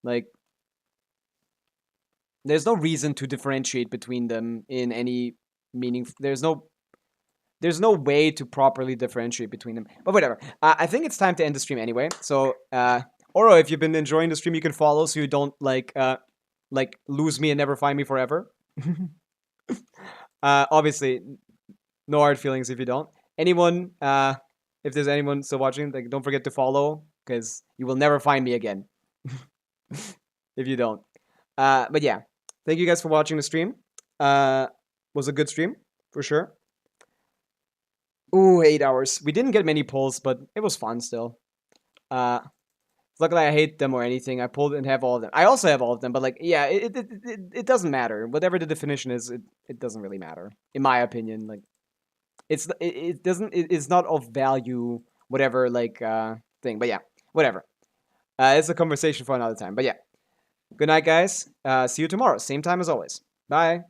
Like, there's no reason to differentiate between them in any meaning. There's no way to properly differentiate between them. But whatever. I think it's time to end the stream anyway. So, Oro, if you've been enjoying the stream, you can follow so you don't, like lose me and never find me forever. Obviously, no hard feelings if you don't. Anyone, if there's anyone still watching, like, don't forget to follow, because you will never find me again. If you don't. But yeah. Thank you guys for watching the stream. Was a good stream, for sure. Ooh, 8 hours. We didn't get many pulls, but it was fun still. Luckily, I hate them or anything. I pulled and have all of them. I also have all of them, but like, yeah, it doesn't matter. Whatever the definition is, it doesn't really matter, in my opinion. Like, it's not of value, whatever, like, thing. But yeah, whatever. It's a conversation for another time. But yeah, good night, guys. See you tomorrow, same time as always. Bye.